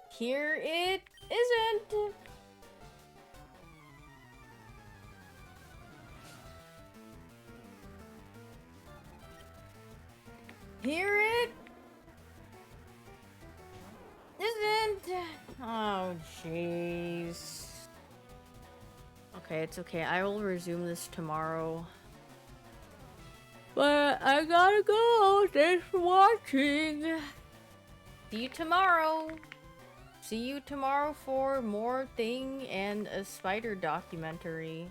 Here it isn't! Here it isn't! Oh, jeez. Okay, it's okay. I will resume this tomorrow. But I gotta go. Thanks for watching. See you tomorrow. See you tomorrow for more thing and a spider documentary.